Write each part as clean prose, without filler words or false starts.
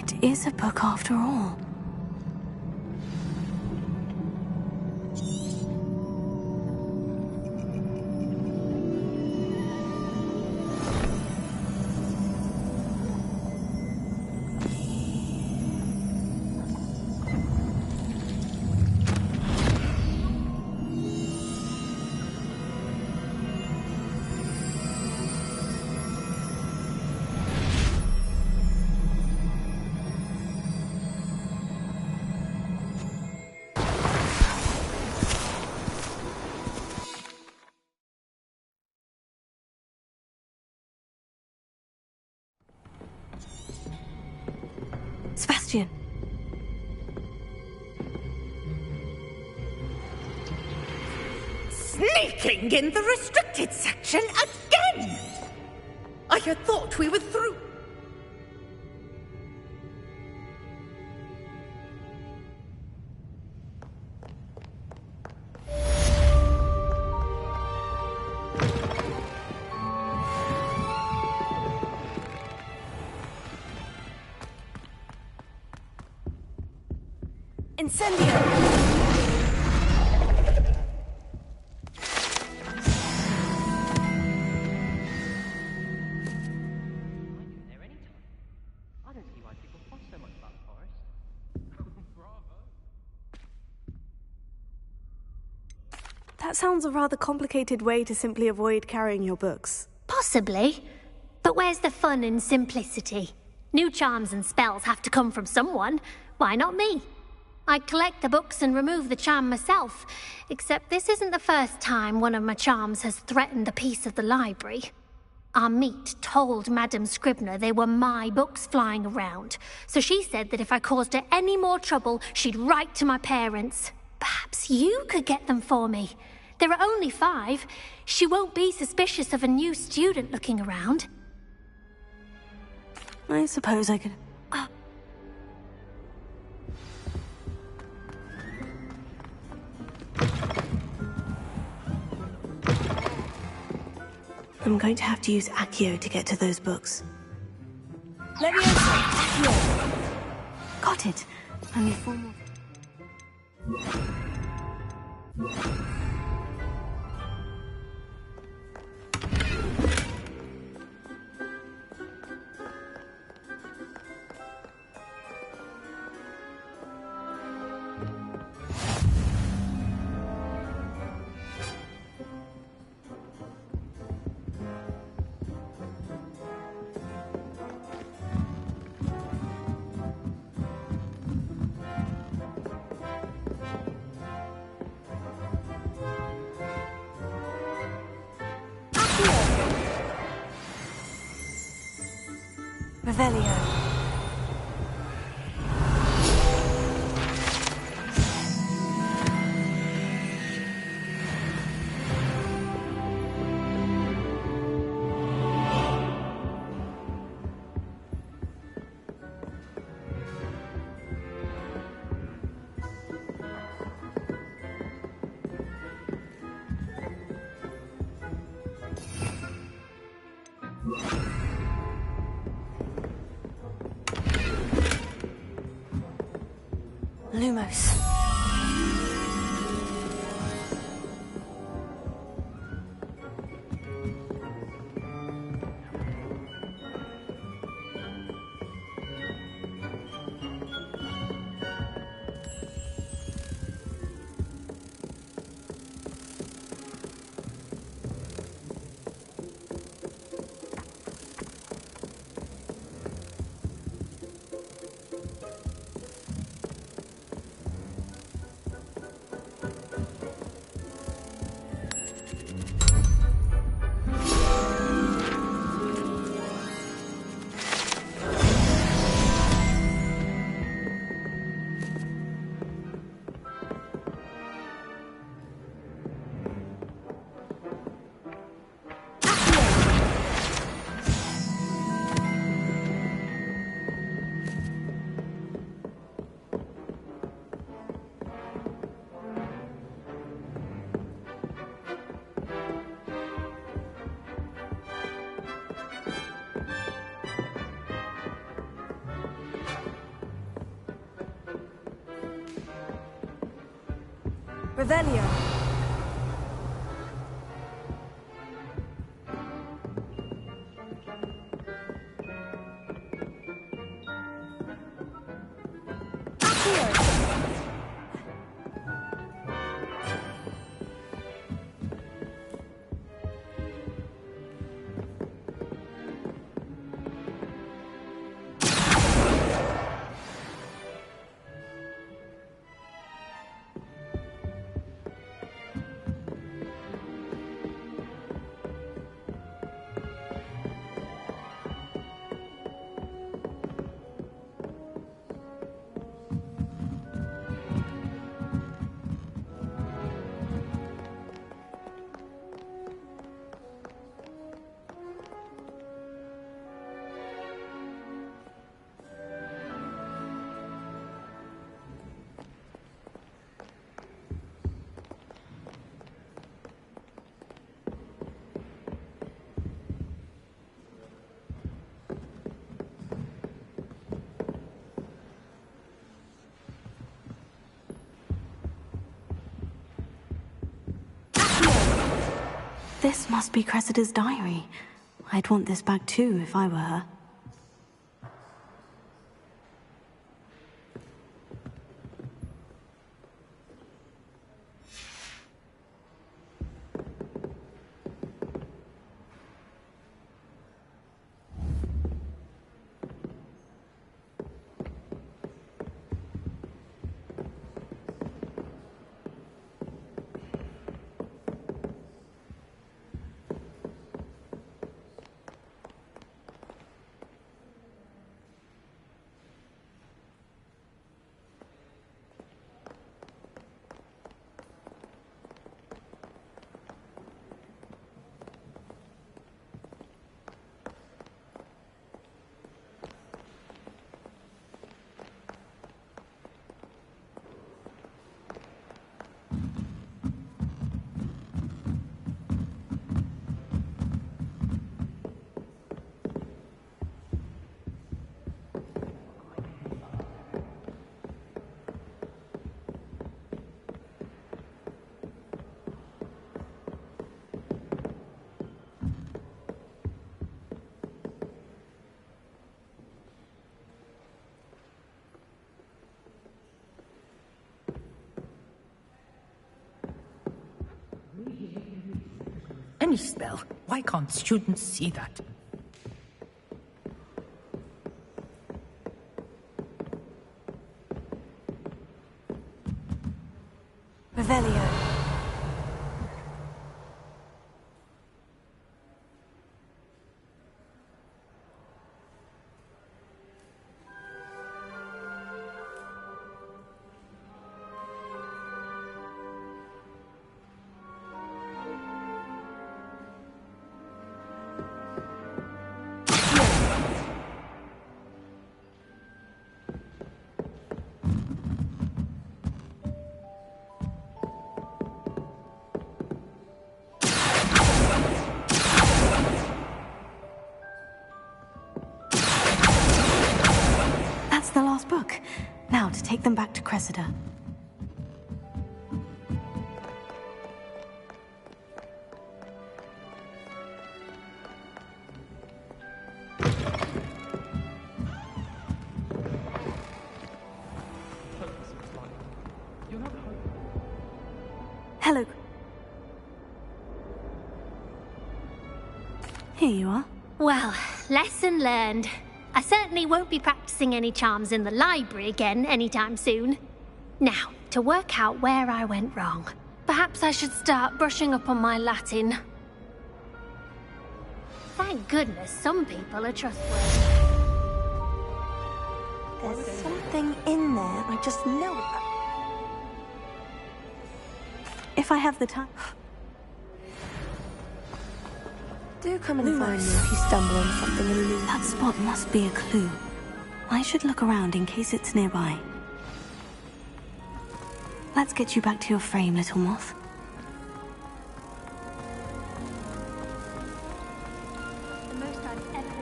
It is a book after all. Sebastian. Sneaking in the restricted section again! I had thought we were through. Incendio! That sounds a rather complicated way to simply avoid carrying your books. Possibly. But where's the fun in simplicity? New charms and spells have to come from someone. Why not me? I collect the books and remove the charm myself, except this isn't the first time one of my charms has threatened the peace of the library. Our meet told Madame Scribner they were my books flying around, so she said that if I caused her any more trouble, she'd write to my parents. Perhaps you could get them for me. There are only 5. She won't be suspicious of a new student looking around. I suppose I could... I'm going to have to use Accio to get to those books. Leviosa, Accio! Got it. Only 4 more. Revelio. Lumos. Revelio. This must be Cressida's diary. I'd want this back too if I were her. Any spell. Why can't students see that? Revelio. The last book. Now to take them back to Cressida. Hello. Here you are. Well, lesson learned. I certainly won't be practicing any charms in the library again anytime soon. Now, to work out where I went wrong. Perhaps I should start brushing up on my Latin. Thank goodness some people are trustworthy. There's something in there, I just know it. If I have the time... Do come and find me if you stumble on something elusive. That spot must be a clue. I should look around in case it's nearby. Let's get you back to your frame, little moth. The most I've ever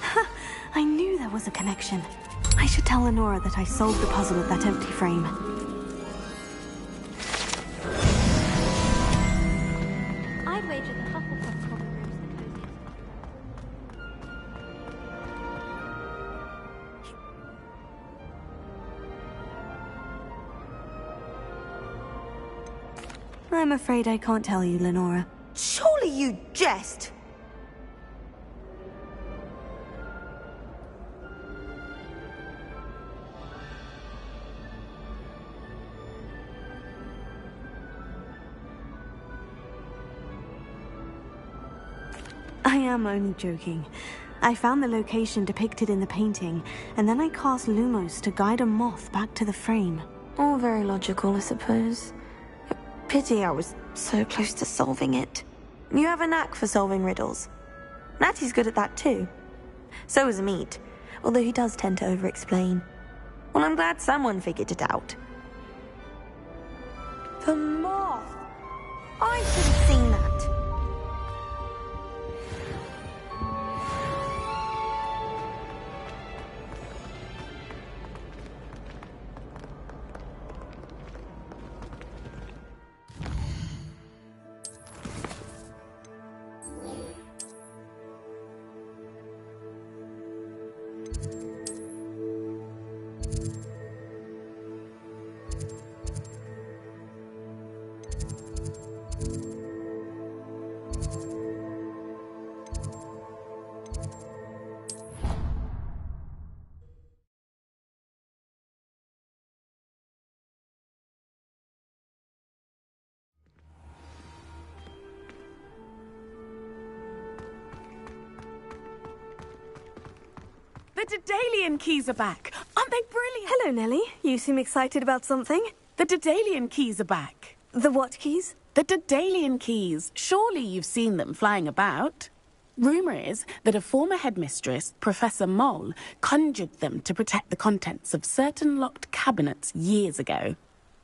Ha! I knew there was a connection. I should tell Lenora that I solved the puzzle of that empty frame. I'm afraid I can't tell you, Lenora. Surely you jest! I am only joking. I found the location depicted in the painting, and then I cast Lumos to guide a moth back to the frame. All very logical, I suppose. Pity I was so close to solving it. You have a knack for solving riddles. Natty's good at that too. So is Meat, although he does tend to over-explain. Well, I'm glad someone figured it out. The moth! I should have seen that. The Daedalian keys are back. Aren't they brilliant? Hello, Nellie. You seem excited about something. The Daedalian keys are back. The what keys? The Daedalian keys. Surely you've seen them flying about. Rumour is that a former headmistress, Professor Mole, conjured them to protect the contents of certain locked cabinets years ago.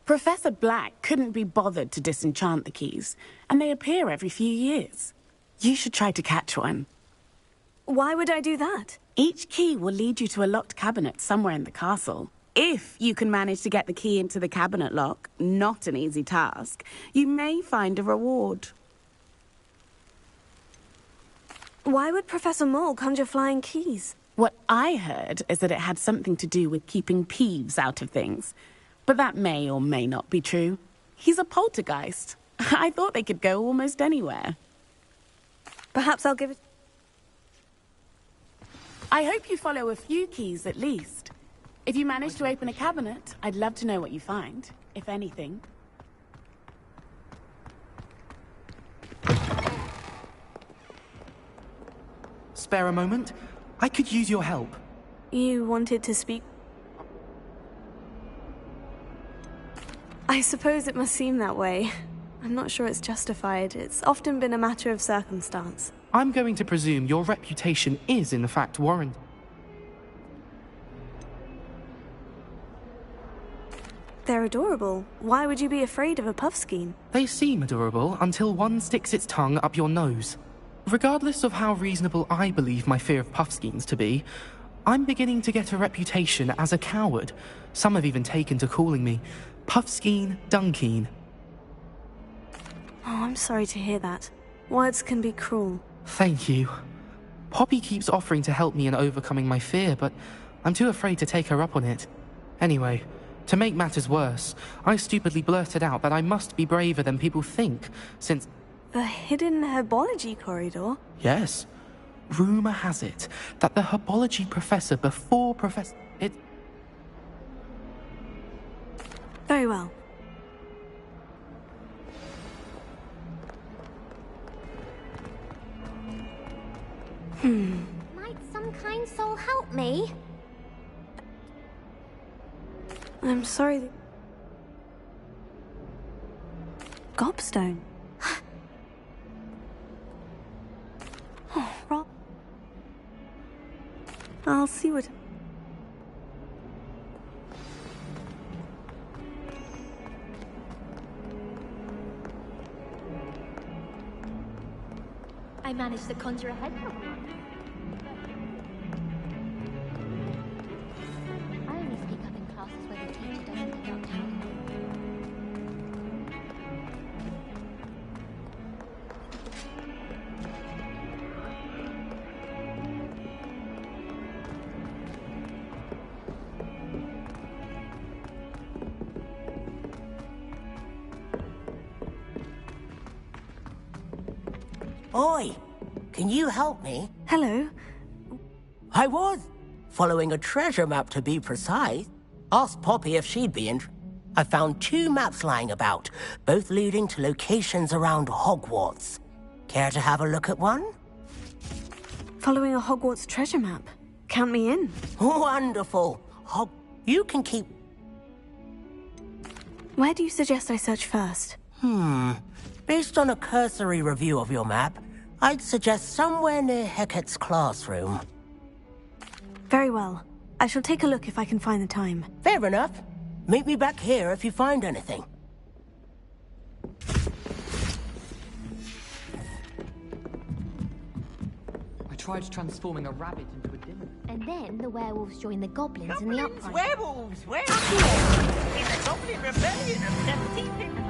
Professor Black couldn't be bothered to disenchant the keys, and they appear every few years. You should try to catch one. Why would I do that? Each key will lead you to a locked cabinet somewhere in the castle. If you can manage to get the key into the cabinet lock, not an easy task, you may find a reward. Why would Professor Mole conjure flying keys? What I heard is that it had something to do with keeping peeves out of things. But that may or may not be true. He's a poltergeist. I thought they could go almost anywhere. Perhaps I'll give it... I hope you follow a few keys at least. If you manage to open a cabinet, I'd love to know what you find, if anything. Spare a moment? I could use your help. You wanted to speak? I suppose it must seem that way. I'm not sure it's justified. It's often been a matter of circumstance. I'm going to presume your reputation is in fact warranted. They're adorable. Why would you be afraid of a puffskein? They seem adorable until one sticks its tongue up your nose. Regardless of how reasonable I believe my fear of puffskeins to be, I'm beginning to get a reputation as a coward. Some have even taken to calling me Puffskein Dunkeen. Oh, I'm sorry to hear that. Words can be cruel. Thank you. Poppy keeps offering to help me in overcoming my fear, but I'm too afraid to take her up on it. Anyway, to make matters worse, I stupidly blurted out that I must be braver than people think, since... The hidden herbology corridor? Yes. Rumour has it that the herbology professor before Professor... Very well. Might some kind soul help me? I'm sorry. Gobstone. Oh, Rob. I'll see what... I managed to conjure a head problem. I only speak up in classes where the teacher doesn't pick up talent. Oi, can you help me? Hello. I was following a treasure map, to be precise. Asked Poppy if she'd be in. I found 2 maps lying about, both leading to locations around Hogwarts. Care to have a look at one? Following a Hogwarts treasure map. Count me in. Wonderful. You can keep... Where do you suggest I search first? Based on a cursory review of your map, I'd suggest somewhere near Hecat's classroom. Very well. I shall take a look if I can find the time. Fair enough. Meet me back here if you find anything. I tried transforming a rabbit into a demon. And then the werewolves joined the goblins in the uprising. Werewolves! Werewolves! In the Goblin Rebellion of 1750.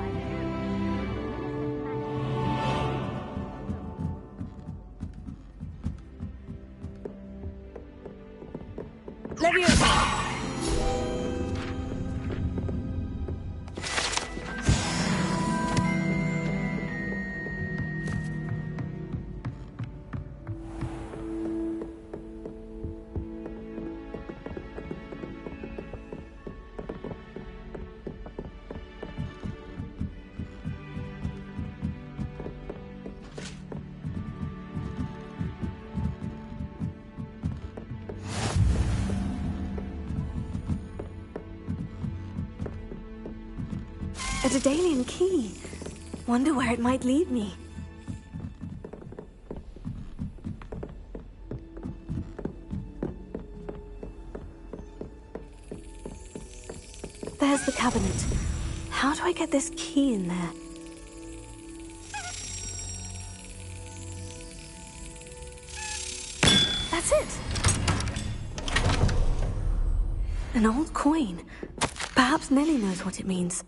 A Daedalian key. Wonder where it might lead me. There's the cabinet. How do I get this key in there? That's it! An old coin. Perhaps Nellie knows what it means.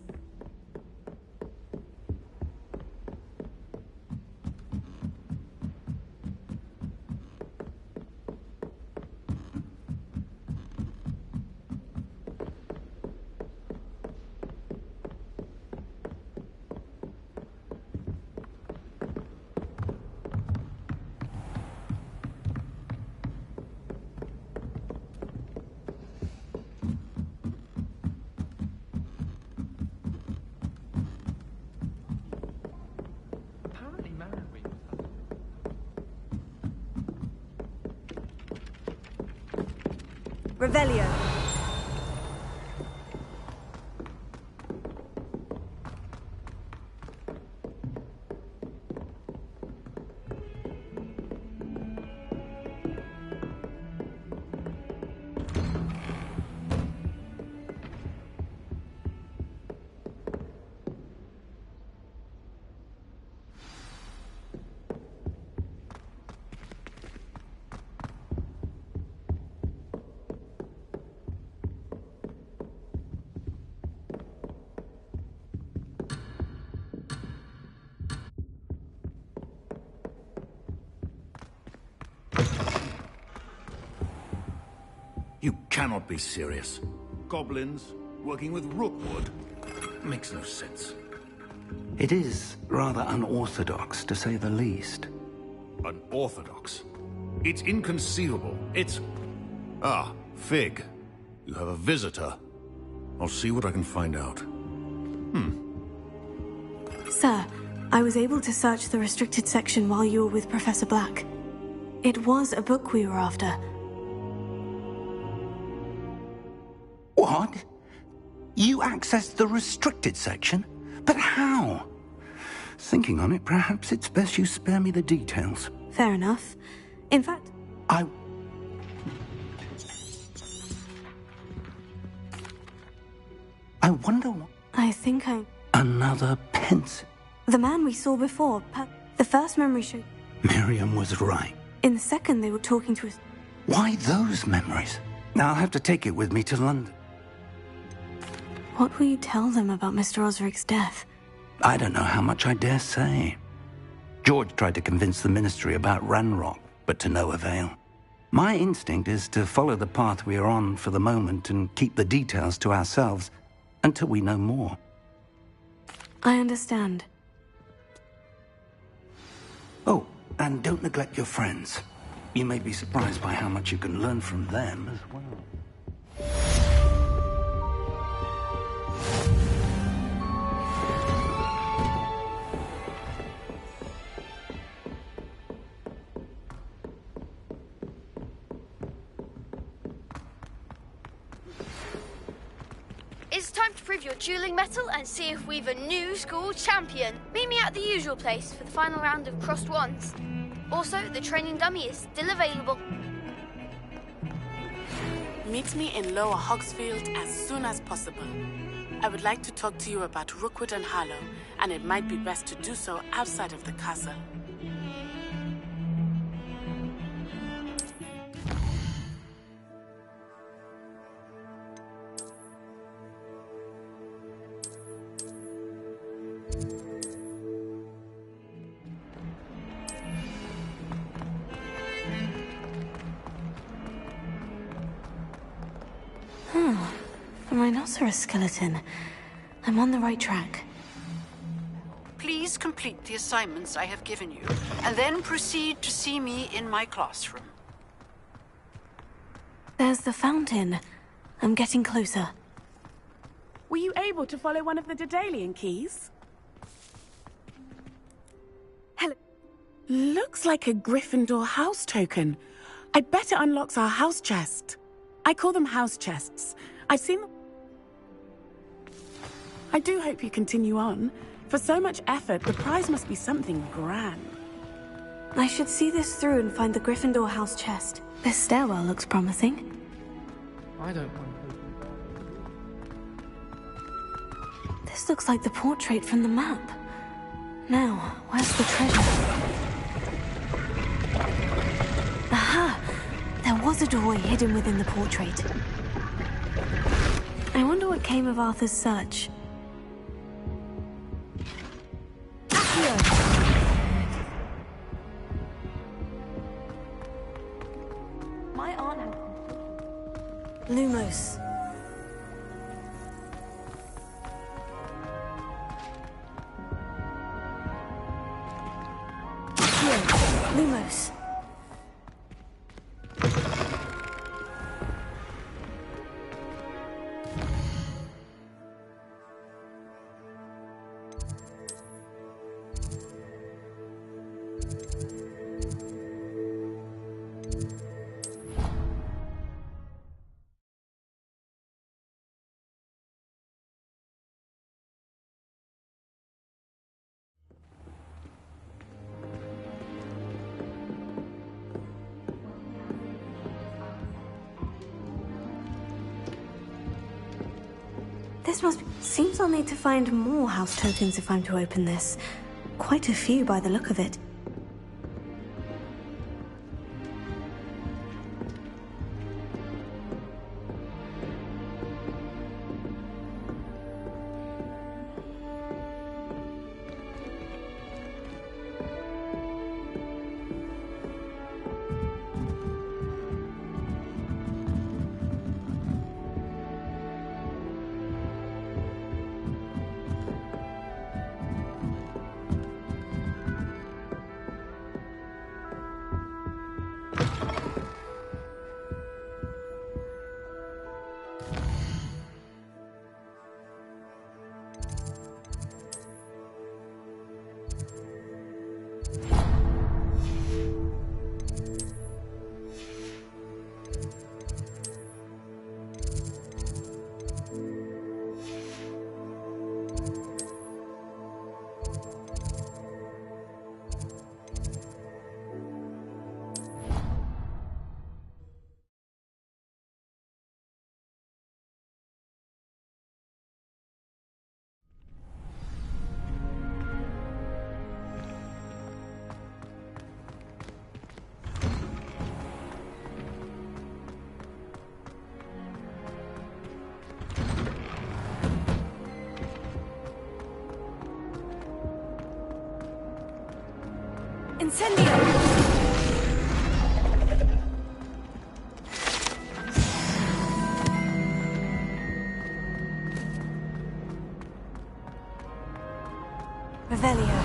Revelio. You cannot be serious. Goblins working with Rookwood? Makes no sense. It is rather unorthodox, to say the least. Unorthodox? It's inconceivable. It's... Ah, Fig. You have a visitor. I'll see what I can find out. Sir, I was able to search the restricted section while you were with Professor Black. It was a book we were after. What? You accessed the restricted section? But how? Thinking on it, perhaps it's best you spare me the details. Fair enough. In fact... I wonder what... I think I... Another pencil. The man we saw before, the first memory showed... Miriam was right. In the second, they were talking to us... Why those memories? Now I'll have to take it with me to London. What will you tell them about Mr. Osric's death? I don't know how much I dare say. George tried to convince the Ministry about Ranrock, but to no avail. My instinct is to follow the path we are on for the moment and keep the details to ourselves until we know more. I understand. Oh, And don't neglect your friends. You may be surprised by how much you can learn from them as well. It's time to prove your dueling mettle and see if we've a new school champion. Meet me at the usual place for the final round of crossed wands. Also, the training dummy is still available. Meet me in Lower Hogsfield as soon as possible. I would like to talk to you about Rookwood and Harlow, and it might be best to do so outside of the castle. A rhinoceros skeleton. I'm on the right track. Please complete the assignments I have given you, and then proceed to see me in my classroom. There's the fountain. I'm getting closer. Were you able to follow one of the Daedalian keys? Hello. Looks like a Gryffindor house token. I bet it unlocks our house chest. I call them house chests. I've seen them. I do hope you continue on. For so much effort, the prize must be something grand. I should see this through and find the Gryffindor house chest. This stairwell looks promising. I don't mind. This looks like the portrait from the map. Now, where's the treasure? Aha! There was a doorway hidden within the portrait. I wonder what came of Arthur's search. My aunt had Lumos. Here, Lumos. Seems I'll need to find more house tokens if I'm to open this. Quite a few by the look of it. Incendio! Revelio.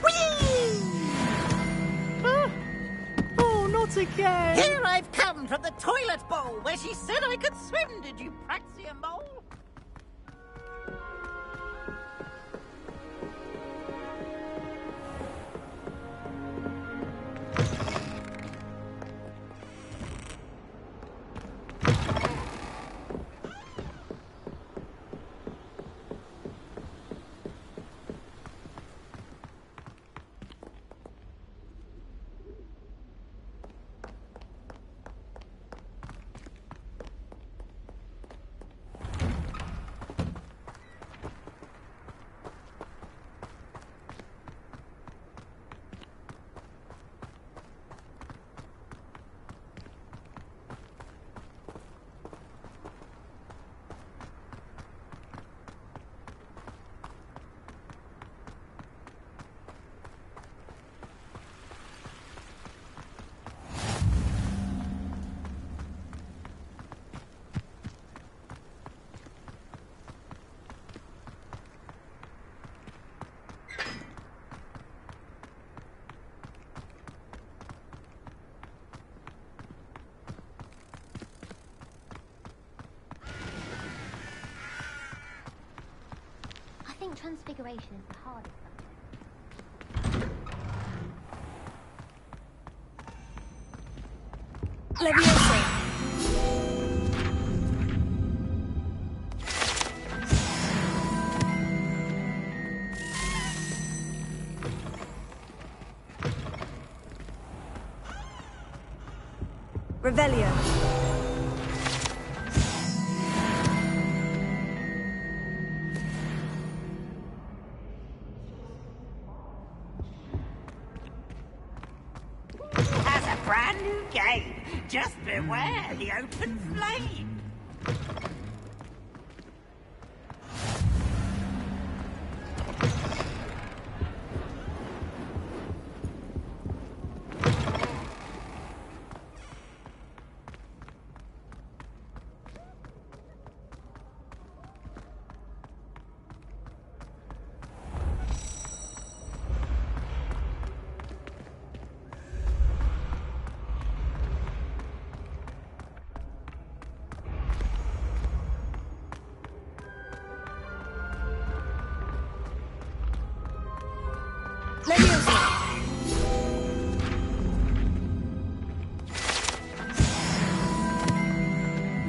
Whee! Not again! Here I've come from the toilet bowl where she said I could swim, did you praxia mole? I think transfiguration is the hardest subject. Leviosa! Revelio. Brand new game. Just beware the open flame.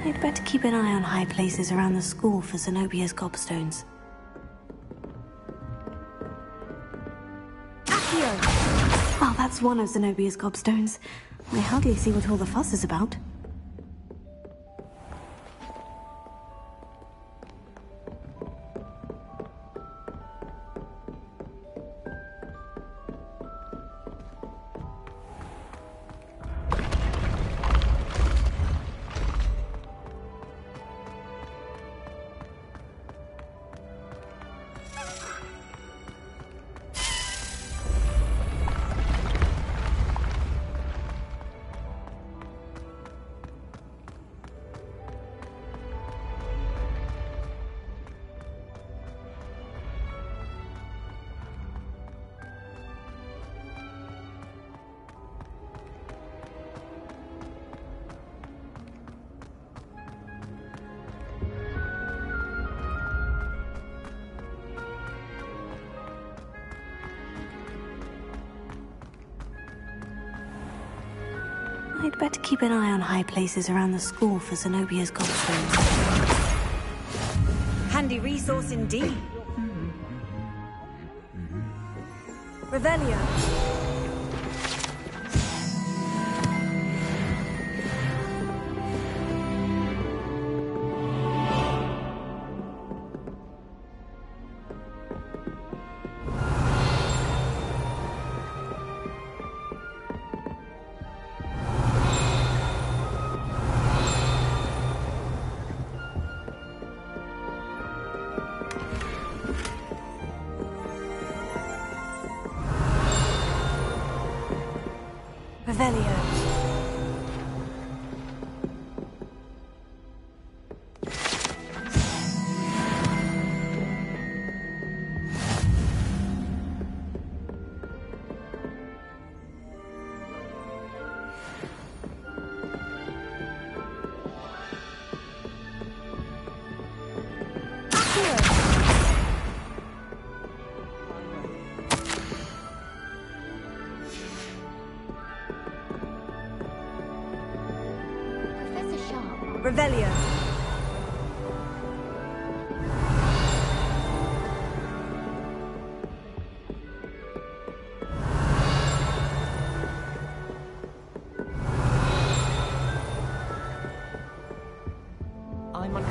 I'd better keep an eye on high places around the school for Zenobia's gobstones. Accio! Well, that's one of Zenobia's gobstones. I hardly see what all the fuss is about. I'd better keep an eye on high places around the school for Zenobia's gobstones. Handy resource indeed. Revelio. Revelio. Professor Sharp. Revelio. I'm on.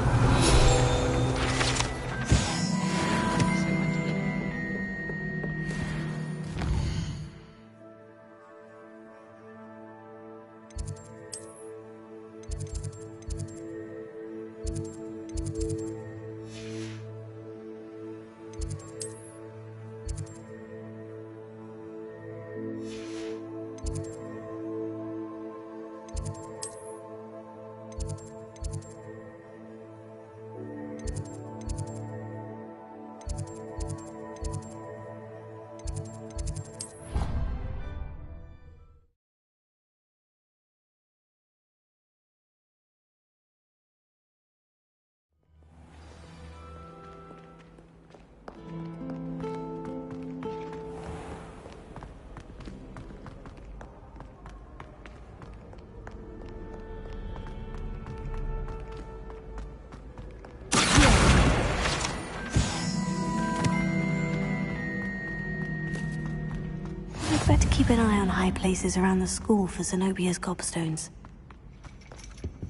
Better keep an eye on high places around the school for Zenobia's gobstones.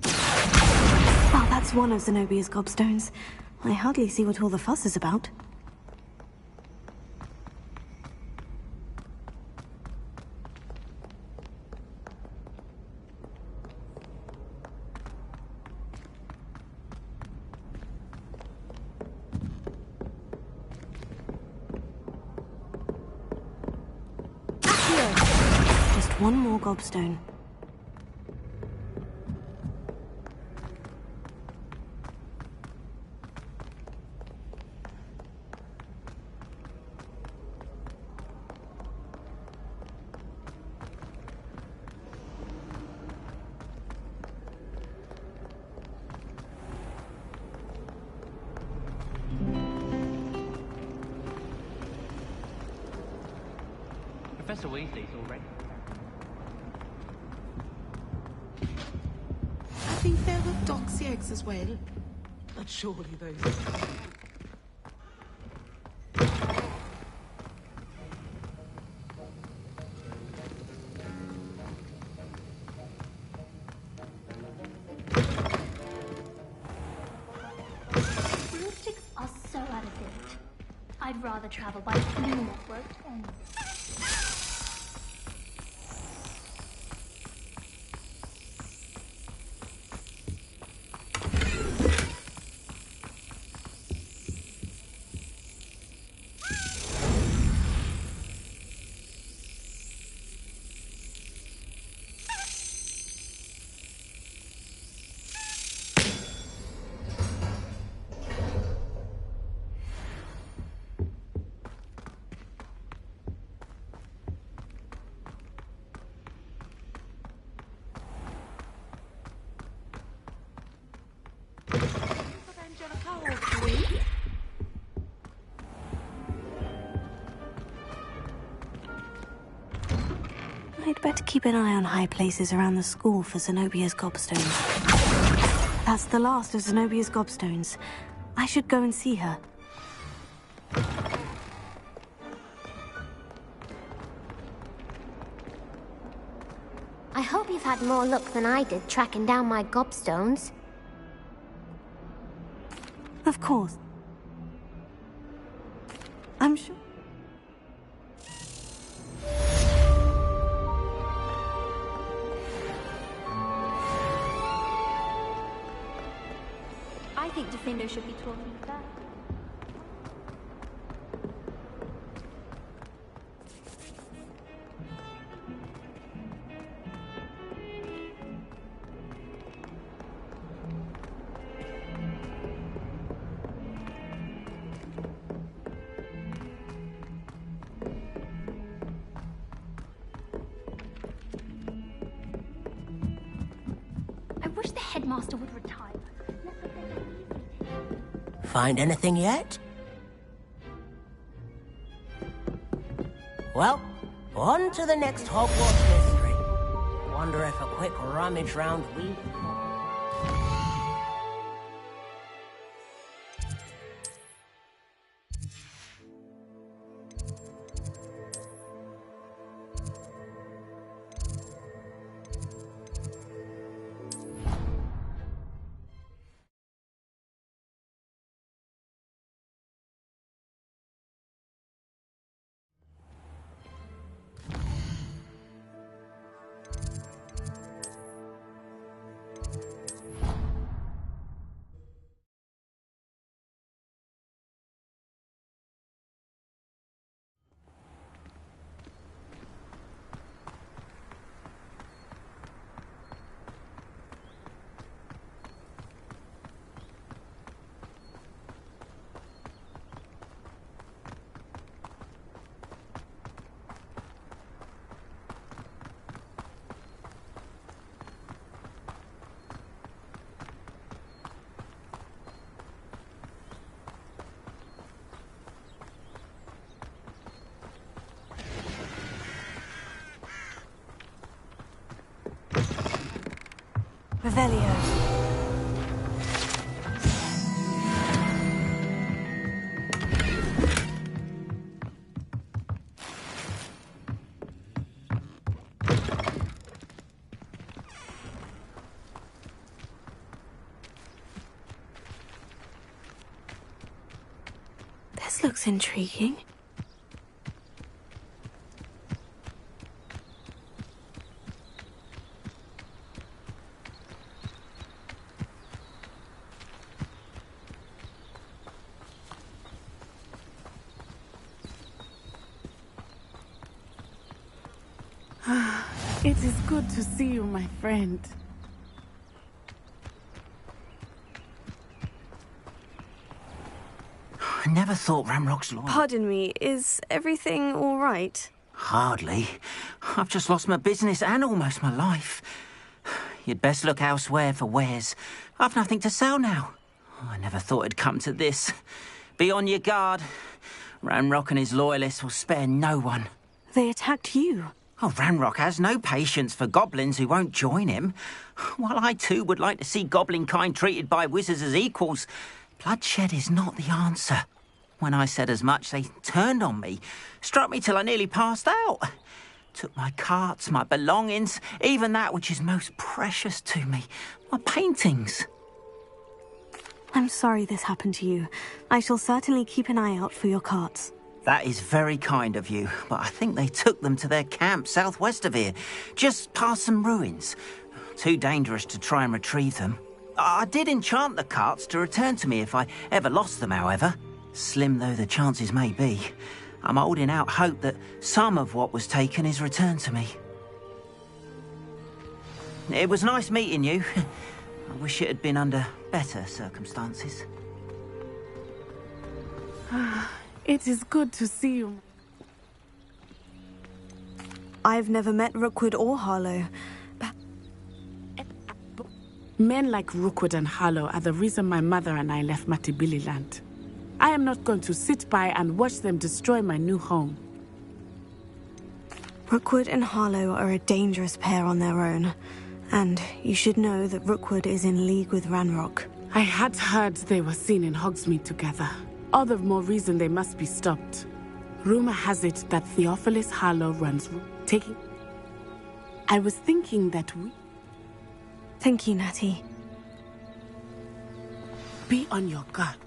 Oh, that's one of Zenobia's gobstones. I hardly see what all the fuss is about. One more gobstone. Professor Weasley's already. I think there were doxy eggs as well. But surely those... Broomsticks are so out of date. I'd rather travel by flu network and... I'd better keep an eye on high places around the school for Zenobia's gobstones. That's the last of Zenobia's gobstones. I should go and see her. I hope you've had more luck than I did tracking down my gobstones. Of course. I'm sure... I think Defender should be talking first. I wish the headmaster would retire. Find anything yet? Well, on to the next Hogwarts mystery. Wonder if a quick rummage round we... Revelio. This looks intriguing. It is good to see you, my friend. I never thought Ramrock's loyal. Pardon me, is everything all right? Hardly. I've just lost my business and almost my life. You'd best look elsewhere for wares. I've nothing to sell now. I never thought it'd come to this. Be on your guard. Ranrock and his loyalists will spare no one. They attacked you. Oh, Ranrock has no patience for goblins who won't join him. While I too would like to see goblin kind treated by wizards as equals, bloodshed is not the answer. When I said as much, they turned on me, struck me till I nearly passed out. Took my carts, my belongings, even that which is most precious to me, my paintings. I'm sorry this happened to you. I shall certainly keep an eye out for your carts. That is very kind of you, but I think they took them to their camp southwest of here, just past some ruins. Too dangerous to try and retrieve them. I did enchant the carts to return to me if I ever lost them, however. Slim though the chances may be, I'm holding out hope that some of what was taken is returned to me. It was nice meeting you. I wish it had been under better circumstances. It is good to see you. I've never met Rookwood or Harlow. Men like Rookwood and Harlow are the reason my mother and I left Matibili land. I am not going to sit by and watch them destroy my new home. Rookwood and Harlow are a dangerous pair on their own. And you should know that Rookwood is in league with Ranrock. I had heard they were seen in Hogsmeade together. All the more reason they must be stopped. Rumor has it that Theophilus Harlow runs taking... I was thinking that we... Thank you, Natty. Be on your guard.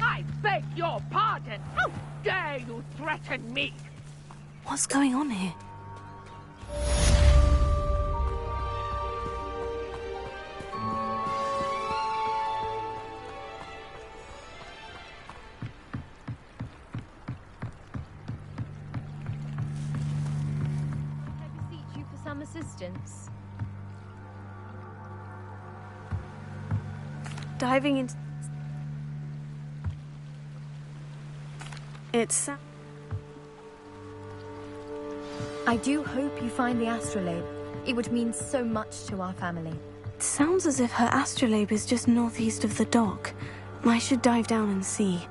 I beg your pardon! How dare you threaten me? What's going on here? I beseech you for some assistance. Diving into... It's... I do hope you find the astrolabe. It would mean so much to our family. It sounds as if her astrolabe is just northeast of the dock. I should dive down and see.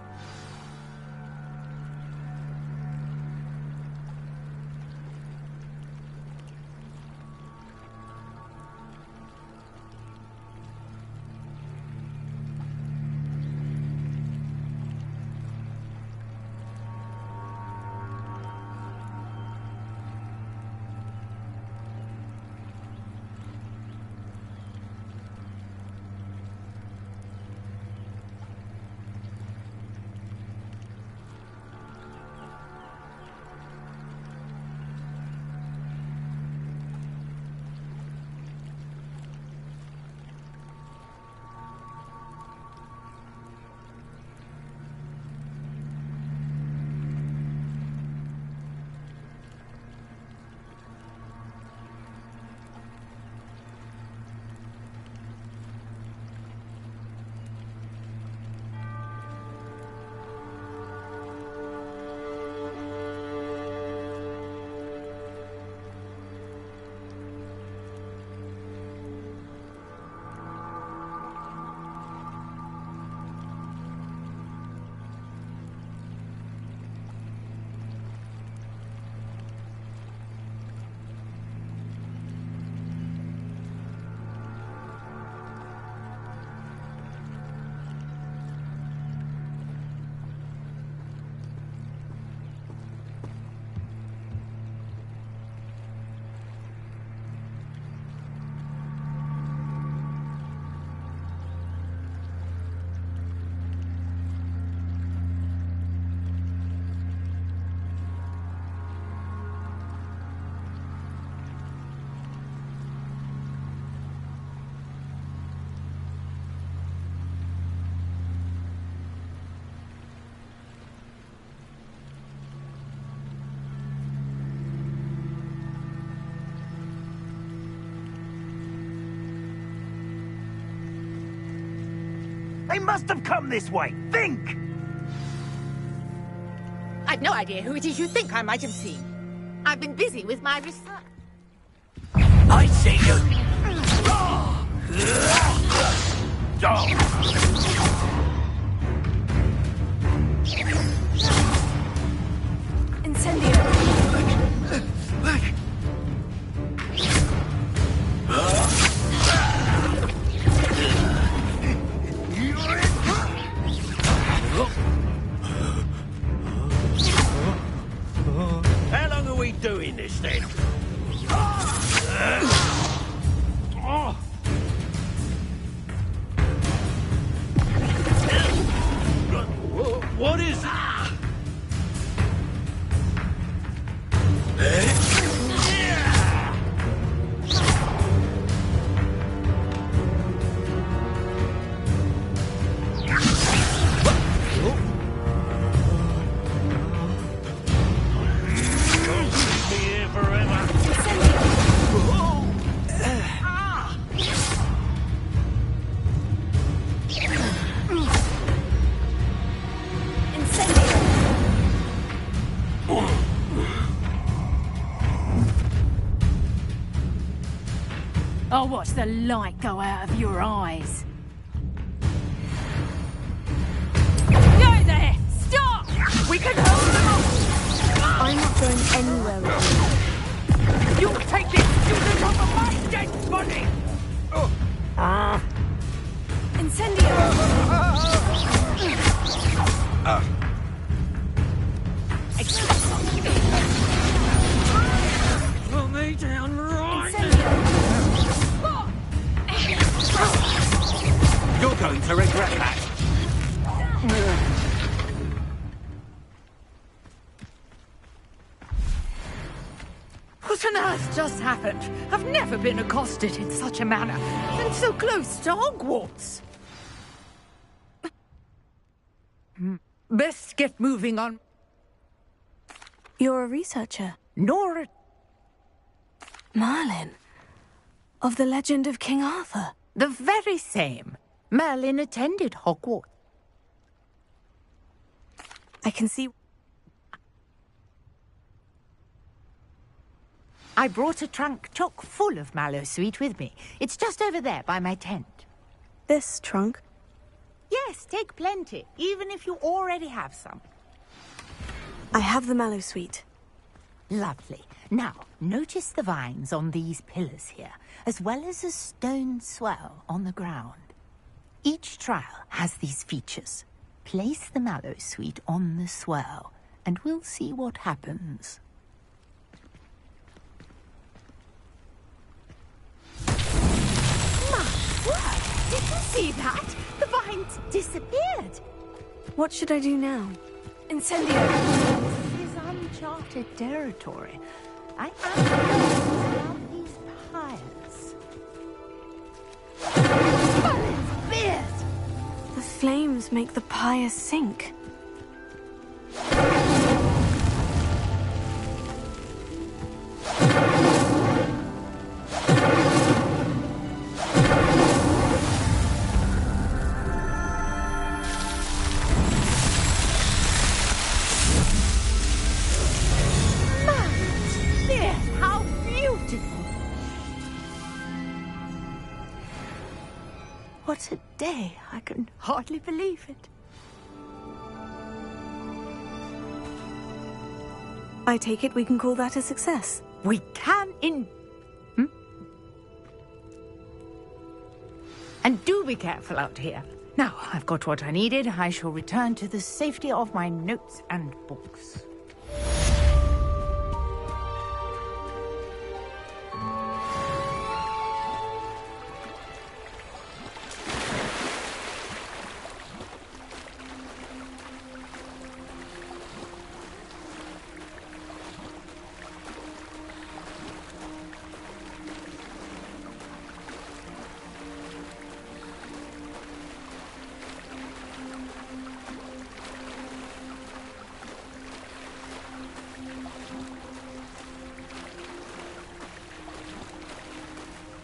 They must have come this way. Think! I've no idea who it is you think I might have seen. I've been busy with my research. I see you! Incendio! How long are we doing this then? What is it? I'll watch the light go out of your eyes. Go there! Stop! We can hold them off! I'm not going anywhere with You'll take it! You look over my dead body! Pull me down right! You're going to regret that. What on earth just happened? I've never been accosted in such a manner, and so close to Hogwarts. Best get moving on. You're a researcher? Nora... Merlin? Of the legend of King Arthur? The very same. Merlin attended Hogwarts. I can see... I brought a trunk chock full of mallow sweet with me. It's just over there by my tent. This trunk? Yes, take plenty, even if you already have some. I have the mallow sweet. Lovely. Now, notice the vines on these pillars here, as well as a stone swell on the ground. Each trial has these features. Place the mallow sweet on the swell, and we'll see what happens. Did you see that? The vines disappeared. What should I do now? Incendio! This is uncharted territory. I found these pyres. Merlin's beard! The flames make the pyre sink. What a day! I can hardly believe it. I take it we can call that a success. We can And do be careful out here. Now, I've got what I needed. I shall return to the safety of my notes and books.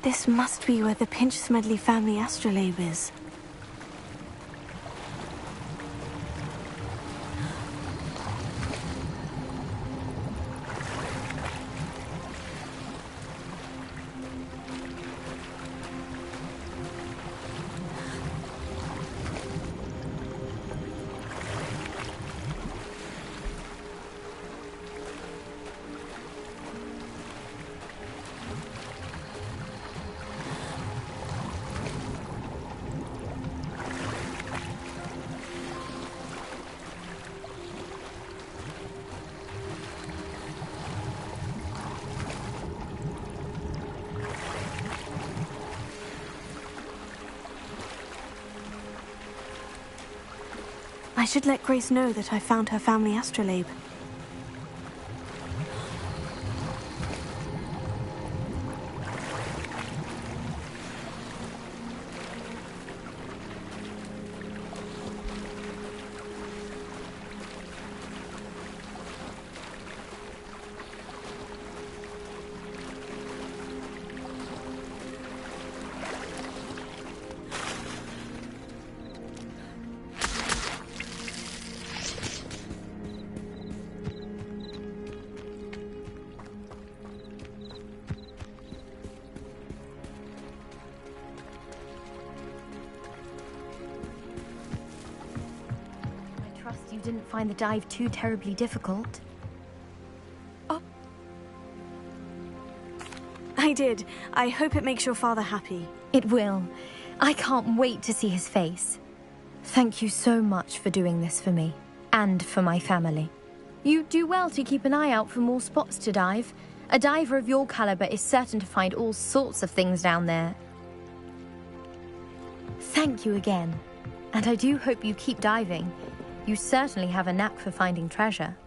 This must be where the Pinch-Smedley family astrolabe is. I should let Grace know that I found her family astrolabe. You didn't find the dive too terribly difficult. I did. I hope it makes your father happy. It will. I can't wait to see his face. Thank you so much for doing this for me, and for my family. You do well to keep an eye out for more spots to dive. A diver of your caliber is certain to find all sorts of things down there. Thank you again. And I do hope you keep diving. You certainly have a knack for finding treasure.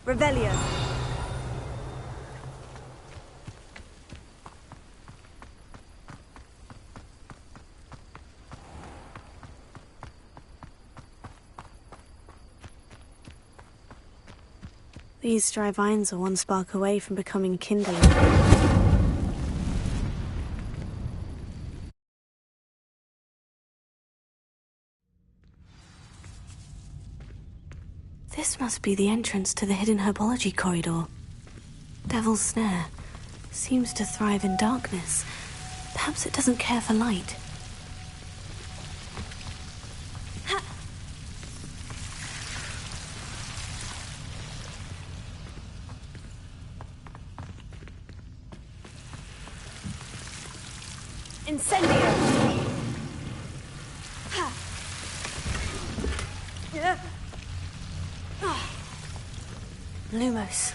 Revelio. These dry vines are one spark away from becoming kindling. This must be the entrance to the hidden herbology corridor. Devil's Snare seems to thrive in darkness. Perhaps it doesn't care for light. Incendio! Lumos.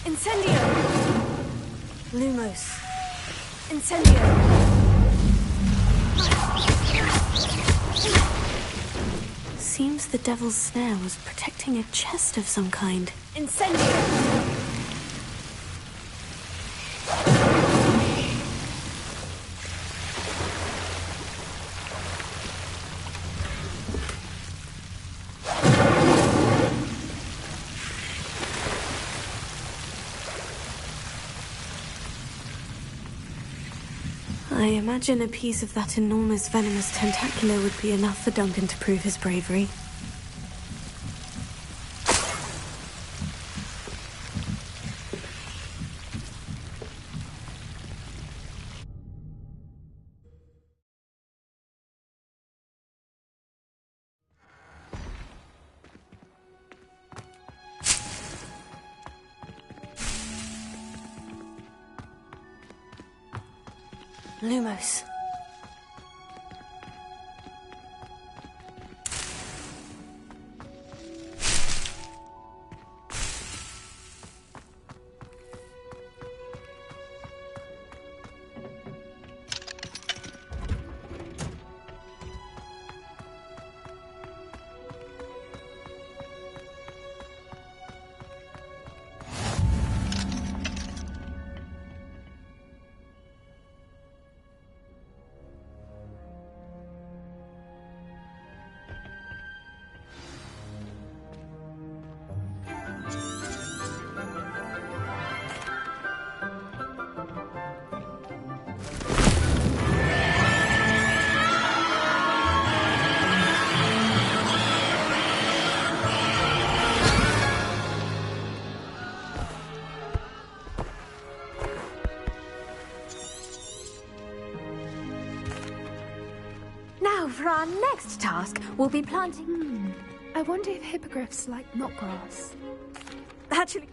Incendio! Lumos. Incendio! Seems the devil's snare was protecting a chest of some kind. Incendio! I imagine a piece of that enormous venomous tentacula would be enough for Duncan to prove his bravery. Lumos. For our next task, we'll be planting... I wonder if hippogriffs like knotgrass. Actually...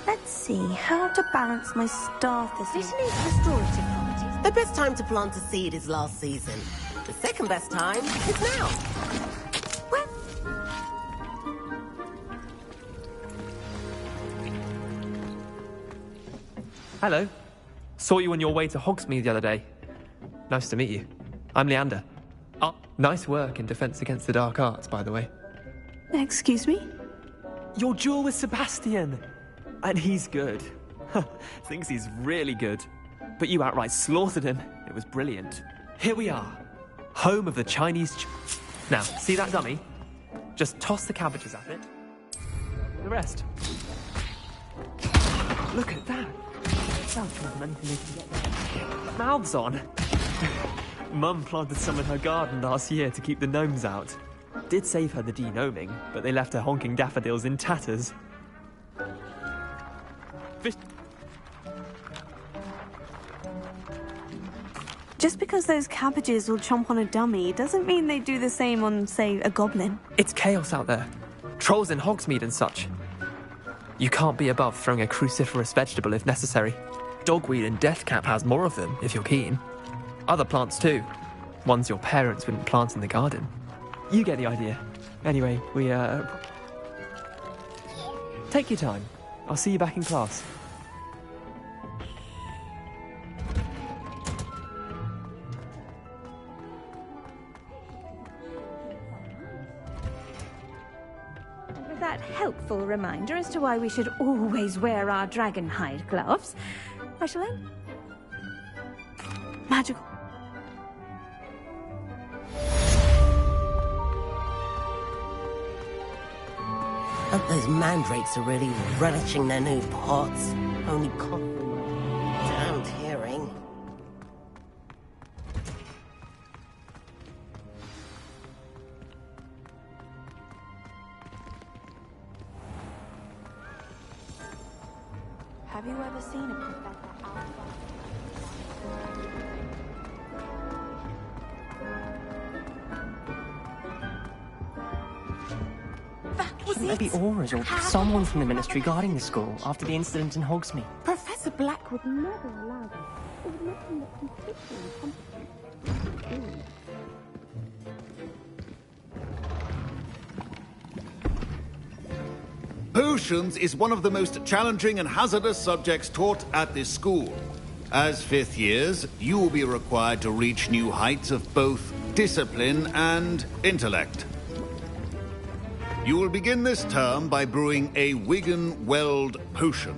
Let's see how to balance my star thistle. Vitamin's restorative properties. The best time to plant a seed is last season. The second best time is now. Hello. Saw you on your way to Hogsmeade the other day. Nice to meet you. I'm Leander. Oh, nice work in Defense Against the Dark Arts, by the way. Excuse me? Your duel with Sebastian. And he's good. Thinks he's really good. But you outright slaughtered him. It was brilliant. Here we are. Home of the Chinese... Now, see that dummy? Just toss the cabbages at it. The rest. Look at that. Mouths on. Mum planted some in her garden last year to keep the gnomes out. Did save her the de-gnoming, but they left her honking daffodils in tatters. Fish. Just because those cabbages will chomp on a dummy doesn't mean they do the same on, say, a goblin. It's chaos out there. Trolls in Hogsmeade and such. You can't be above throwing a cruciferous vegetable if necessary. Dogweed and deathcap has more of them, if you're keen. Other plants too. Ones your parents wouldn't plant in the garden. You get the idea. Anyway, we, take your time. I'll see you back in class. With that helpful reminder as to why we should always wear our dragon hide gloves, I shall end. Magical. And those mandrakes are really relishing their new pots. Only damned hearing. Have you ever seen a professor Shouldn't there be auras or someone from the Ministry guarding the school after the incident in Hogsmeade? Professor Black would never allow this. Potions is one of the most challenging and hazardous subjects taught at this school. As fifth years, you will be required to reach new heights of both discipline and intellect. You will begin this term by brewing a Wigan-Weld potion.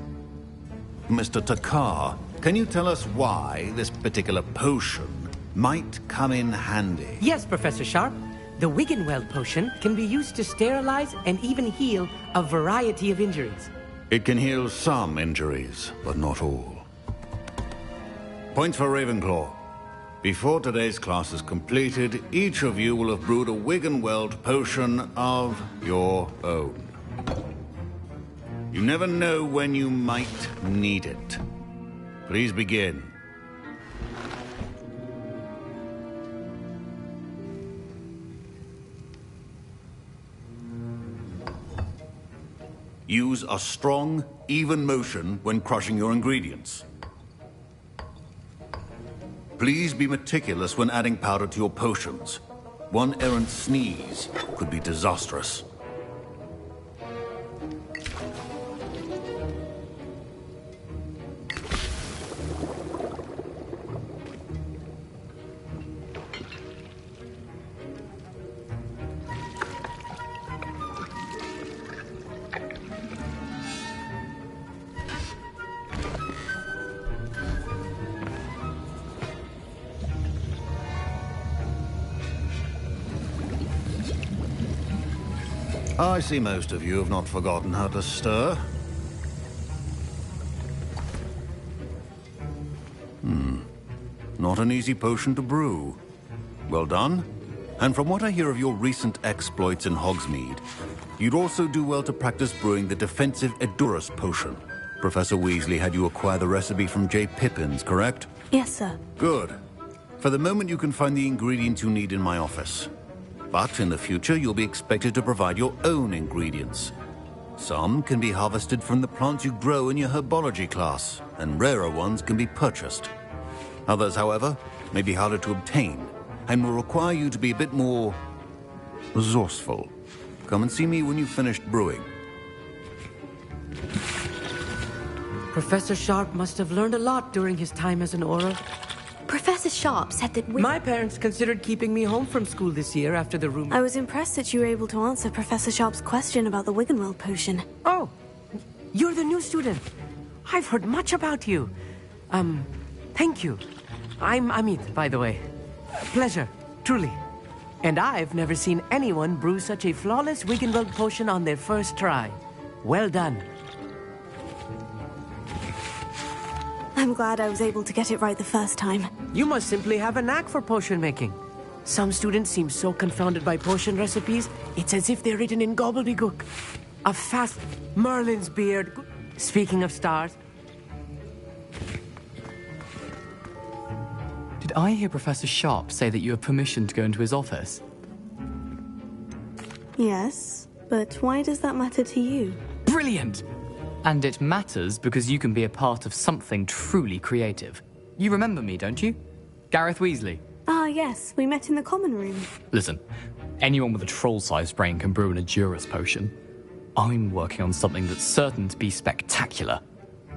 Mr. Takar, can you tell us why this particular potion might come in handy? Yes, Professor Sharp. The Wigan-Weld potion can be used to sterilize and even heal a variety of injuries. It can heal some injuries, but not all. Points for Ravenclaw. Before today's class is completed, each of you will have brewed a Wigan-Weld potion of your own. You never know when you might need it. Please begin. Use a strong, even motion when crushing your ingredients. Please be meticulous when adding powder to your potions. One errant sneeze could be disastrous. I see most of you have not forgotten how to stir. Not an easy potion to brew. Well done. And from what I hear of your recent exploits in Hogsmeade, you'd also do well to practice brewing the defensive Edurus potion. Professor Weasley had you acquire the recipe from J. Pippins, correct? Yes, sir. Good. For the moment, you can find the ingredients you need in my office. But in the future, you'll be expected to provide your own ingredients. Some can be harvested from the plants you grow in your herbology class, and rarer ones can be purchased. Others, however, may be harder to obtain, and will require you to be a bit more resourceful. Come and see me when you've finished brewing. Professor Sharp must have learned a lot during his time as an Auror. Professor Sharp said that My parents considered keeping me home from school this year after the rumor. I was impressed that you were able to answer Professor Sharp's question about the Wigan-Weld potion. Oh, you're the new student. I've heard much about you. Thank you. I'm Amit, by the way. Pleasure, truly. And I've never seen anyone brew such a flawless Wigan-Weld potion on their first try. Well done. I'm glad I was able to get it right the first time. You must simply have a knack for potion making. Some students seem so confounded by potion recipes, it's as if they're written in gobbledygook. A fast Merlin's beard. Speaking of stars. Did I hear Professor Sharp say that you have permission to go into his office? Yes, but why does that matter to you? Brilliant! And it matters because you can be a part of something truly creative. You remember me, don't you? Gareth Weasley. Ah, yes, we met in the common room. Listen, anyone with a troll-sized brain can brew an Edurus potion. I'm working on something that's certain to be spectacular.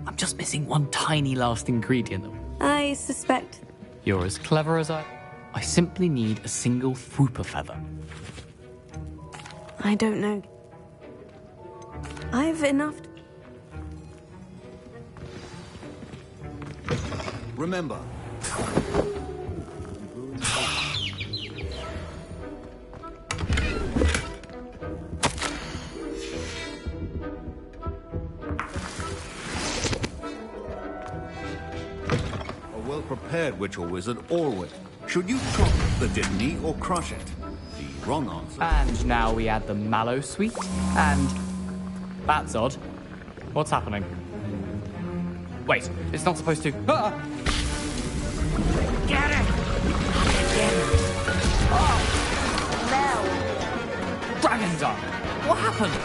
I'm just missing one tiny last ingredient. I suspect... You're as clever as I simply need a single Fwooper feather. I don't know. I've enough... Remember. A well-prepared witch or wizard always. Should you chop the Dittany or crush it? The wrong answer. And now we add the mallow sweet, and... That's odd. What's happening? Wait, it's not supposed to... Ah! Get it! Get it! Oh! No! Dragon Dog! What happened?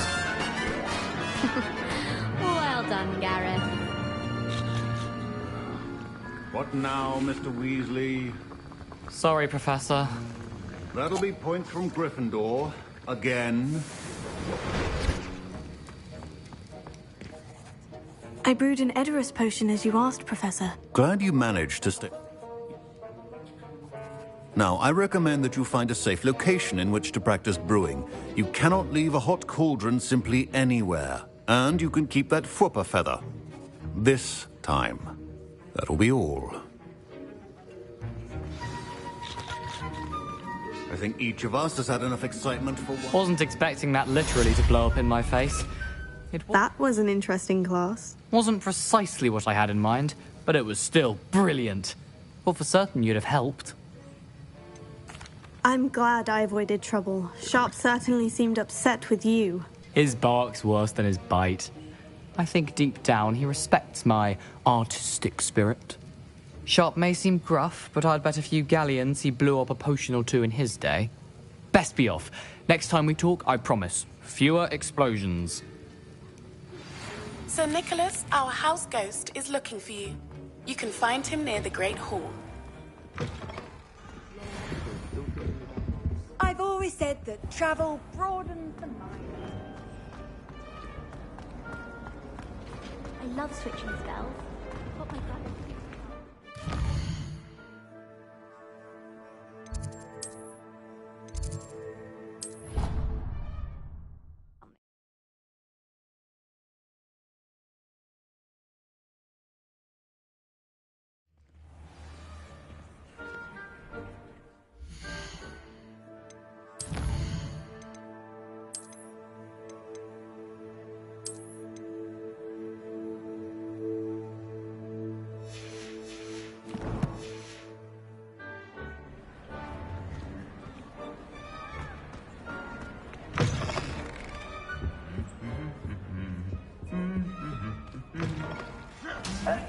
Well done, Gareth. What Not now, Mr. Weasley. Sorry, Professor. That'll be points from Gryffindor. Again. I brewed an Edorus potion as you asked, Professor. Glad you managed to stay. Now, I recommend that you find a safe location in which to practice brewing. You cannot leave a hot cauldron simply anywhere. And you can keep that Fwooper feather. This time. That'll be all. I think each of us has had enough excitement for one. Wasn't expecting that literally to blow up in my face. That was an interesting class. Wasn't precisely what I had in mind, but it was still brilliant. Well, for certain you'd have helped. I'm glad I avoided trouble. Sharp certainly seemed upset with you. His bark's worse than his bite. I think deep down he respects my artistic spirit. Sharp may seem gruff, but I'd bet a few galleons he blew up a potion or two in his day. Best be off. Next time we talk, I promise, fewer explosions. Sir Nicholas, our house ghost, is looking for you. You can find him near the Great Hall. I've always said that travel broadens the mind. I love switching spells. What my God.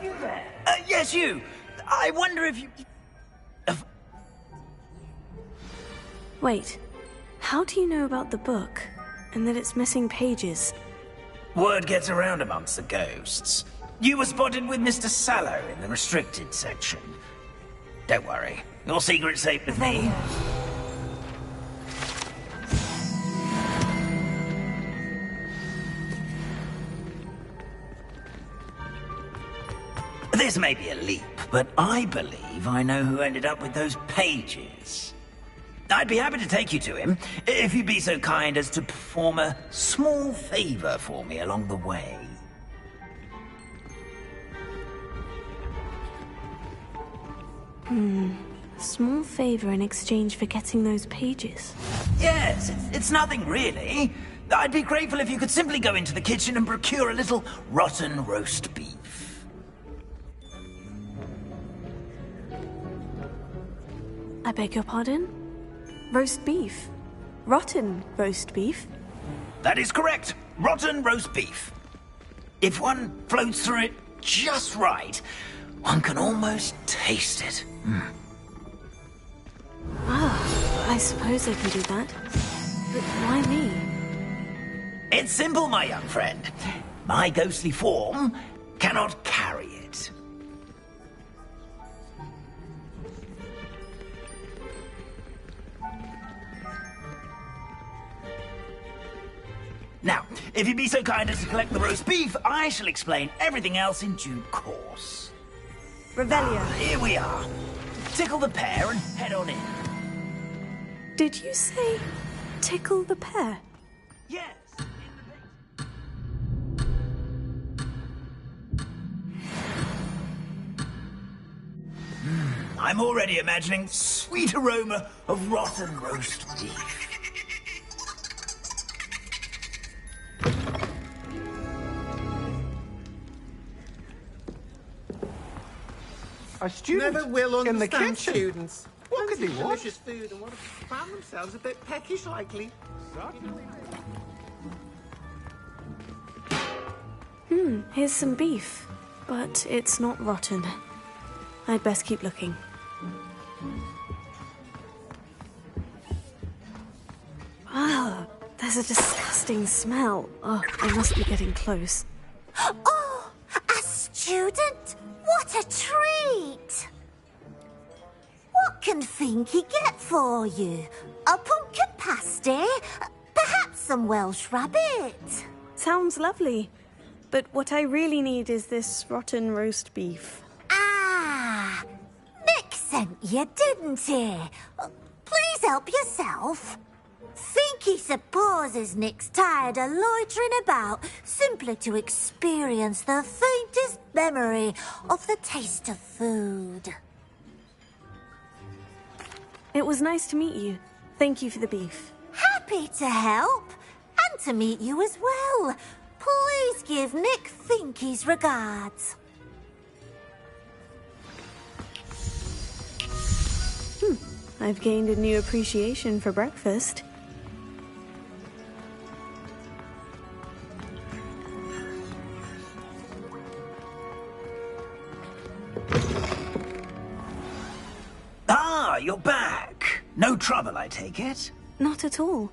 You there? Yes, you. I wonder if you... Wait, how do you know about the book? And that it's missing pages? Word gets around amongst the ghosts. You were spotted with Mr. Sallow in the restricted section. Don't worry, your secret's safe with me. This may be a leap, but I believe I know who ended up with those pages. I'd be happy to take you to him, if you'd be so kind as to perform a small favor for me along the way. A small favor in exchange for getting those pages. Yes, it's nothing really. I'd be grateful if you could simply go into the kitchen and procure a little rotten roast beef. I beg your pardon? Roast beef? Rotten roast beef? That is correct. Rotten roast beef. If one floats through it just right, one can almost taste it. I suppose I can do that. But why me? It's simple, my young friend. My ghostly form cannot carry it. Now, if you'd be so kind as to collect the roast beef, I shall explain everything else in due course. Revelio. Here we are. Tickle the pear and head on in. Did you say tickle the pear? Yes. I'm already imagining sweet aroma of rotten roast beef. A student Never will in the understand kitchen. students. What could they want? Delicious food and want to found themselves a bit peckish likely. Here's some beef. But it's not rotten. I'd best keep looking. Ah, there's a disgusting smell. Oh, I must be getting close. Oh, a student! What a treat! What can Finky get for you? A pumpkin pasty? Perhaps some Welsh rabbit? Sounds lovely. But what I really need is this rotten roast beef. Ah! Nick sent you, didn't he? Please help yourself. Finky supposes Nick's tired of loitering about simply to experience the faintest memory of the taste of food. It was nice to meet you. Thank you for the beef. Happy to help, and to meet you as well. Please give Nick Finky's regards. I've gained a new appreciation for breakfast. Ah, you're back. No trouble, I take it? Not at all.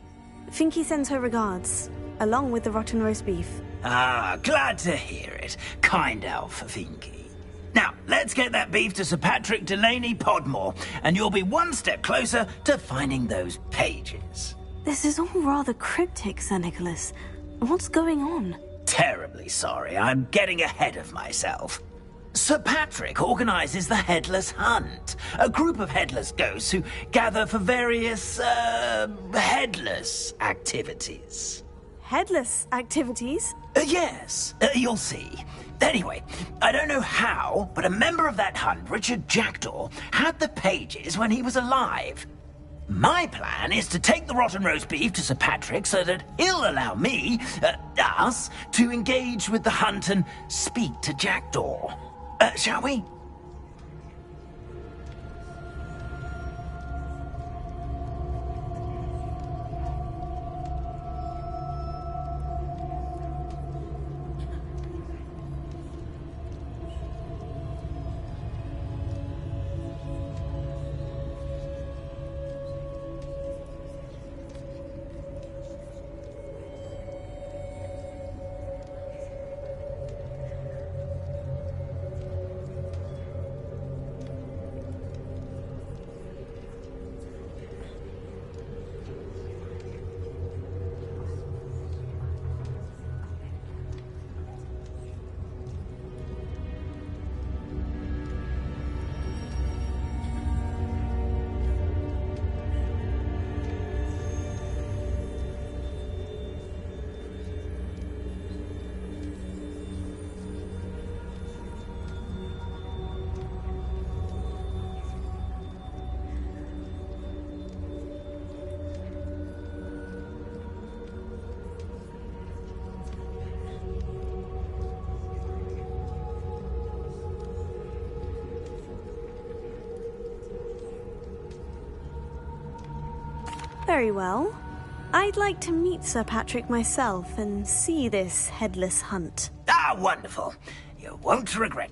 Finky sends her regards, along with the rotten roast beef. Ah, glad to hear it. Kind elf, Finky. Now, let's get that beef to Sir Patrick Delaney Podmore, and you'll be one step closer to finding those pages. This is all rather cryptic, Sir Nicholas. What's going on? Terribly sorry, I'm getting ahead of myself. Sir Patrick organises the Headless Hunt, a group of headless ghosts who gather for various, headless activities. Headless activities? Yes, you'll see. Anyway, I don't know how, but a member of that hunt, Richard Jackdaw, had the pages when he was alive. My plan is to take the rotten roast beef to Sir Patrick so that he'll allow me, us, to engage with the hunt and speak to Jackdaw. Shall we? Very well. I'd like to meet Sir Patrick myself and see this headless hunt. Ah, wonderful. You won't regret.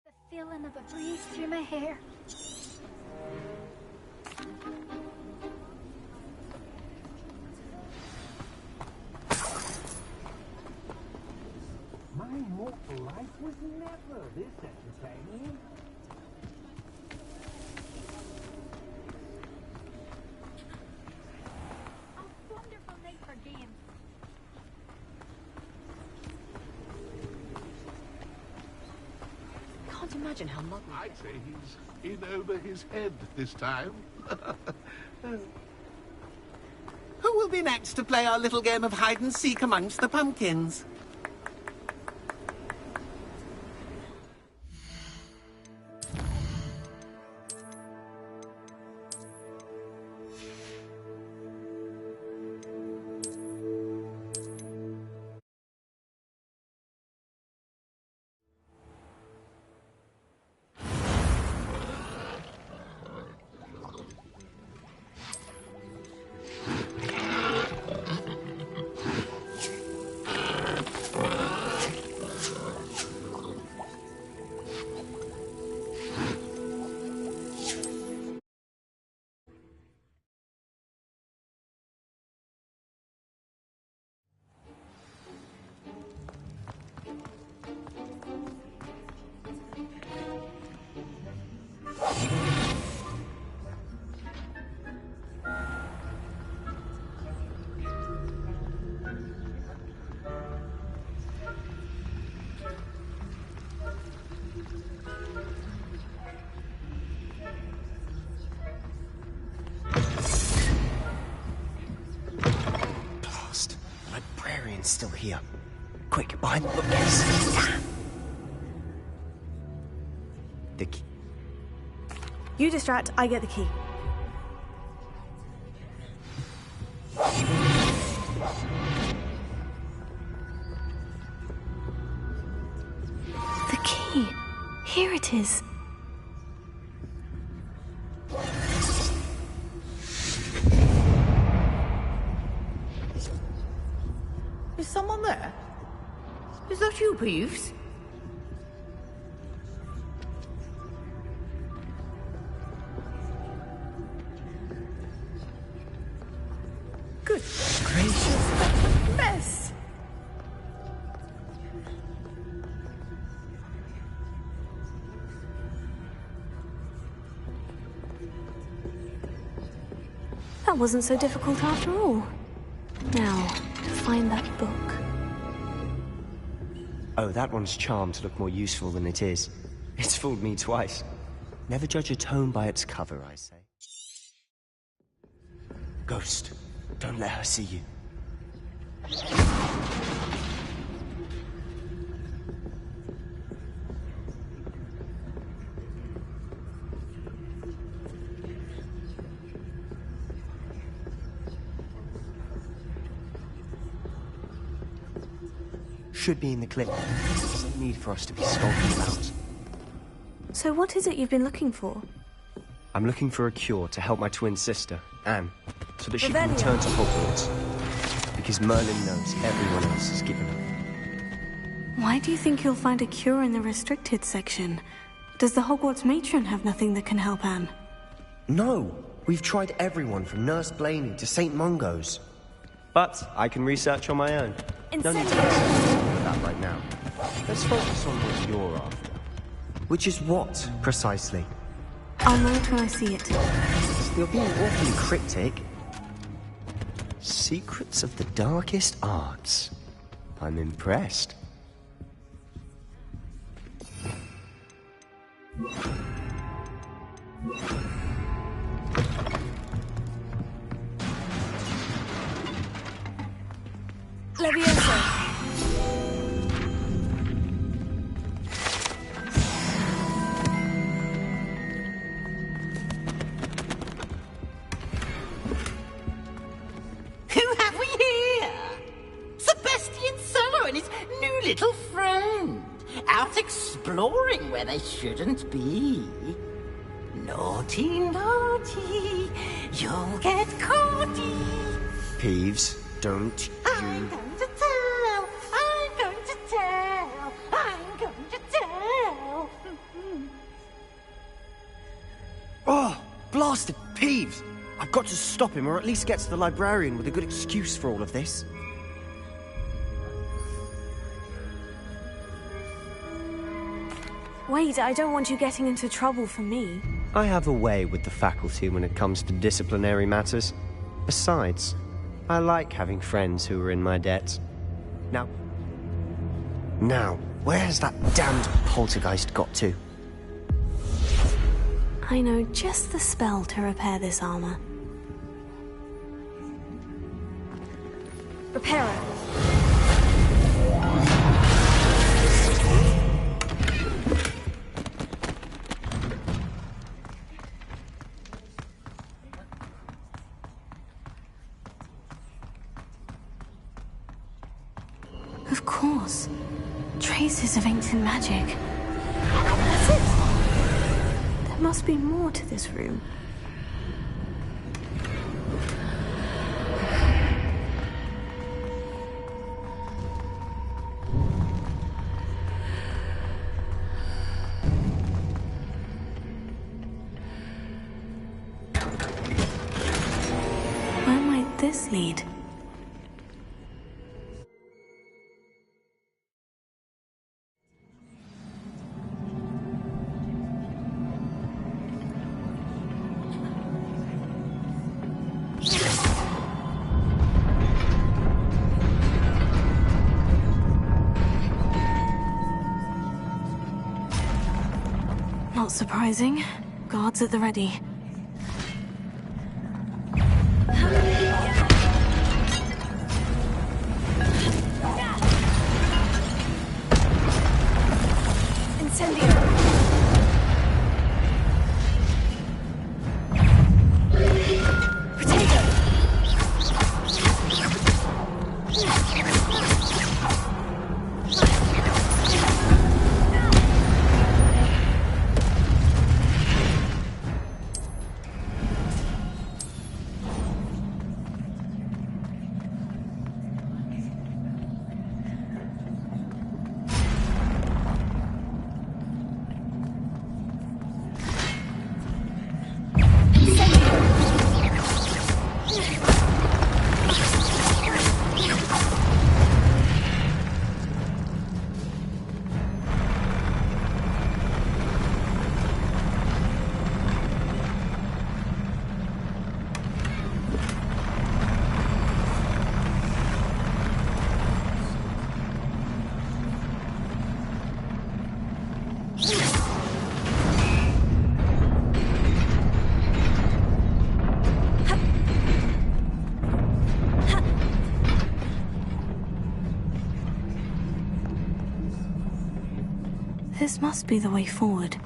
The feeling of a breeze through my hair. My mortal life was never this entertaining. A wonderful night for games. Can't imagine how modern. I'd say he's in over his head this time. Who will be next to play our little game of hide and seek amongst the pumpkins? librarian's still here. Quick, behind the bookcase. The key. You distract, I get the key. The key. Here it is. Is someone there? Is that you, Peeves? Good gracious, that's a mess! That wasn't so difficult after all. Now, to find that book. Oh, that one's charmed to look more useful than it is. It's fooled me twice. Never judge a tome by its cover, I say. Ghost, don't let her see you. Should be in the clip. There's no need for us to be skulking about. So what is it you've been looking for? I'm looking for a cure to help my twin sister, Anne, so that she can Revelio. return to Hogwarts. Because Merlin knows everyone else has given up. Why do you think you'll find a cure in the restricted section? Does the Hogwarts matron have nothing that can help Anne? No! We've tried everyone from Nurse Blaney to St. Mungo's. But I can research on my own. No need to listen that right now. Let's focus on what you're after. Which is what, precisely? I'll know it when I see it. You're being awfully cryptic. Secrets of the darkest arts. I'm impressed. Leviosa. Who have we here? Sebastian Sallow and his new little friend. Out exploring where they shouldn't be. Naughty, naughty, you'll get caughty. Peeves, don't you... I'm going to tell, I'm going to tell, I'm going to tell. Oh, blasted Peeves! I've got to stop him, or at least get to the librarian with a good excuse for all of this. Wait, I don't want you getting into trouble for me. I have a way with the faculty when it comes to disciplinary matters. Besides, I like having friends who are in my debt. Now, where has that damned poltergeist got to? I know just the spell to repair this armor. Reparo. Of course. Traces of ancient magic. That's it. There must be more to this room. Where might this lead? Not surprising. Guards at the ready. This must be the way forward.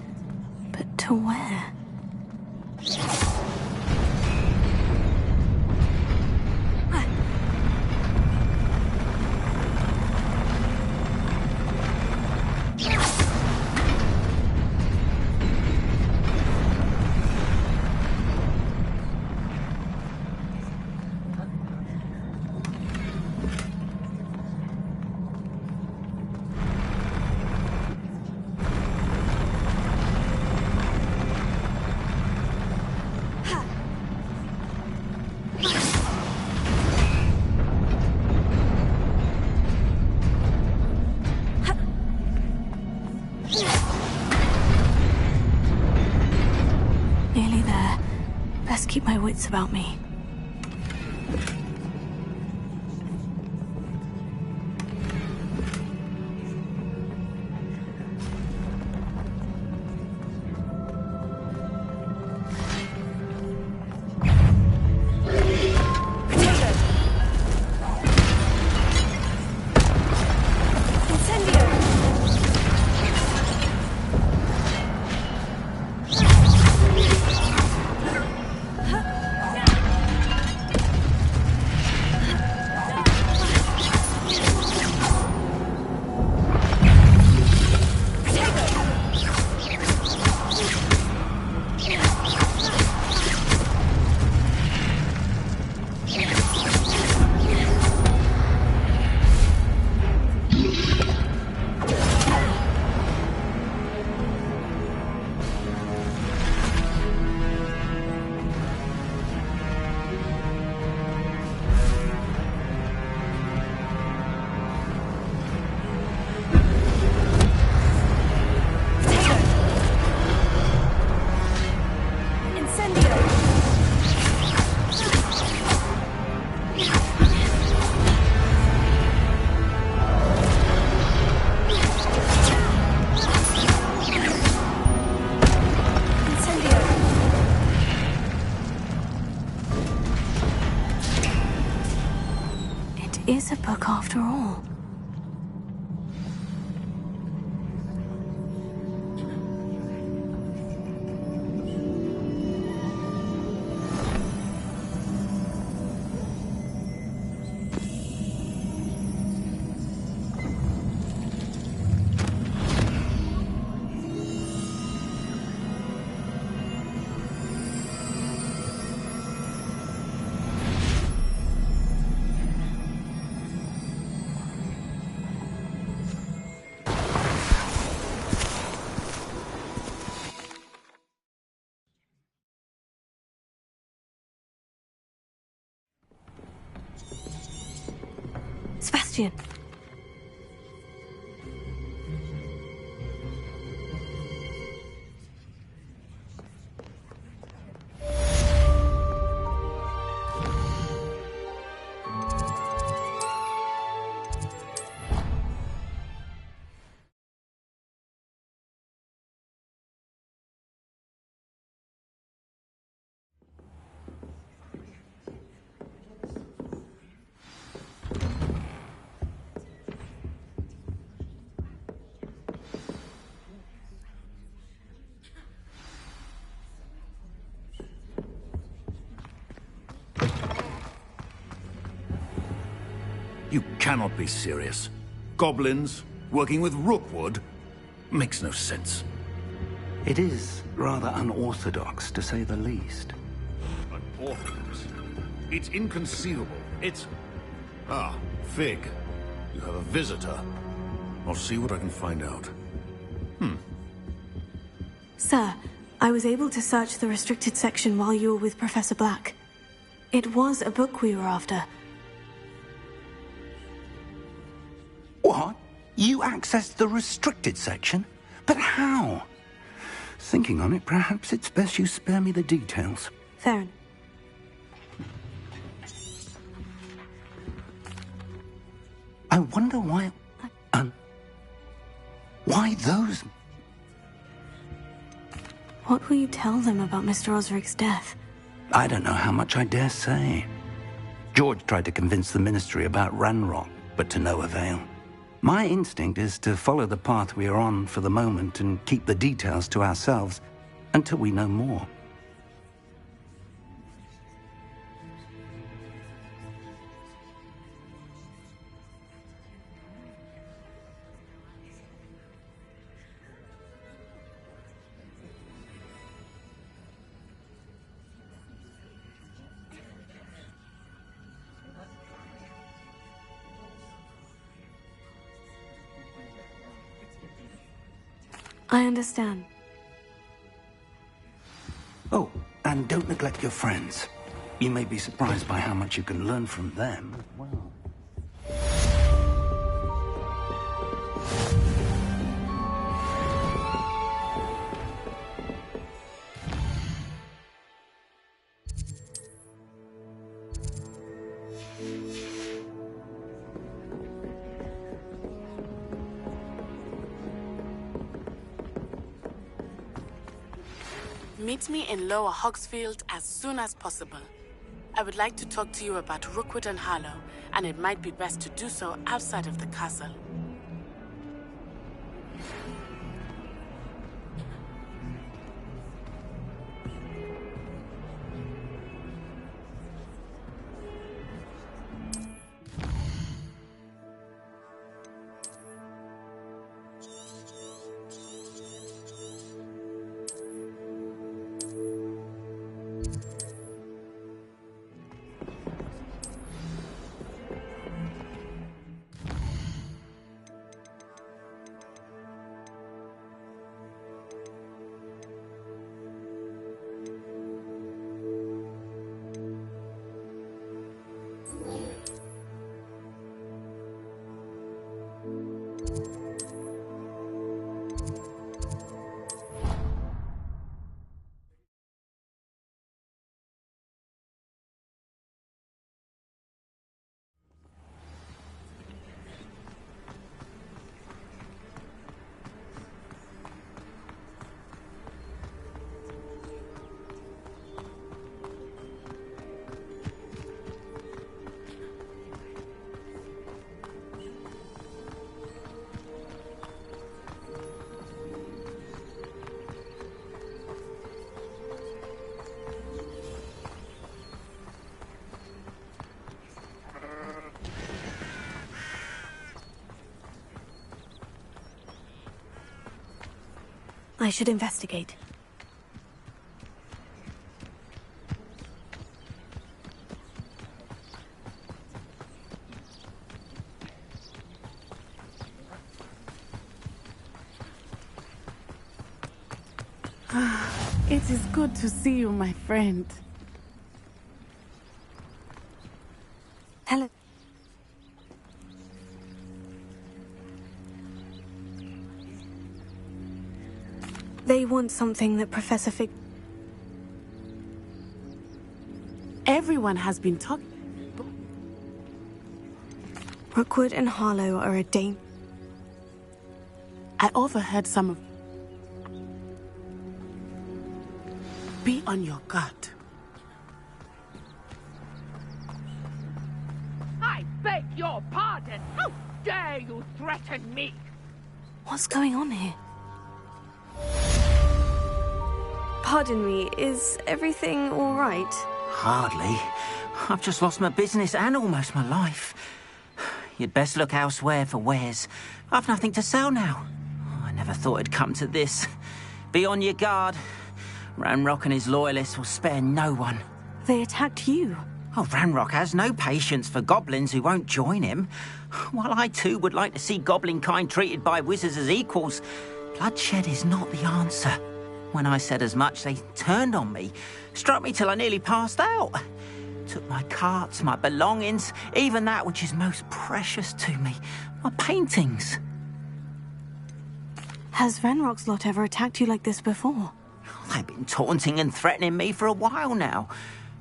But to where? Nearly there. Best keep my wits about me. Is a book after all. Sebastian. You cannot be serious. Goblins working with Rookwood? Makes no sense. It is rather unorthodox, to say the least. Unorthodox? It's inconceivable. It's... Ah, Fig. You have a visitor. I'll see what I can find out. Sir, I was able to search the restricted section while you were with Professor Black. It was a book we were after. What? You accessed the restricted section? But how? Thinking on it, perhaps it's best you spare me the details. Fair enough. I wonder why... why those... What will you tell them about Mr. Osric's death? I don't know how much I dare say. George tried to convince the Ministry about Ranrock, but to no avail. My instinct is to follow the path we are on for the moment and keep the details to ourselves until we know more. I understand. Oh, and don't neglect your friends. You may be surprised by how much you can learn from them as well. Meet me in Lower Hogsfield as soon as possible. I would like to talk to you about Rookwood and Harlow, and it might be best to do so outside of the castle. I should investigate. It is good to see you, my friend. Hello. They want something that Professor Fig... Everyone has been talking. Rookwood and Harlow are a danger. I overheard some of... Be on your guard. I beg your pardon! How dare you threaten me? What's going on here? Pardon me, is everything all right? Hardly. I've just lost my business and almost my life. You'd best look elsewhere for wares. I've nothing to sell now. I never thought it'd come to this. Be on your guard. Ranrock and his loyalists will spare no one. They attacked you. Oh, Ranrock has no patience for goblins who won't join him. While I too would like to see goblin kind treated by wizards as equals, bloodshed is not the answer. When I said as much, they turned on me, struck me till I nearly passed out. Took my carts, my belongings, even that which is most precious to me, my paintings. Has Ranrock's lot ever attacked you like this before? They've been taunting and threatening me for a while now,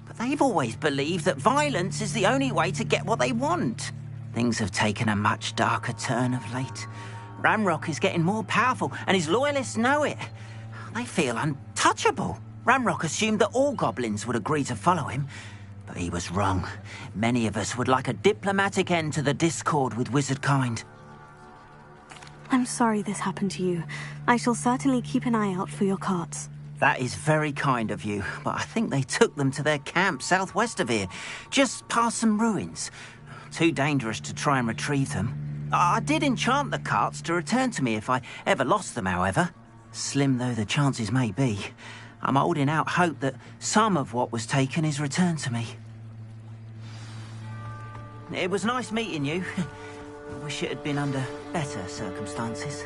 but they've always believed that violence is the only way to get what they want. Things have taken a much darker turn of late. Ranrock is getting more powerful, and his loyalists know it. They feel untouchable. Ranrock assumed that all goblins would agree to follow him, but he was wrong. Many of us would like a diplomatic end to the discord with wizard kind. I'm sorry this happened to you. I shall certainly keep an eye out for your carts. That is very kind of you, but I think they took them to their camp southwest of here, just past some ruins. Too dangerous to try and retrieve them. I did enchant the carts to return to me if I ever lost them, however. Slim though the chances may be, I'm holding out hope that some of what was taken is returned to me. It was nice meeting you. I wish it had been under better circumstances.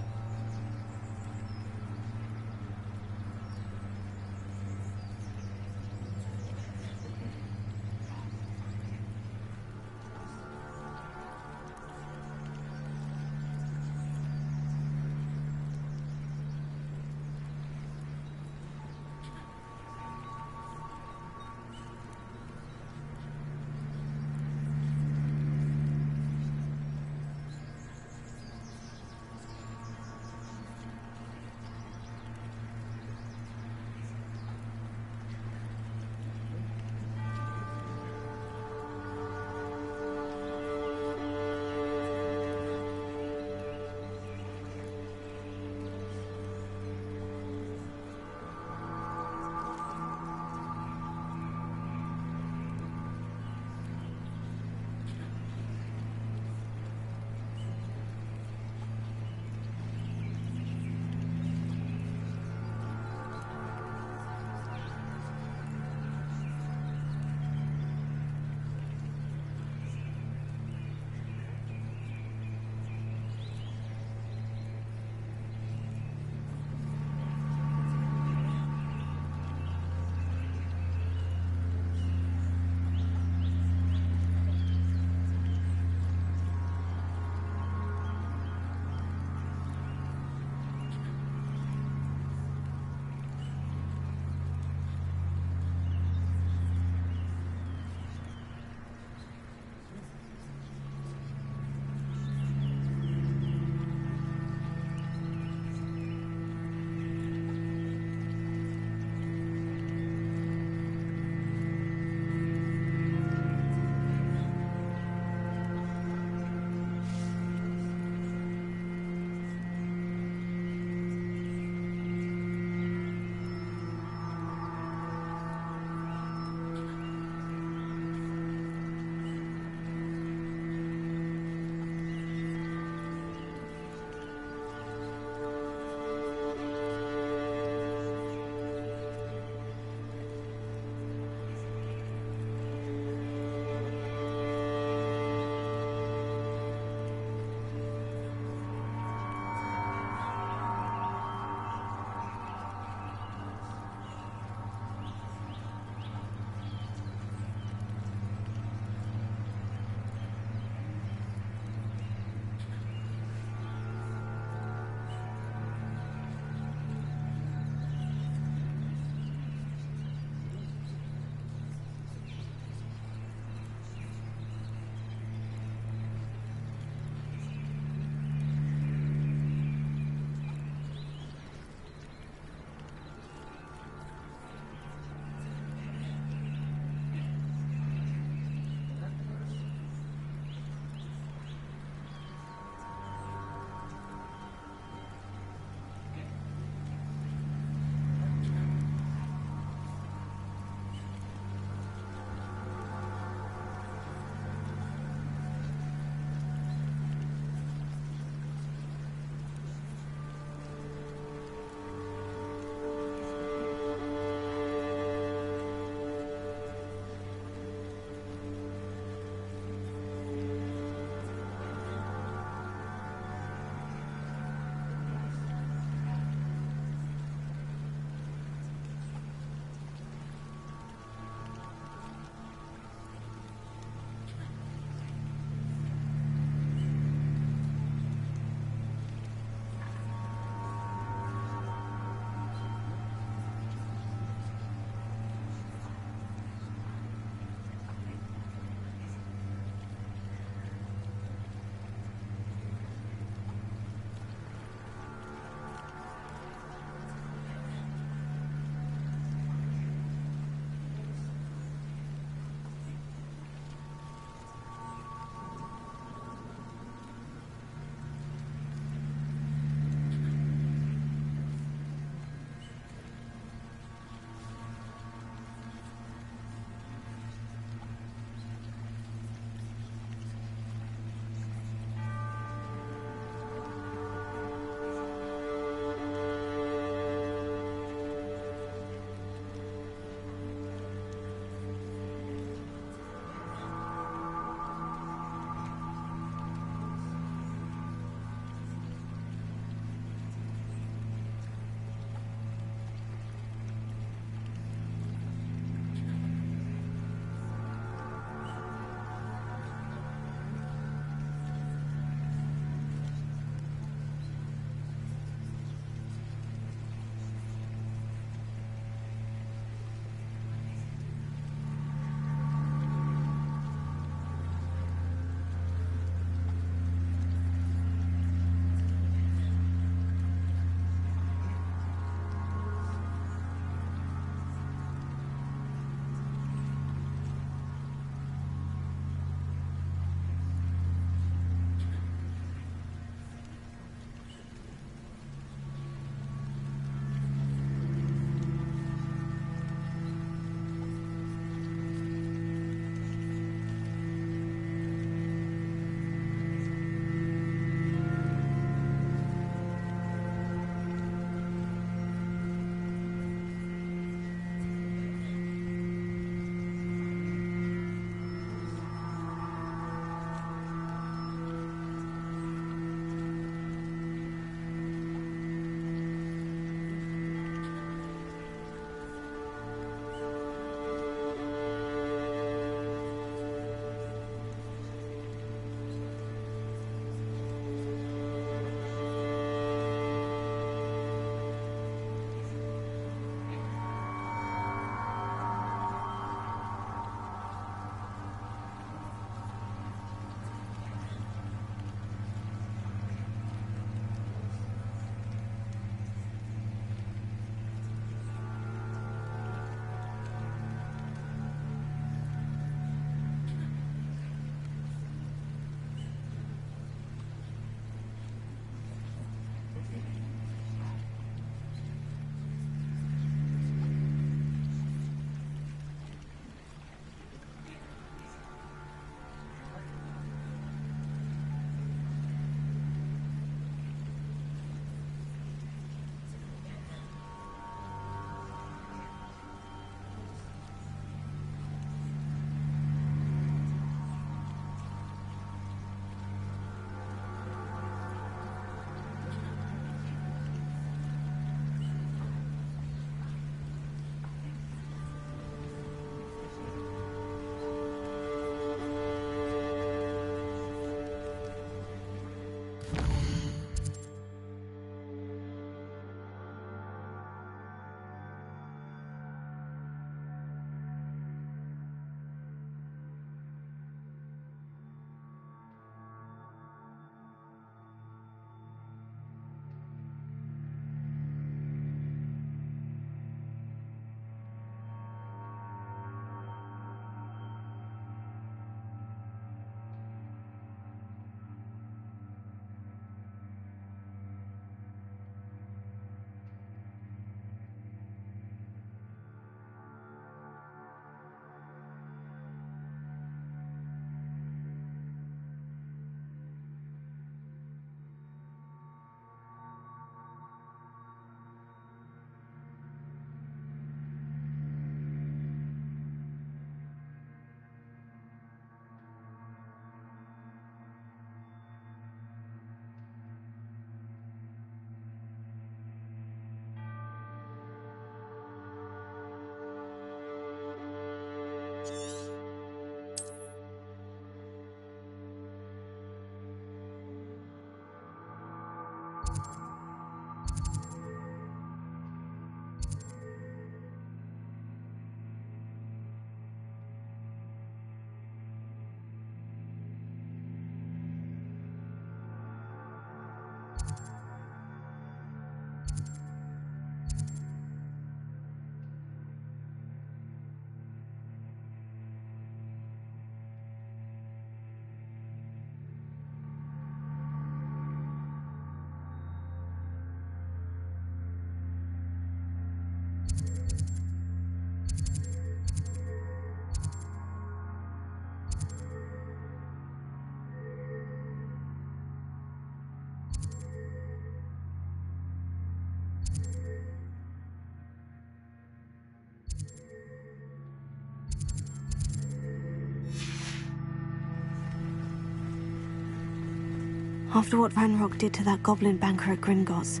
After what Van Rock did to that goblin banker at Gringotts,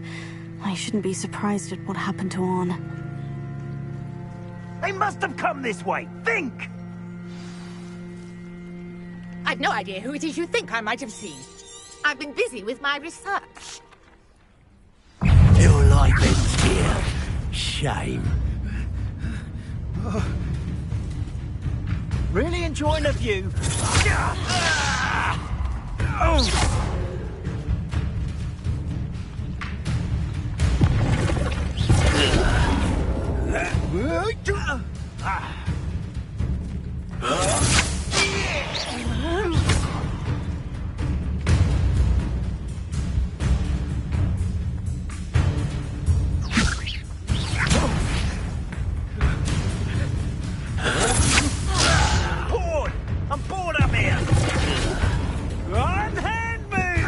I shouldn't be surprised at what happened to Orn. They must have come this way. Think! I've no idea who it is you think I might have seen. I've been busy with my research. Your life ends here. Shame. Really enjoying the view. I'm bored up here. Unhand me!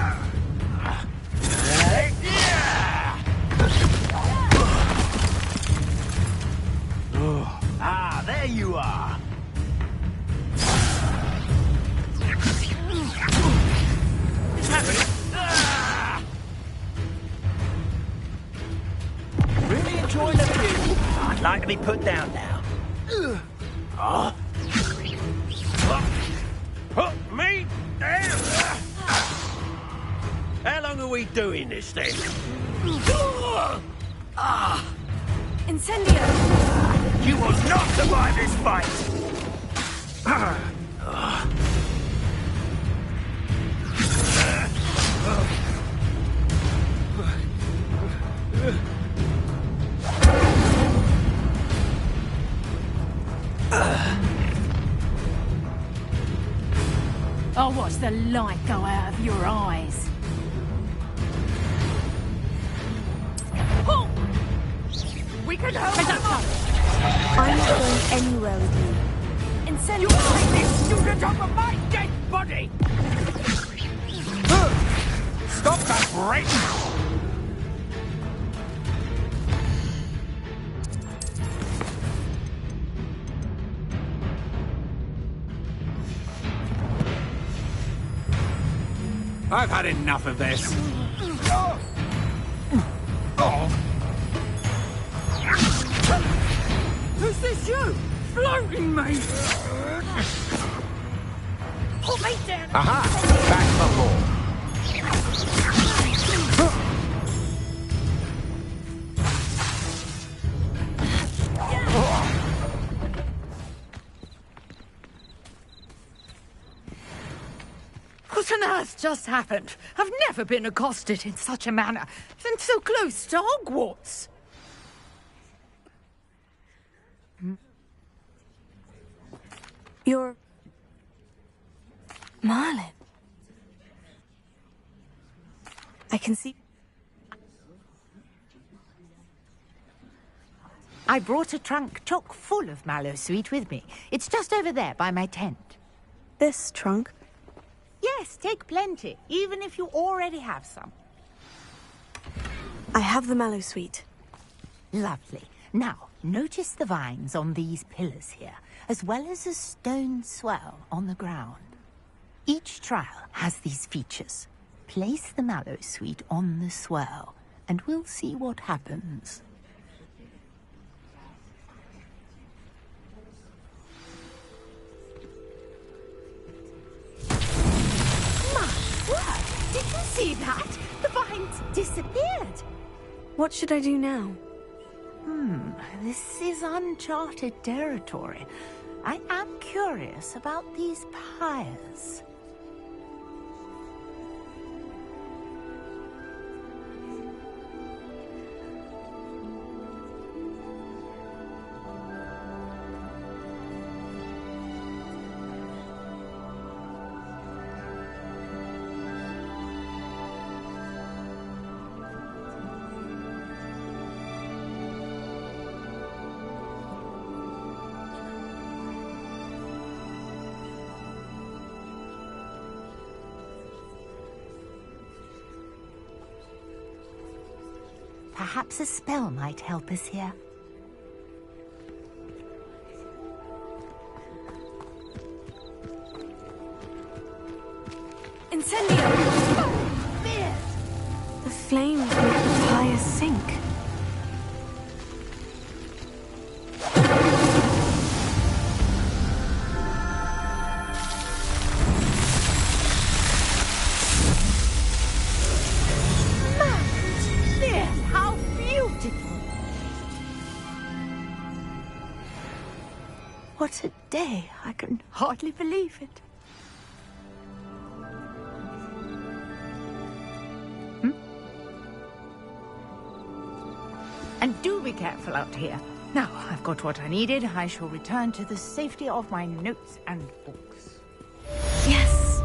Ah, there you are. It's happening. Really enjoying the view. I'd like to be put down now. Put me down! How long are we doing this then? Incendio! You will not survive this fight! I'll watch the light go out of your eyes. Oh! We can help them up! I'm not going anywhere with you. Incendio! You bring this student over my dead body! Stop that race! I've had enough of this. Who's this you? Floating me! Put me down! Aha! Back for more. What on earth just happened? I've never been accosted in such a manner, and so close to Hogwarts. You're... Merlin. I can see... I brought a trunk chock full of mallow sweet with me. It's just over there by my tent. This trunk? Yes, take plenty, even if you already have some. I have the mallow sweet. Lovely. Now, notice the vines on these pillars here, as well as a stone swell on the ground. Each trial has these features. Place the mallow sweet on the swell, and we'll see what happens. Did you see that? The vines disappeared. What should I do now? This is uncharted territory. I am curious about these pyres. Perhaps a spell might help us here. Incendio! flames make the pyre sink. How beautiful! What a day! I can hardly believe it. And do be careful out here. Now, I've got what I needed. I shall return to the safety of my notes and books. Yes.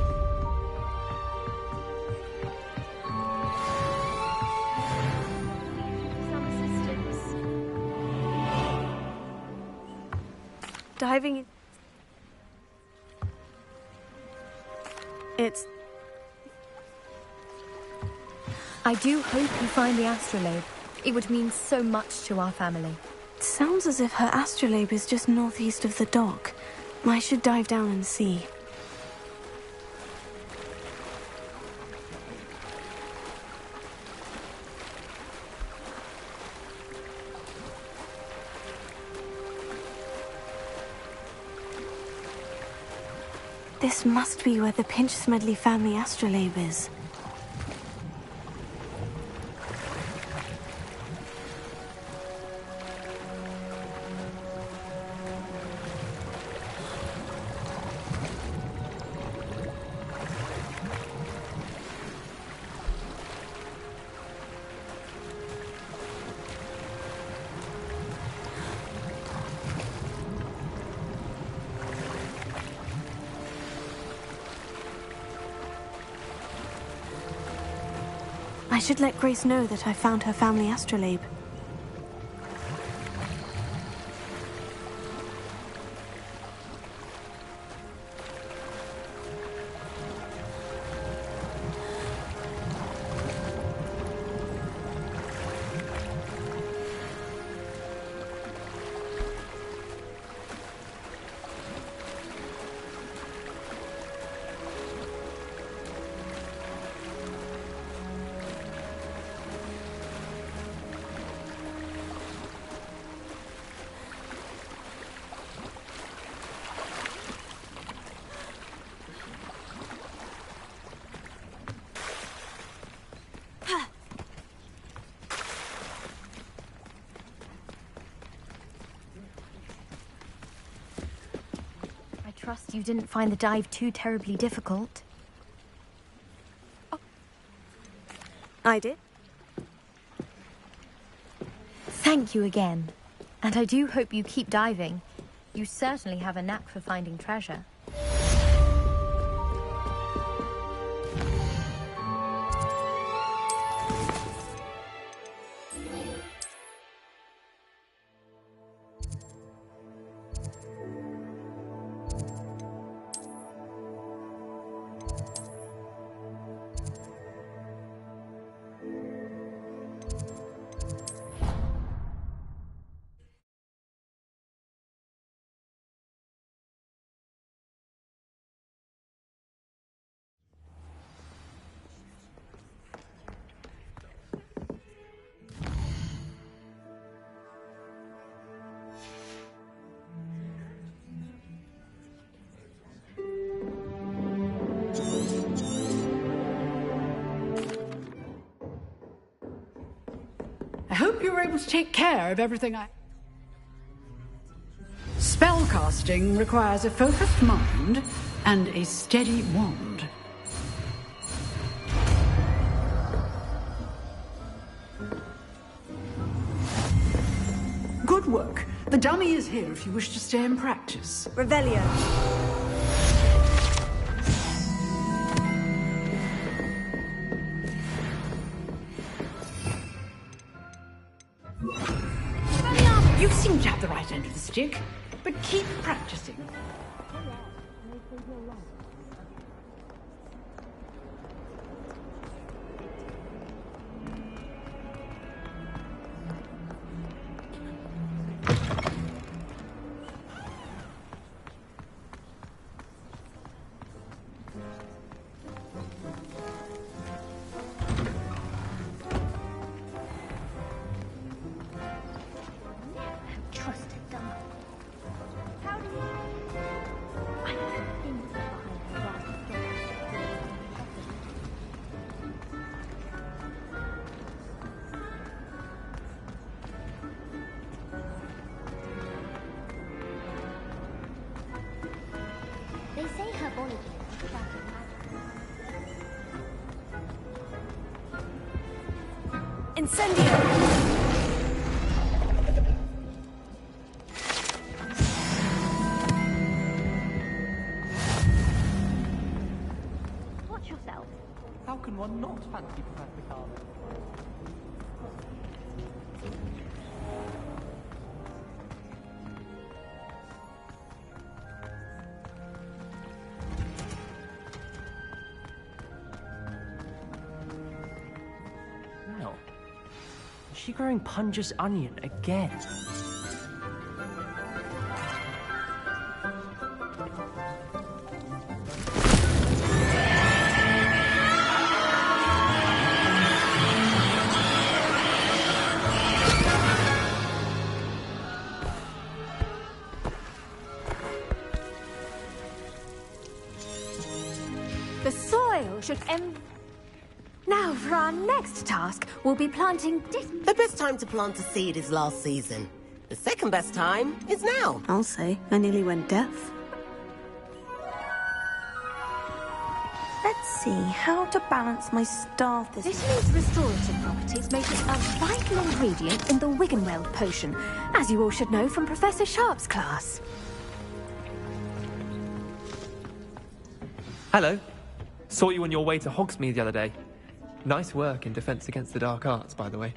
Some assistance. Diving in. It's... I do hope you find the astrolabe. It would mean so much to our family. It sounds as if her astrolabe is just northeast of the dock. I should dive down and see. This must be where the Pinch-Smedley family astrolabe is. I should let Grace know that I found her family astrolabe. I trust you didn't find the dive too terribly difficult. I did. Thank you again. And I do hope you keep diving. You certainly have a knack for finding treasure. I hope you were able to take care of everything Spellcasting requires a focused mind and a steady wand. Good work. The dummy is here if you wish to stay and practice. Revelio. You seem to have the right end of the stick, but keep practicing. Incendio! Watch yourself. How can one not fancy Professor Garlic? No. Is she growing Punja's onion again? The soil should Now, for our next task, we'll be planting The best time to plant a seed is last season. The second best time is now. I'll say. I nearly went deaf. Let's see how to balance my staff this Vitamin's restorative properties make it a vital ingredient in the Wiggenweld potion, as you all should know from Professor Sharp's class. Hello. Saw you on your way to Hogsmeade the other day. Nice work in Defense Against the Dark Arts, by the way.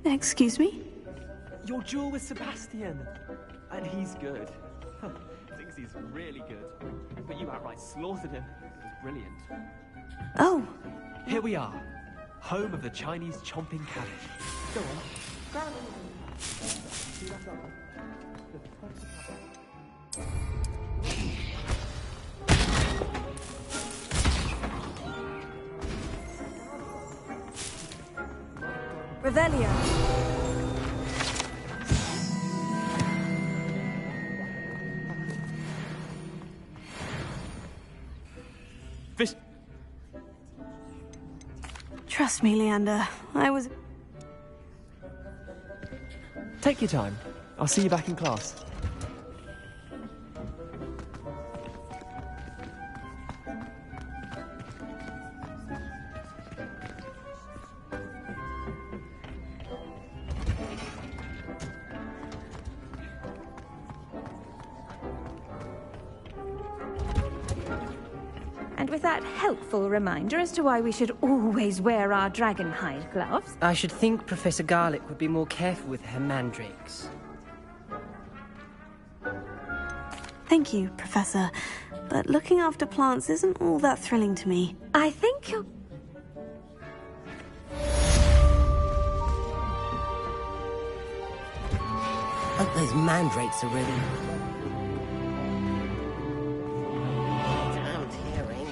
Excuse me? Your duel with Sebastian. And he's good. Thinks he's really good. But you outright slaughtered him. It was brilliant. Oh. Here we are. Home of the Chinese chomping cabbage. Go on. Revelio. Fish. Trust me, Leander. I was... Take your time. I'll see you back in class. And with that helpful reminder as to why we should always wear our dragon hide gloves. I should think Professor Garlic would be more careful with her mandrakes. Thank you, Professor. But looking after plants isn't all that thrilling to me. I think you're... Hope those mandrakes are ready. Damned hearing.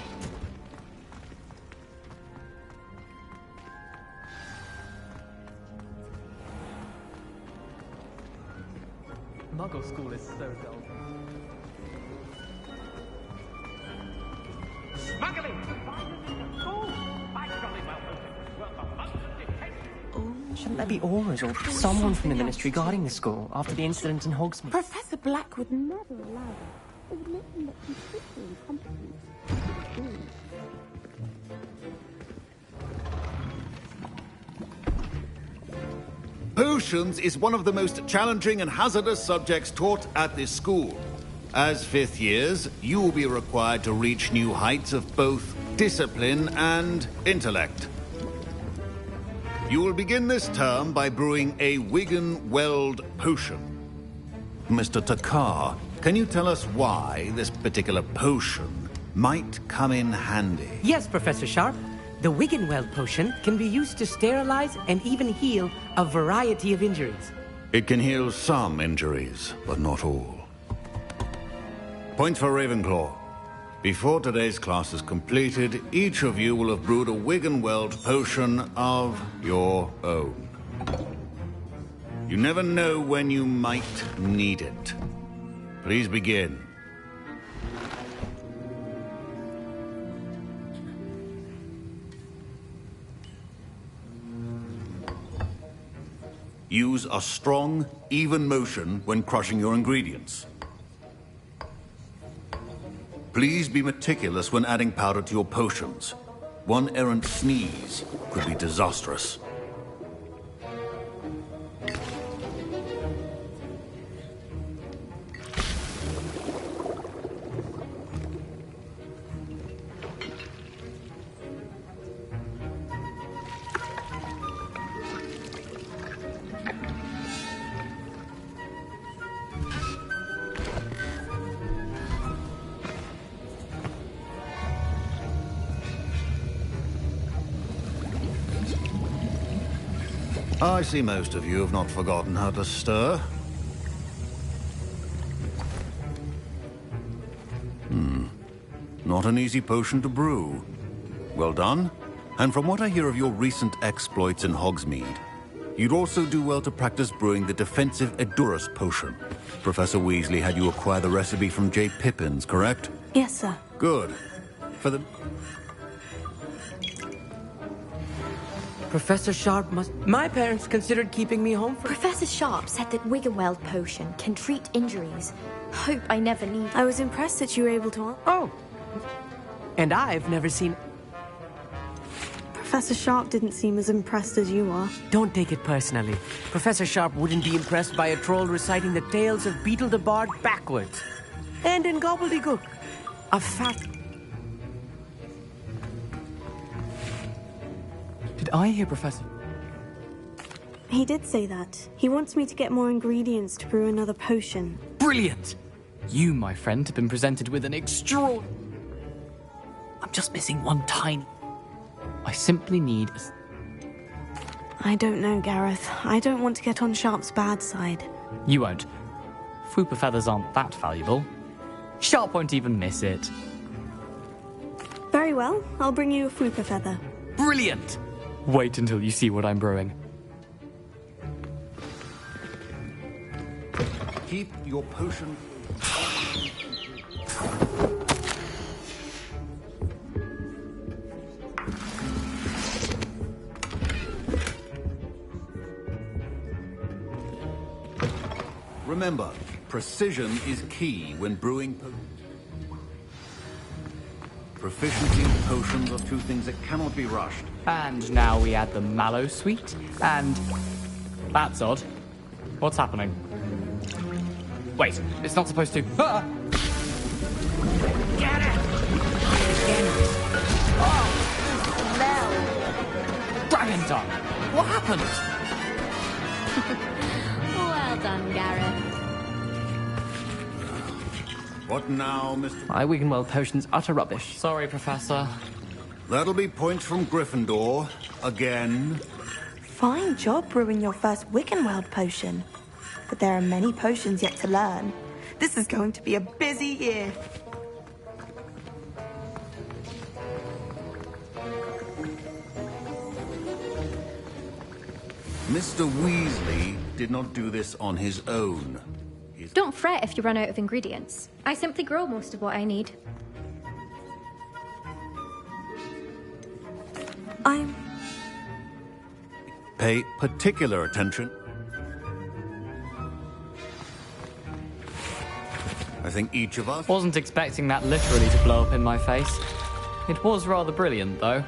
Muggle school is so dull. Smuggling! By jolly well open. Worth a month of detention. Shouldn't there be aurors or someone from the Ministry guarding the school after the incident in Hogsmeade? Professor Black would never allow that. It would make him look completely incompetent. Potions is one of the most challenging and hazardous subjects taught at this school. As fifth years, you will be required to reach new heights of both discipline and intellect. You will begin this term by brewing a Wiggenweld potion. Mr. Takar, can you tell us why this particular potion might come in handy? Yes, Professor Sharp. The Wiggenweld potion can be used to sterilize and even heal a variety of injuries. It can heal some injuries, but not all. Point for Ravenclaw. Before today's class is completed, each of you will have brewed a Wiggenweld potion of your own. You never know when you might need it. Please begin. Use a strong, even motion when crushing your ingredients. Please be meticulous when adding powder to your potions. One errant sneeze could be disastrous. I see most of you have not forgotten how to stir. Not an easy potion to brew. Well done. And from what I hear of your recent exploits in Hogsmeade, you'd also do well to practice brewing the defensive Edurus potion. Professor Weasley had you acquire the recipe from J. Pippins, correct? Yes, sir. Good. For the... Professor Sharp must... My parents considered keeping me home for... Professor Sharp said that Wiggenweld potion can treat injuries. Hope I never need... I was impressed that you were able to... Oh. And I've never seen... Professor Sharp didn't seem as impressed as you are. Don't take it personally. Professor Sharp wouldn't be impressed by a troll reciting the tales of Beetle the Bard backwards. And in gobbledygook. A fat... Did I hear Professor... He did say that. He wants me to get more ingredients to brew another potion. Brilliant! You, my friend, have been presented with an I'm just missing one tiny... I simply need a... I don't know, Gareth. I don't want to get on Sharp's bad side. You won't. Fwooper feathers aren't that valuable. Sharp won't even miss it. Very well. I'll bring you a Fwooper feather. Brilliant! Wait until you see what I'm brewing. Keep your potion... Remember, precision is key when brewing potions. Proficiency and potions are two things that cannot be rushed. And now we add the mallow sweet, and... That's odd. What's happening? Wait, it's not supposed to... Ah! Get it! Oh, smell! Dragon tongue! What happened? Well done, Gareth. What now, Mr... My Wiggenweld potion's utter rubbish. Sorry, Professor. That'll be points from Gryffindor. Again. Fine job brewing your first Wiggenweld potion. But there are many potions yet to learn. This is going to be a busy year. Mr. Weasley did not do this on his own. Don't fret if you run out of ingredients. I simply grow most of what I need. Pay particular attention. I think each of us... Wasn't expecting that literally to blow up in my face. It was rather brilliant, though.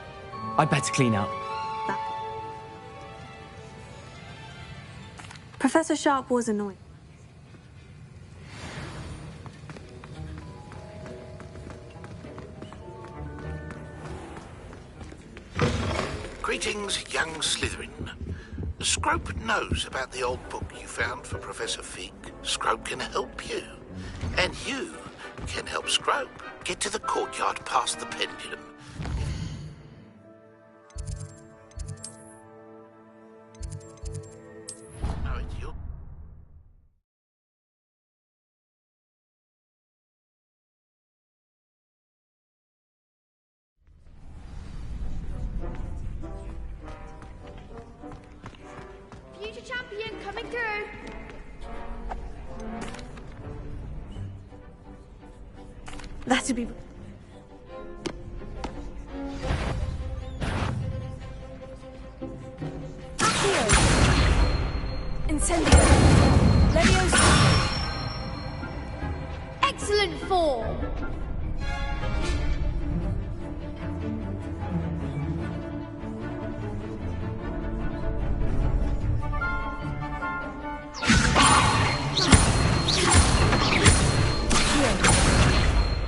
I'd better clean up. Professor Sharp was annoying. Greetings, young Slytherin. Scrope knows about the old book you found for Professor Fig. Scrope can help you. And you can help Scrope get to the courtyard past the pendulum. No, it's your... Future champion coming through. That'd be... Incendio. Leviosa. Excellent form.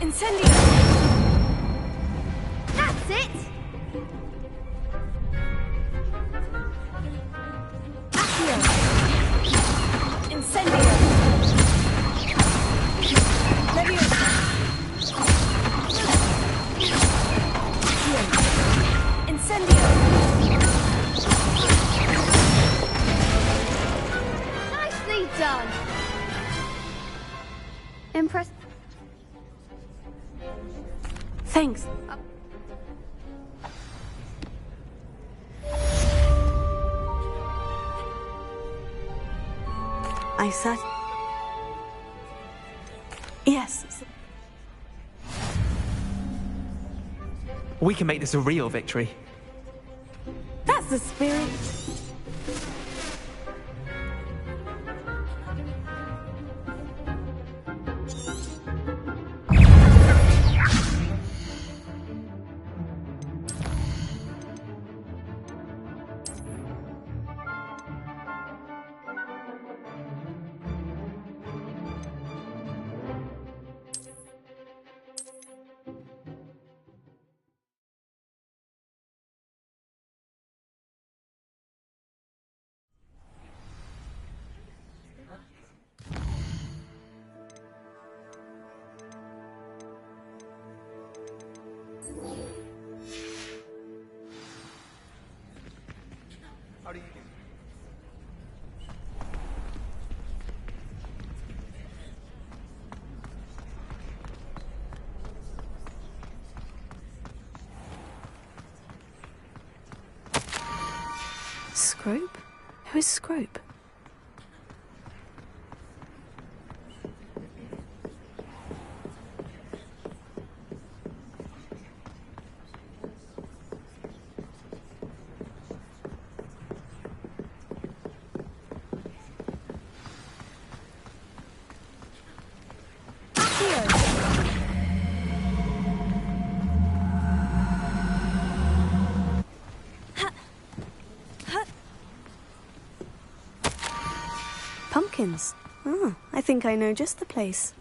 Incendio. That's it. Accio. Incendio. Leviosa. Thanks. I said... Yes. We can make this a real victory. That's the spirit. Scrope? Who is Scrope? Pumpkins. Oh, I think I know just the place.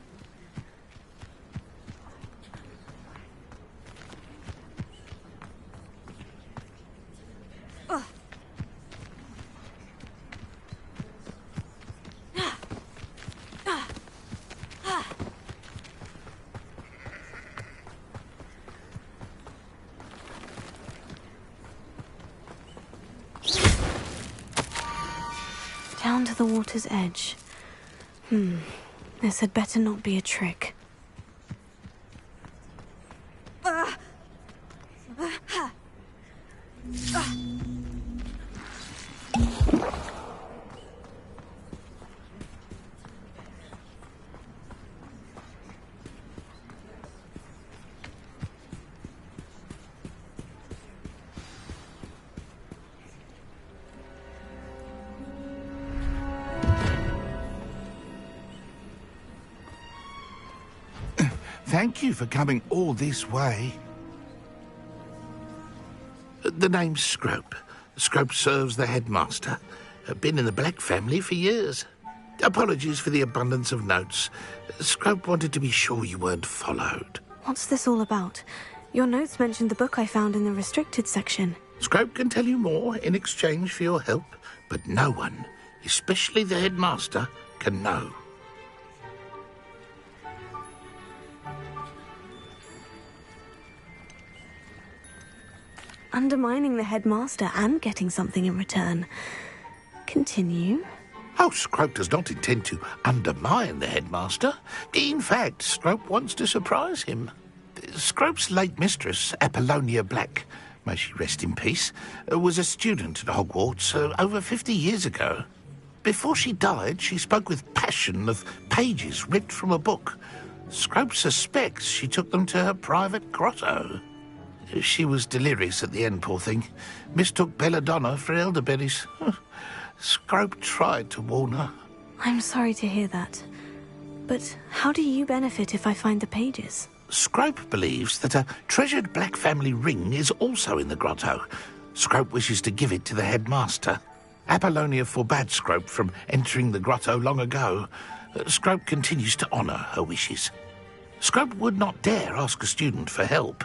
Down to the water's edge. This had better not be a trick. Thank you for coming all this way. The name's Scrope. Scrope serves the headmaster. Been in the Black family for years. Apologies for the abundance of notes. Scrope wanted to be sure you weren't followed. What's this all about? Your notes mentioned the book I found in the restricted section. Scrope can tell you more in exchange for your help, but no one, especially the headmaster, can know. Undermining the headmaster and getting something in return. Continue. Oh, Scrope does not intend to undermine the headmaster. In fact, Scrope wants to surprise him. Scrope's late mistress, Apollonia Black, may she rest in peace, was a student at Hogwarts over 50 years ago. Before she died, she spoke with passion of pages ripped from a book. Scrope suspects she took them to her private grotto. She was delirious at the end, poor thing. Mistook belladonna for elderberries. Scrope tried to warn her. I'm sorry to hear that. But how do you benefit if I find the pages? Scrope believes that a treasured Black family ring is also in the grotto. Scrope wishes to give it to the headmaster. Apollonia forbade Scrope from entering the grotto long ago. Scrope continues to honour her wishes. Scrope would not dare ask a student for help,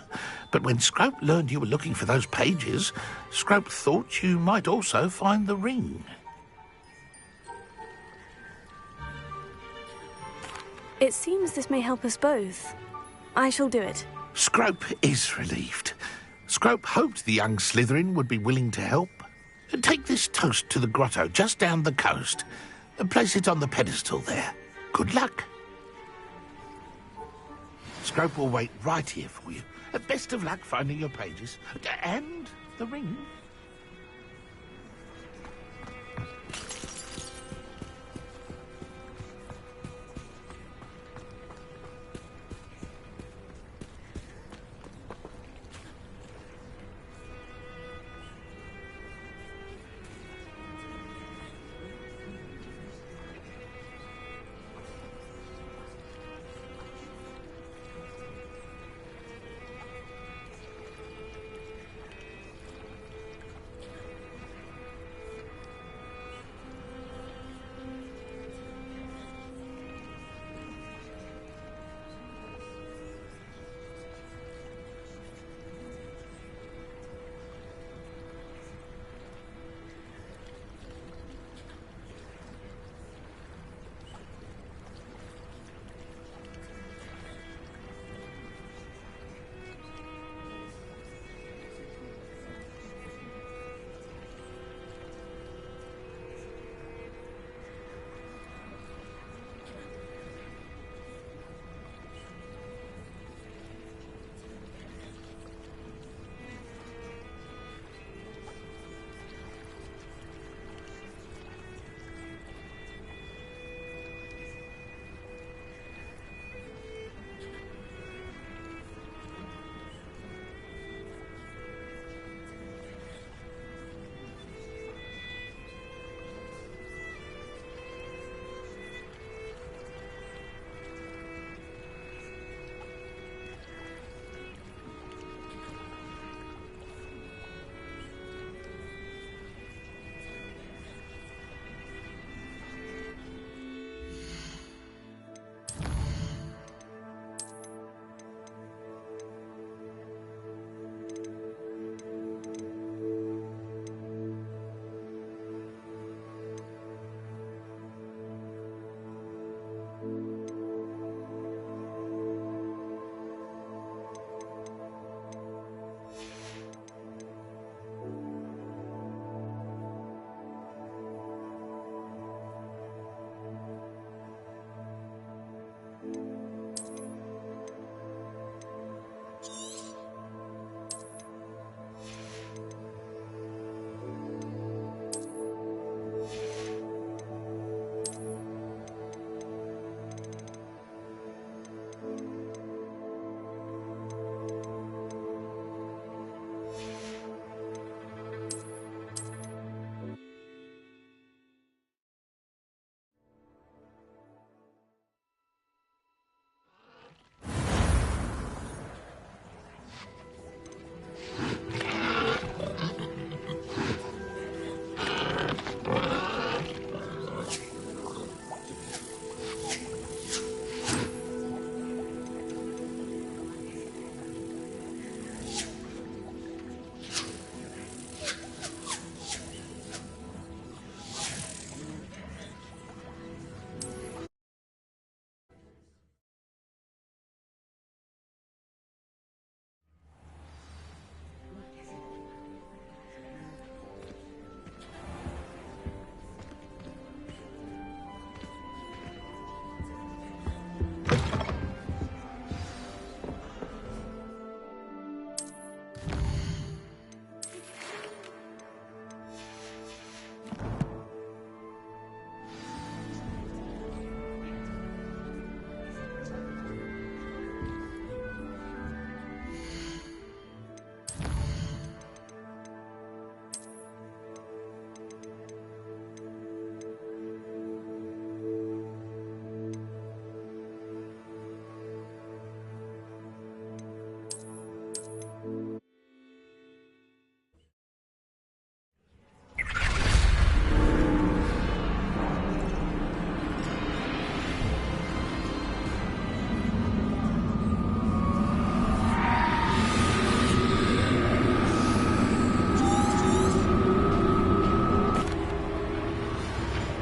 but when Scrope learned you were looking for those pages, Scrope thought you might also find the ring. It seems this may help us both. I shall do it. Scrope is relieved. Scrope hoped the young Slytherin would be willing to help. Take this toast to the grotto just down the coast and place it on the pedestal there. Good luck. Scrope will wait right here for you. Best of luck finding your pages. And the ring.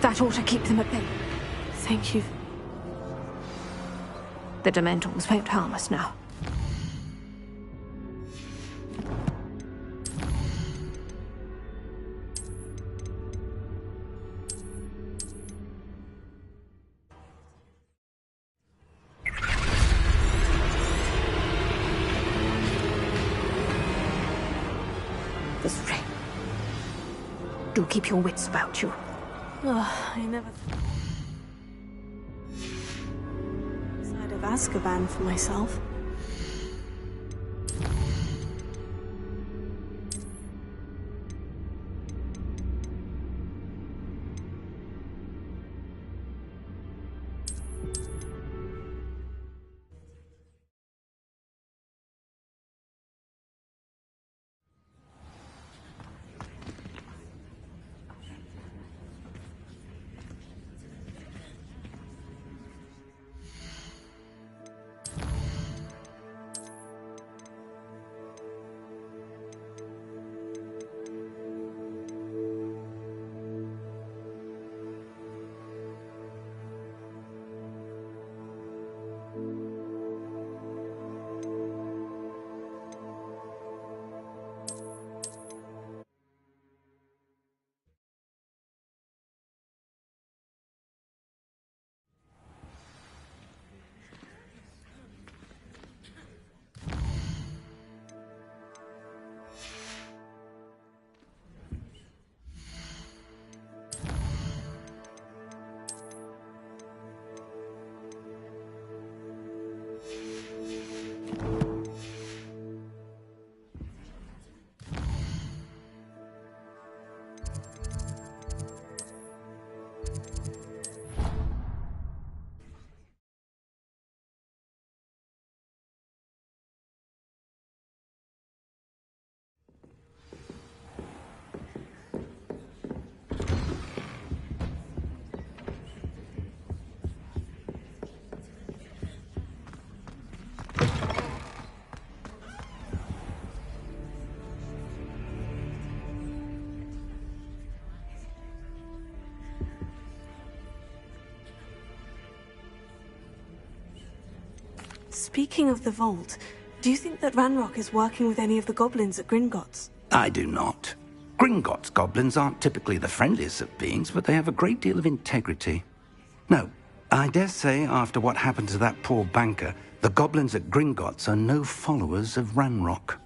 That ought to keep them at bay. Thank you. The Dementors won't harm us now. this ring. Do keep your wits about you. I never side of Azkaban for myself. Speaking of the vault, do you think that Ranrock is working with any of the goblins at Gringotts? I do not. Gringotts goblins aren't typically the friendliest of beings, but they have a great deal of integrity. No, I dare say after what happened to that poor banker, the goblins at Gringotts are no followers of Ranrock.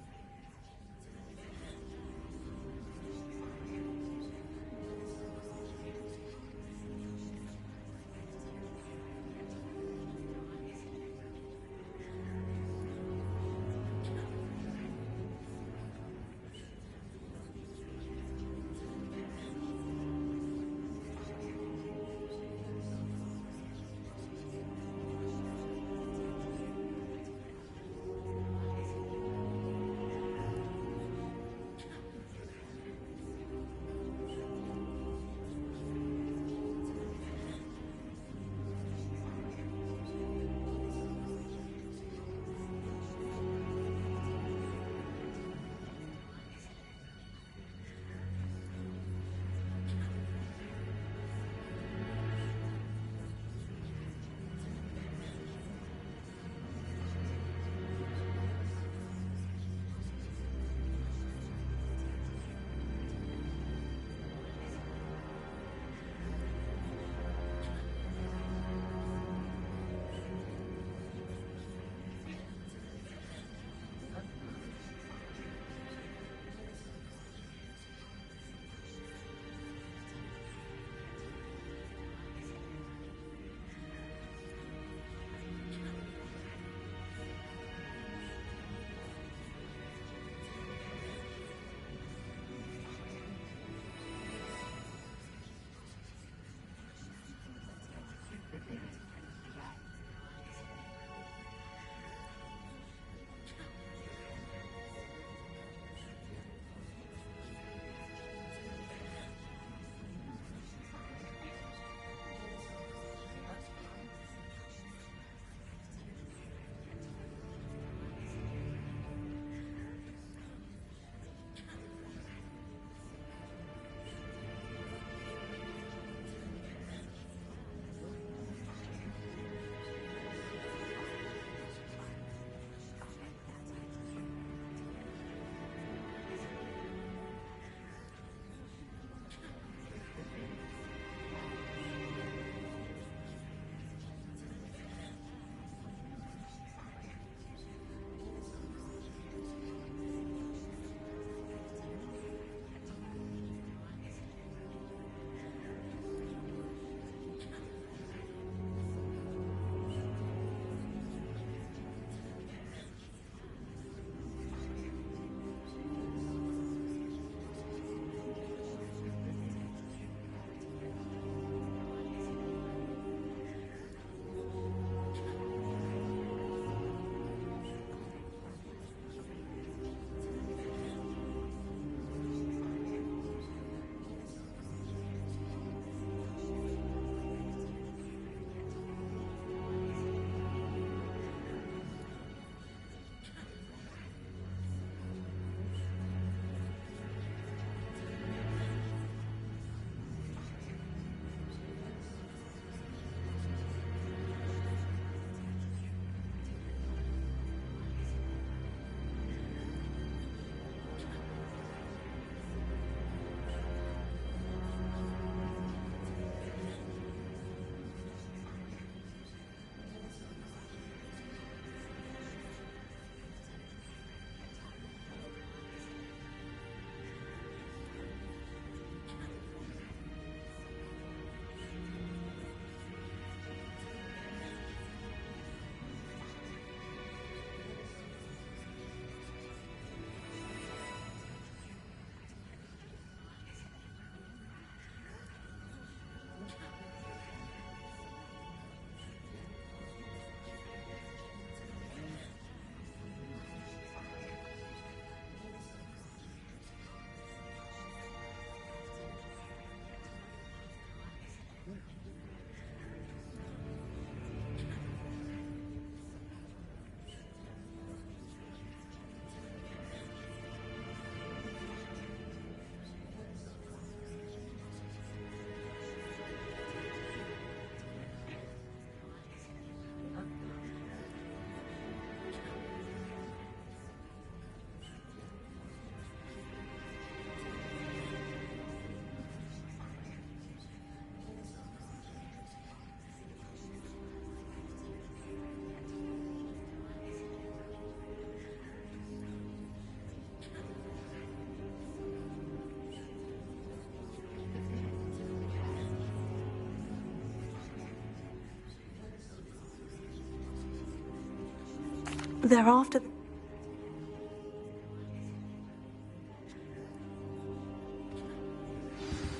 They're after...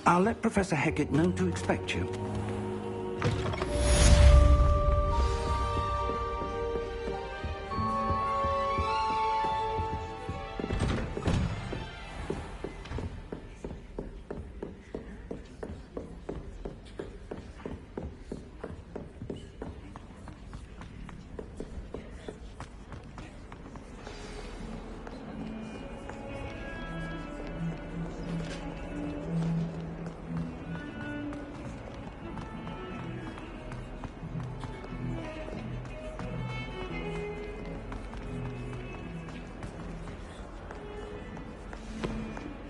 I'll let Professor Hecat know to expect you.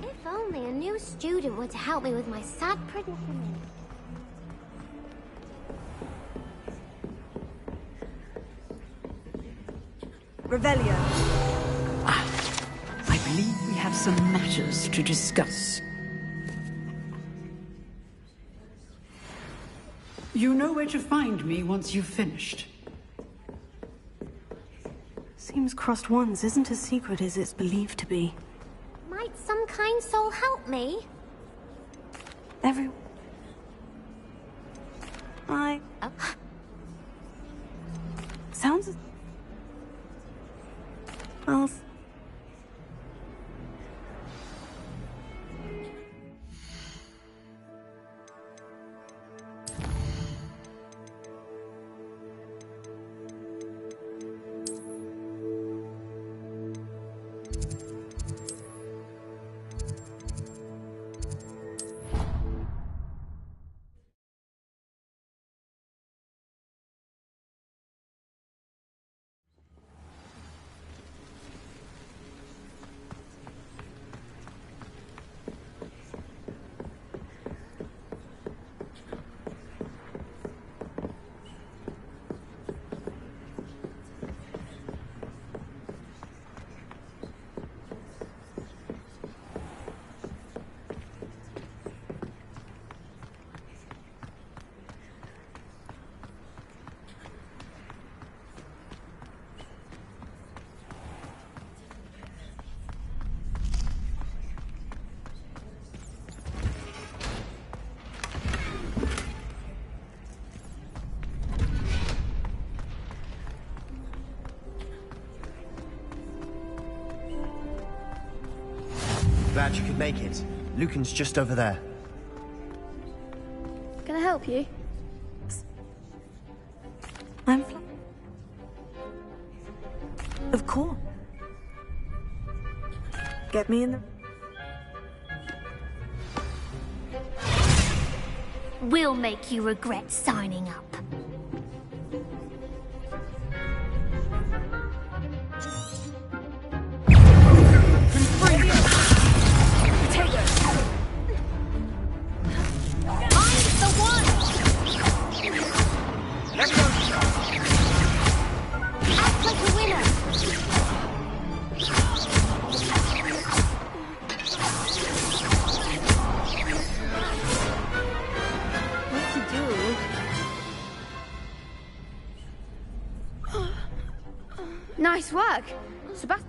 If only a new student were to help me with my sad predicament. Revelio. I believe we have some matters to discuss. You know where to find me once you've finished. Seems crossed ones isn't as secret as it's believed to be. Might some kind soul help me? Sounds... I'll... Glad you could make it. Lucan's just over there. Can I help you? I'm... Of course. Get me in the... We'll make you regret signing up. Nice work. Sebastian.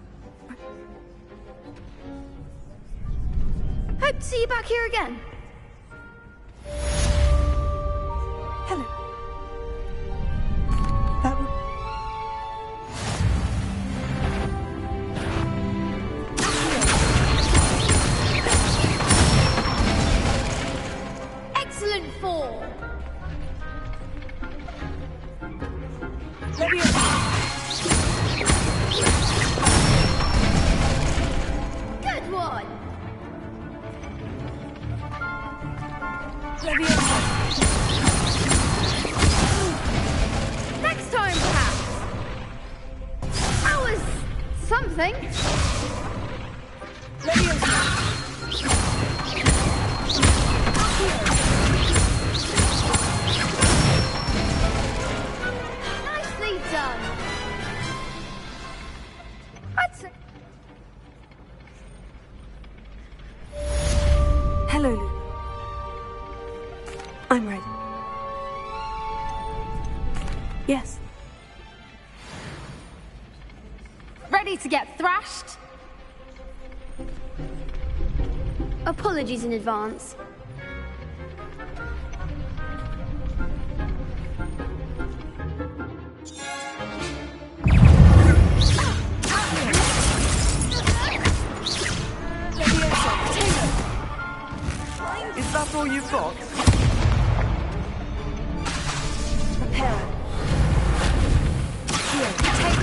Hope to see you back here again. Hello. That would... Excellent fall. Good one. Next time, perhaps. That was something. Nicely done. That's it. Hello, Luke. I'm ready. to get thrashed? Apologies in advance. Is that all you've got? Prepare. Here, take.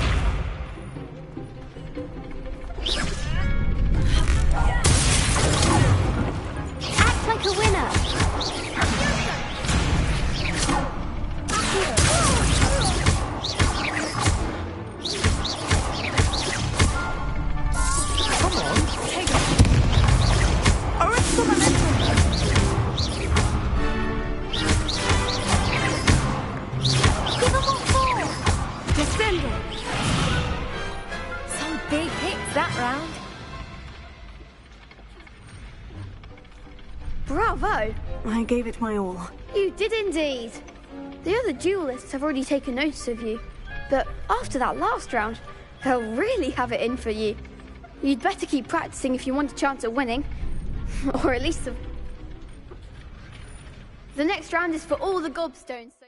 Act like a winner. Come on, take it. Oh, it's the momentum. Give them all four. Descendo. Some big hits that round. Bravo! I gave it my all. You did indeed. The other duelists have already taken notice of you, but after that last round, they'll really have it in for you. You'd better keep practicing if you want a chance at winning, or at least the next round is for all the gobstones. So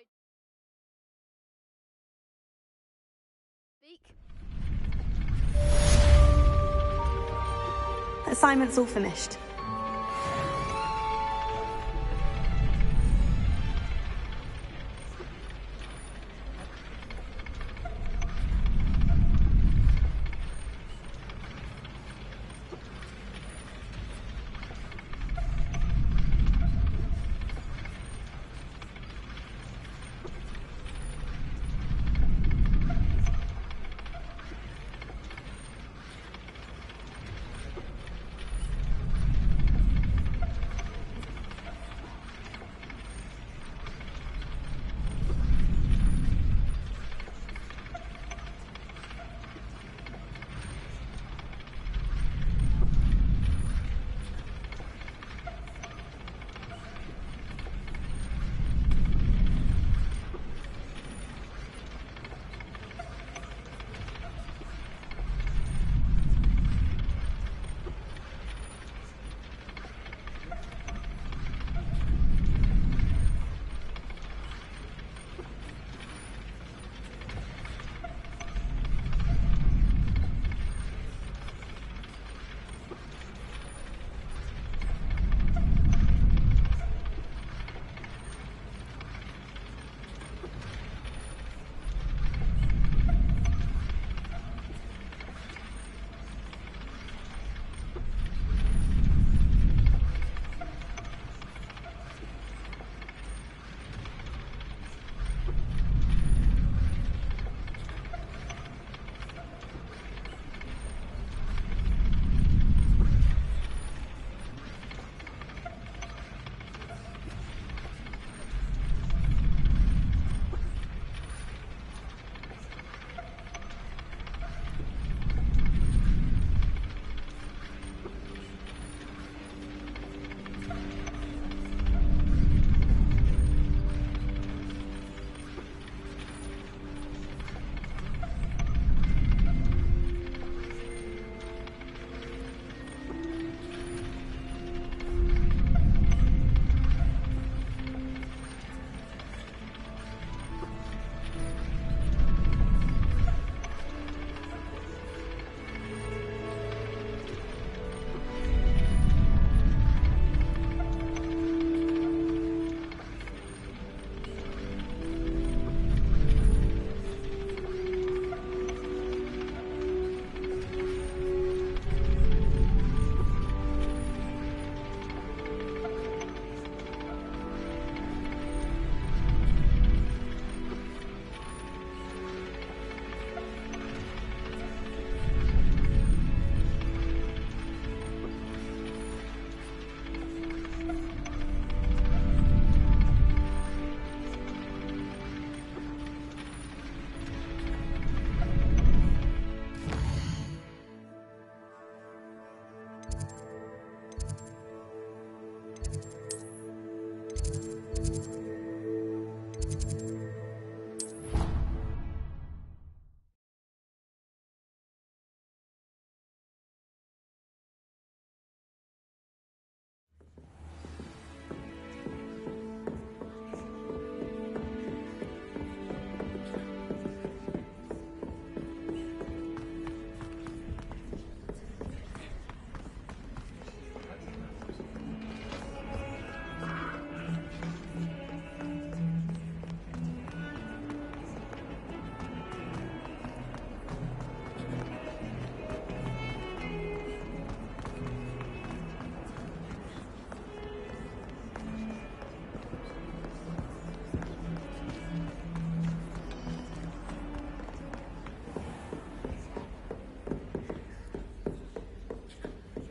Assignment's all finished.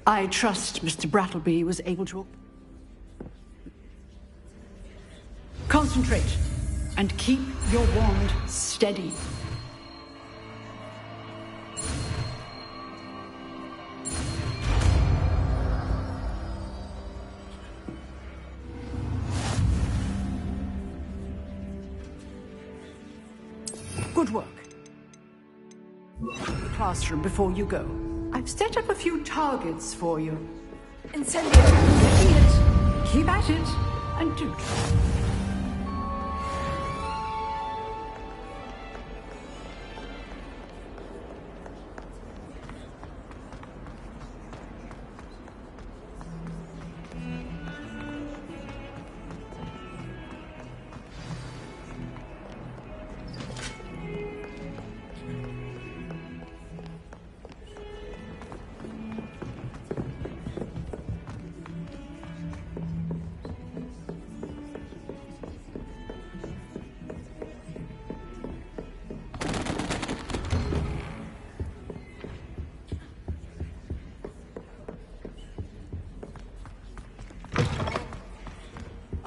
I trust Mr. Brattleby was able to... Concentrate, and keep your wand steady. Good work. Classroom before you go. I've set up a few targets for you. Incendio. See it. Keep at it. And do.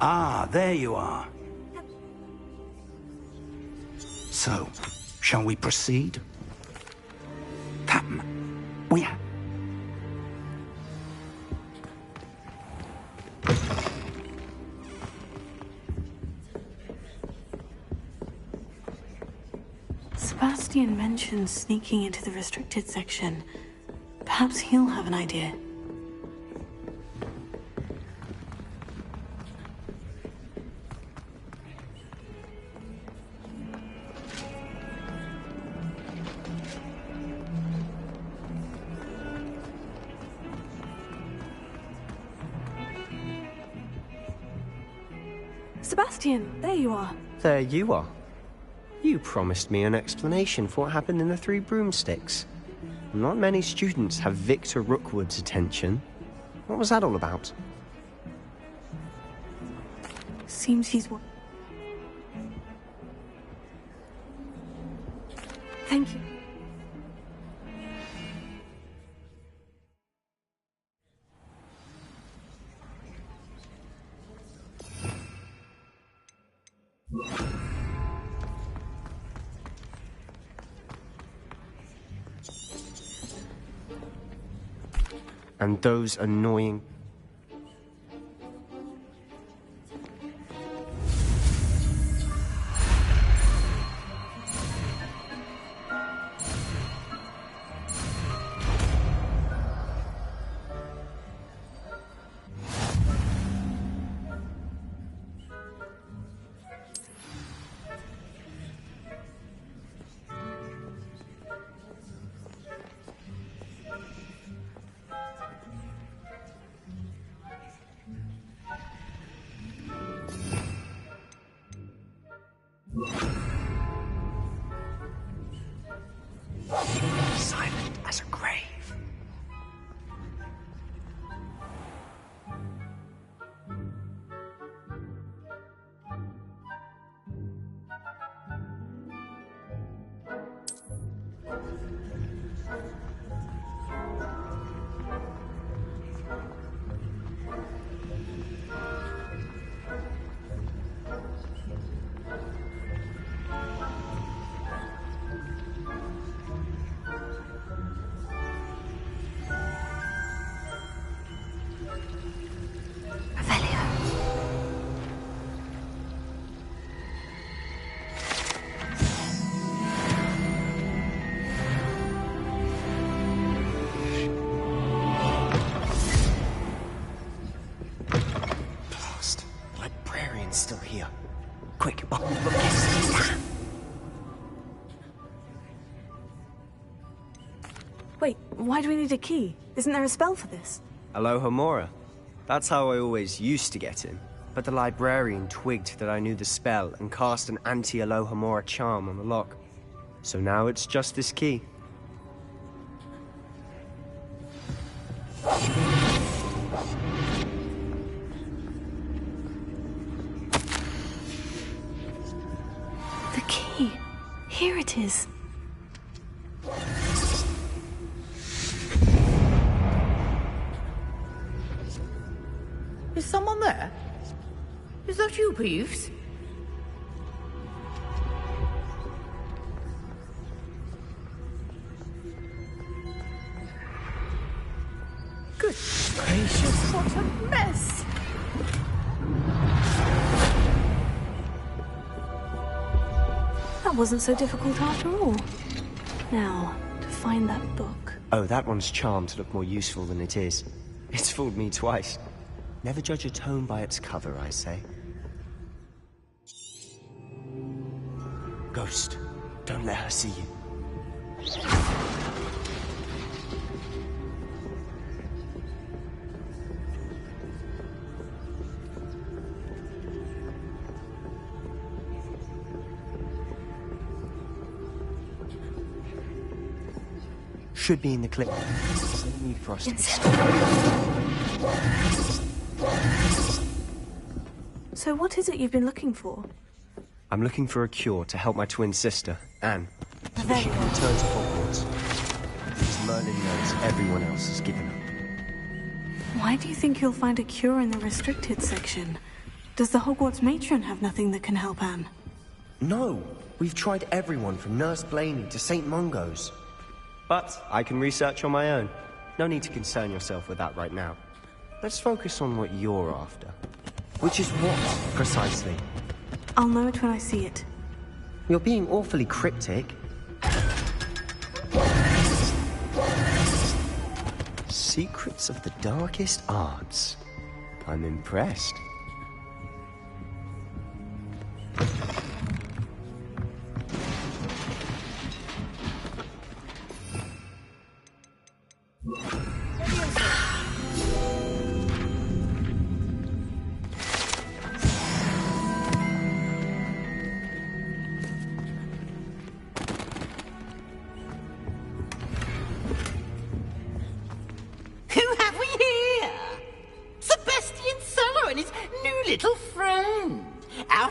Ah, there you are. So, shall we proceed? Come. We are. Sebastian mentioned sneaking into the restricted section. Perhaps he'll have an idea. Sebastian, there you are. There you are. You promised me an explanation for what happened in the Three Broomsticks. Not many students have Victor Rookwood's attention. What was that all about? Seems he's... Thank you. And those annoying... silent as a grave. Still here. Quick, bookcase. Wait, why do we need a key? Isn't there a spell for this? Alohomora. That's how I always used to get in. But the librarian twigged that I knew the spell and cast an anti-Alohomora charm on the lock. So now it's just this key. The key. Here it is. Is someone there? Is that you, Peeves? Good gracious, what a mess! That wasn't so difficult after all. Now, to find that book. Oh, that one's charmed to look more useful than it is. It's fooled me twice. Never judge a tome by its cover, I say. Ghost, don't let her see you. Should be in the clip. There's no need for us to be So what is it you've been looking for? I'm looking for a cure to help my twin sister, Anne, so that she can return to Hogwarts. Because Merlin knows everyone else has given up. Why do you think you'll find a cure in the restricted section? Does the Hogwarts matron have nothing that can help Anne? No! We've tried everyone from Nurse Blaney to St. Mungo's. But I can research on my own. No need to concern yourself with that right now. Let's focus on what you're after. Which is what, precisely? I'll know it when I see it. You're being awfully cryptic. Secrets of the darkest arts. I'm impressed.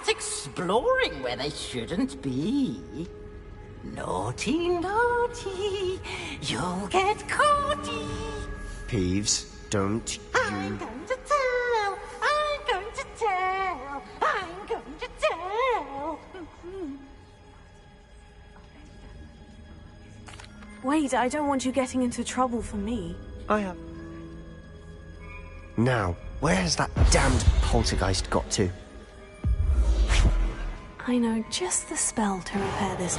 Exploring where they shouldn't be. Naughty, naughty, you'll get caughty. Peeves, don't you... I'm going to tell, I'm going to tell, I'm going to tell. Wait, I don't want you getting into trouble for me. I have... Now, where has that damned poltergeist got to? I know just the spell to repair this.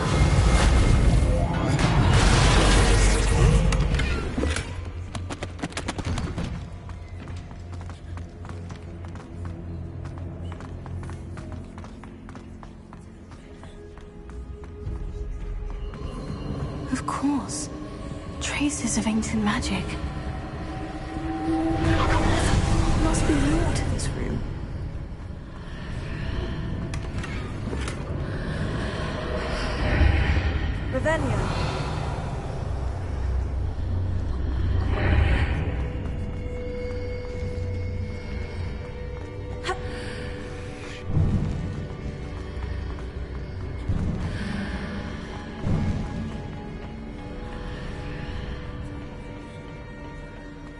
Of course. Traces of ancient magic. Must be more to this room. Revelio.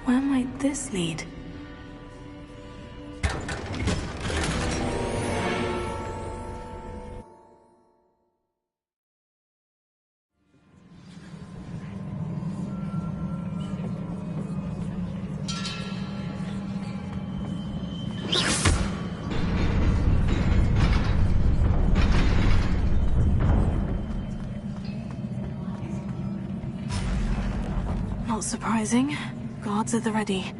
Where might this lead? Not surprising. Guards at the ready.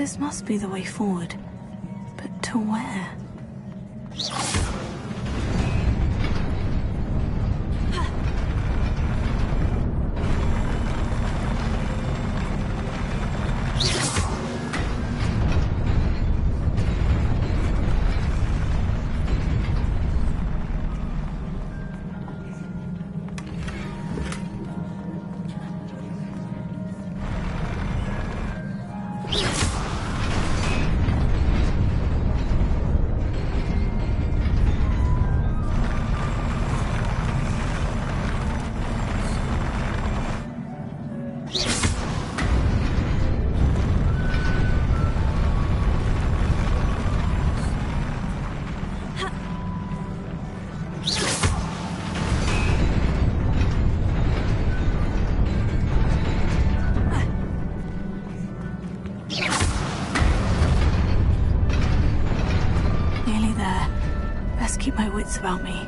This must be the way forward. But to where? Keep my wits about me.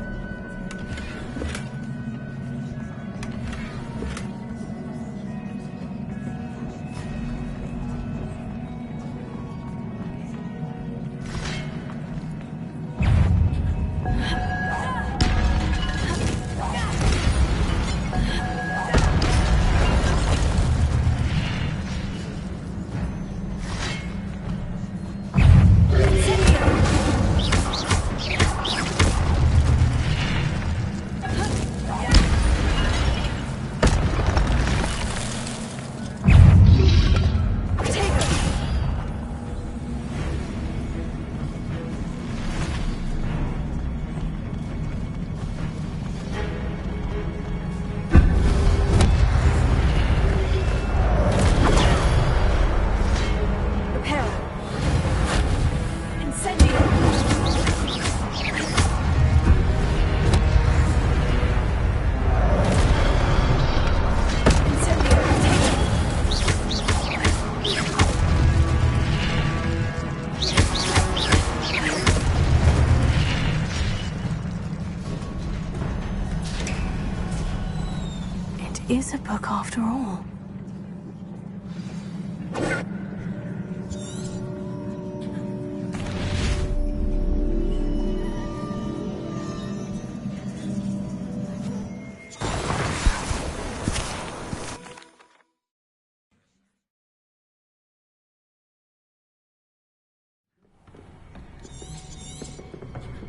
Is a book after all.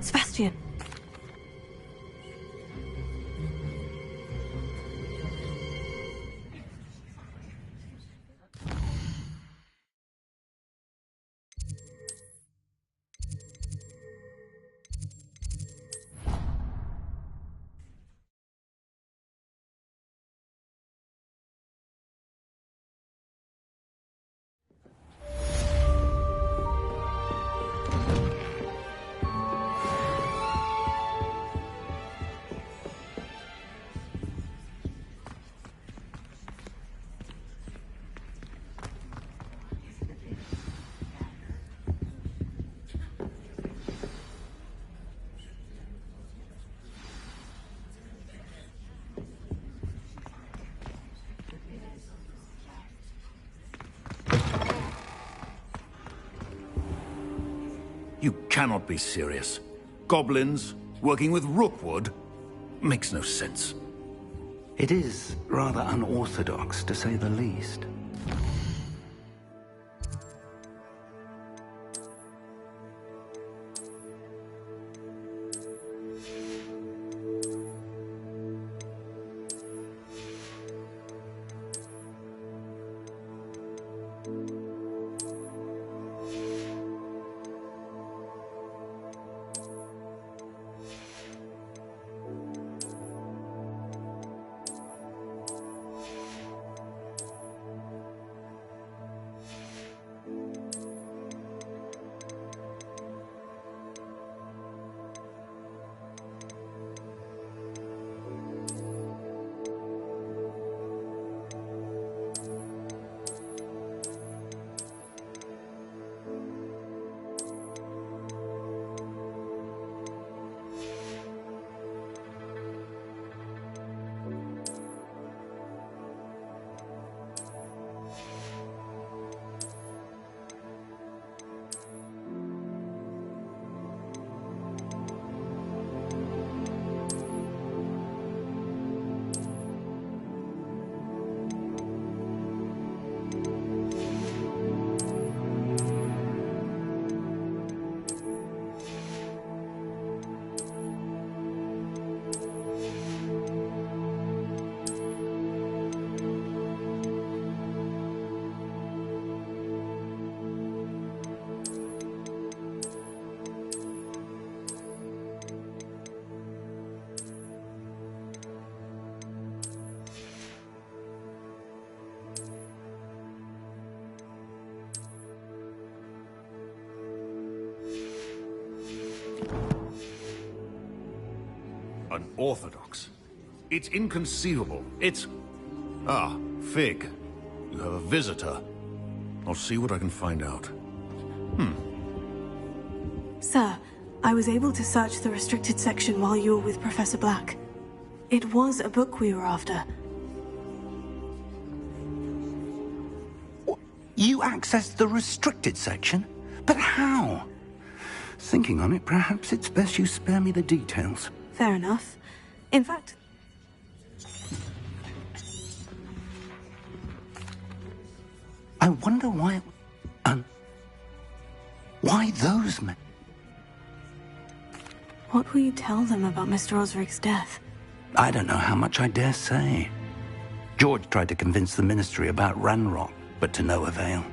Sebastian. You cannot be serious. Goblins working with Rookwood? Makes no sense. It is rather unorthodox, to say the least. orthodox. It's inconceivable. It's... Ah, Fig. You have a visitor. I'll see what I can find out. Sir, I was able to search the restricted section while you were with Professor Black. It was a book we were after. You accessed the restricted section? But how? Thinking on it, perhaps it's best you spare me the details. Fair enough. In fact... I wonder why... why those men? What will you tell them about Mr. Osric's death? I don't know how much I dare say. George tried to convince the Ministry about Ranrock, but to no avail.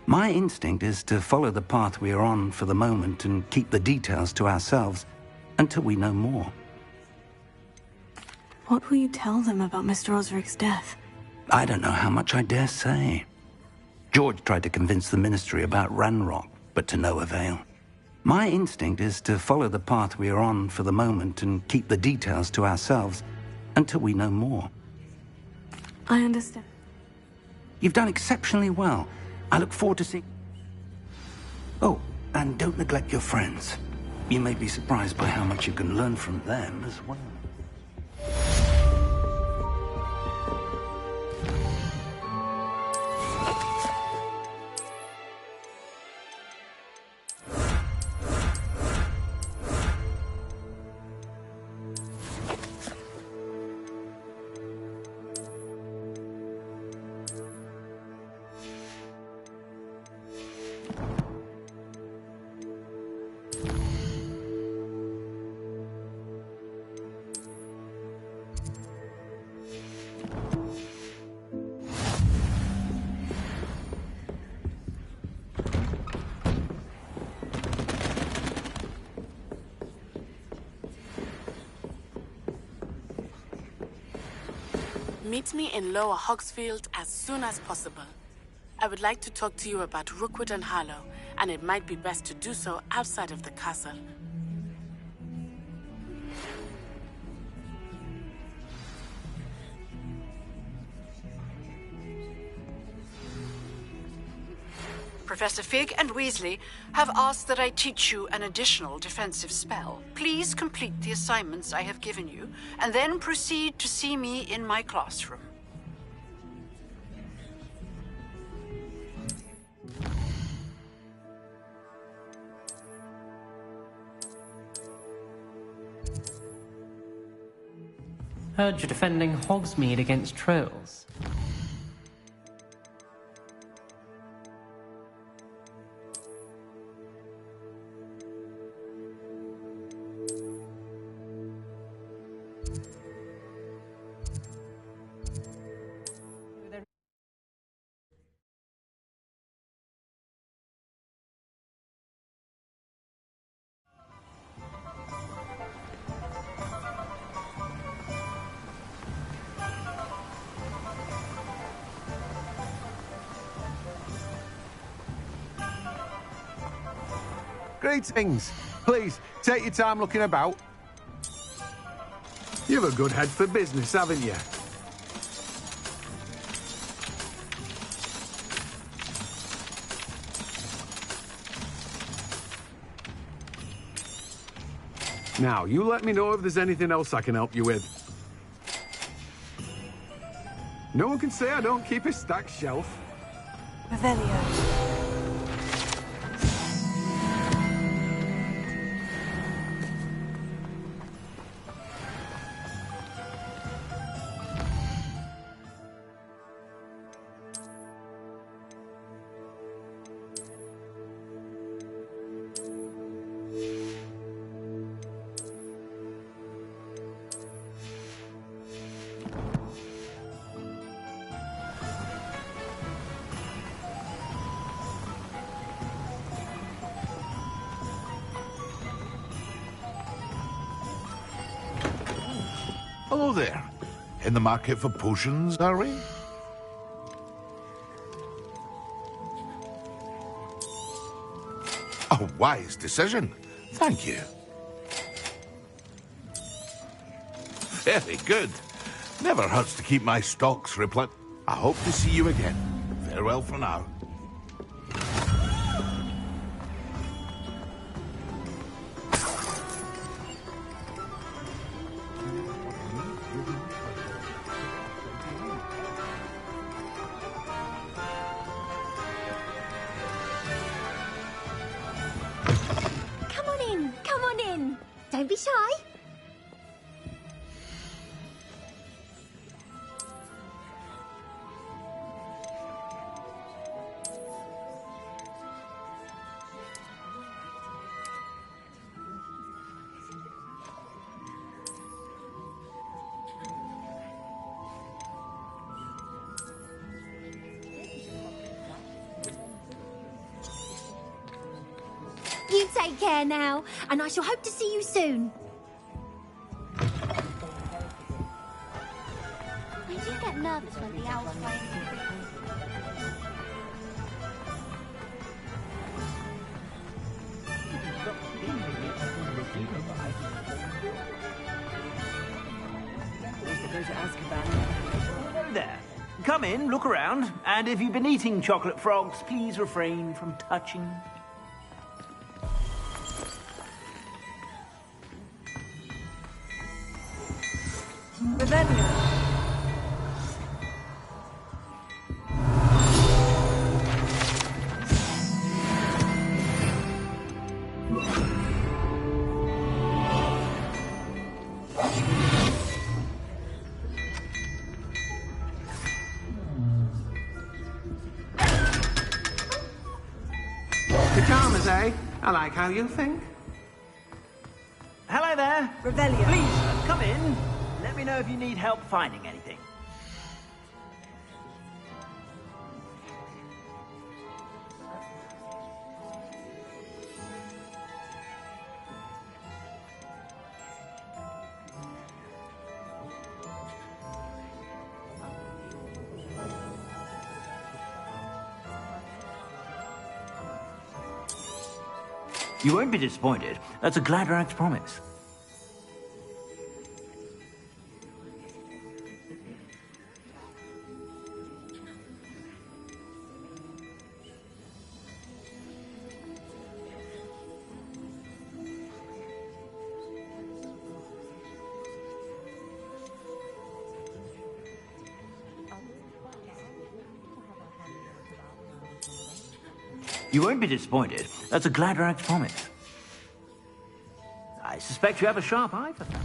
My instinct is to follow the path we are on for the moment and keep the details to ourselves until we know more. What will you tell them about Mr. Osric's death? I don't know how much I dare say. George tried to convince the Ministry about Ranrock, but to no avail. My instinct is to follow the path we are on for the moment and keep the details to ourselves until we know more. I understand. You've done exceptionally well. I look forward to seeing... Oh, and don't neglect your friends. You may be surprised by how much you can learn from them as well. Meet me in Lower Hogsfield as soon as possible. I would like to talk to you about Rookwood and Harlow, and it might be best to do so outside of the castle. Professor Fig and Weasley have asked that I teach you an additional defensive spell. Please complete the assignments I have given you, and then proceed to see me in my classroom. Heard you're defending Hogsmeade against trolls. Greetings. Please, take your time looking about. You've a good head for business, haven't you? Now, you let me know if there's anything else I can help you with. No one can say I don't keep a stacked shelf. Revelio. Hello there. In the market for potions, are we? A wise decision. Thank you. Very good. Never hurts to keep my stocks replenished. I hope to see you again. Farewell for now. Come on in, come on in. Don't be shy. You take care now, and I shall hope to see you soon. I do get nervous when the owls fly. Hello there. Come in, look around, and if you've been eating chocolate frogs, please refrain from touching. Pajamas, eh? I like how you think. Hello there. Revelio. Please, come in. Let me know if you need help finding anything. You won't be disappointed. That's a Gladrag's promise. You won't be disappointed. That's a Gladrag's promise. I suspect you have a sharp eye for that.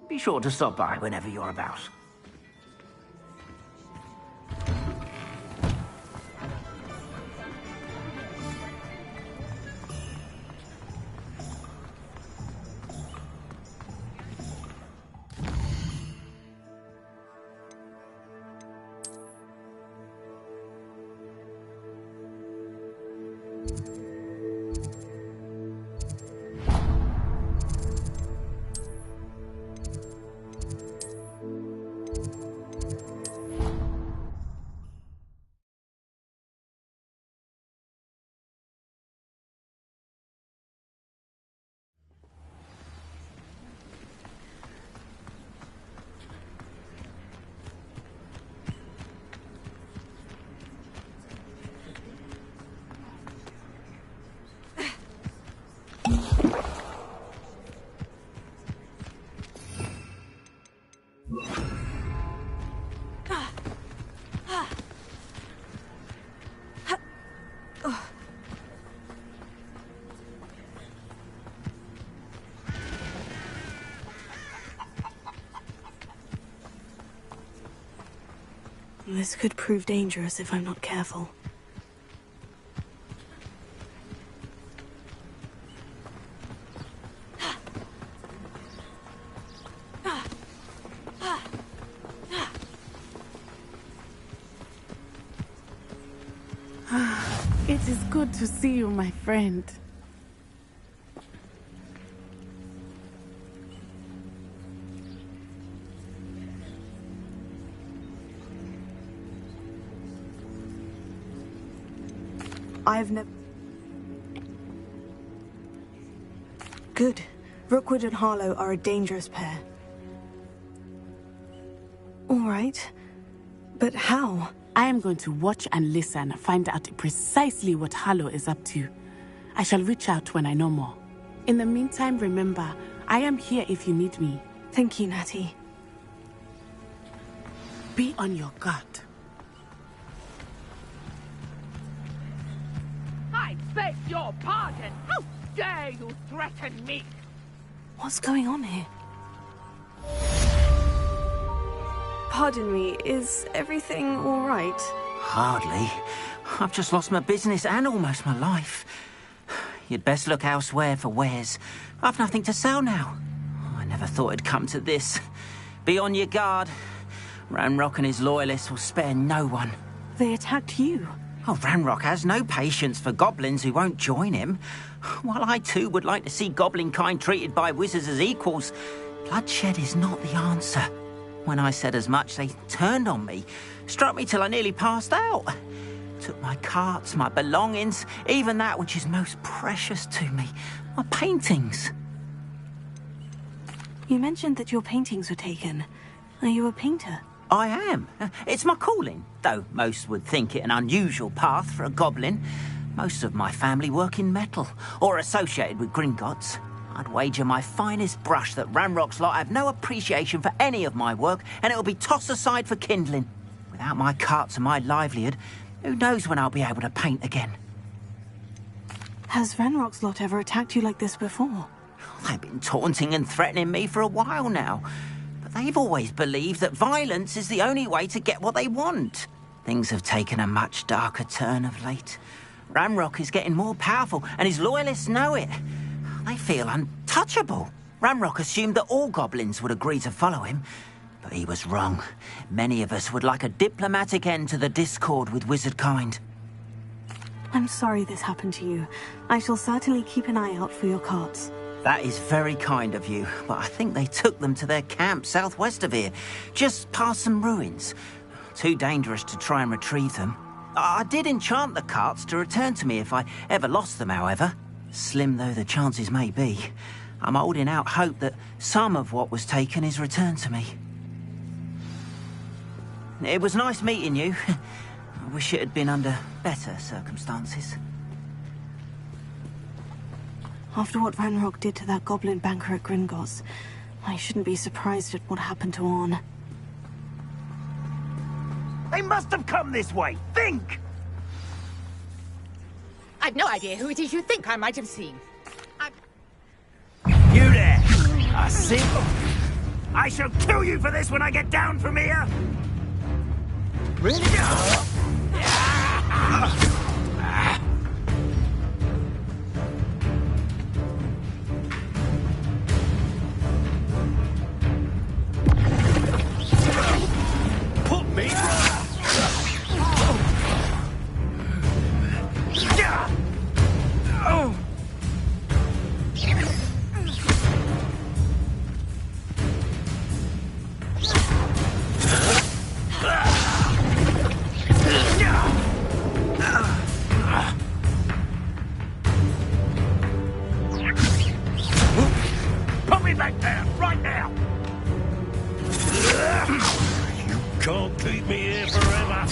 Be sure to stop by whenever you're about. This could prove dangerous if I'm not careful. It is good to see you, my friend. I've never... Good. Rookwood and Harlow are a dangerous pair. All right. But how? I am going to watch and listen, find out precisely what Harlow is up to. I shall reach out when I know more. In the meantime, remember, I am here if you need me. Thank you, Natty. Be on your guard. I beg your pardon! How dare you threaten me? What's going on here? Pardon me, is everything all right? Hardly. I've just lost my business and almost my life. You'd best look elsewhere for wares. I've nothing to sell now. I never thought it'd come to this. Be on your guard. Ranrock and his loyalists will spare no one. They attacked you? Oh, Ranrock has no patience for goblins who won't join him. While I too would like to see goblin kind treated by wizards as equals, bloodshed is not the answer. When I said as much, they turned on me, struck me till I nearly passed out. Took my carts, my belongings, even that which is most precious to me, my paintings. You mentioned that your paintings were taken. Are you a painter? I am. It's my calling, though most would think it an unusual path for a goblin. Most of my family work in metal, or associated with Gringotts. I'd wager my finest brush that Ranrock's lot have no appreciation for any of my work, and it'll be tossed aside for kindling. Without my carts and my livelihood, who knows when I'll be able to paint again? Has Ranrock's lot ever attacked you like this before? They've been taunting and threatening me for a while now. But they've always believed that violence is the only way to get what they want. Things have taken a much darker turn of late. Ranrock is getting more powerful, and his loyalists know it. They feel untouchable. Ranrock assumed that all goblins would agree to follow him, but he was wrong. Many of us would like a diplomatic end to the discord with wizard kind. I'm sorry this happened to you. I shall certainly keep an eye out for your carts. That is very kind of you, but I think they took them to their camp southwest of here, just past some ruins. Too dangerous to try and retrieve them. I did enchant the carts to return to me if I ever lost them, however. Slim though the chances may be, I'm holding out hope that some of what was taken is returned to me. It was nice meeting you. I wish it had been under better circumstances. After what Ranrock did to that goblin banker at Gringotts, I shouldn't be surprised at what happened to Orn. They must have come this way. Think! I've no idea who it is you think I might have seen. You there! I see. I shall kill you for this when I get down from here! Put me Put me back there, right now! You can't keep me here forever!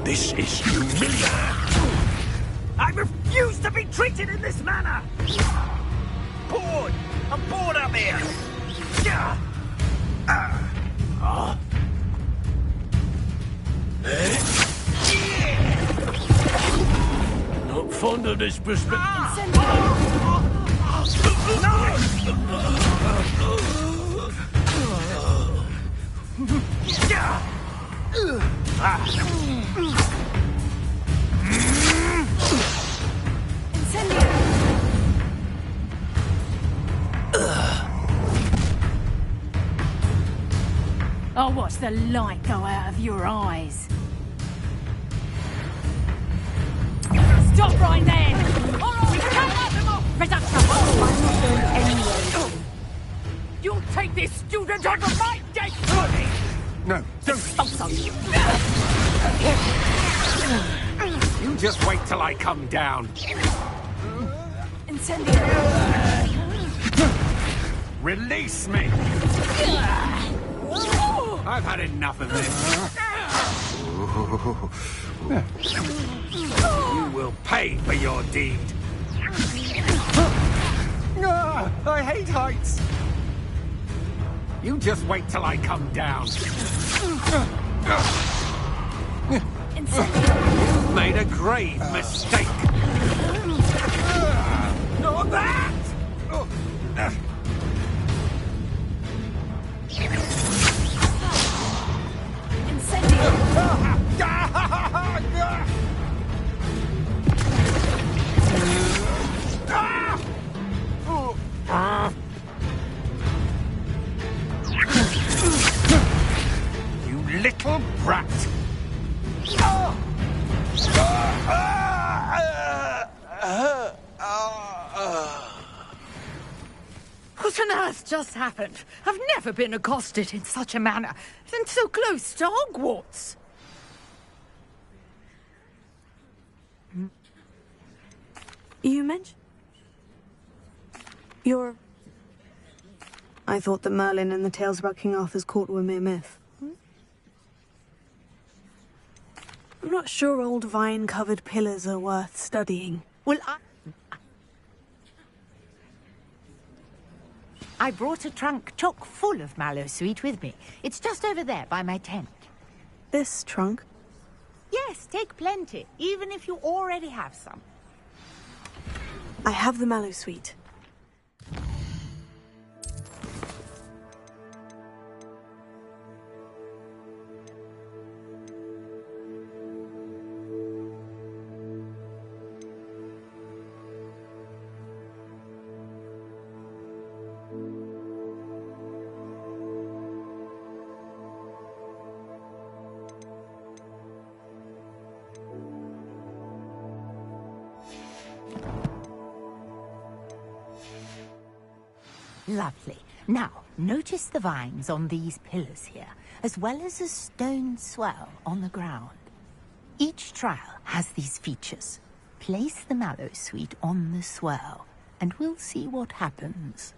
This is humiliating! I refuse to be treated in this manner! Bored! I'm bored up here! Not fond of this perspective. I'll watch the light go out of your eyes. Stop right there! All right, we can't let them off! Reduction! I'm not going anywhere. You'll take this student over my dead body! No, don't. You just wait till I come down. Incendio! Release me! I've had enough of this. You will pay for your deed. I hate heights. You just wait till I come down. You've made a grave mistake. Not that! You little brat! What on earth just happened? I've never been accosted in such a manner, and so close to Hogwarts. You mentioned... I thought that Merlin and the tales about King Arthur's court were mere myth. I'm not sure old vine-covered pillars are worth studying. Well, I brought a trunk chock full of mallow sweet with me. It's just over there by my tent. This trunk? Yes, take plenty, even if you already have some. I have the mallow sweet. Lovely. Now, notice the vines on these pillars here, as well as a stone swell on the ground. Each trial has these features. Place the mallow sweet on the swell, and we'll see what happens.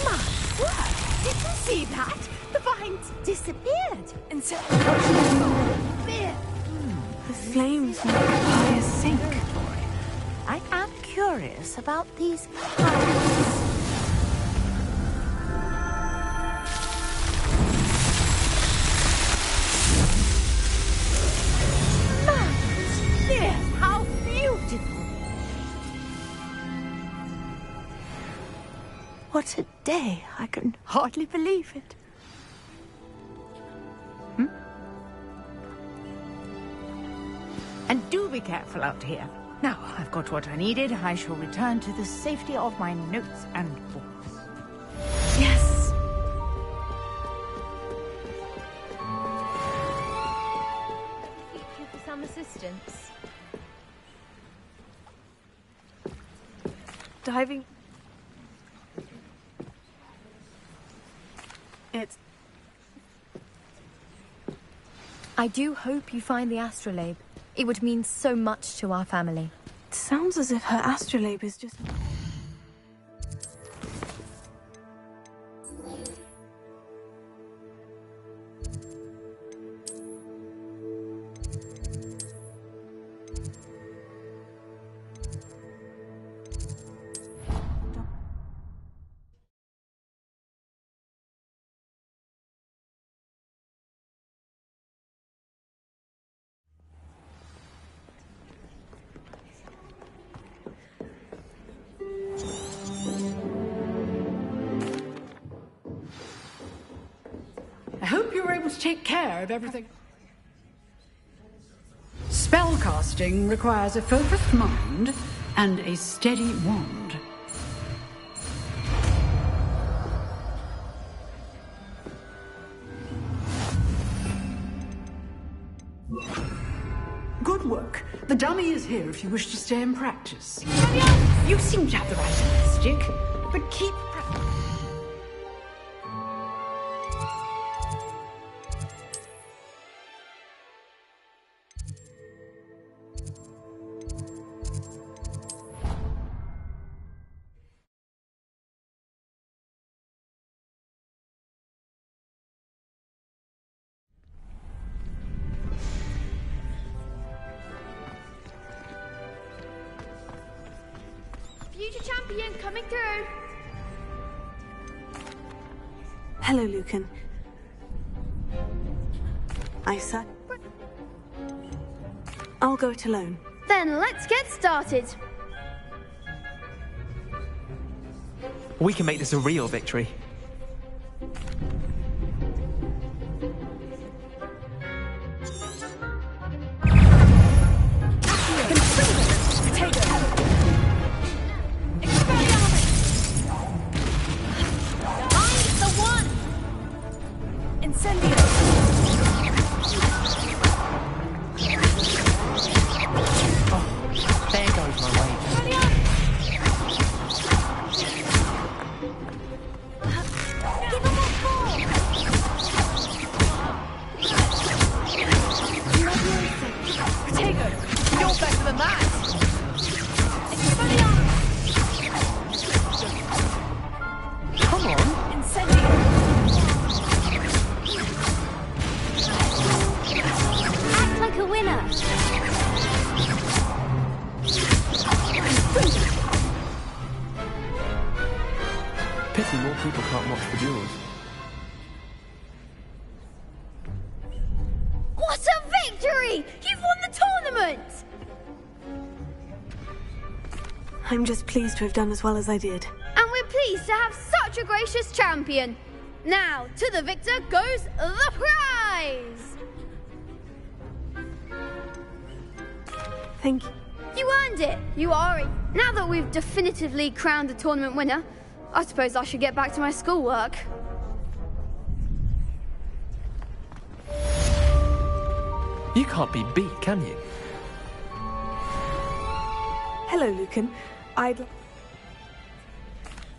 My word! Did you see that? The vines disappeared. And so... The flames make the fire sink. I am curious about these pipes. Yes, how beautiful! What a day. I can hardly believe it. And do be careful out here. Now, I've got what I needed. I shall return to the safety of my notes and books. Yes. Thank you for some assistance. Diving. I do hope you find the astrolabe. It would mean so much to our family. It sounds as if her astrolabe is just... gnomes take care of everything. Spellcasting requires a focused mind and a steady wand. Good work. The dummy is here if you wish to stay and practice. You seem to have the right stick, but keep practicing. Future champion coming through. Hello, Lucan. I'll go it alone. Then let's get started. We can make this a real victory. Pity more people can't watch the duels. What a victory! You've won the tournament! I'm just pleased to have done as well as I did. And we're pleased to have such a gracious champion. Now, to the victor goes the prize! Thank you. You earned it! You are it. Now that we've definitively crowned the tournament winner, I suppose I should get back to my schoolwork. You can't be beat, can you? Hello, Lucan.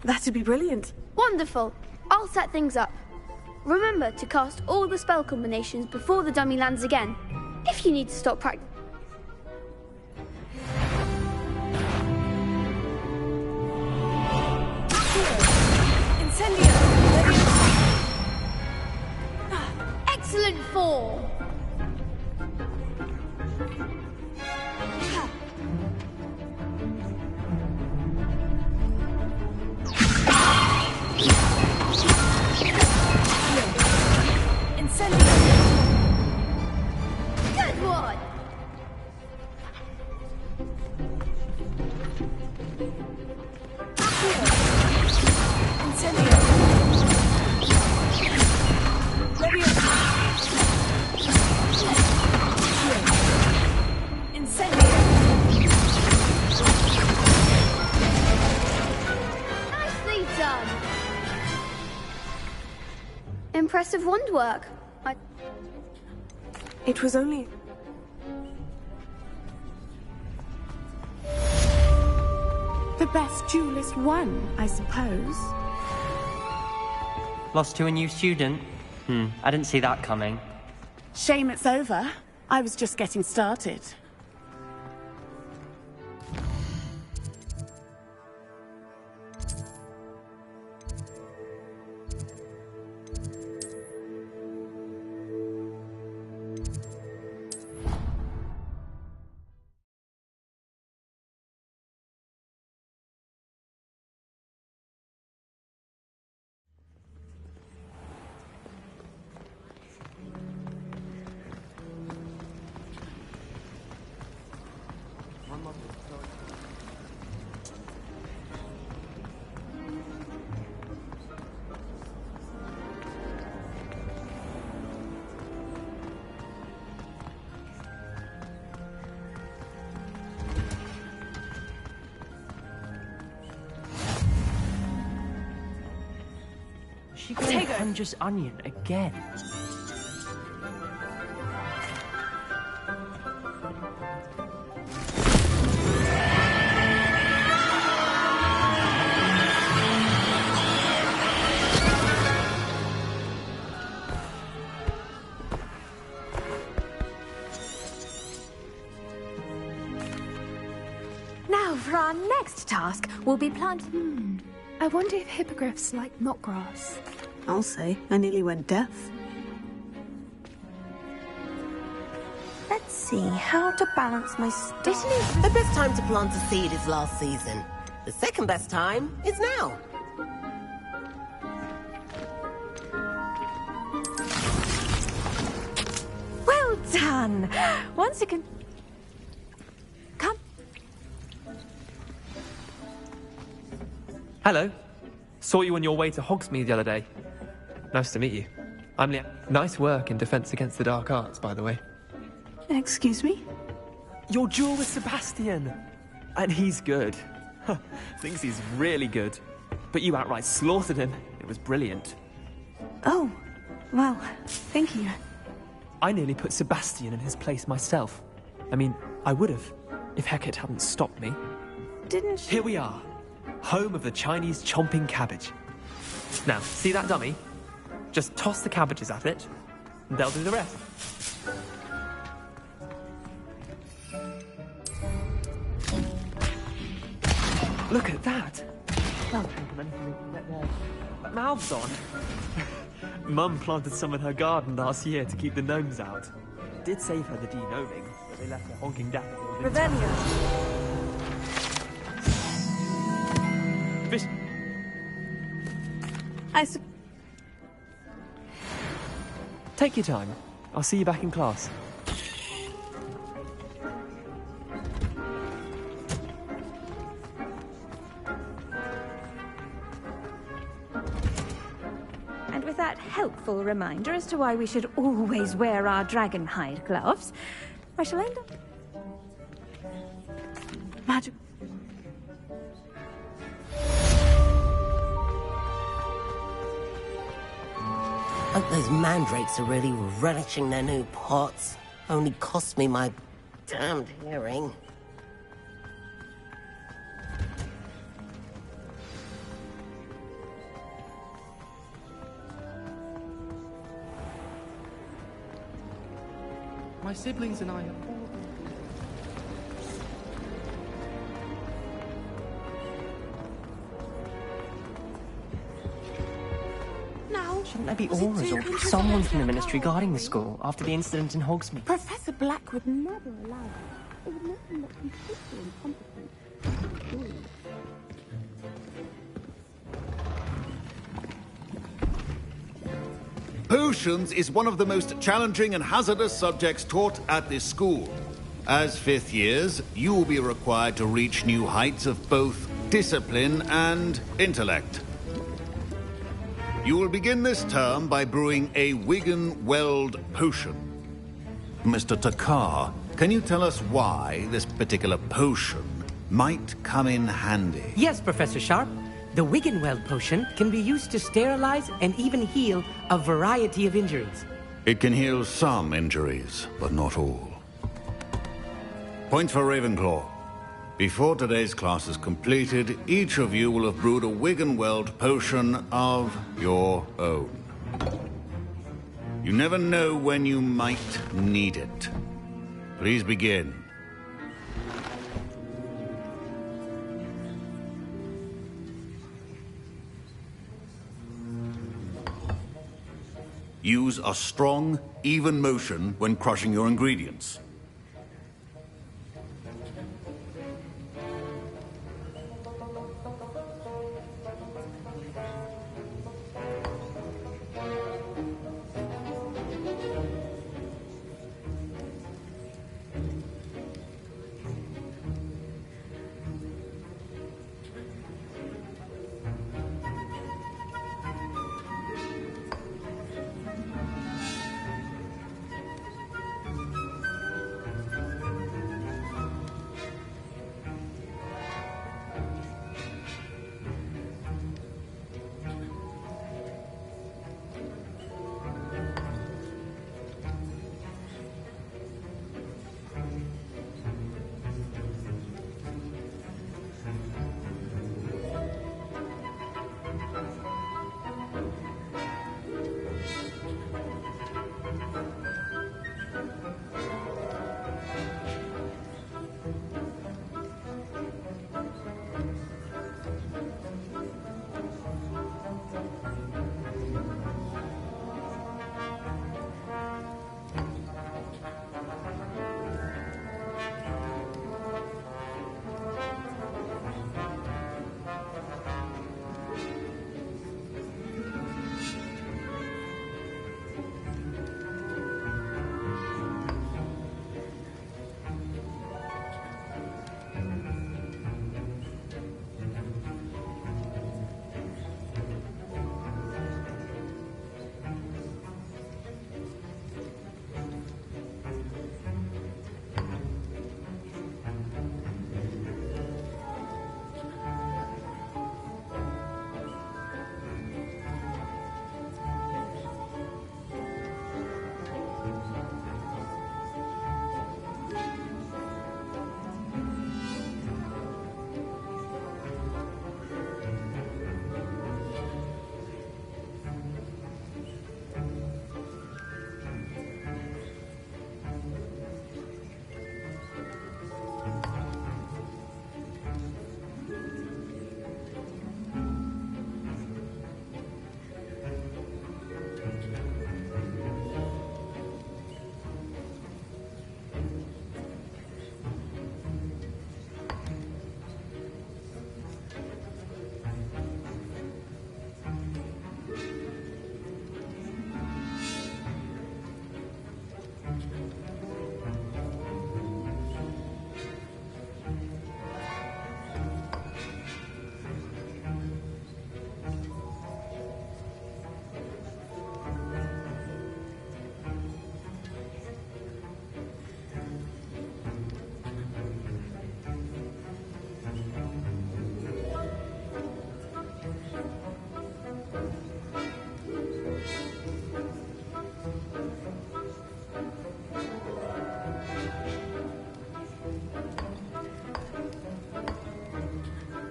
That'd be brilliant. Wonderful. I'll set things up. Remember to cast all the spell combinations before the dummy lands again. If you need to stop practice. Excellent form. Good one. Nicely done. Impressive wand work. It was only... The best duelist won, I suppose. Lost to a new student? I didn't see that coming. Shame it's over. I was just getting started. she going to punch us onion again? Now, for our next task, we'll be planting... I wonder if hippogriffs like knotgrass. I'll say, I nearly went deaf. Let's see how to balance my stuff. The best time to plant a seed is last season. The second best time is now. Well done! Once you can... Come. Hello. Saw you on your way to Hogsmeade the other day. Nice to meet you. I'm Liam. Nice work in Defense Against the Dark Arts, by the way. Excuse me? Your duel with Sebastian. And he's good. Thinks he's really good. But you outright slaughtered him. It was brilliant. Oh, well, thank you. I nearly put Sebastian in his place myself. I mean, I would have, if Hecate hadn't stopped me. Didn't she? Here we are. Home of the Chinese chomping cabbage. Now, see that dummy? Just toss the cabbages at it, and they'll do the rest. Look at that! Can't think of anything to get their mouths on. Mum planted some in her garden last year to keep the gnomes out. Did save her the de-gnoming, but they left her honking daffodils. Revelia. Fish. Take your time. I'll see you back in class. And with that helpful reminder as to why we should always wear our dragon hide gloves, I shall end up... Magic. Hope those mandrakes are really relishing their new pots. Only cost me my damned hearing. My siblings and I are... Shouldn't there be auras or someone from the Ministry guarding the school after the incident in Hogsmeade? Professor Black would never allow that. It would make him look completely incompetent. Potions is one of the most challenging and hazardous subjects taught at this school. As fifth years, you will be required to reach new heights of both discipline and intellect. You will begin this term by brewing a Wigan-Weld potion. Mr. Takar, can you tell us why this particular potion might come in handy? Yes, Professor Sharp. The Wiggenweld potion can be used to sterilize and even heal a variety of injuries. It can heal some injuries, but not all. Points for Ravenclaw. Before today's class is completed, each of you will have brewed a Wiggenweld potion of your own. You never know when you might need it. Please begin. Use a strong, even motion when crushing your ingredients.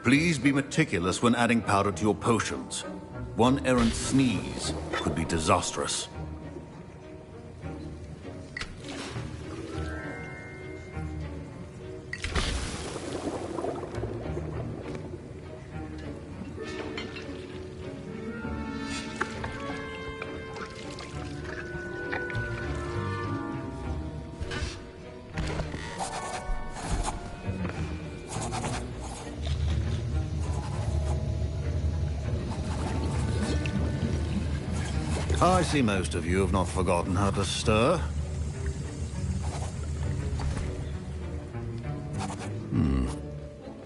Please be meticulous when adding powder to your potions. One errant sneeze could be disastrous. I see most of you have not forgotten how to stir.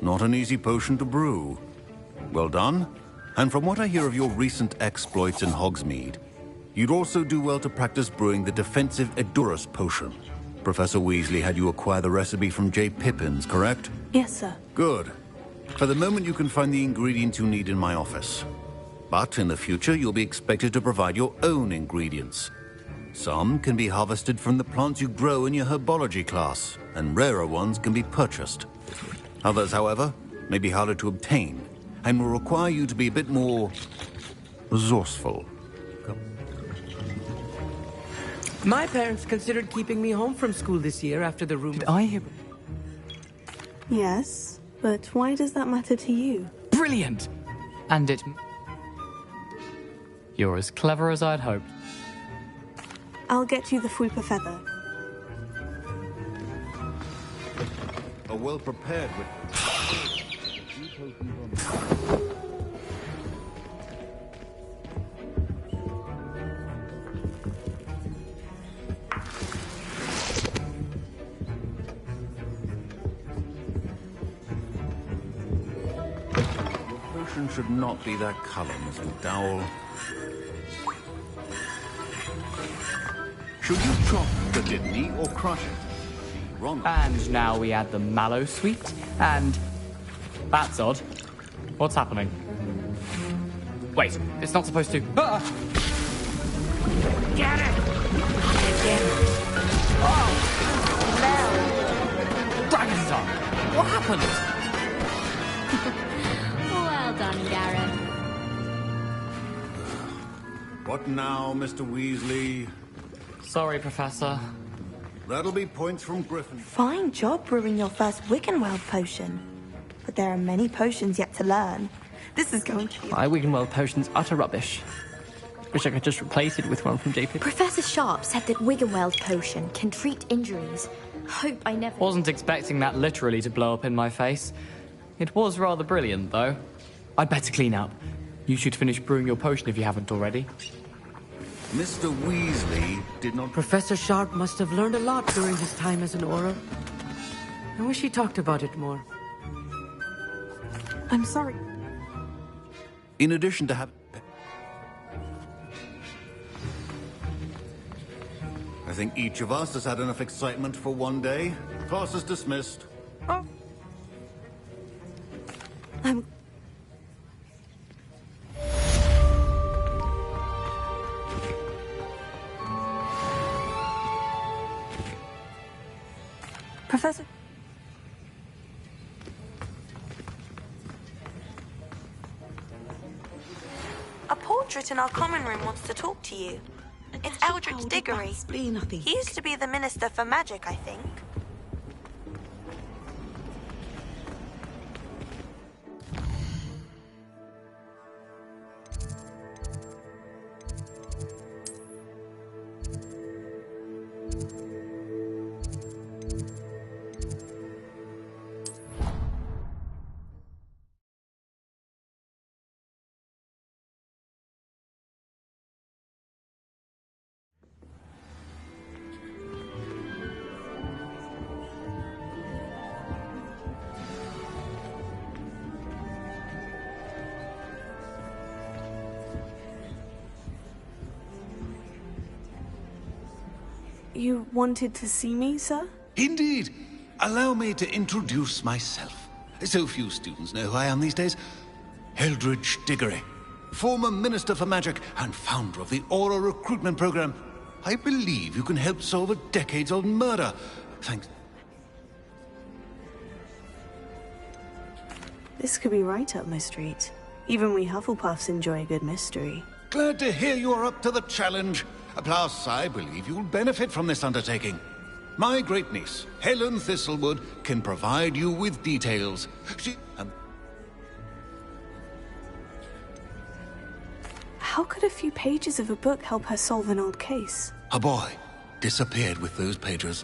Not an easy potion to brew. Well done. And from what I hear of your recent exploits in Hogsmeade, you'd also do well to practice brewing the defensive Edurus potion. Professor Weasley had you acquire the recipe from J. Pippin's, correct? Yes, sir. Good. For the moment, you can find the ingredients you need in my office. But in the future, you'll be expected to provide your own ingredients. Some can be harvested from the plants you grow in your herbology class, and rarer ones can be purchased. Others, however, may be harder to obtain, and will require you to be a bit more resourceful. My parents considered keeping me home from school this year after the rumor. Did I hear? Yes, but why does that matter to you? Brilliant! And it... You're as clever as I'd hoped. I'll get you the Fwooper feather. A well-prepared with... Your potion should not be that color, Mr. Dowell. Should you chop the kidney or crush it? Wrong. And now we add the mallow sweet, and... That's odd. What's happening? Wait, it's not supposed to... Ah! Get it! Oh! No! Dragon's tongue! What happened? Well done, Gareth. What now, Mr. Weasley? Sorry, Professor. That'll be points from Griffin. Fine job brewing your first Wiccanweld potion. But there are many potions yet to learn. This is going to be... My Wiggenweld potion's utter rubbish. Wish I could just replace it with one from JP. Professor Sharp said that Wiggenweld potion can treat injuries. Hope I never... Wasn't expecting that literally to blow up in my face. It was rather brilliant, though. I'd better clean up. You should finish brewing your potion if you haven't already. Mr. Weasley did not... Professor Sharp must have learned a lot during his time as an Auror. I wish he talked about it more. I'm sorry. In addition to having... I think each of us has had enough excitement for one day. Class is dismissed. Oh. Professor... A portrait in our common room wants to talk to you. It's Eldritch Diggory. He used to be the Minister for Magic, I think. You wanted to see me, sir? Indeed. Allow me to introduce myself. So few students know who I am these days. Eldritch Diggory, former Minister for Magic and founder of the Aura Recruitment Program. I believe you can help solve a decades-old murder. Thanks. This could be right up my street. Even we Hufflepuffs enjoy a good mystery. Glad to hear you're up to the challenge. Plus, I believe you'll benefit from this undertaking. My great-niece, Helen Thistlewood, can provide you with details. How could a few pages of a book help her solve an old case? A boy disappeared with those pages,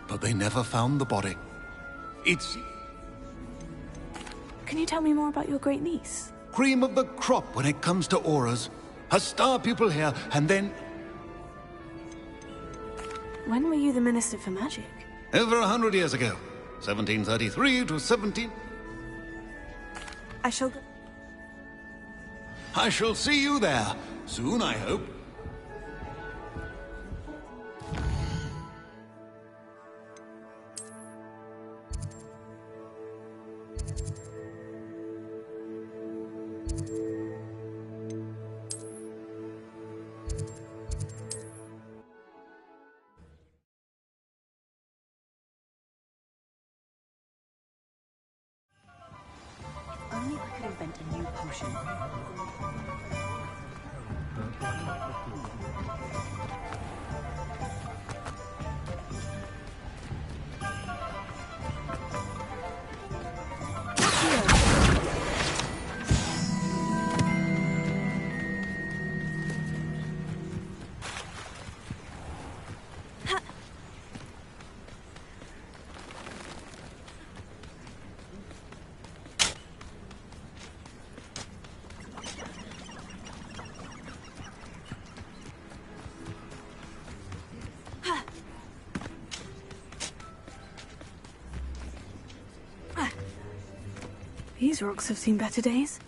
but they never found the body. It's Can you tell me more about your great-niece? cream of the crop when it comes to auras. A star pupil here, and then... When were you the Minister for Magic? Over 100 years ago. 1733 to 17... I shall go... I shall see you there. Soon, I hope. Only I could invent a new potion. These rocks have seen better days.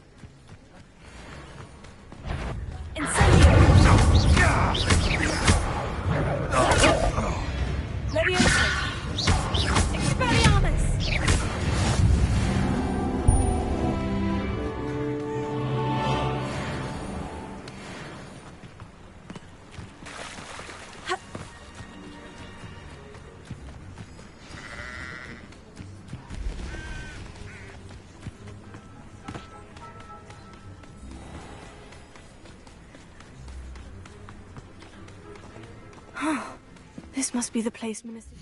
This must be the place, Minister.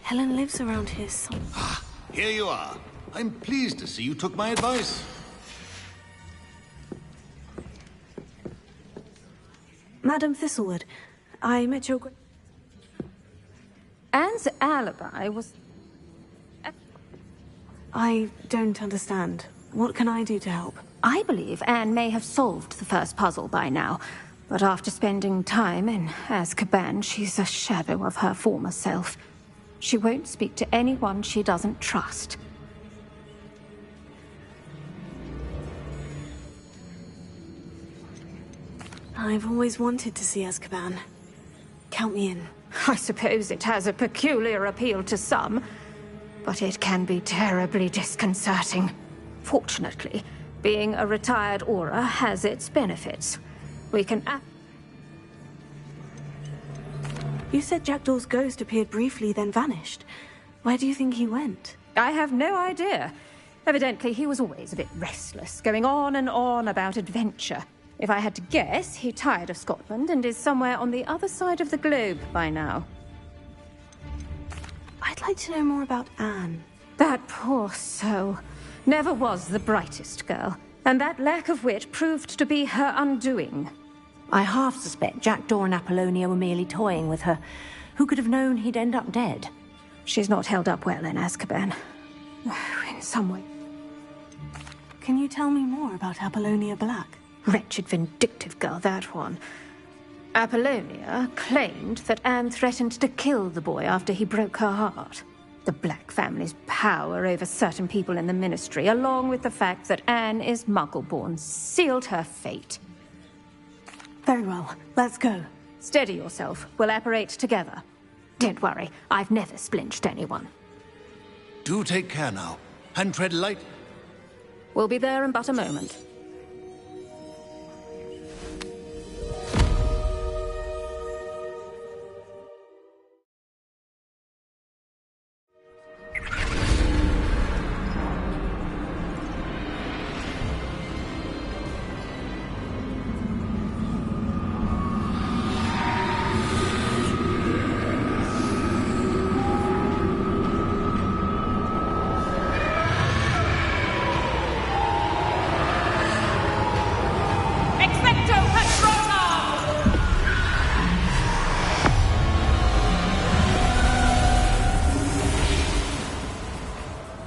Helen lives around here somewhere. Here you are. I'm pleased to see you took my advice. Madam Thistlewood, I met your... Anne's alibi was... I don't understand. What can I do to help? I believe Anne may have solved the first puzzle by now, but after spending time in Azkaban, she's a shadow of her former self. She won't speak to anyone she doesn't trust. I've always wanted to see Azkaban. Count me in. I suppose it has a peculiar appeal to some, but it can be terribly disconcerting. Fortunately, being a retired Auror has its benefits. We can... You said Jackdaw's ghost appeared briefly, then vanished. Where do you think he went? I have no idea. Evidently, he was always a bit restless, going on and on about adventure. If I had to guess, he tired of Scotland and is somewhere on the other side of the globe by now. I'd like to know more about Anne. That poor soul. Never was the brightest girl, and that lack of wit proved to be her undoing. I half suspect Jackdaw and Apollonia were merely toying with her. Who could have known he'd end up dead? She's not held up well in Azkaban. In some way. Can you tell me more about Apollonia Black? Wretched, vindictive girl, that one. Apollonia claimed that Anne threatened to kill the boy after he broke her heart. The Black family's power over certain people in the Ministry, along with the fact that Anne is Muggle-born, sealed her fate. Very well. Let's go. Steady yourself. We'll apparate together. Don't worry. I've never splinched anyone. Do take care now, and tread light. We'll be there in but a moment.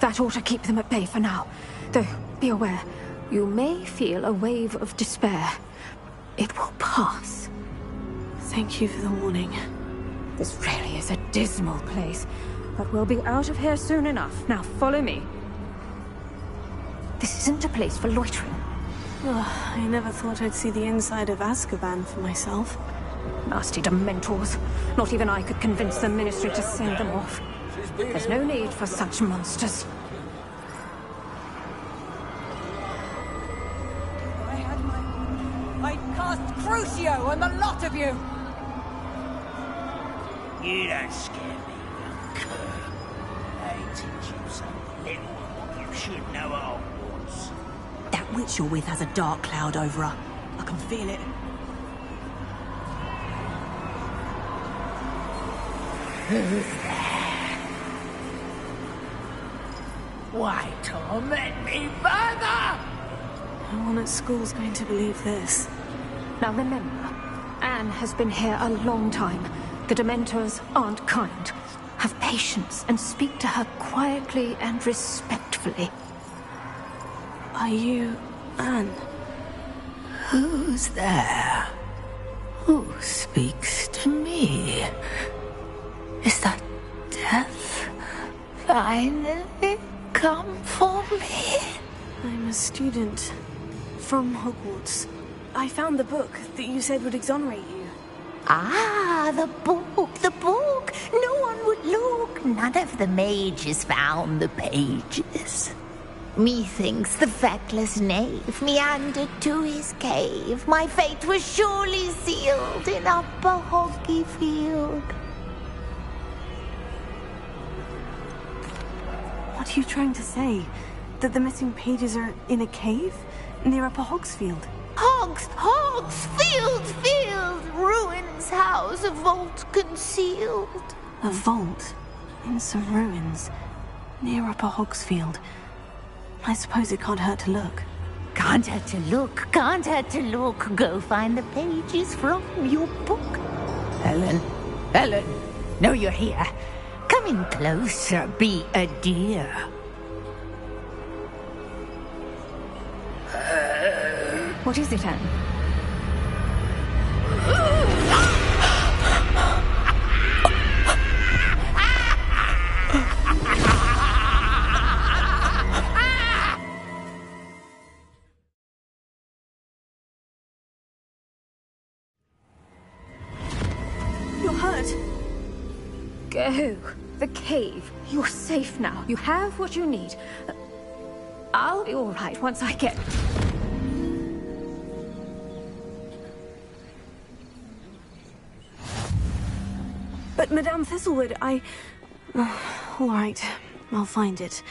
That ought to keep them at bay for now. Though, be aware, you may feel a wave of despair. It will pass. Thank you for the warning. This really is a dismal place, but we'll be out of here soon enough. Now follow me. This isn't a place for loitering. Oh, I never thought I'd see the inside of Azkaban for myself. Nasty Dementors. Not even I could convince the Ministry to send them off. There's no need for such monsters. I'd cast Crucio on the lot of you! You don't scare me, young cur. I teach you something little what you should know at Hogwarts. That witch you're with has a dark cloud over her. I can feel it. Who's there? Why torment me further? No one at school's going to believe this. Now remember, Anne has been here a long time. The Dementors aren't kind. Have patience and speak to her quietly and respectfully. Are you Anne? Who's there? Who speaks to me? Is that death finally come for me? I'm a student from Hogwarts. I found the book that you said would exonerate you. Ah, the book, the book. No one would look. None of the mages found the pages. Methinks the feckless knave meandered to his cave. My fate was surely sealed in Upper Hoggyfield. What are you trying to say? That the missing pages are in a cave near Upper Hogsfield? Field, ruins house, a vault concealed. A vault in some ruins near Upper Hogsfield. I suppose it can't hurt to look. Can't hurt to look, can't hurt to look. Go find the pages from your book. Helen, know you're here. Come in closer, be a dear. What is it, Anne? You're hurt. Go. The cave. You're safe now. You have what you need. I'll be all right once I get... But Madame Thistlewood, all right, I'll find it.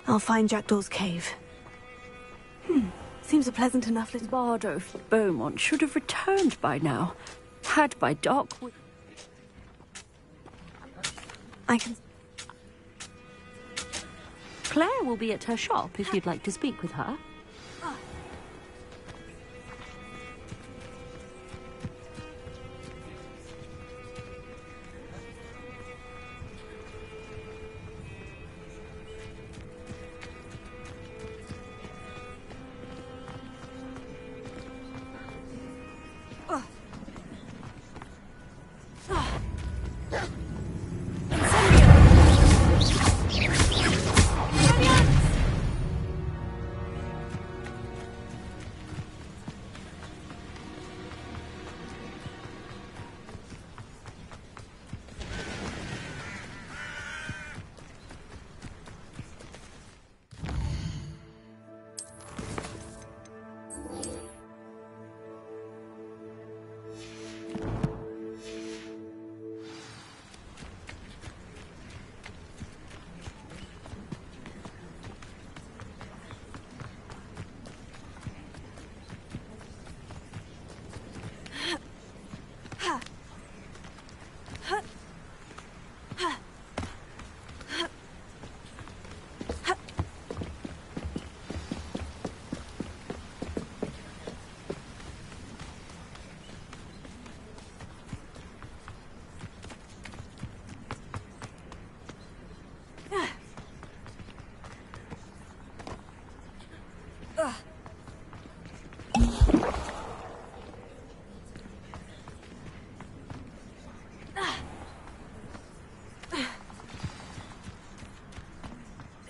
I'll find Jackdaw's cave. Seems a pleasant enough little... Bardo Beaumont should have returned by now. Had by dark... I can... Claire will be at her shop if you'd like to speak with her.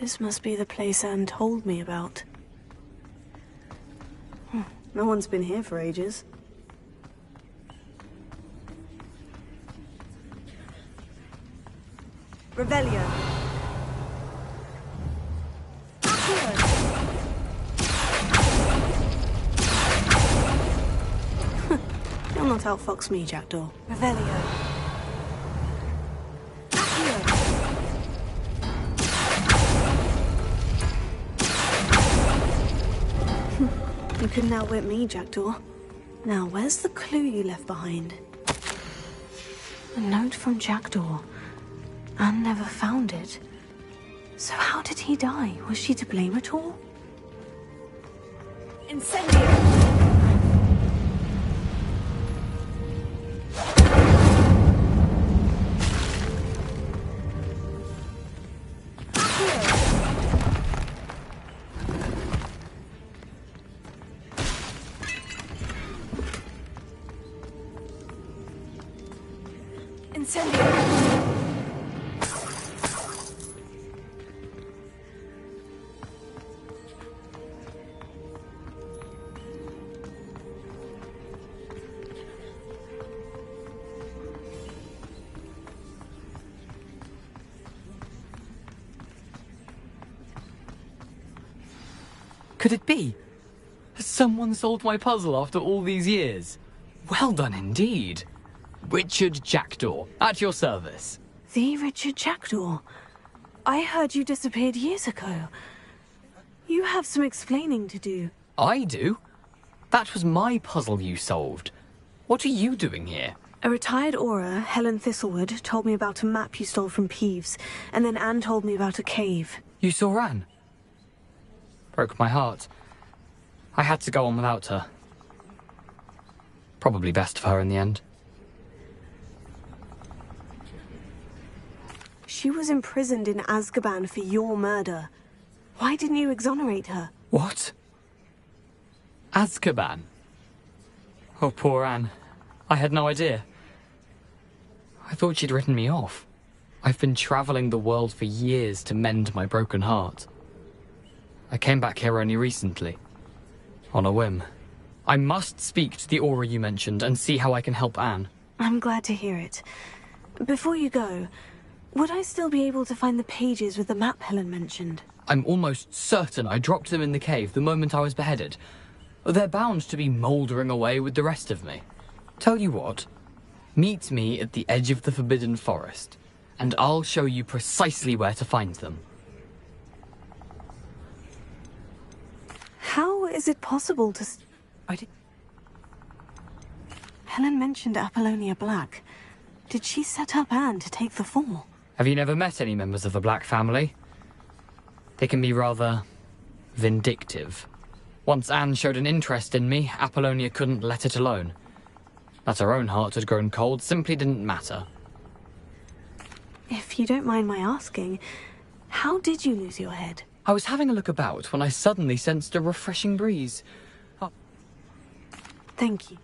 This must be the place Anne told me about. No one's been here for ages. Revelio. You'll not outfox me, Jackdaw. Revelio. You couldn't outwit me, Jackdaw. Now, where's the clue you left behind? A note from Jackdaw. Anne never found it. So how did he die? Was she to blame at all? Incendio! Could it be? Has someone solved my puzzle after all these years? Well done indeed. Richard Jackdaw, at your service. The Richard Jackdaw? I heard you disappeared years ago. You have some explaining to do. I do? That was my puzzle you solved. What are you doing here? A retired Aura, Helen Thistlewood, told me about a map you stole from Peeves, and then Anne told me about a cave. You saw Anne? Broke my heart. I had to go on without her. Probably best for her in the end. She was imprisoned in Azkaban for your murder. Why didn't you exonerate her? What? Azkaban? Oh, poor Anne. I had no idea. I thought she'd written me off. I've been traveling the world for years to mend my broken heart. I came back here only recently. On a whim. I must speak to the Aura you mentioned and see how I can help Anne. I'm glad to hear it. Before you go, would I still be able to find the pages with the map Helen mentioned? I'm almost certain I dropped them in the cave the moment I was beheaded. They're bound to be mouldering away with the rest of me. Tell you what, meet me at the edge of the Forbidden Forest, and I'll show you precisely where to find them. How is it possible to... Helen mentioned Apollonia Black. Did she set up Anne to take the fall? Have you never met any members of the Black family? They can be rather vindictive. Once Anne showed an interest in me, Apollonia couldn't let it alone. That her own heart had grown cold simply didn't matter. If you don't mind my asking, how did you lose your head? I was having a look about when I suddenly sensed a refreshing breeze. Oh. Thank you.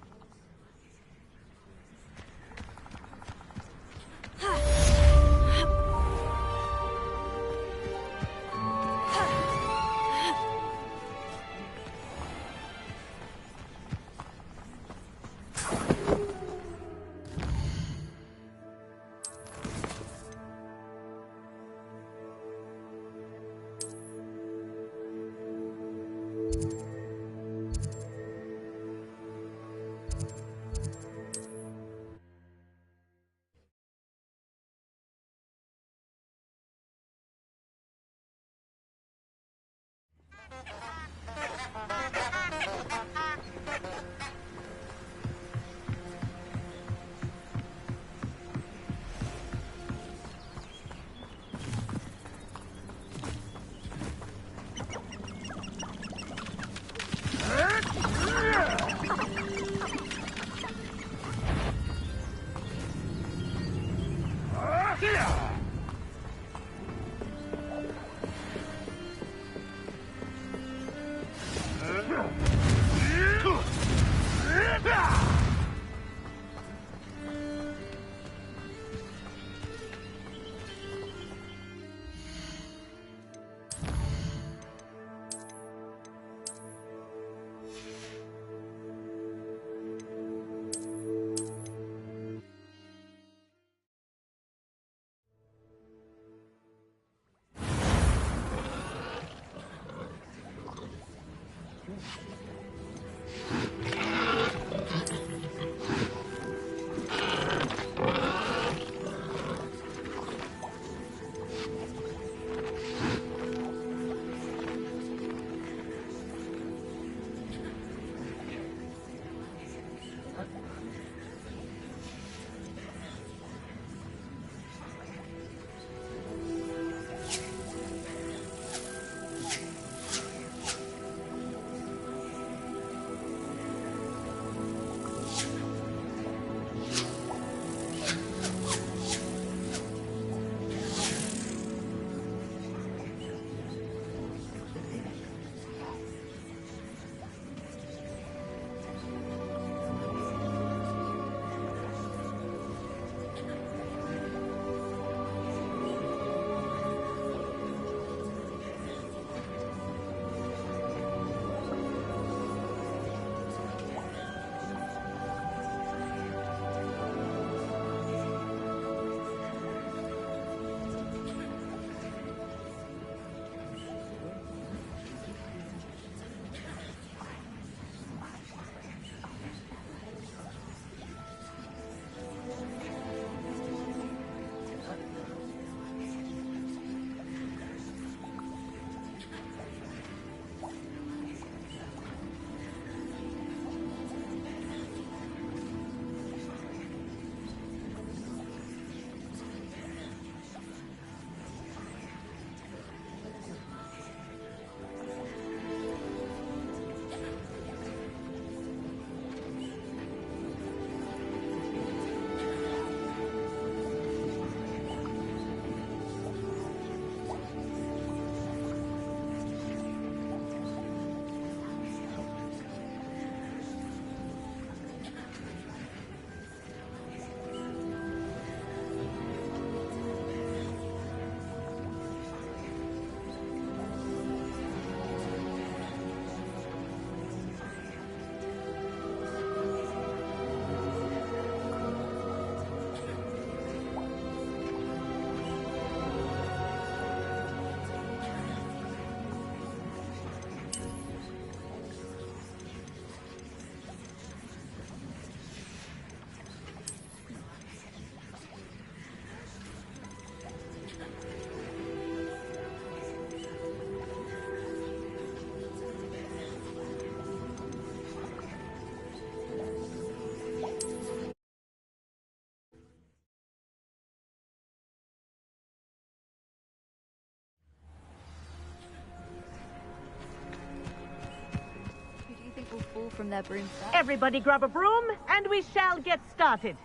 fall from their broom set. Everybody grab a broom, and we shall get started.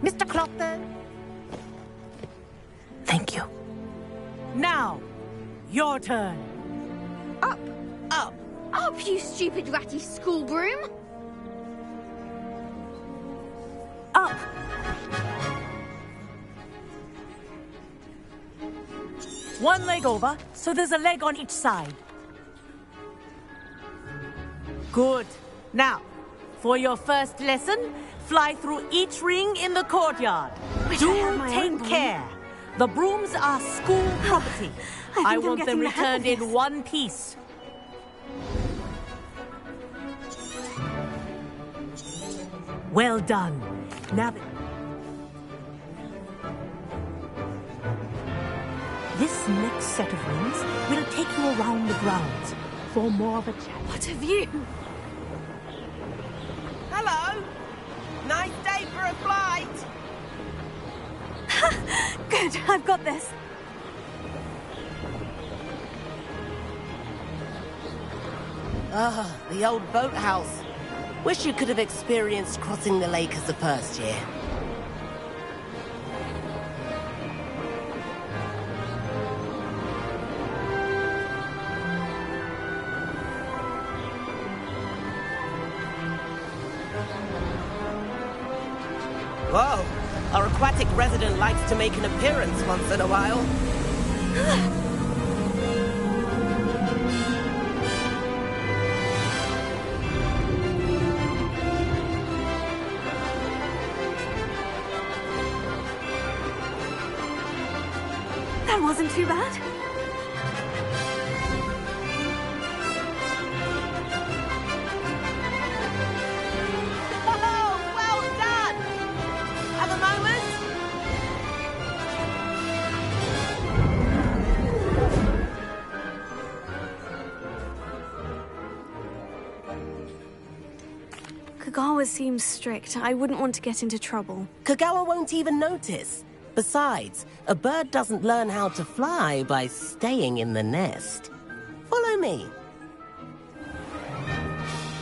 Mr. Clopton. Thank you. Now, your turn. Up! Up! Up, you stupid ratty school broom! Up! One leg over, so there's a leg on each side. Good. Now, for your first lesson, fly through each ring in the courtyard. Do take care. The brooms are school property. I want them returned in one piece. Well done. Now that... This next set of rings will take you around the grounds for more of a chat. What have you? Hello. Nice day for a flight. Good, I've got this. Ah, the old boathouse. Wish you could have experienced crossing the lake as a first year. Whoa! Our aquatic resident likes to make an appearance once in a while. That wasn't too bad. Oh, well done! Have a moment? Kagawa seems strict. I wouldn't want to get into trouble. Kagawa won't even notice. Besides, a bird doesn't learn how to fly by staying in the nest. Follow me.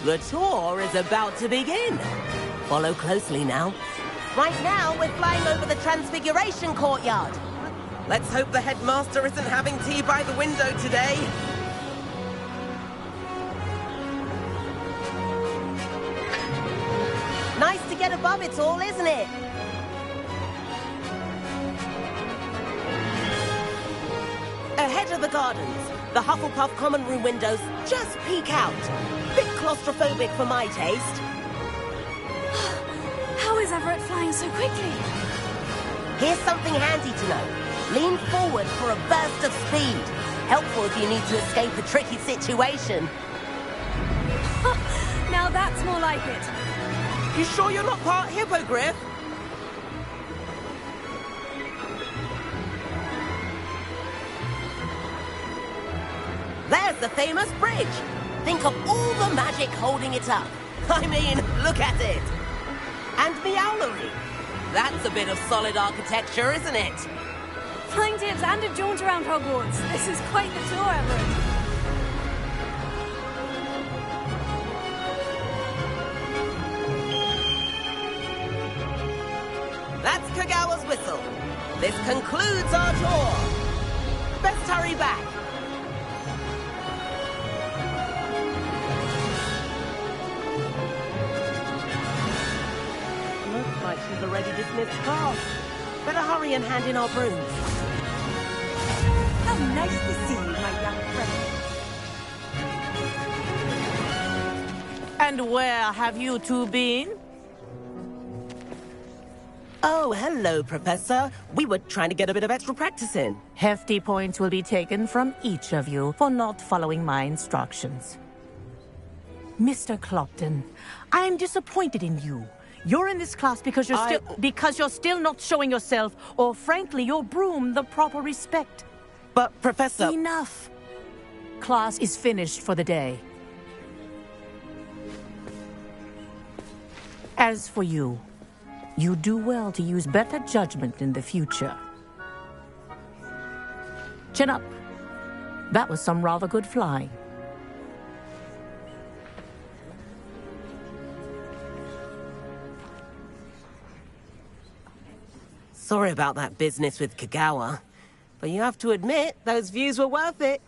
The tour is about to begin. Follow closely now. Right now, we're flying over the Transfiguration Courtyard. Let's hope the headmaster isn't having tea by the window today. Nice to get above it all, isn't it? Ahead of the gardens, the Hufflepuff common room windows just peek out. Bit claustrophobic for my taste. How is Everett flying so quickly? Here's something handy to know. Lean forward for a burst of speed. Helpful if you need to escape a tricky situation. Now that's more like it. You sure you're not part hippogriff? There's the famous bridge. Think of all the magic holding it up. I mean, look at it. And Meowlery. That's a bit of solid architecture, isn't it? Flying tips and a jaunt around Hogwarts. This is quite the tour, Everett. That's Kagawa's whistle. This concludes our tour. Best hurry back. Looks like she's already dismissed class. Better hurry and hand in our brooms. How nice to see you, my young friend. And where have you two been? Oh, hello, Professor. We were trying to get a bit of extra practice in. Hefty points will be taken from each of you for not following my instructions. Mr. Clopton, I am disappointed in you. You're in this class because you're still not showing yourself, or frankly, your broom the proper respect. But, Professor... Enough. Class is finished for the day. As for you, you do well to use better judgment in the future. Chin up. That was some rather good flying. Sorry about that business with Kagawa, but you have to admit, those views were worth it.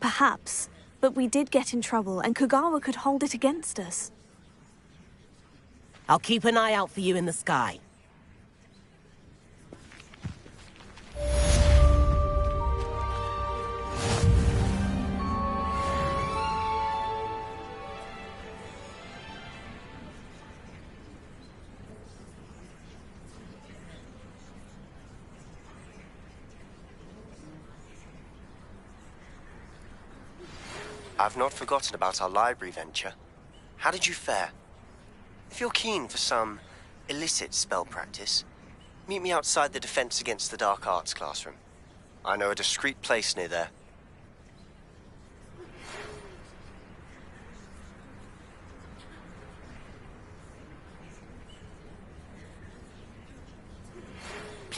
Perhaps, but we did get in trouble, and Kagawa could hold it against us. I'll keep an eye out for you in the sky. I've not forgotten about our library venture. How did you fare? If you're keen for some illicit spell practice, meet me outside the Defense Against the Dark Arts classroom. I know a discreet place near there.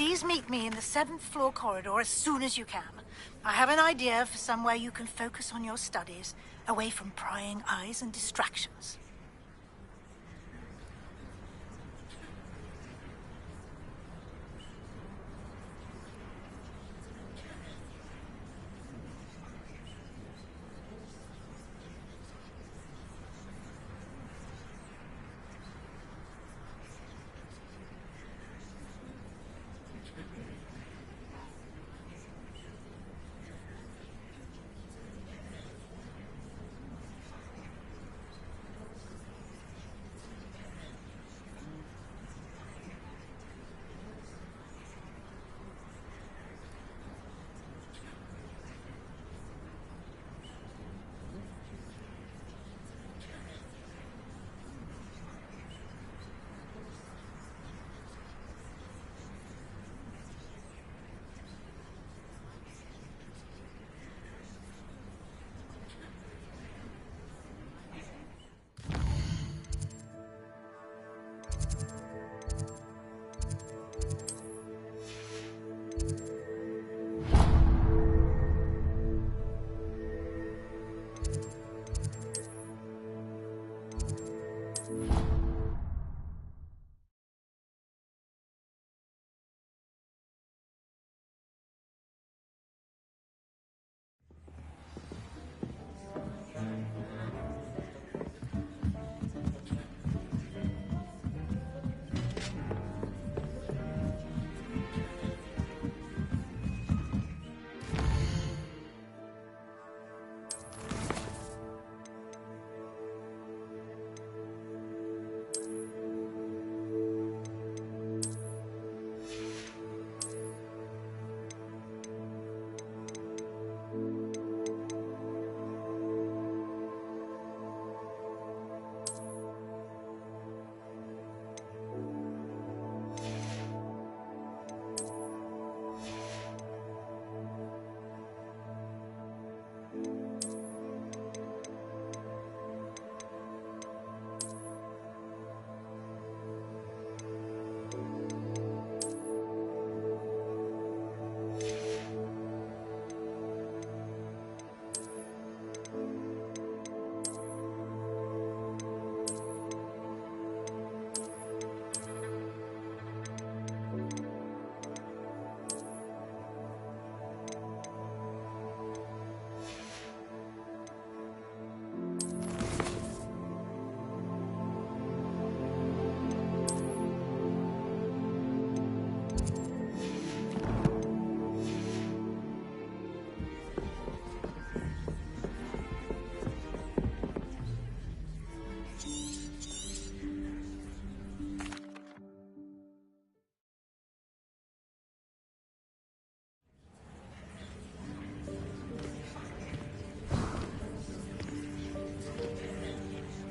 Please meet me in the 7th floor corridor as soon as you can. I have an idea for somewhere you can focus on your studies, away from prying eyes and distractions.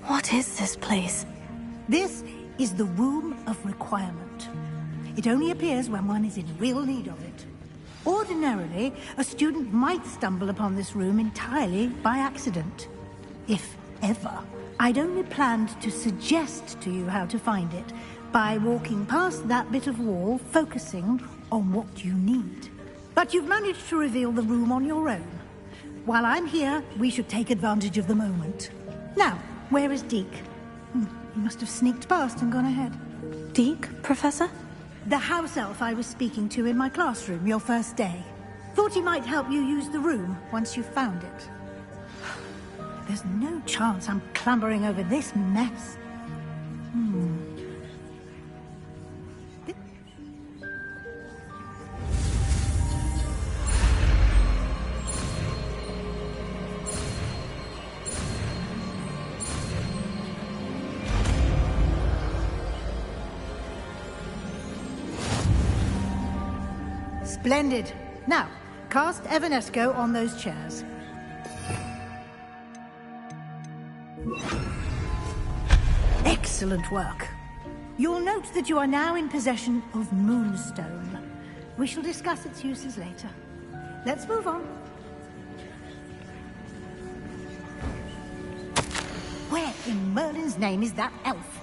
What is this place? This is the Room of Requirement. It only appears when one is in real need of it. Ordinarily, a student might stumble upon this room entirely by accident. If ever. I'd only planned to suggest to you how to find it by walking past that bit of wall, focusing on what you need. But you've managed to reveal the room on your own. While I'm here, we should take advantage of the moment. Now, where is Deke? He must have sneaked past and gone ahead. Deke, Professor? The house elf I was speaking to in my classroom your first day. Thought he might help you use the room once you've found it. There's no chance I'm clambering over this mess. Splendid. Now, cast Evanesco on those chairs. Excellent work. You'll note that you are now in possession of Moonstone. We shall discuss its uses later. Let's move on. Where in Merlin's name is that elf?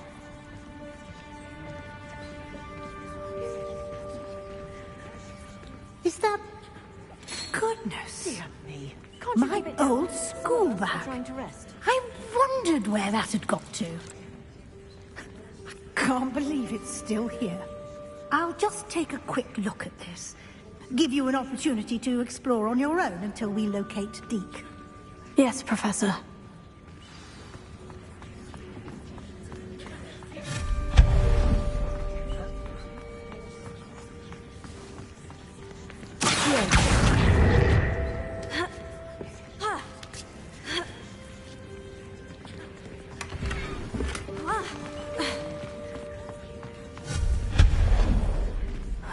Is that... Goodness. Dear me. My old school bag. Trying to rest. I wondered where that had got to. I can't believe it's still here. I'll just take a quick look at this. Give you an opportunity to explore on your own until we locate Deke. Yes, Professor.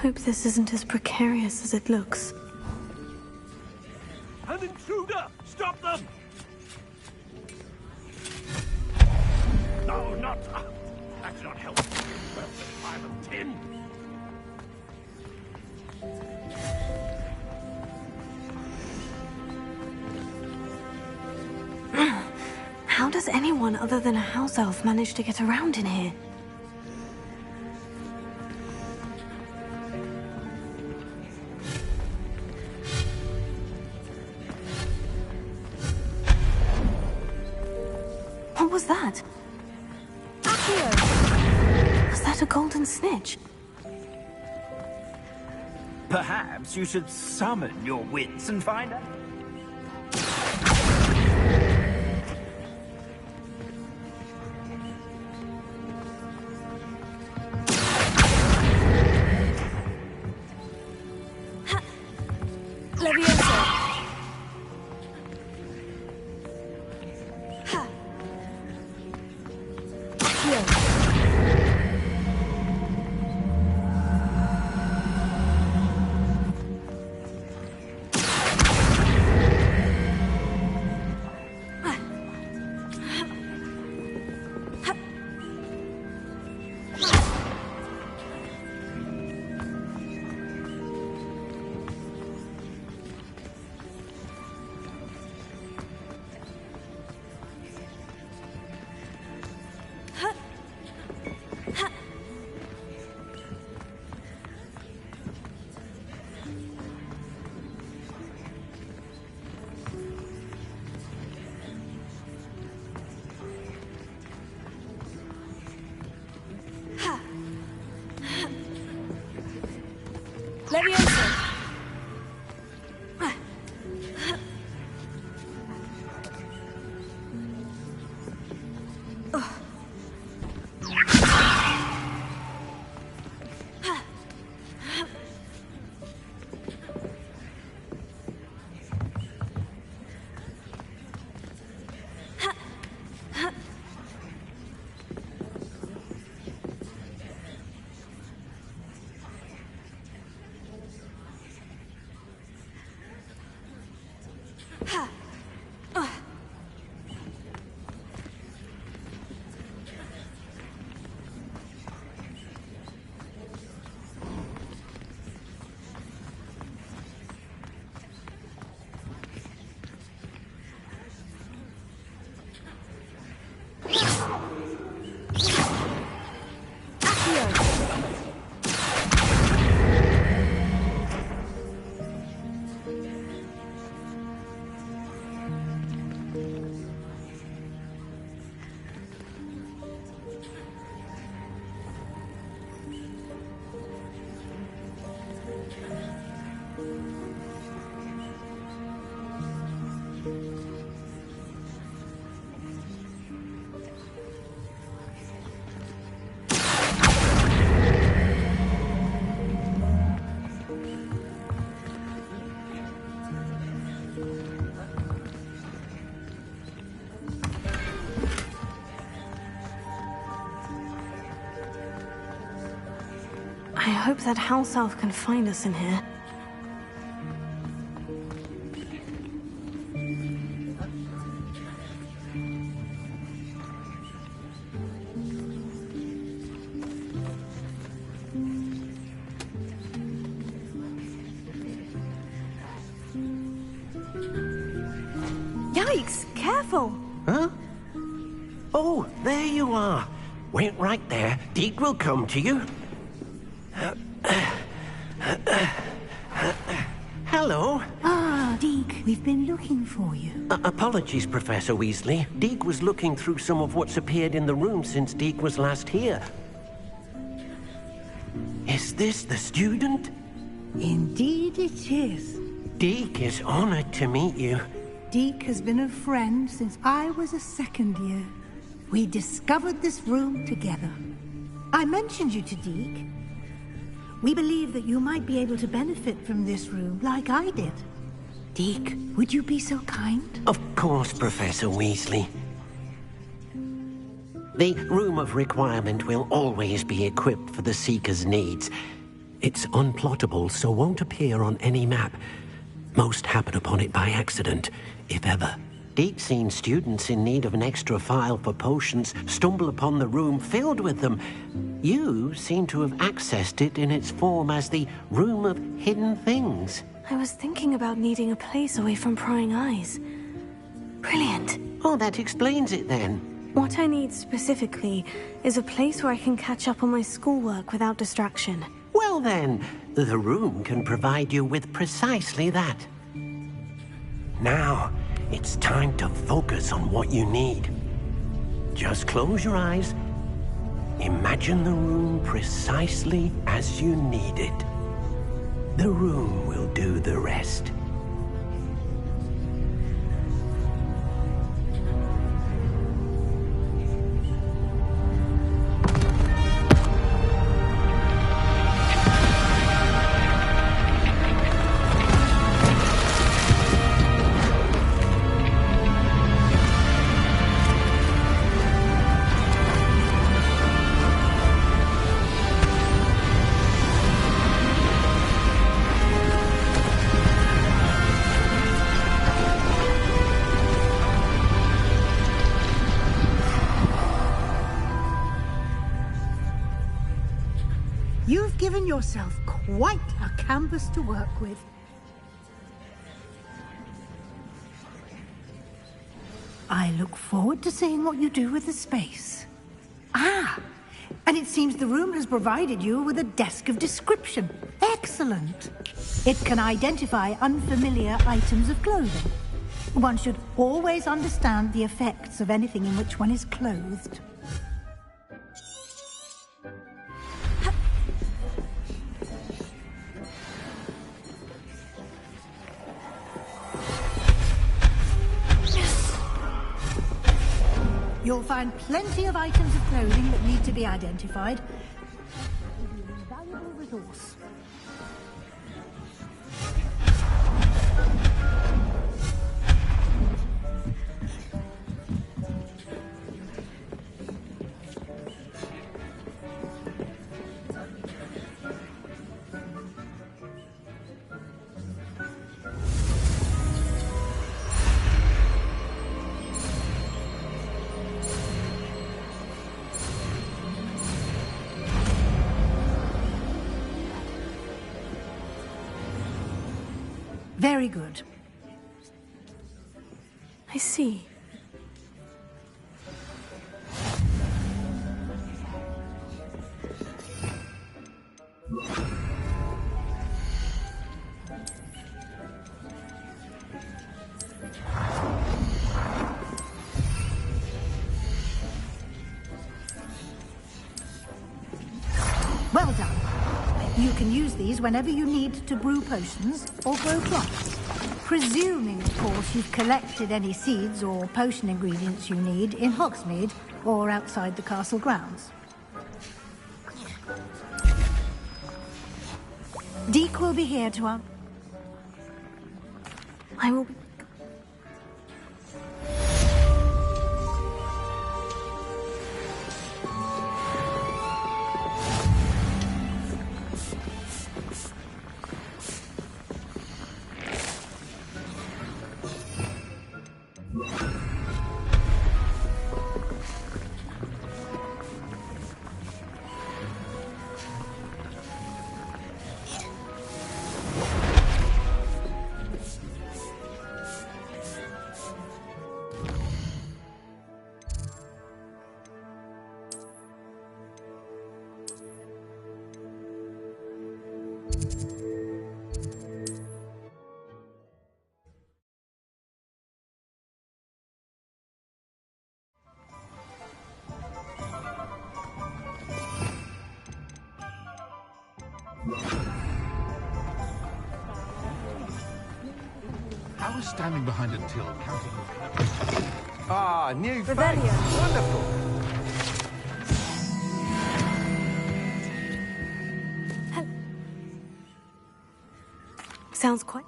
Hope this isn't as precarious as it looks. An intruder! Stop them! No, not... That's not helpful. Well, the pile of tin. How does anyone other than a house elf manage to get around in here? What was that? Accio! Was that a golden snitch? Perhaps you should summon your wits and find out. I hope that house elf can find us in here. Yikes! Careful! Huh? Oh, there you are. Wait right there. Deke will come to you. hello. Ah, Deke, we've been looking for you. Apologies, Professor Weasley. Deke was looking through some of what's appeared in the room since Deke was last here. Is this the student? Indeed it is. Deke is honored to meet you. Deke has been a friend since I was a second year. We discovered this room together. I mentioned you to Deke. We believe that you might be able to benefit from this room like I did. Deke, would you be so kind? Of course, Professor Weasley. The Room of Requirement will always be equipped for the Seeker's needs. It's unplottable, so won't appear on any map. Most happen upon it by accident, if ever. Deke's seen students in need of an extra file for potions stumble upon the room filled with them. You seem to have accessed it in its form as the Room of Hidden Things. I was thinking about needing a place away from prying eyes. Brilliant. Oh, that explains it then. What I need specifically is a place where I can catch up on my schoolwork without distraction. Well then, the room can provide you with precisely that. Now, it's time to focus on what you need. Just close your eyes. Imagine the room precisely as you need it. The room will do the rest. You've given yourself quite a canvas to work with. I look forward to seeing what you do with the space. Ah, and it seems the room has provided you with a desk of description. Excellent. It can identify unfamiliar items of clothing. One should always understand the effects of anything in which one is clothed. You'll find plenty of items of clothing that need to be identified. It will be an invaluable resource. Very good. I see. Well done. You can use these whenever you need to brew potions or grow crops. Presuming, of course, you've collected any seeds or potion ingredients you need in Hogsmeade or outside the castle grounds. Deke will be here to I will... I was standing behind a till counting... Ah, new face. Revelio. Wonderful. Sounds quite...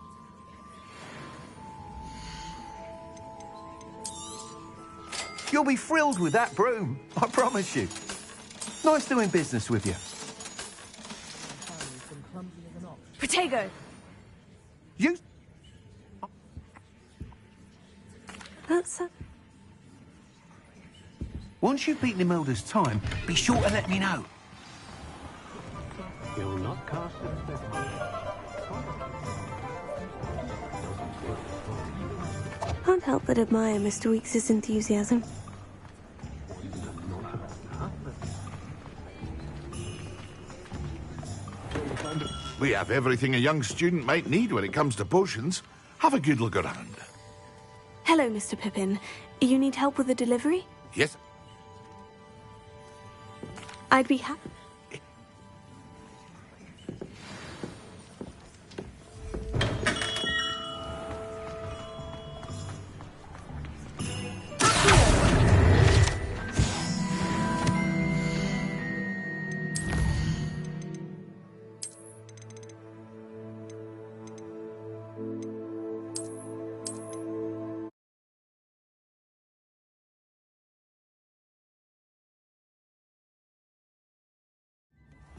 You'll be thrilled with that broom, I promise you. Nice doing business with you. Protego! You... That's a... Once you've beaten Imelda's time, be sure to let me know. Will not cast a spell. Can't help but admire Mr. Weeks' enthusiasm. We have everything a young student might need when it comes to potions. Have a good look around. Hello, Mr. Pippin. You need help with the delivery? Yes? I'd be happy.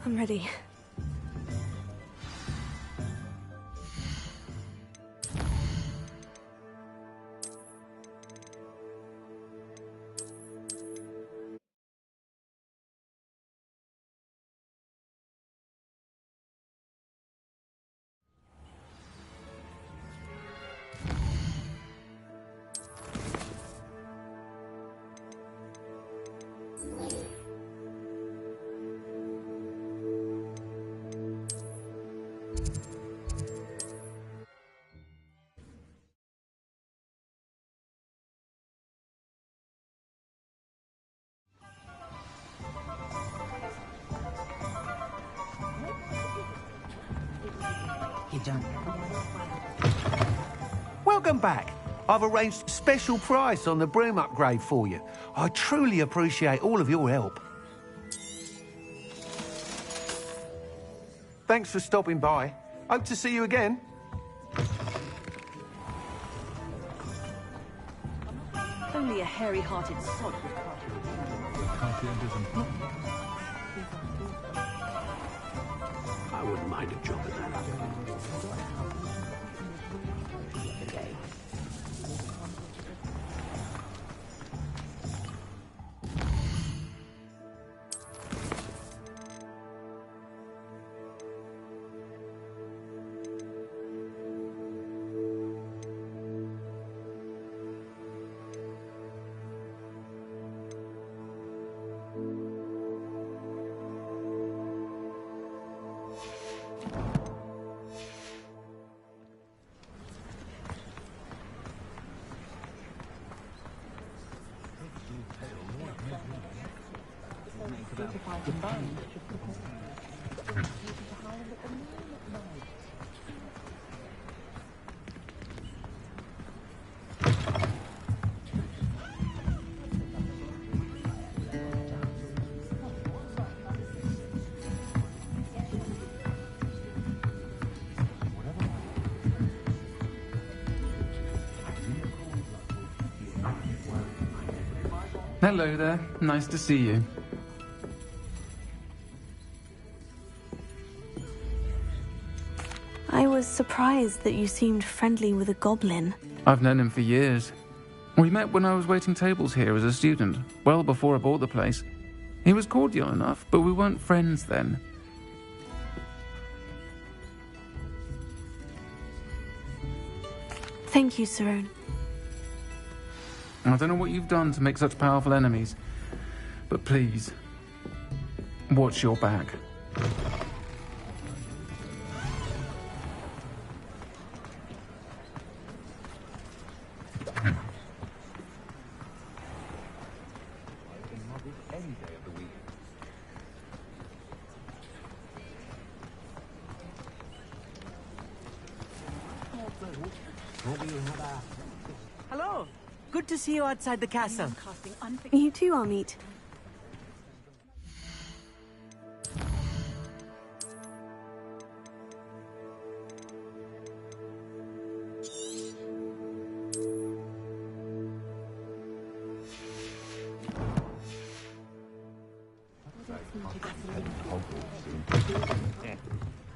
I'm ready. Welcome back. I've arranged special price on the broom upgrade for you. I truly appreciate all of your help. Thanks for stopping by. Hope to see you again. Only a hairy-hearted sod would I wouldn't mind a job at that. Hello there. Nice to see you. I was surprised that you seemed friendly with a goblin. I've known him for years. We met when I was waiting tables here as a student, well before I bought the place. He was cordial enough, but we weren't friends then. Thank you, Sarone. I don't know what you've done to make such powerful enemies, but please, watch your back. Hello. Good to see you outside the castle. You too, Amit.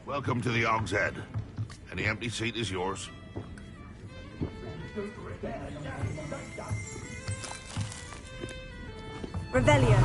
Welcome to the Og's Head. Any empty seat is yours. Revelio.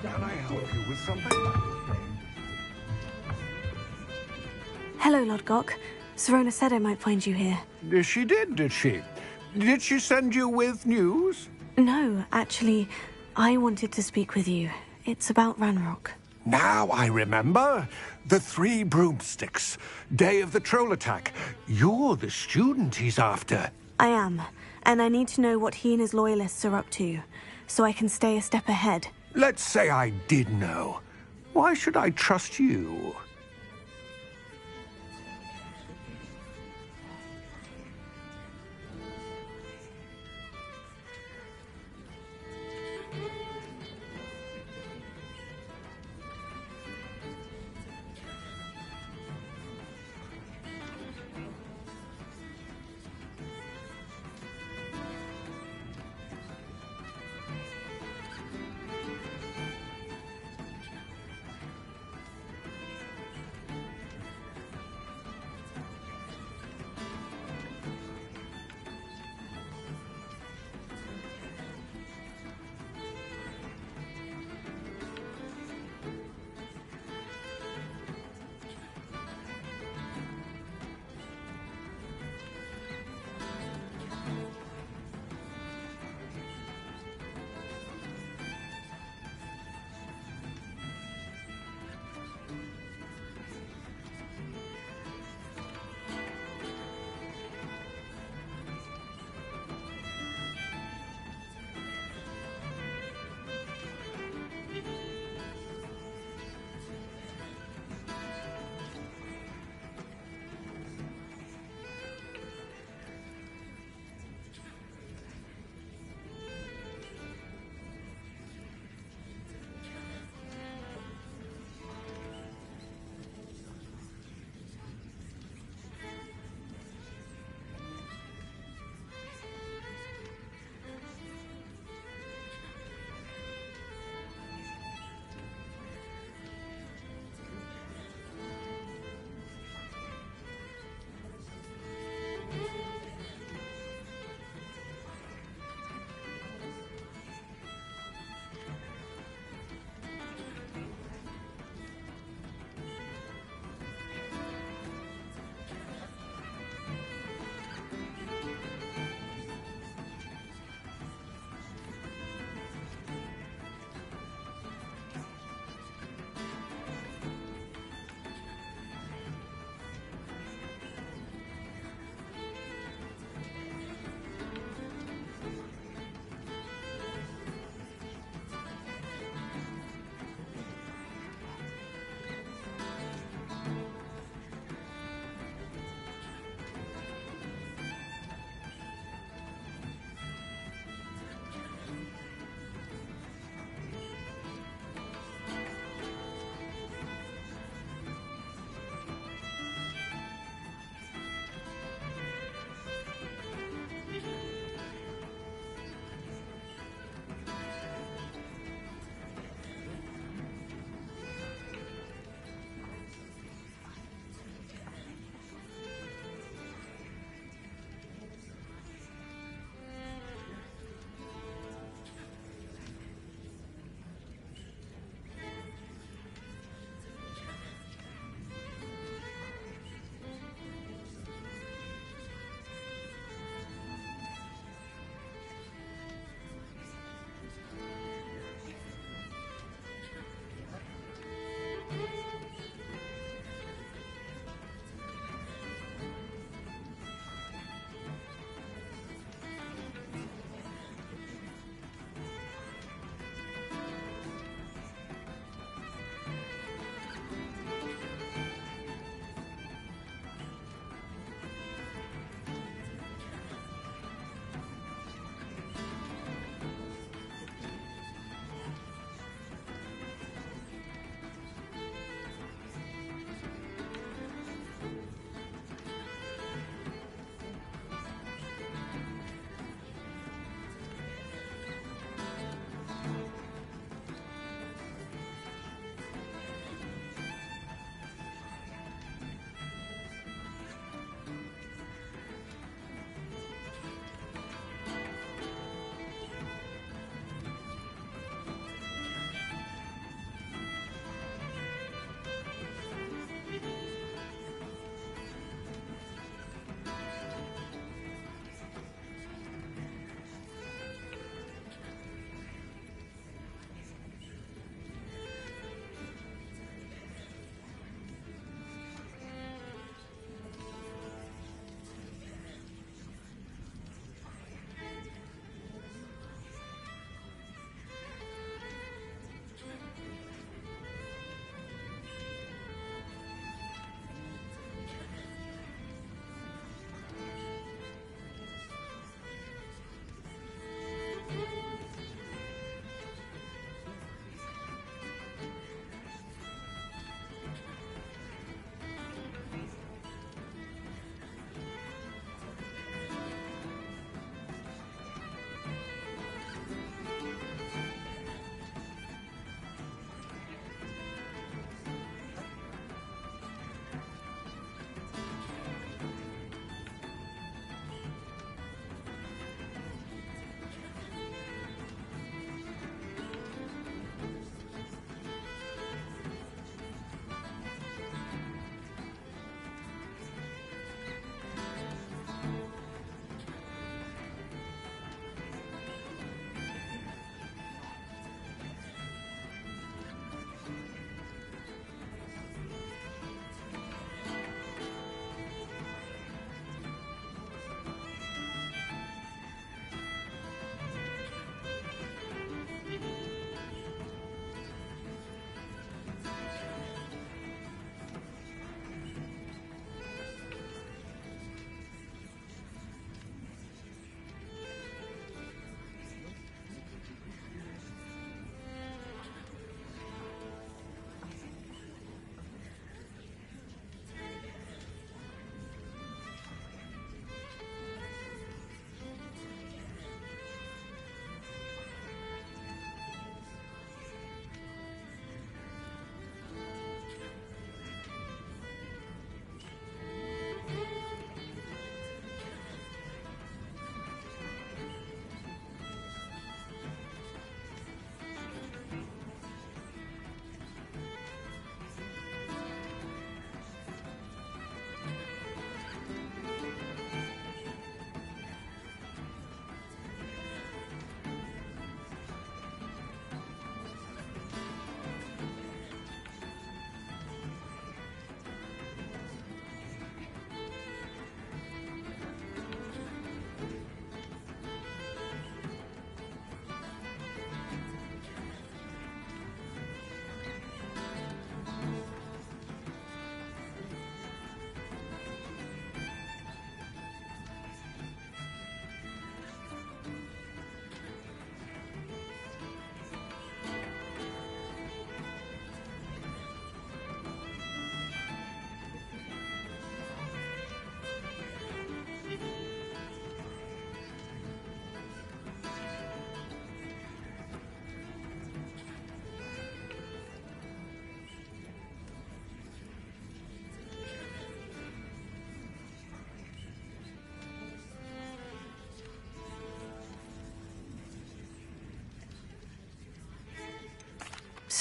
Can I help you with something? Hello, Lodgok. Serona said I might find you here. She did, did she? Did she send you with news? No, actually, I wanted to speak with you. It's about Ranrock. Now I remember. The 3 broomsticks. Day of the troll attack. You're the student he's after. I am, and I need to know what he and his loyalists are up to, so I can stay a step ahead. Let's say I did know. Why should I trust you?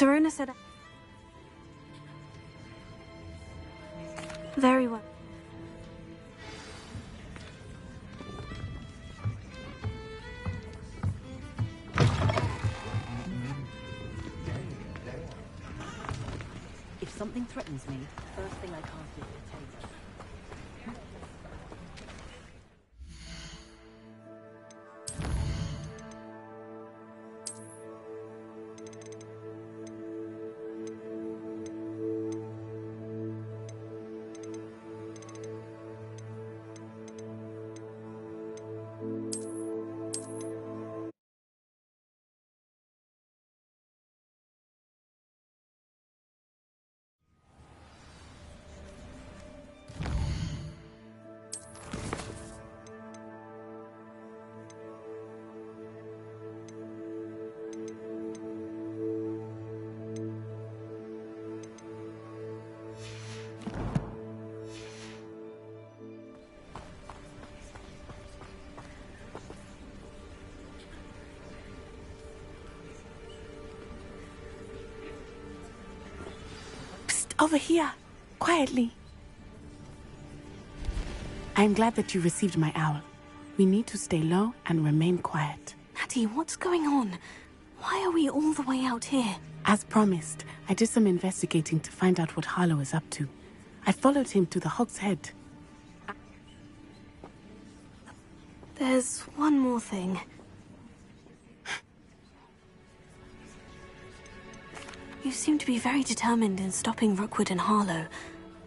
Serona said... Very well. If something threatens me, first thing I can't do is take it. Over here, quietly. I'm glad that you received my owl. We need to stay low and remain quiet. Natty, what's going on? Why are we all the way out here? As promised, I did some investigating to find out what Harlow is up to. I followed him to the Hog's Head. There's one more thing. You seem to be very determined in stopping Rookwood and Harlow.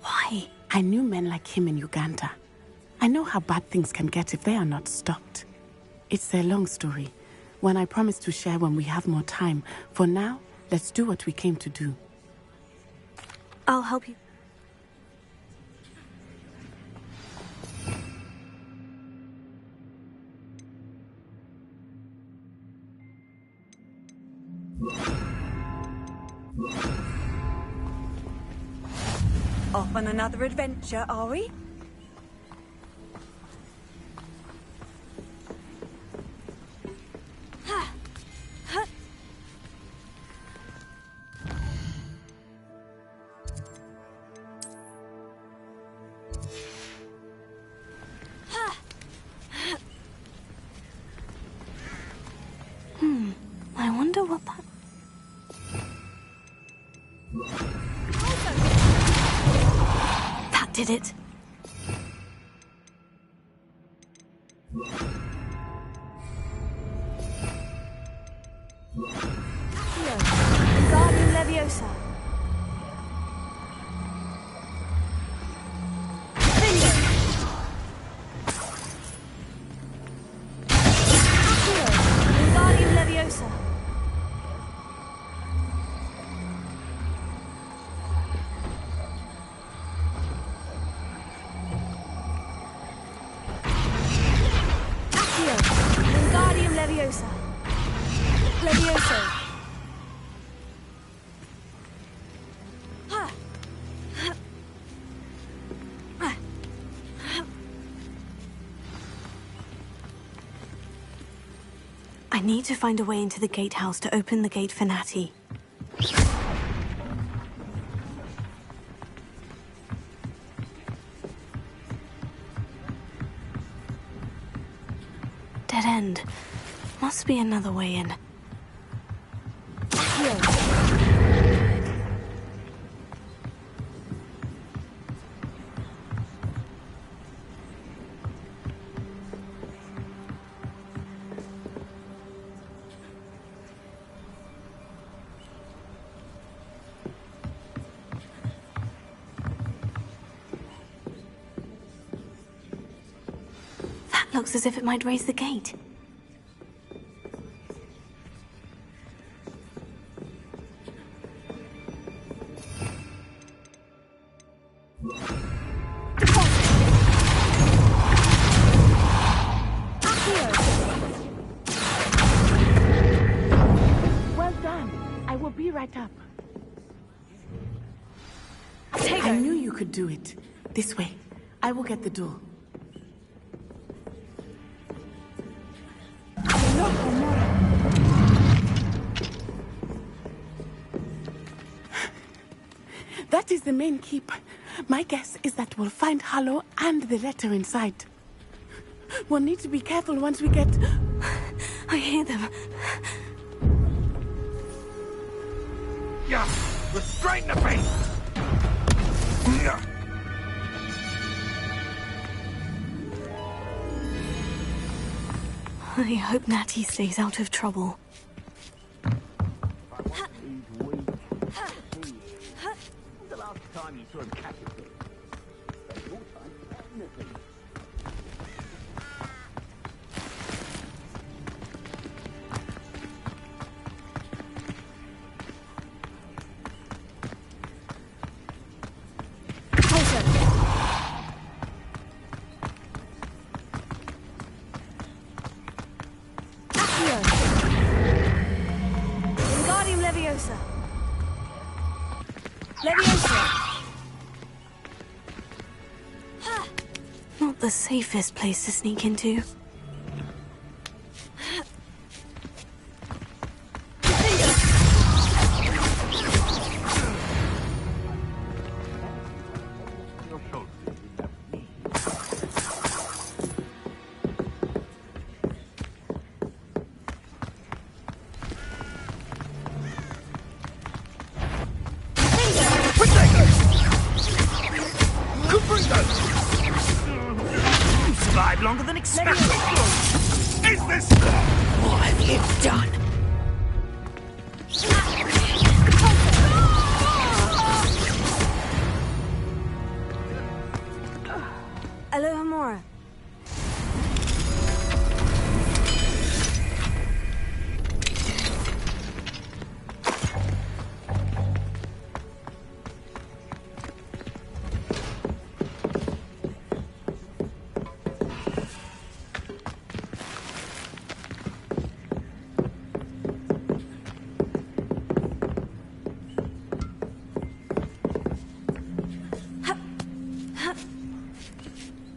Why? I knew men like him in Uganda. I know how bad things can get if they are not stopped. It's a long story, one I promise to share when we have more time. For now, let's do what we came to do. I'll help you. Off on another adventure, are we? I wonder what that... That did it. Guardian Leviosa. Guardian Leviosa. Wingardium Leviosa. Leviosa. I need to find a way into the gatehouse to open the gate for Natty. Dead end. Must be another way in. That looks as if it might raise the gate. Well done. I will be right up. Take I knew you could do it. This way. I will get the door. That is the main keep. My guess is that we'll find Harlow and the letter inside. We'll need to be careful once we get... I hear them. Yeah, restrain the beast! Yeah. I hope Natty stays out of trouble. The last time you saw him catch a fish. Wingardium Leviosa. Leviosa. Not the safest place to sneak into. Survived longer than expected. Is this... What have you done? Alohomora.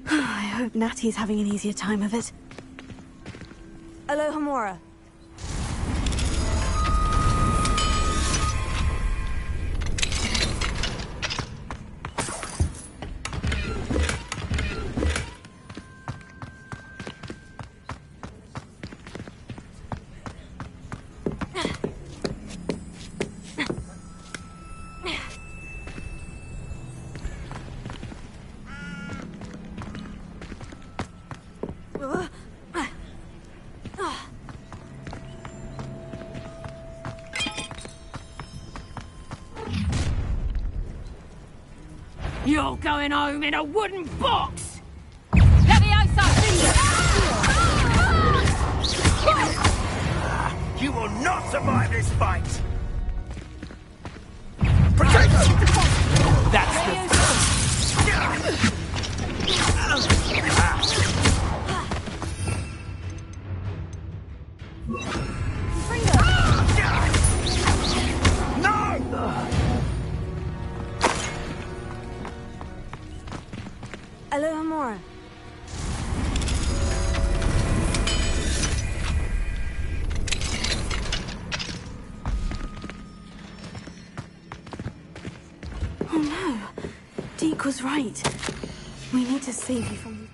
I hope Natty's having an easier time of it. Alohomora. You're going home in a wooden box! You will not survive this fight! Protect us! That's the... Alohomora. Oh no. Deke was right. We need to save you from...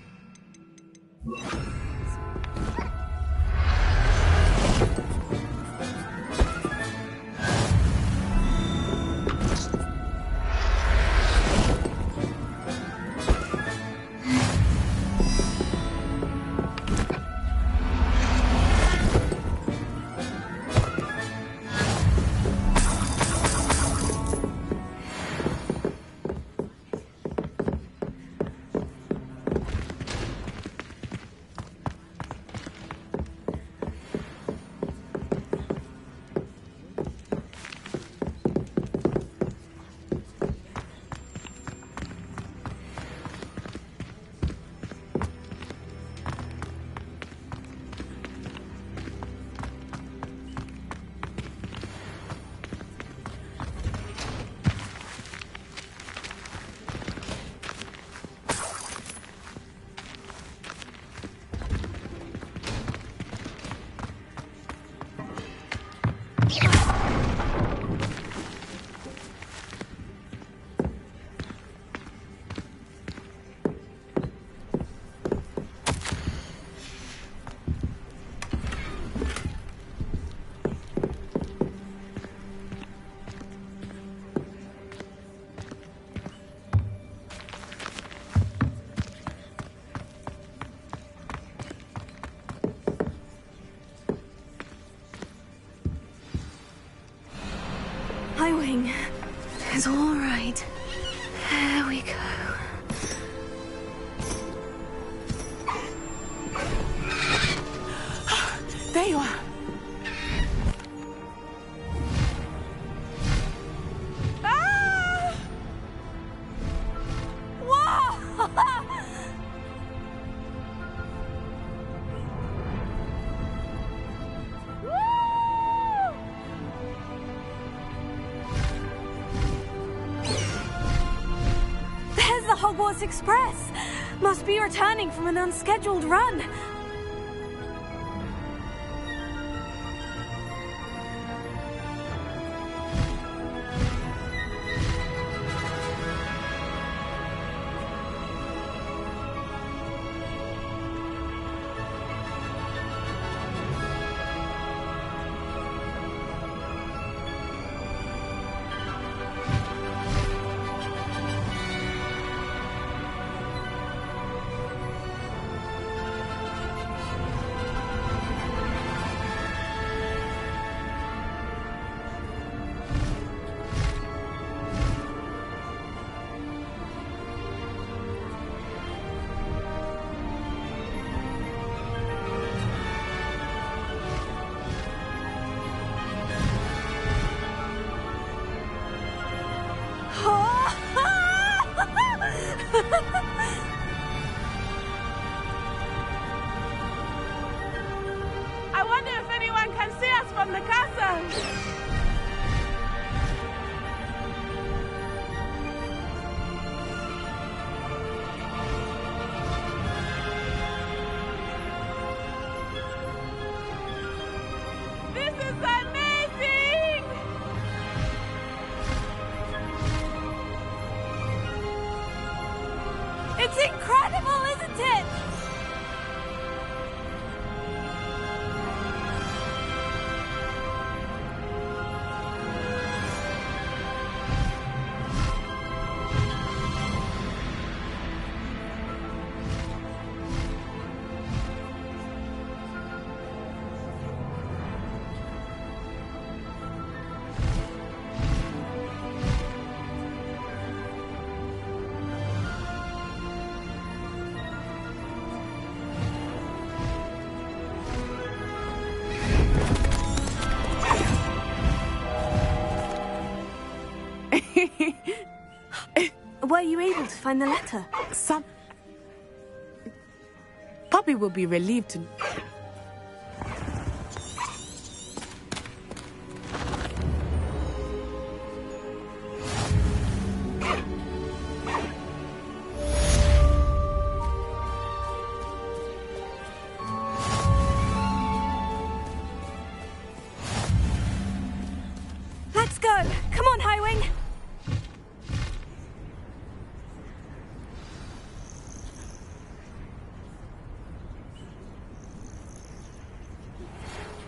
Everything is all right. There we go. There you are. Ah! Whoa! There's the Hogwarts Express. Must be returning from an unscheduled run. I wonder if anyone can see us from the castle. This is amazing! It's incredible, isn't it? Were you able to find the letter? Poppy will be relieved to... Let's go! Come on, Highwing!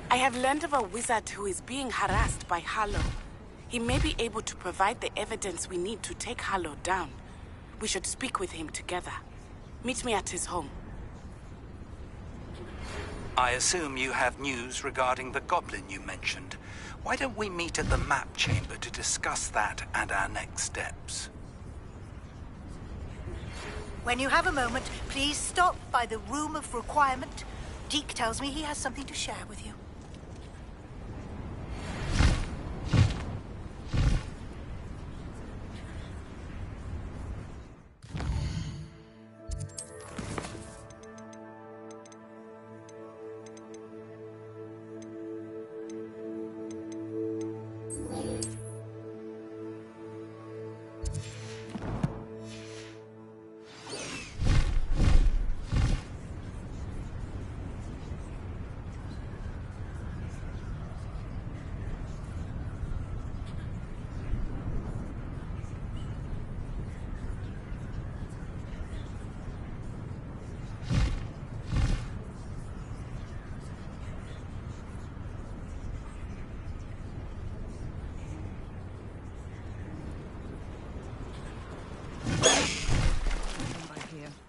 I have learned of a wizard who is being harassed by Harlow. He may be able to provide the evidence we need to take Harlow down. We should speak with him together. Meet me at his home. I assume you have news regarding the goblin you mentioned. Why don't we meet at the map chamber to discuss that and our next steps? When you have a moment, please stop by the Room of Requirement. Deke tells me he has something to share with you.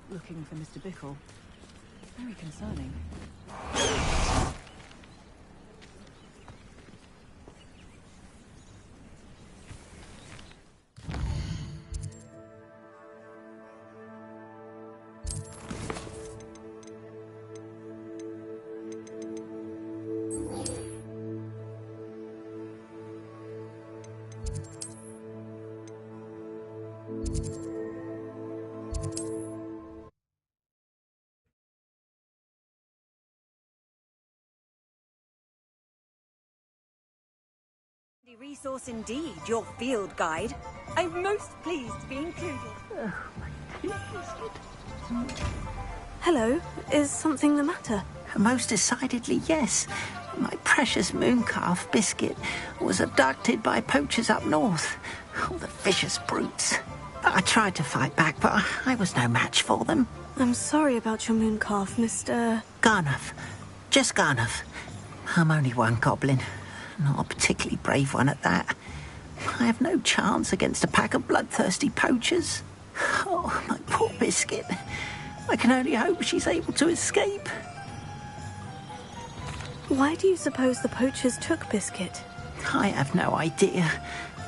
Looking for Mr. Bickle. Very concerning. Resource indeed, your field guide. I'm most pleased to be included. Hello, is something the matter? Most decidedly, yes. My precious mooncalf, Biscuit, was abducted by poachers up north. Oh, the vicious brutes. I tried to fight back, but I was no match for them. I'm sorry about your mooncalf, Mr. Garnuff. Just Garnuff. I'm only one goblin. Not a particularly brave one at that. I have no chance against a pack of bloodthirsty poachers. Oh, my poor Biscuit. I can only hope she's able to escape. Why do you suppose the poachers took Biscuit? I have no idea.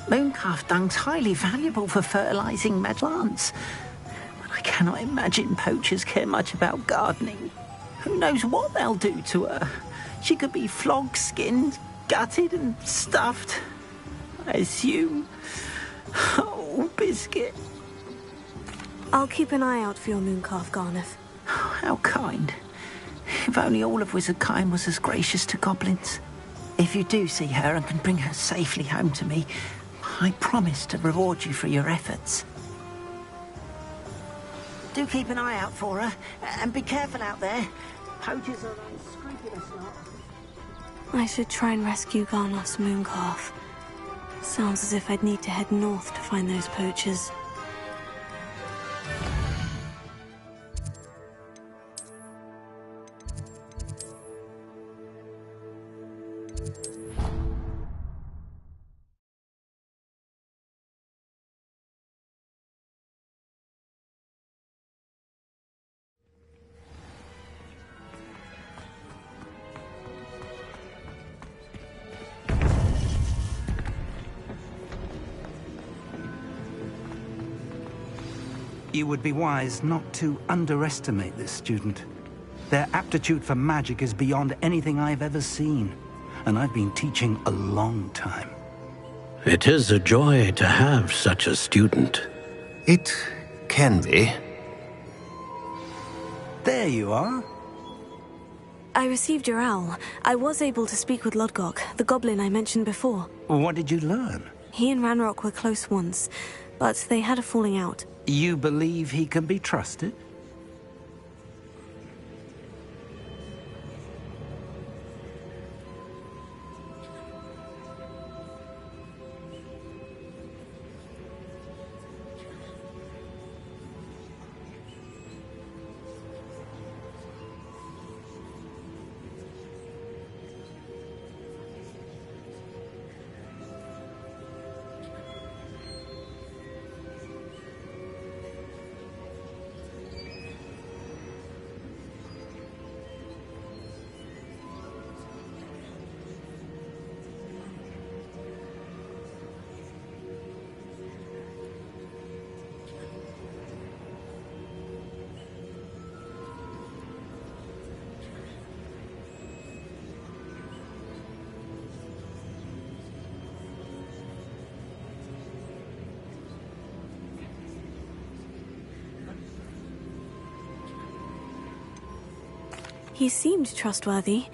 Mooncalf dung's highly valuable for fertilising meadowlands. But I cannot imagine poachers care much about gardening. Who knows what they'll do to her? She could be flogged, skinned, gutted and stuffed. I assume. Oh, Biscuit. I'll keep an eye out for your mooncalf, Garnuff. How kind. If only all of Wizardkind was as gracious to goblins. If you do see her and can bring her safely home to me, I promise to reward you for your efforts. Do keep an eye out for her, and be careful out there. Poachers are unscrupulous lot. I should try and rescue Garnoff's mooncalf. Sounds as if I'd need to head north to find those poachers. You would be wise not to underestimate this student. Their aptitude for magic is beyond anything I've ever seen, and I've been teaching a long time. It is a joy to have such a student. It can be. There you are. I received your owl. I was able to speak with Lodgok, the goblin I mentioned before. What did you learn? He and Ranrock were close once, but they had a falling out. You believe he can be trusted? He seemed trustworthy.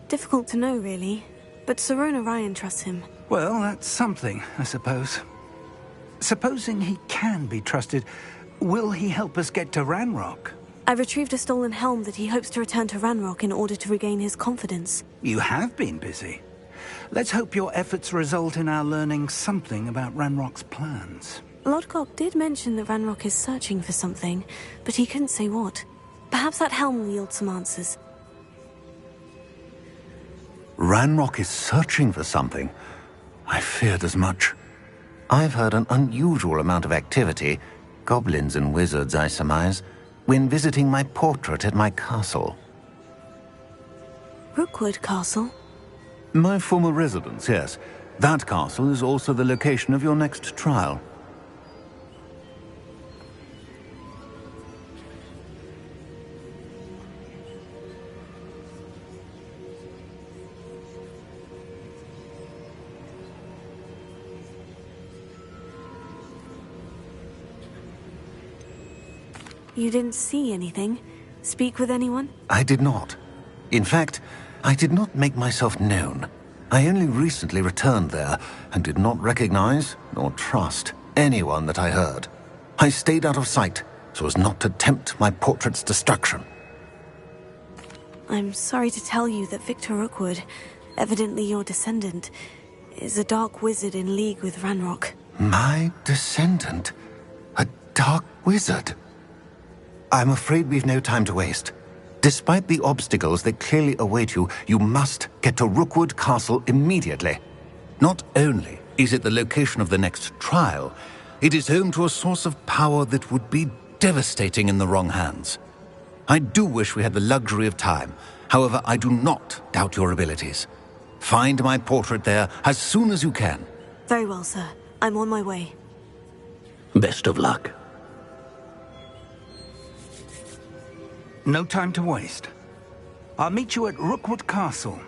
Difficult to know, really. But Sirona Ryan trusts him. Well, that's something, I suppose. Supposing he can be trusted, will he help us get to Ranrock? I retrieved a stolen helm that he hopes to return to Ranrock in order to regain his confidence. You have been busy. Let's hope your efforts result in our learning something about Ranrock's plans. Lodgok did mention that Ranrock is searching for something, but he couldn't say what. Perhaps that helm will yield some answers. Ranrock is searching for something. I feared as much. I've heard an unusual amount of activity, goblins and wizards, I surmise, when visiting my portrait at my castle. Rookwood Castle? My former residence, yes. That castle is also the location of your next trial. You didn't see anything? Speak with anyone? I did not. In fact, I did not make myself known. I only recently returned there and did not recognize nor trust anyone that I heard. I stayed out of sight so as not to tempt my portrait's destruction. I'm sorry to tell you that Victor Rookwood, evidently your descendant, is a dark wizard in league with Ranrock. My descendant? A dark wizard? I'm afraid we've no time to waste. Despite the obstacles that clearly await you, you must get to Rookwood Castle immediately. Not only is it the location of the next trial, it is home to a source of power that would be devastating in the wrong hands. I do wish we had the luxury of time. However, I do not doubt your abilities. Find my portrait there as soon as you can. Very well, sir. I'm on my way. Best of luck. No time to waste. I'll meet you at Rookwood Castle.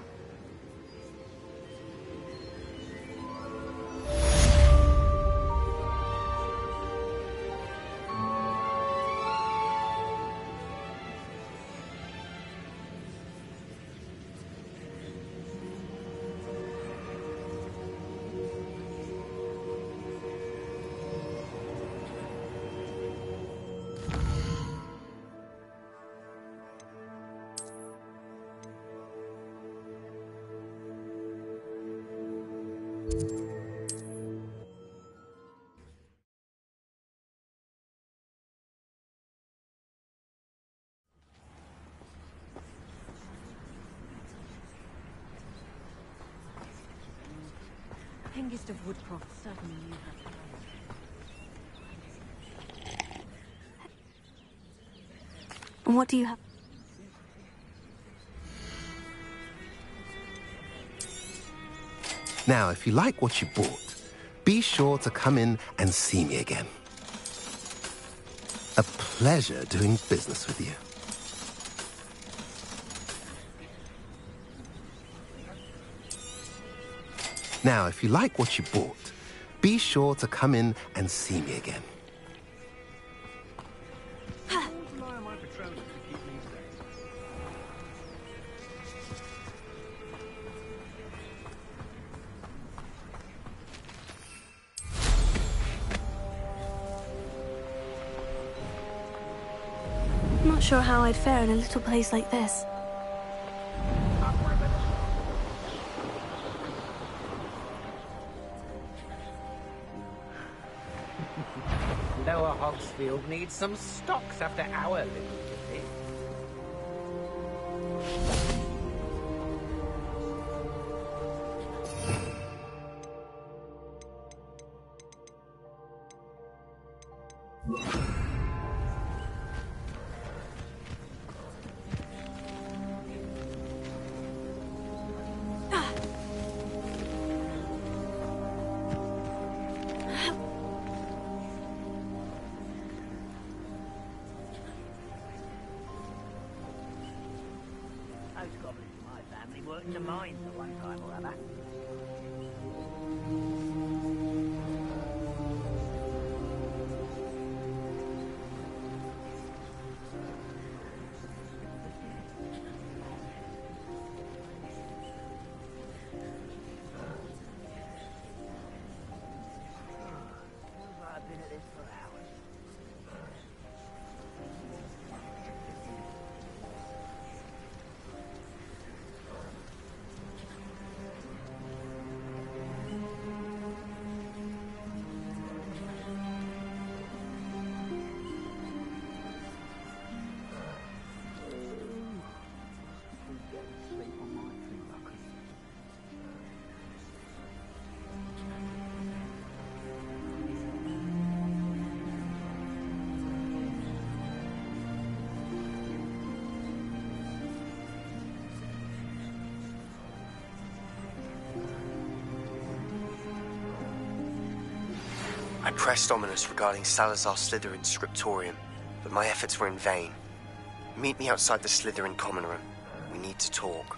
Hengist of Woodcroft certainly knew her. And what do you have? Now, if you like what you bought, be sure to come in and see me again. A pleasure doing business with you. Now, if you like what you bought, be sure to come in and see me again. Not sure how I'd fare in a little place like this. Lower Hogsfield needs some stocks after our little visit. Those goblins in my family worked in the mines at one time or other. I've been at this for hours. I pressed Ominous regarding Salazar Slytherin's scriptorium, but my efforts were in vain. Meet me outside the Slytherin common room. We need to talk.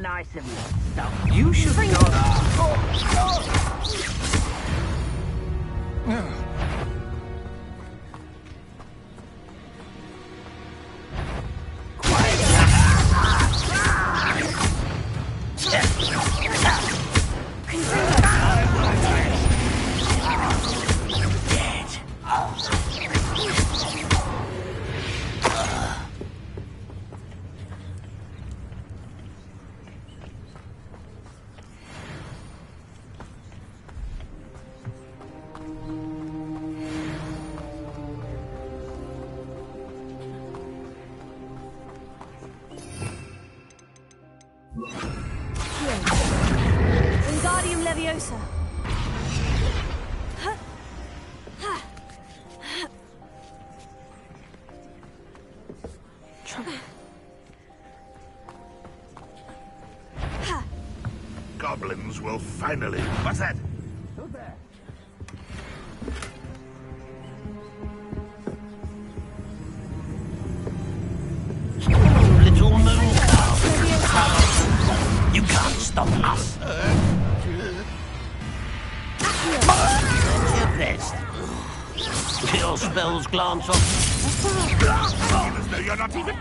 nice of you. Stop. You should Wingardium Leviosa. Goblins will finally... What's that? Who's there? Little moon calf. You can't stop us. Your best. Your spells glance off. No, you're not even...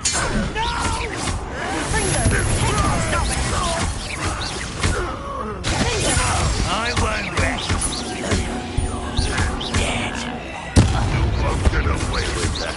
I won't rest. Yet. You won't get away with that.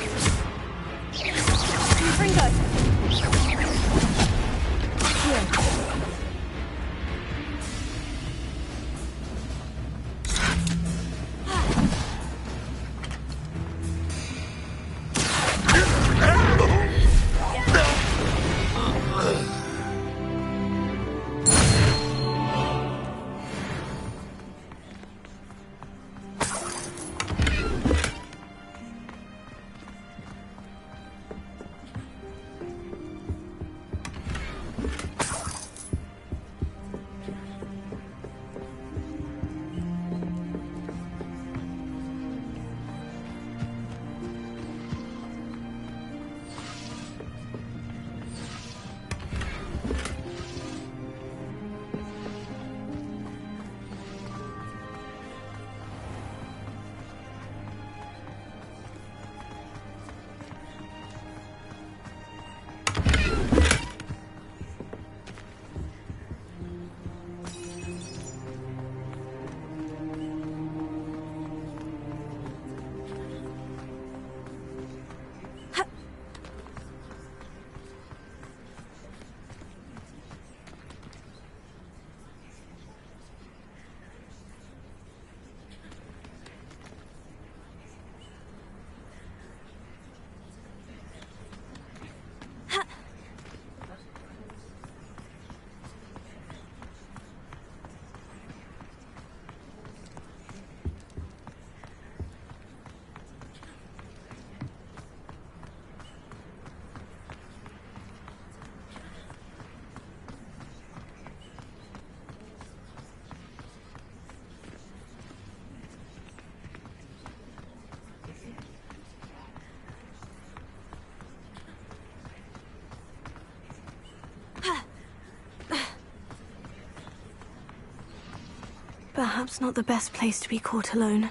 Perhaps not the best place to be caught alone.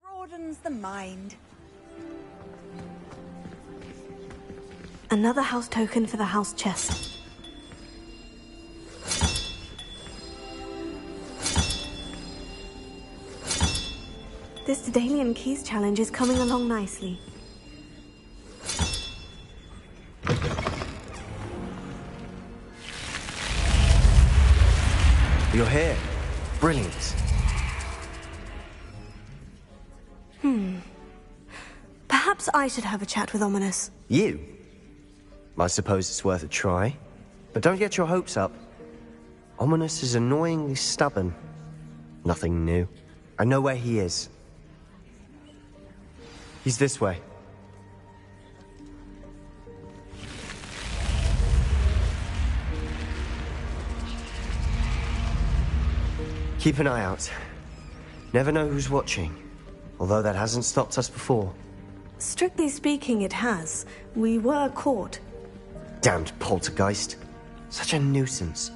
Broadens the mind. Another house token for the house chest. This Daedalian Keys challenge is coming along nicely. You're here. Brilliant. Perhaps I should have a chat with Ominous. You? I suppose it's worth a try. But don't get your hopes up. Ominous is annoyingly stubborn. Nothing new. I know where he is. He's this way. Keep an eye out. Never know who's watching. Although that hasn't stopped us before. Strictly speaking, it has. We were caught. Damned poltergeist. Such a nuisance.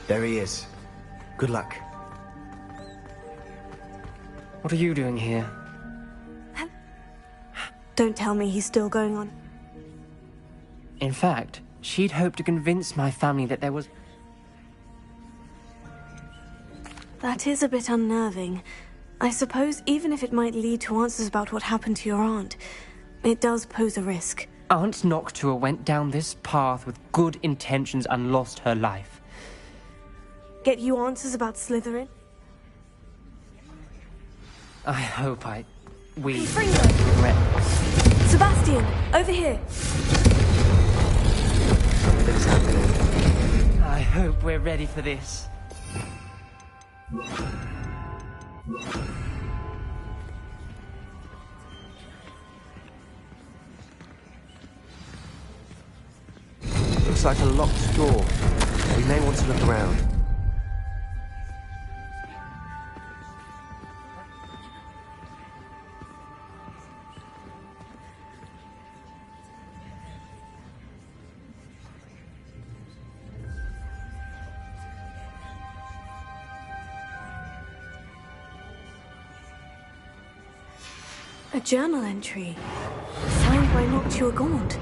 There he is. Good luck. What are you doing here? Don't tell me he's still going on. In fact, she'd hoped to convince my family that there was... That is a bit unnerving. I suppose even if it might lead to answers about what happened to your aunt, it does pose a risk. Aunt Noctua went down this path with good intentions and lost her life. Get you answers about Slytherin? I hope we Fringo! regret. Sebastian, over here! Something's happening. I hope we're ready for this. Looks like a locked door. We may want to look around. A journal entry. Signed by Noctua Gaunt.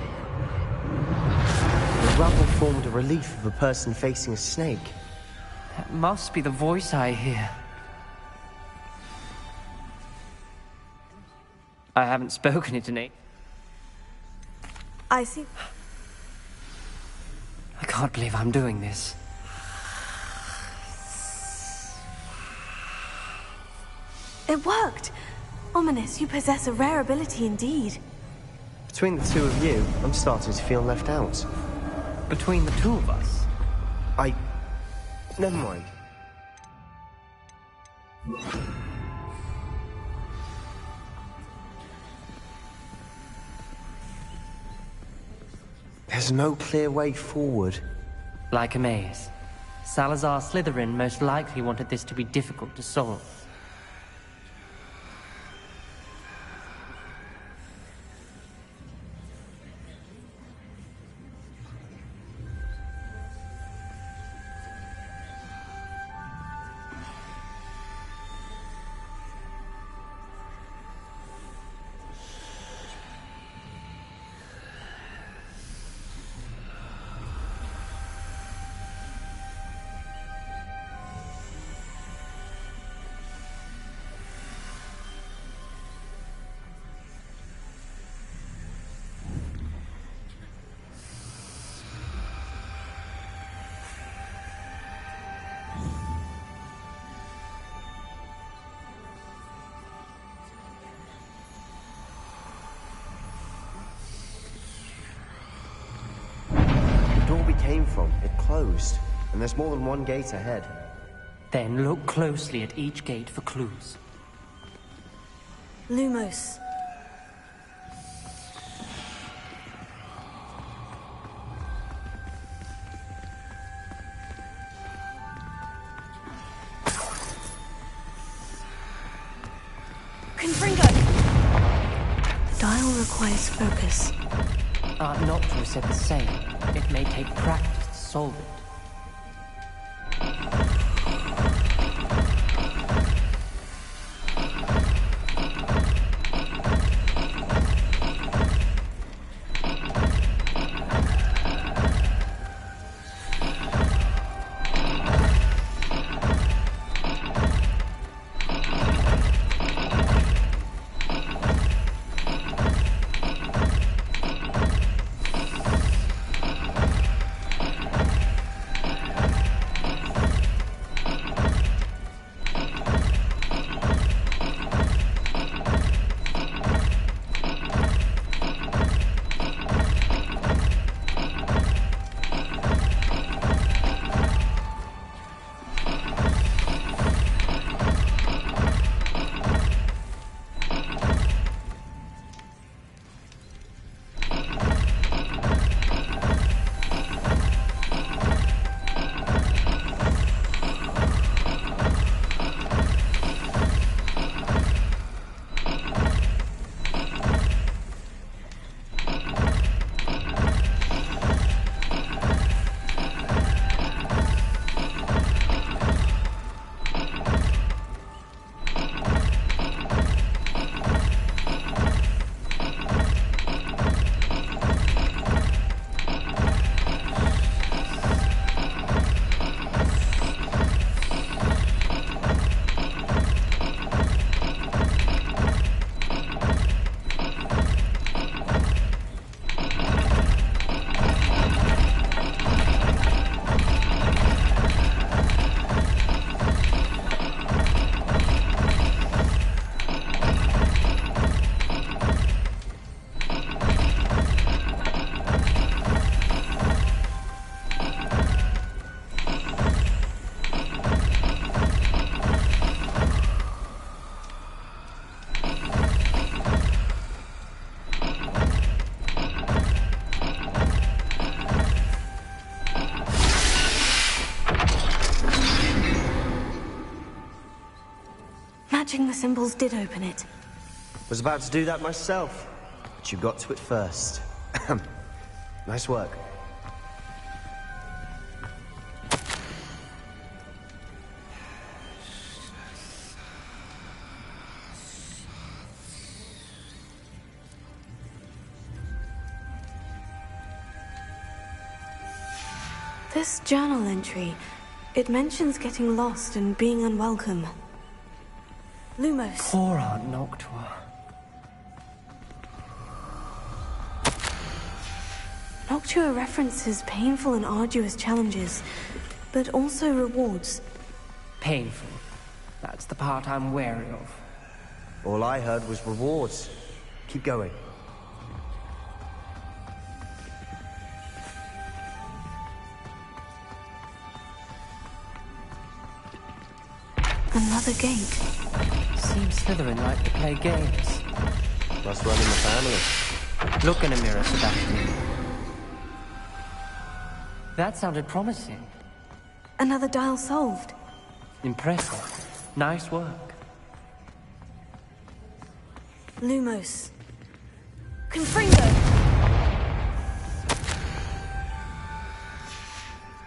The rubble formed a relief of a person facing a snake. That must be the voice I hear. I haven't spoken it in I see. I can't believe I'm doing this. It worked! Ominous, you possess a rare ability indeed. Between the two of you, I'm starting to feel left out. Between the two of us? Never mind. There's no clear way forward. Like a maze. Salazar Slytherin most likely wanted this to be difficult to solve. Came from. It closed. And there's more than one gate ahead. Then look closely at each gate for clues. Lumos. Confringo! The dial requires focus. Aunt Noctua said the same. It may take practice to solve it. Matching the symbols did open it. Was about to do that myself, but you got to it first. Nice work. This journal entry, it mentions getting lost and being unwelcome. Lumos. Poor Aunt Noctua. Noctua references painful and arduous challenges, but also rewards. Painful. That's the part I'm wary of. All I heard was rewards. Keep going. Another gate. Seems Slytherin like to play games. Must run in the family. Look in a mirror, Sebastian. That sounded promising. Another dial solved. Impressive. Nice work. Lumos. Confringo!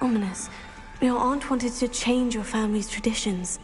Ominous. Your aunt wanted to change your family's traditions.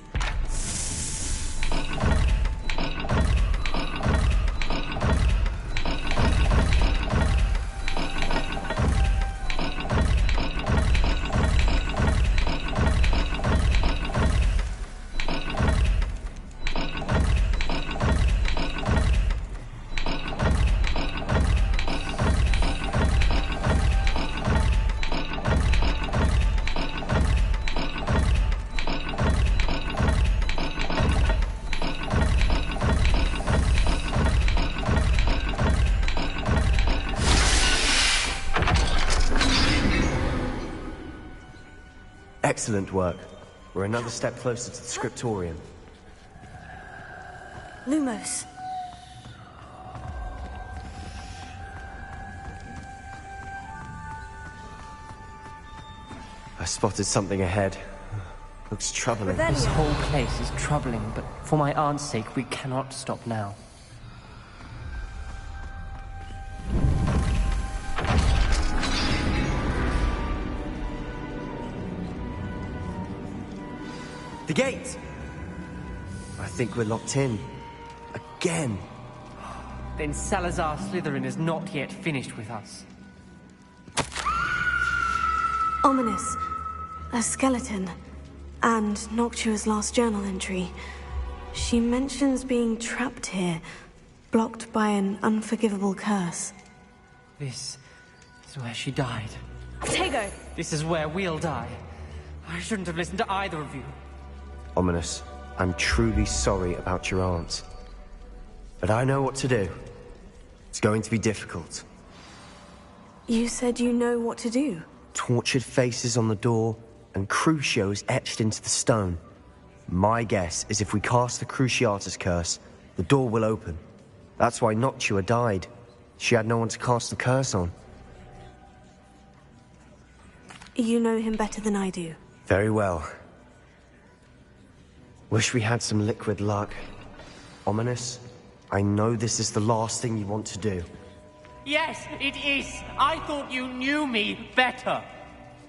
Excellent work. We're another step closer to the scriptorium. Lumos. I spotted something ahead. Looks troubling. This whole place is troubling, but for my aunt's sake, we cannot stop now. The gate! I think we're locked in. Again. Then Salazar Slytherin is not yet finished with us. Ominous. A skeleton. And Noctua's last journal entry. She mentions being trapped here, blocked by an unforgivable curse. This is where she died. Tego! This is where we'll die. I shouldn't have listened to either of you. Ominous, I'm truly sorry about your aunt. But I know what to do. It's going to be difficult. You said you know what to do. Tortured faces on the door, and Crucios etched into the stone. My guess is if we cast the Cruciatus curse, the door will open. That's why Noctua died. She had no one to cast the curse on. You know him better than I do. Very well. Wish we had some liquid luck. Ominous, I know this is the last thing you want to do. Yes, it is. I thought you knew me better.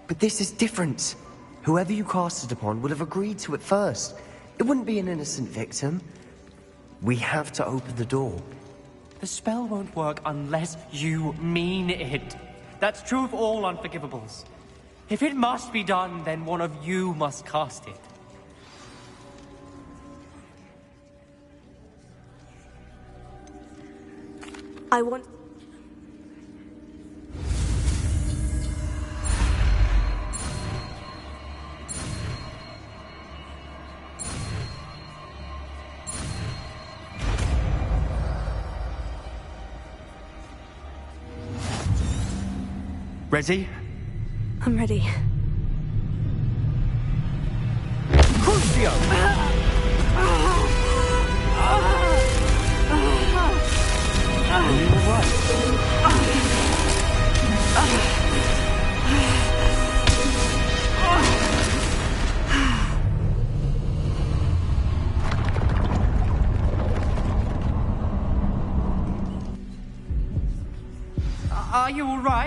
But this is different. Whoever you cast it upon would have agreed to it first. It wouldn't be an innocent victim. We have to open the door. The spell won't work unless you mean it. That's true of all unforgivables. If it must be done, then one of you must cast it. I want... Ready? I'm ready. Crucio!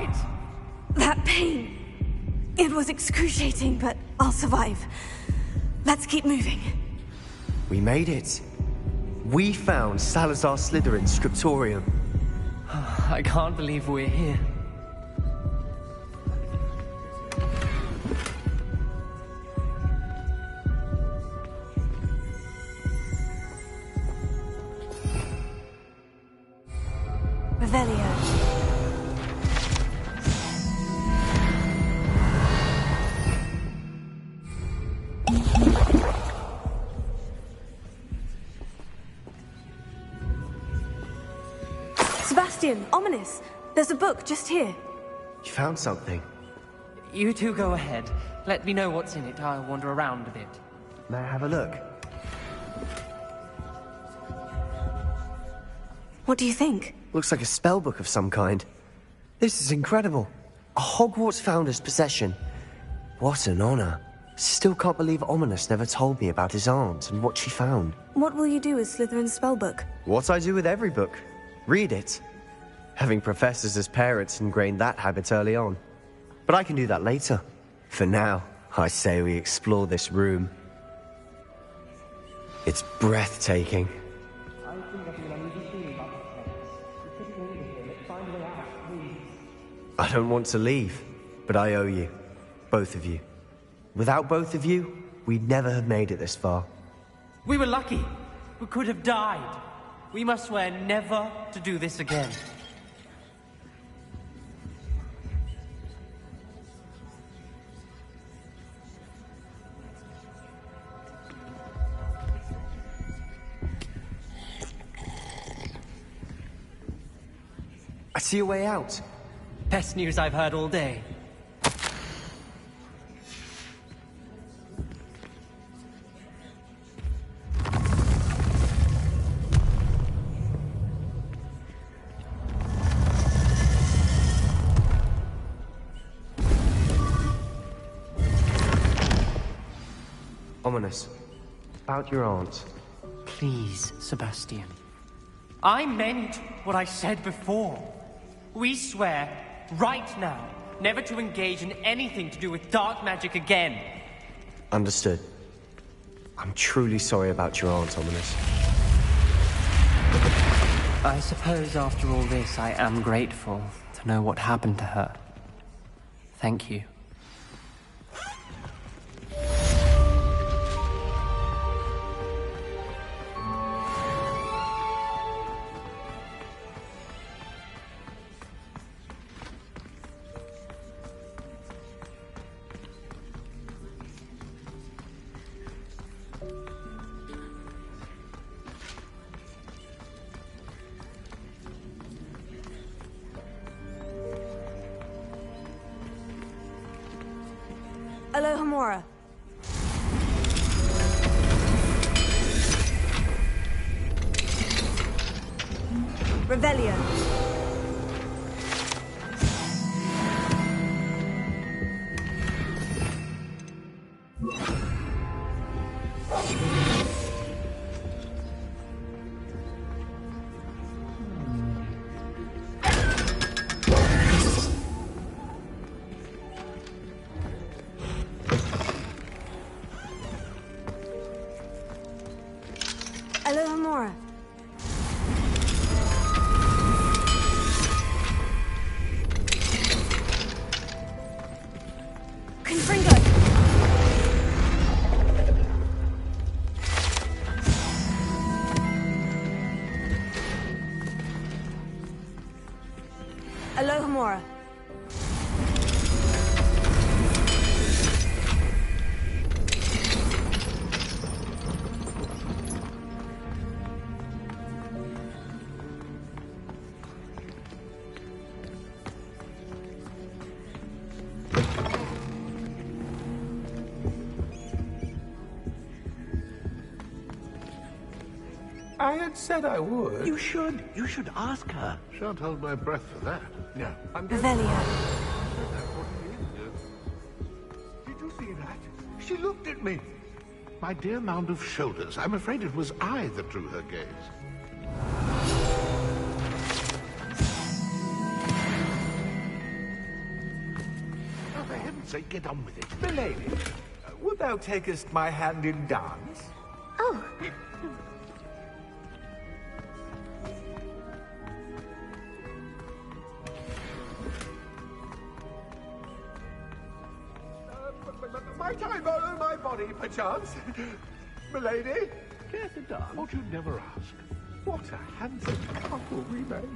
right? That pain. It was excruciating, but I'll survive. Let's keep moving. We made it. We found Salazar Slytherin's scriptorium. I can't believe we're here. Revelio. Sebastian, ominous. There's a book just here. You found something. You two go ahead. Let me know what's in it. I'll wander around a bit. May I have a look? What do you think? Looks like a spell book of some kind. This is incredible. A Hogwarts founder's possession. What an honor. Still can't believe Ominous never told me about his aunt and what she found. What will you do with Slytherin's spellbook? What I do with every book. Read it. Having professors as parents ingrained that habit early on. But I can do that later. For now, I say we explore this room. It's breathtaking. I don't want to leave, but I owe you. Both of you. Without both of you, we'd never have made it this far. We were lucky. We could have died. We must swear never to do this again. I see a way out. Best news I've heard all day. Ominous. About your aunt. Please, Sebastian. I meant what I said before. We swear, right now, never to engage in anything to do with dark magic again. Understood. I'm truly sorry about your aunt, Ominous. I suppose after all this, I am grateful to know what happened to her. Thank you. Alohomora. Revelio. Alohomora. Confringo. Alohomora. I had said I would. You should. You should ask her. Shan't hold my breath for that. No. Revelio. Did you see that? She looked at me. My dear mound of shoulders, I'm afraid it was I that drew her gaze. Now, for heaven's sake, get on with it. Milady, would thou takest my hand in dance? Oh. Might I borrow my body, perchance? Milady? Care to dance? Thought you'd never ask. What a handsome couple we made.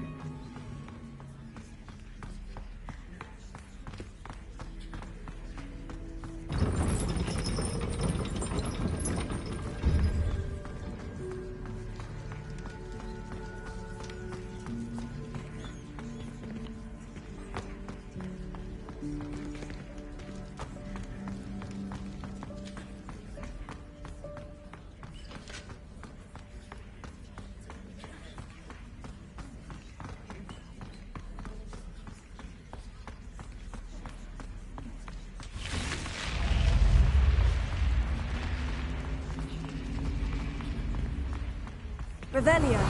Revelio.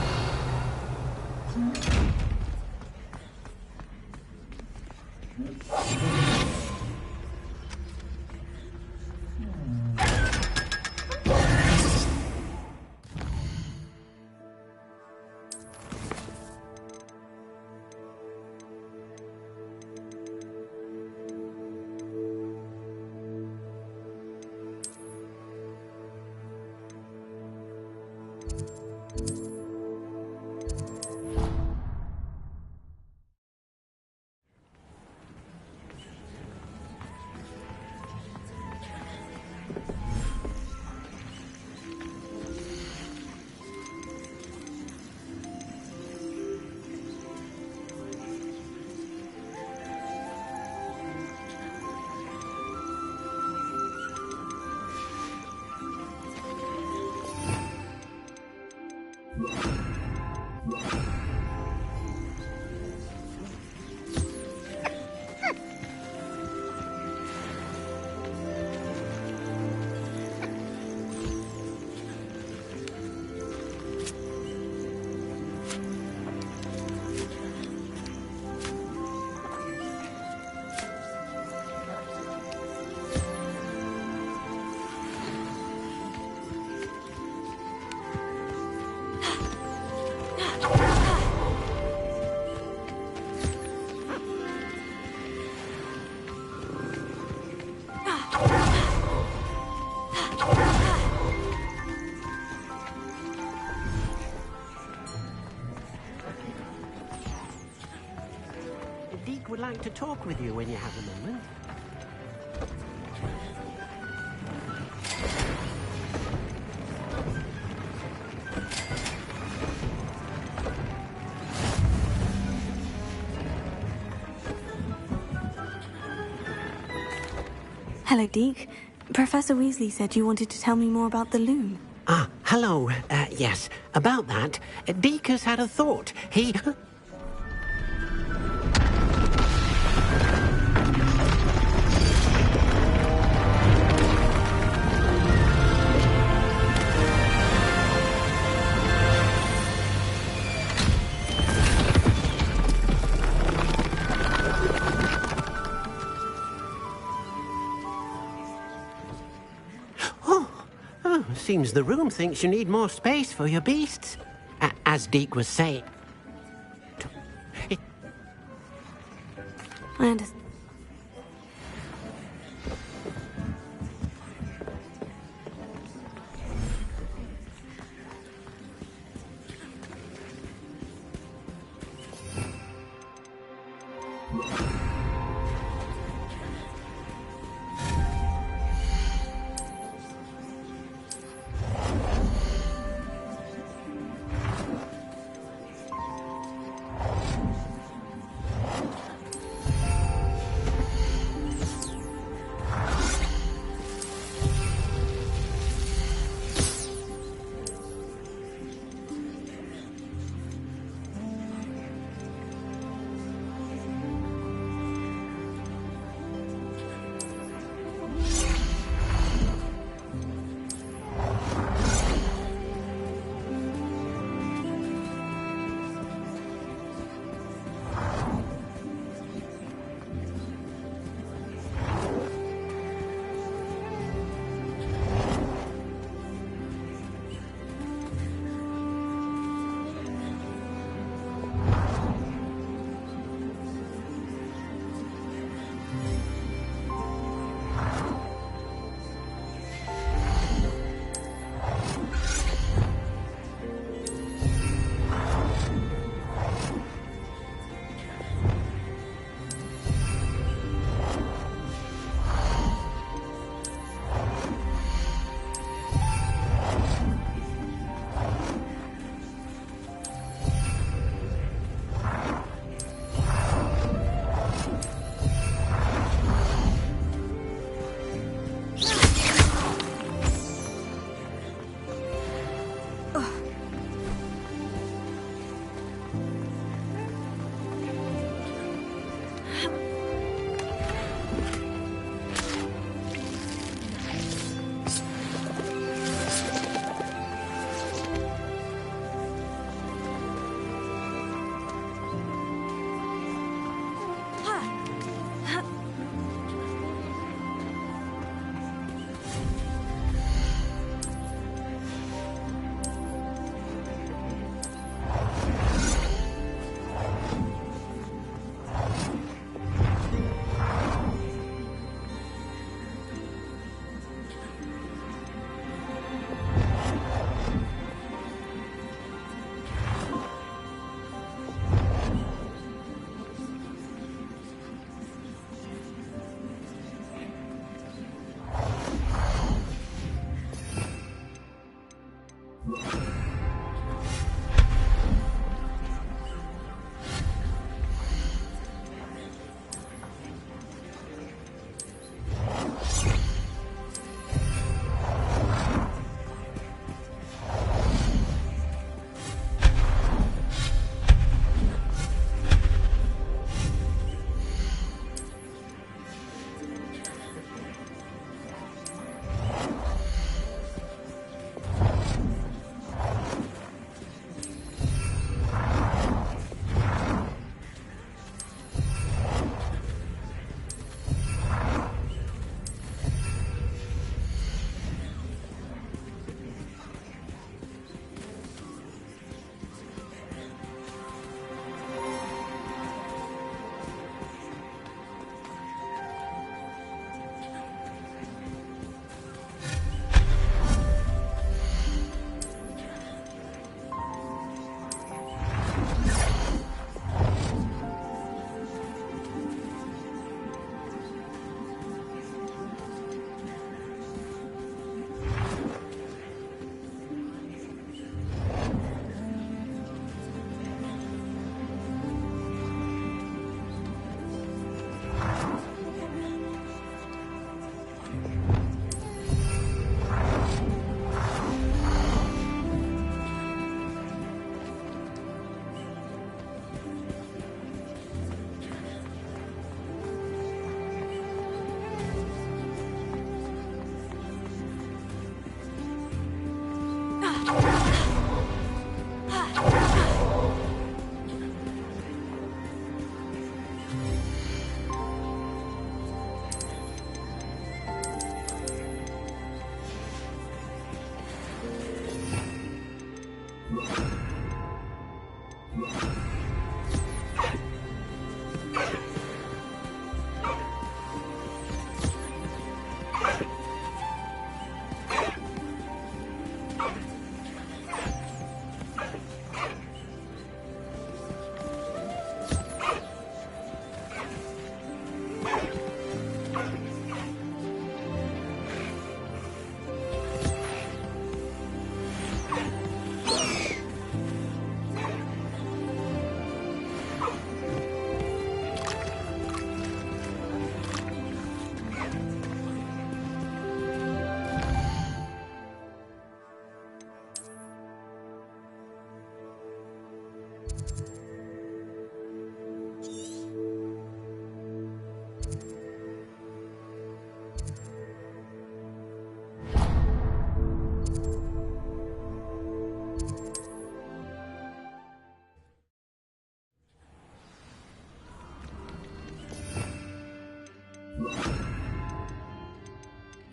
Deke would like to talk with you when you have a moment. Hello, Deke. Professor Weasley said you wanted to tell me more about the loom. Ah, hello. Yes, about that. Deke has had a thought. He... Seems the room thinks you need more space for your beasts. As Deke was saying. I understand.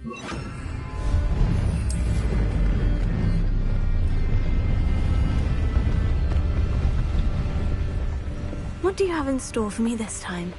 What do you have in store for me this time?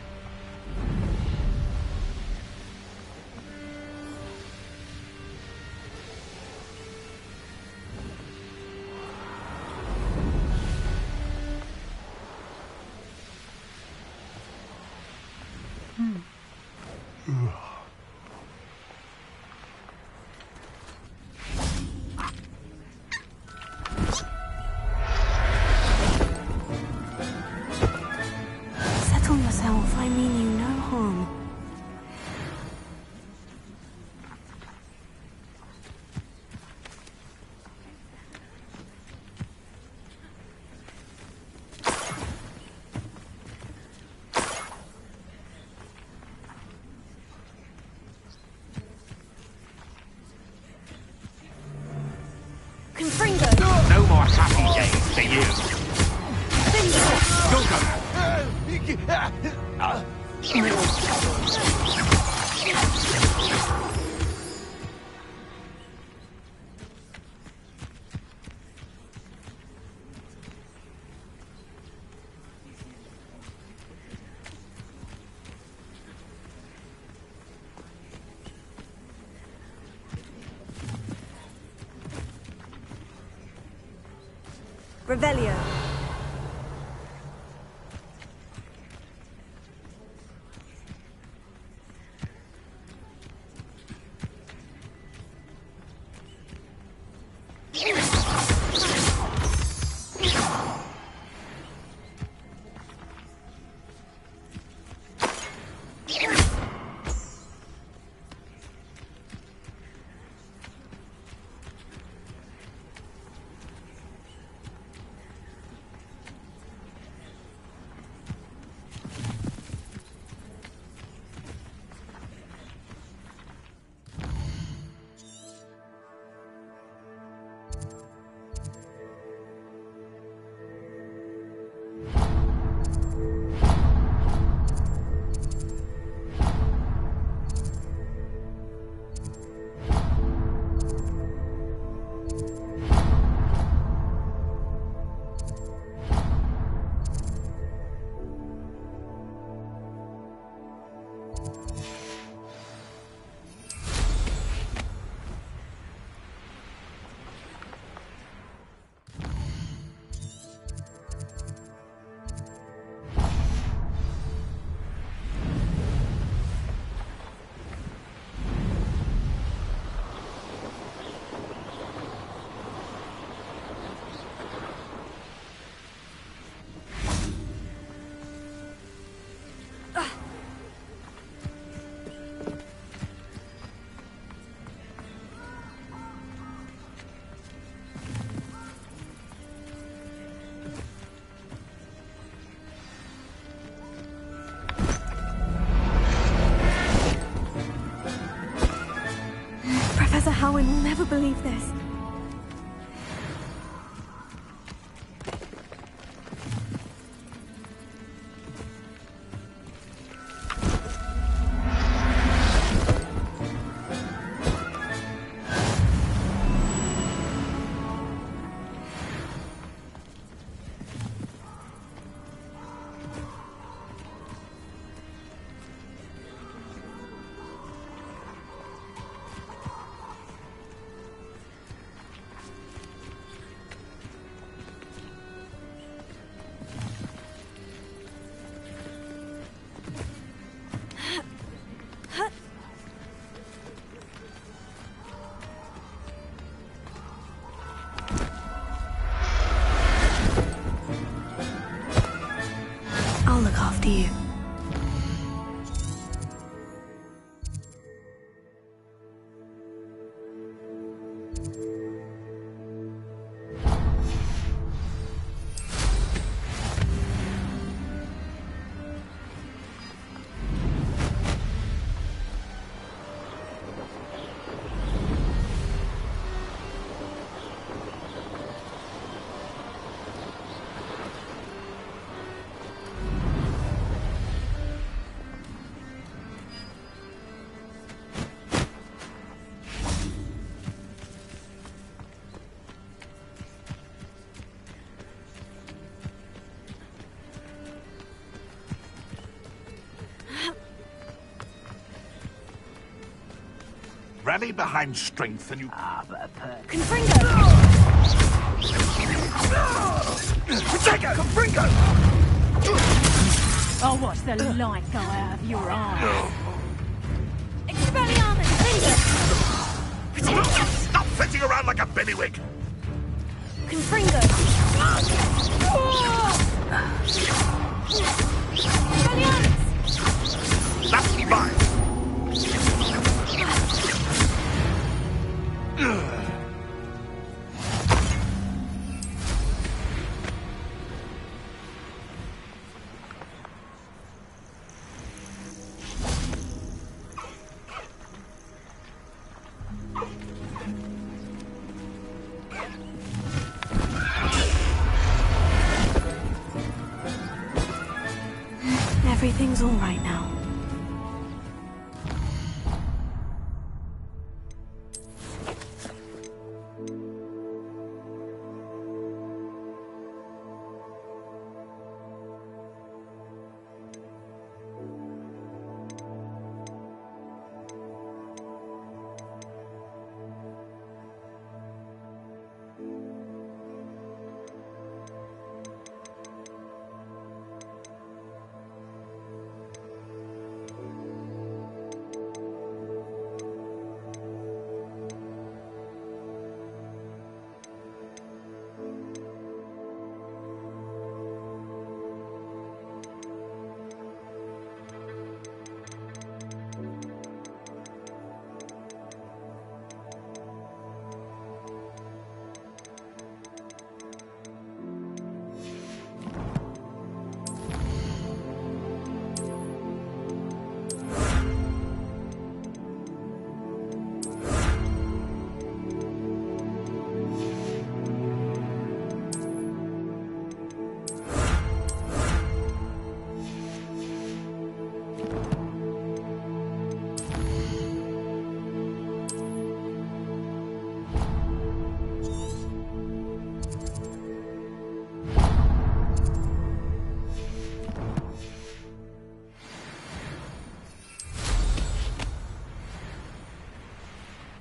Settle yourself. I mean you no harm. No more happy days for you. Revelio. Professor Howard will never believe this. I'll look after you. Rally behind strength and you... Confringo! Protego! Confringo! I'll watch the light go out of your eyes. Expelliarmus! Protego! Stop flitting around like a bellywig! Confringo! Expelliarmus! That's mine! Everything's all right now.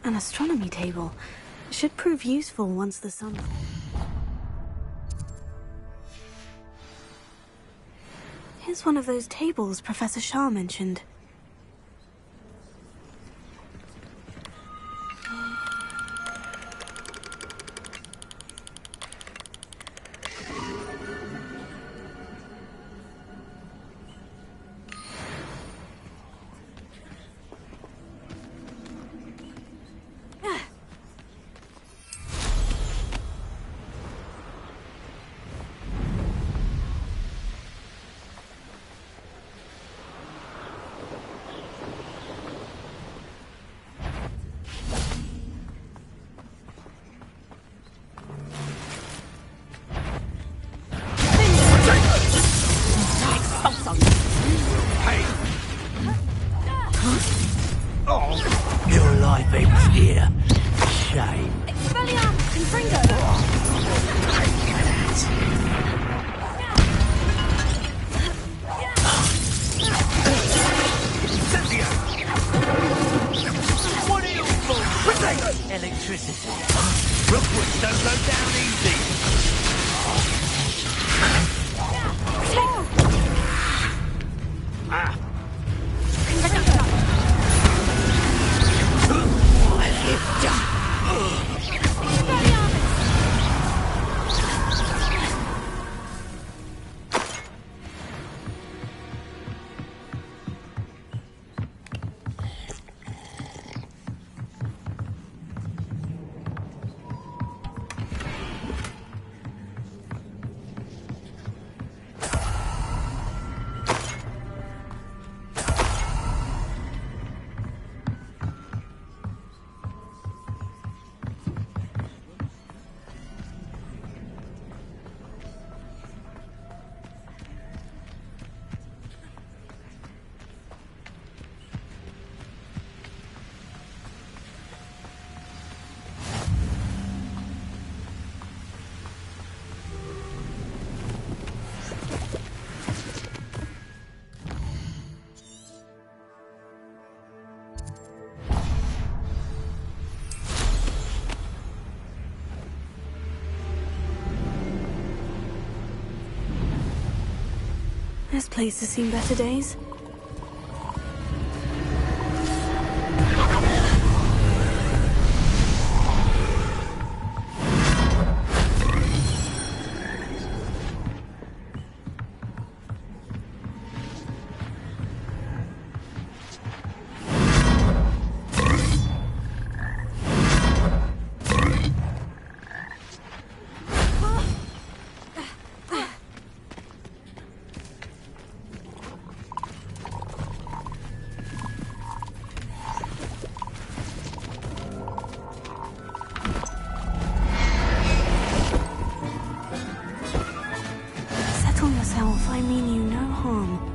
An astronomy table. Should prove useful once the sun... Here's one of those tables Professor Shah mentioned. Your life ends here. Shame. Expelliarmus! Confringo! What are you for? Electricity. Rookwoods don't go down easy. Ah. This place has seen better days. Settle yourself, I mean you no harm.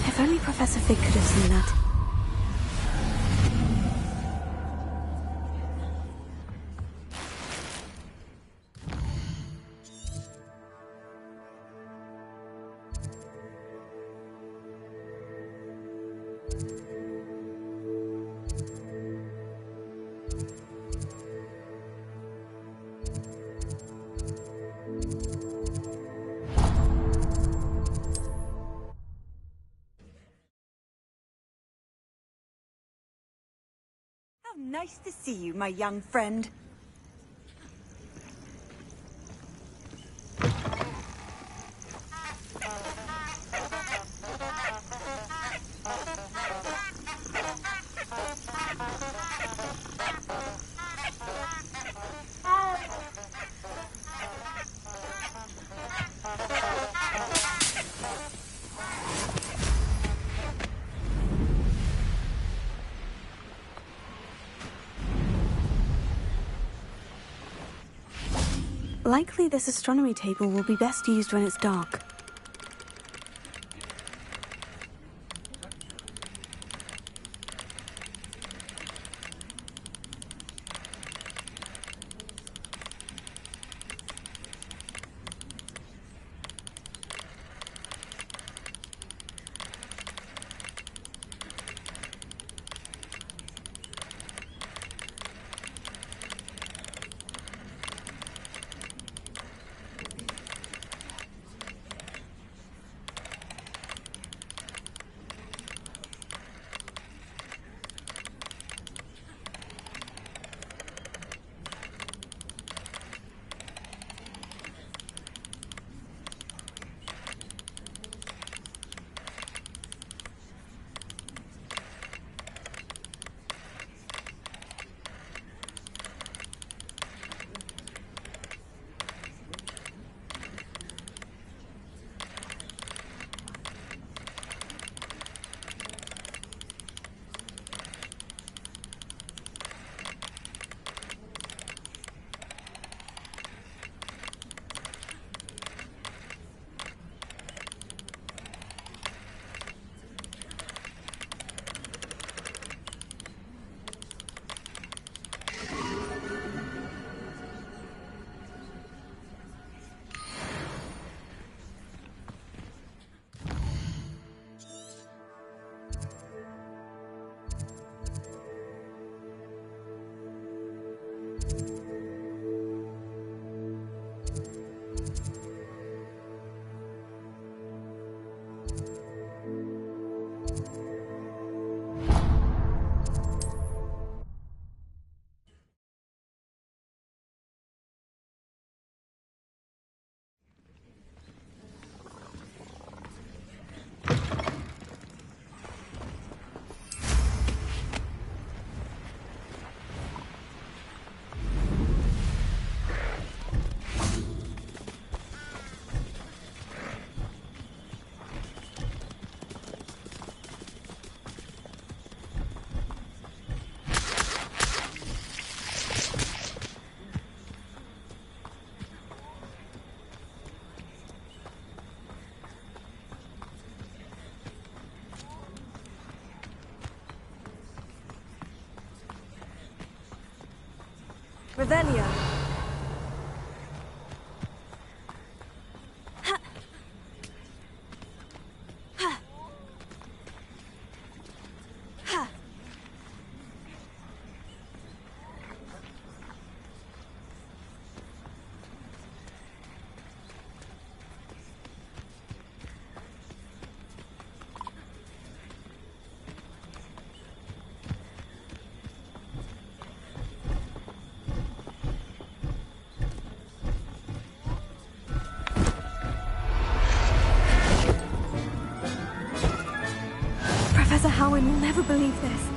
If only Professor Fig could have seen that. How nice to see you, my young friend. Likely this astronomy table will be best used when it's dark. Revelio. Professor Howard will never believe this.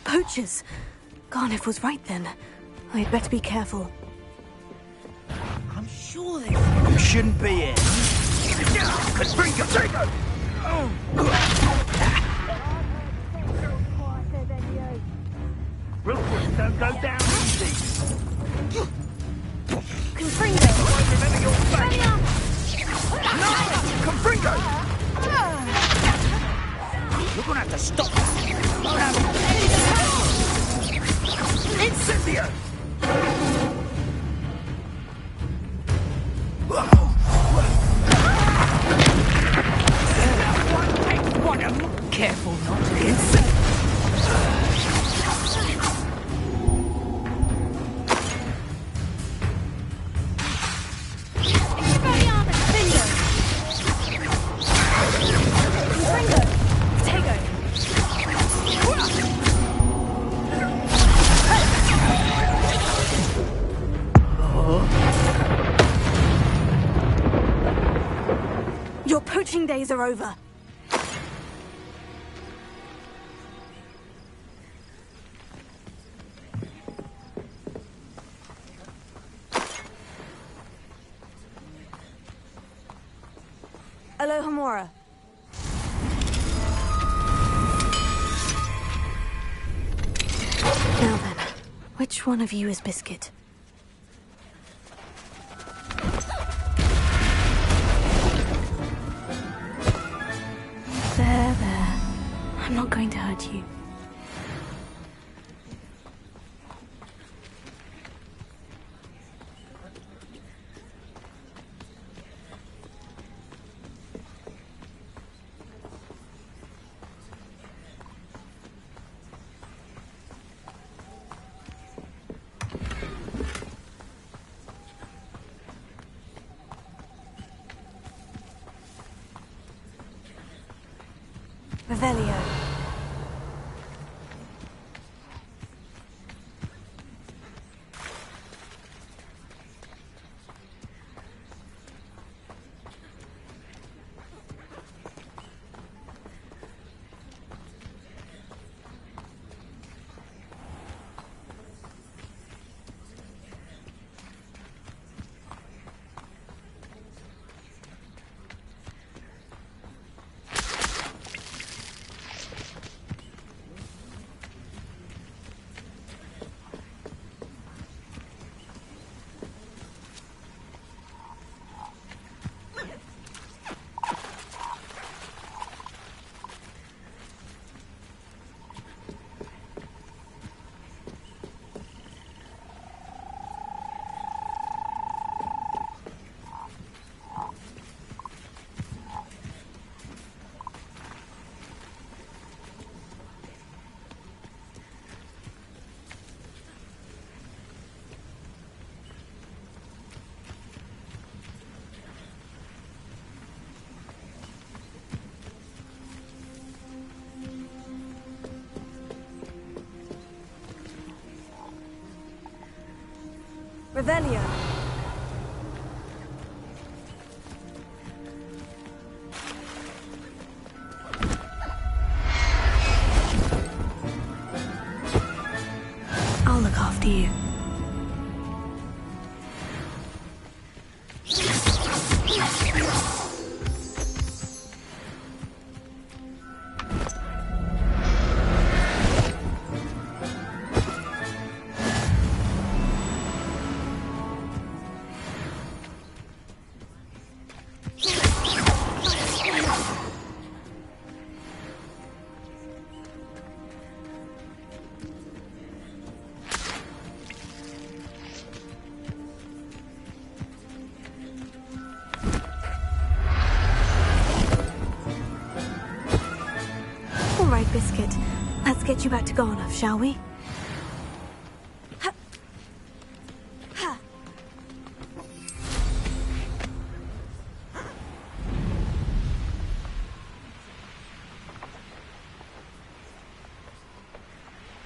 Poachers! Garniff was right then. I'd better be careful. I'm sure they... You shouldn't be here. Confringo! Ruthless, don't go down easy. Confringo! Remember your face! No! Confringo! You're gonna have to stop. Incendio! One, careful not to get sick. Your poaching days are over. Alohomora. Now then, which one of you is Biscuit? There. I'm not going to hurt you. Revelio. Revelio. I'll look after you. All right, Biscuit. Let's get you back to Garnoff, shall we?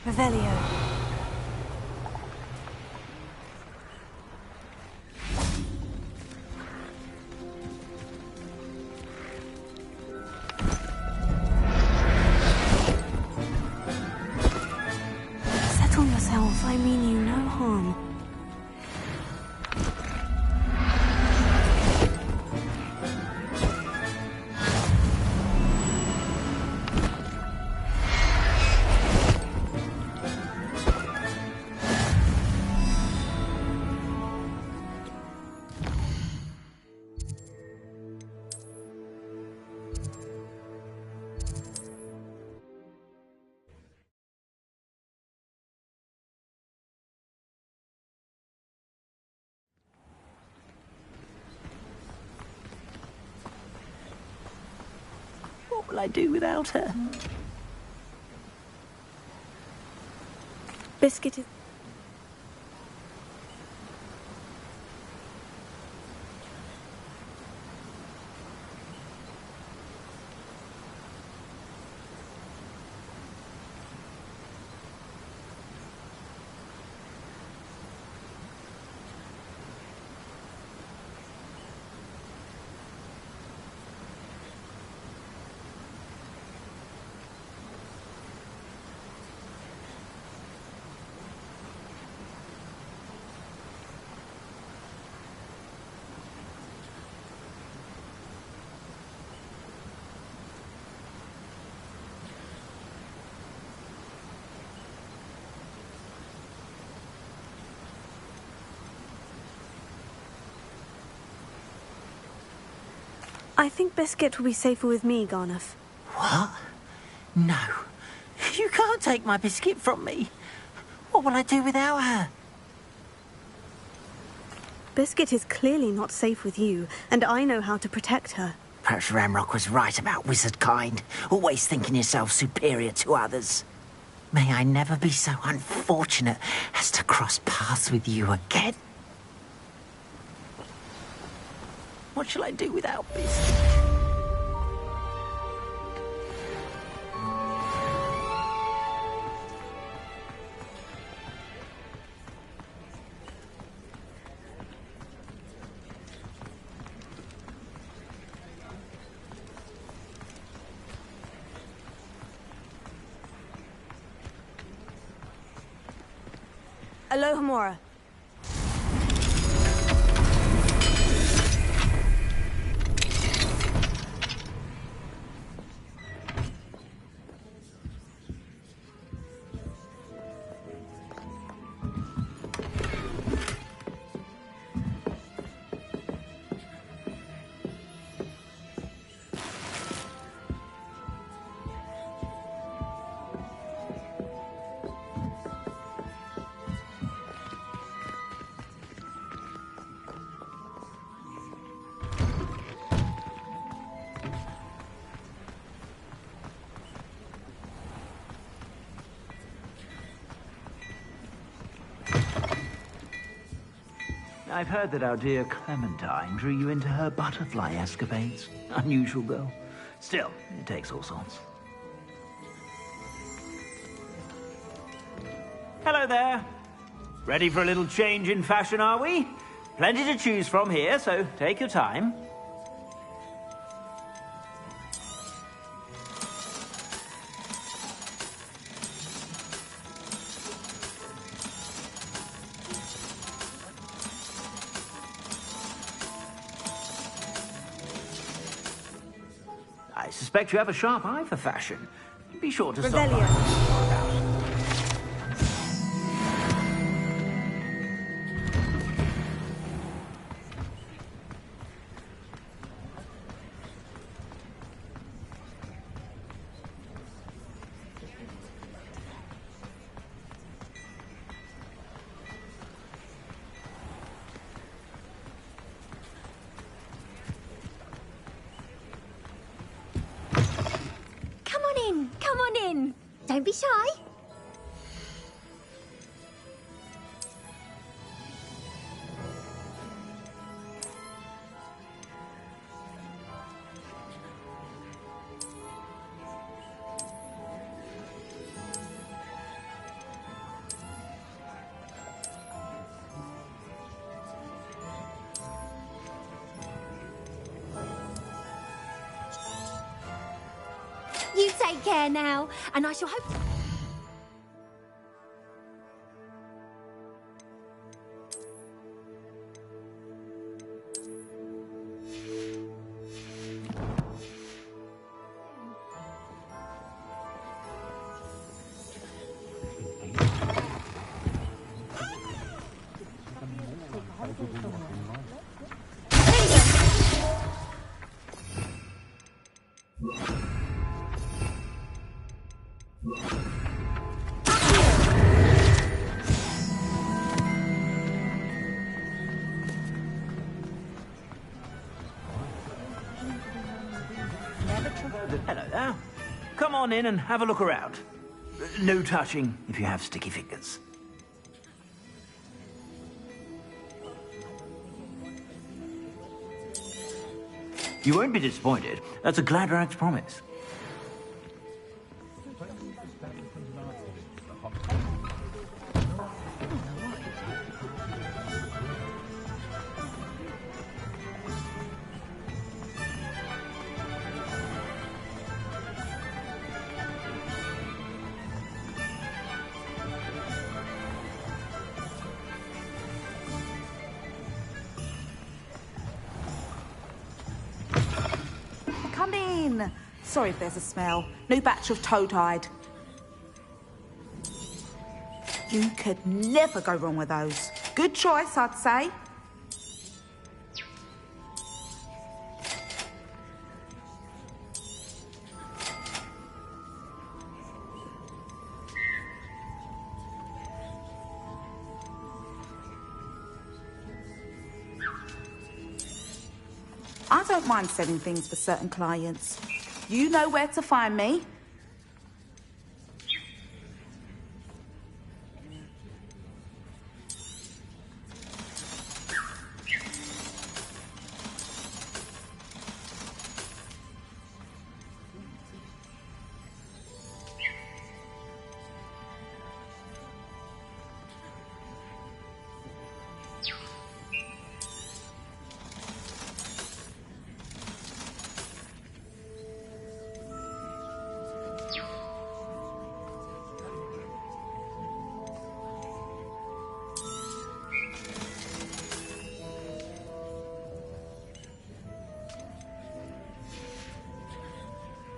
Revelio. Settle yourself. I mean you no harm. What will I do without her? Biscuit is... I think Biscuit will be safer with me, Garnoff. What? No. You can't take my biscuit from me. What will I do without her? Biscuit is clearly not safe with you, and I know how to protect her. Perhaps Ramrock was right about wizard kind, always thinking yourself superior to others. May I never be so unfortunate as to cross paths with you again. What shall I do without Biscuit? Aloha Mora. I've heard that our dear Clementine drew you into her butterfly escapades. Unusual girl. Still, it takes all sorts. Hello there. Ready for a little change in fashion, are we? Plenty to choose from here, so take your time. I suspect you have a sharp eye for fashion. Be sure to stop by. Don't be shy. You take care now, and I shall hope... Hello there. Come on in and have a look around. No touching if you have sticky fingers. You won't be disappointed. That's a Gladrag's promise. Come in. Sorry if there's a smell. New batch of toad-hide. You could never go wrong with those. Good choice, I'd say. I don't mind selling things for certain clients. You know where to find me.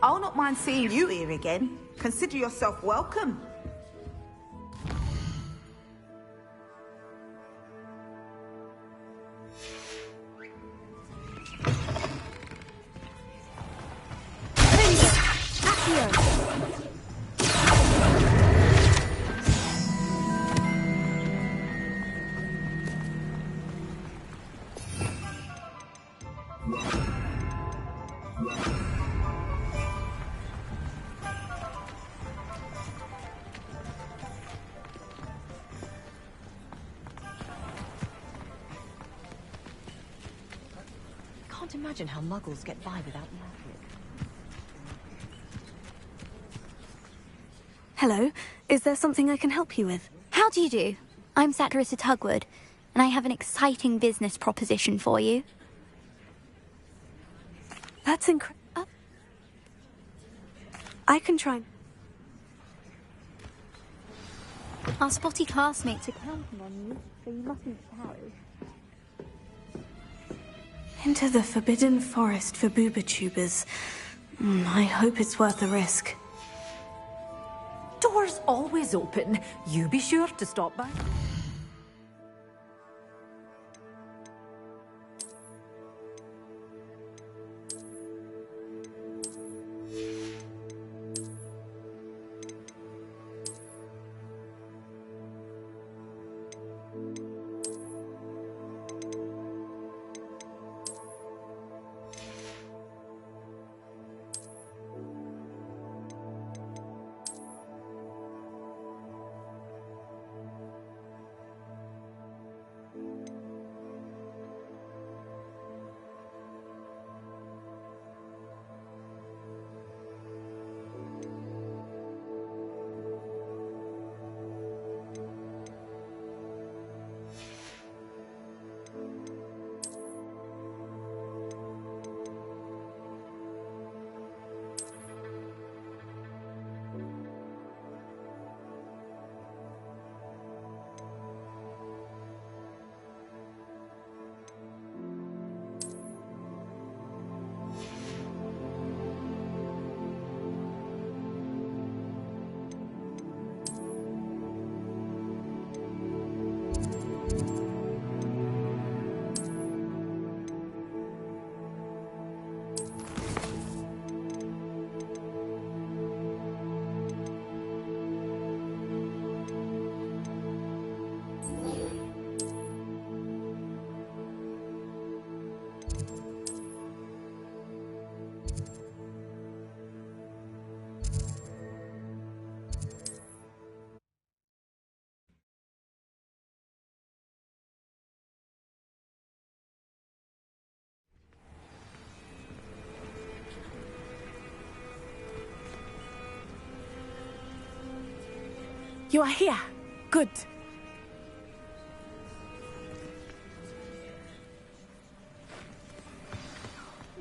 I'll not mind seeing you here again. Consider yourself welcome. Can't imagine how muggles get by without magic. Hello. Is there something I can help you with? How do you do? I'm Satirissa Tugwood, and I have an exciting business proposition for you. That's incredible. I can try. Our spotty classmates are counting on you, so you mustn't tarry. Into the forbidden forest for booba-tubers. I hope it's worth the risk. Doors always open. You be sure to stop by. You are here. Good.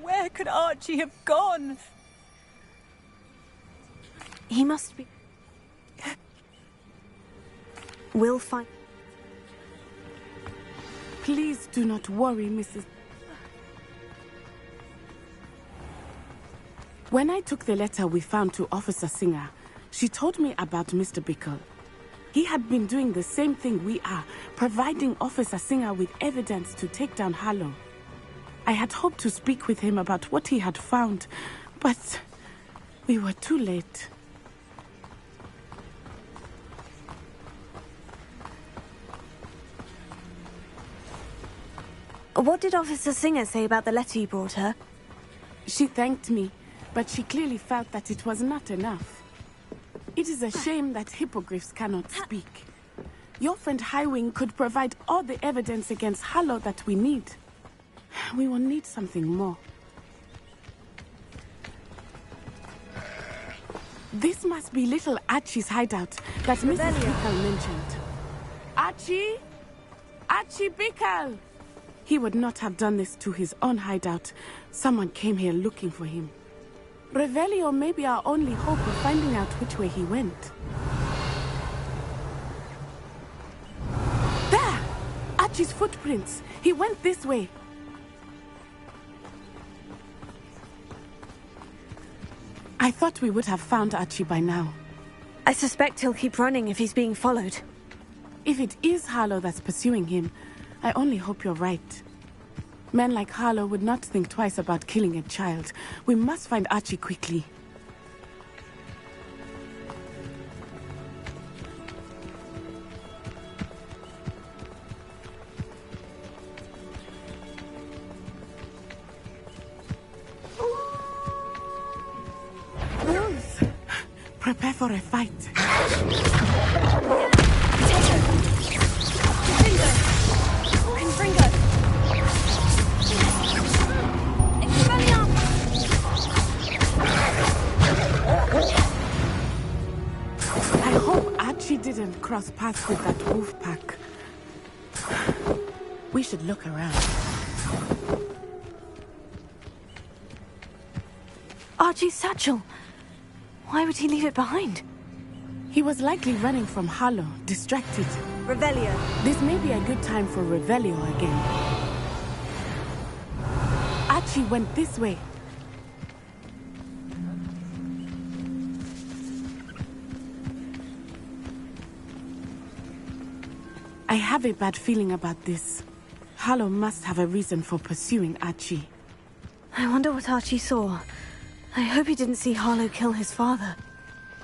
Where could Archie have gone? He must be... We'll find... Please do not worry, Mrs. When I took the letter we found to Officer Singer, she told me about Mr. Bickle. He had been doing the same thing we are, providing Officer Singer with evidence to take down Harlow. I had hoped to speak with him about what he had found, but we were too late. What did Officer Singer say about the letter you brought her? She thanked me, but she clearly felt that it was not enough. It is a shame that hippogriffs cannot speak. Your friend Highwing could provide all the evidence against Harlow that we need. We will need something more. This must be little Archie's hideout that Mrs. Bickle mentioned. Archie? Archie Bickle! He would not have done this to his own hideout. Someone came here looking for him. Revelio may be our only hope of finding out which way he went. There! Archie's footprints. He went this way. I thought we would have found Archie by now. I suspect he'll keep running if he's being followed. If it is Harlow that's pursuing him, I only hope you're right. Men like Harlow would not think twice about killing a child. We must find Archie quickly. Wolves! Prepare for a fight. I hope Archie didn't cross paths with that wolf pack. We should look around. Archie's satchel. Why would he leave it behind? He was likely running from Harlow, distracted. Revelio. This may be a good time for Revelio again. Archie went this way. I have a bad feeling about this. Harlow must have a reason for pursuing Archie. I wonder what Archie saw. I hope he didn't see Harlow kill his father.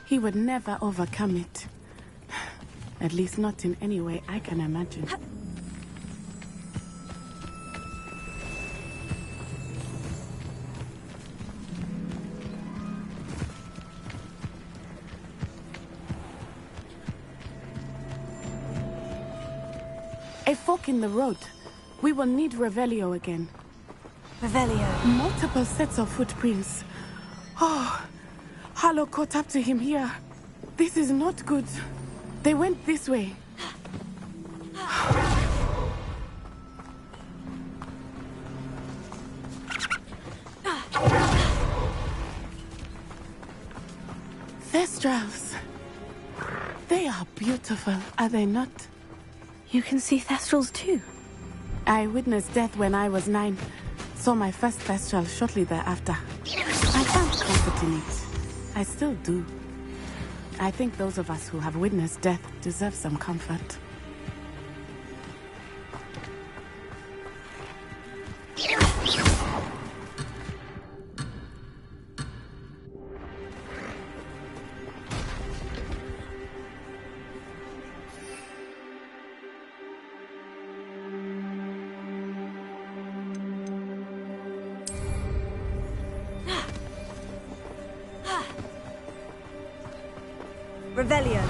He would never overcome it. At least not in any way I can imagine. A fork in the road. We will need Revelio again. Revelio. Multiple sets of footprints. Oh, Harlow caught up to him here. This is not good. They went this way. Thestrals. They are beautiful, are they not? You can see Thestrals too. I witnessed death when I was 9. Saw my first Thestral shortly thereafter. I found comfort in it. I still do. I think those of us who have witnessed death deserve some comfort. Revelio.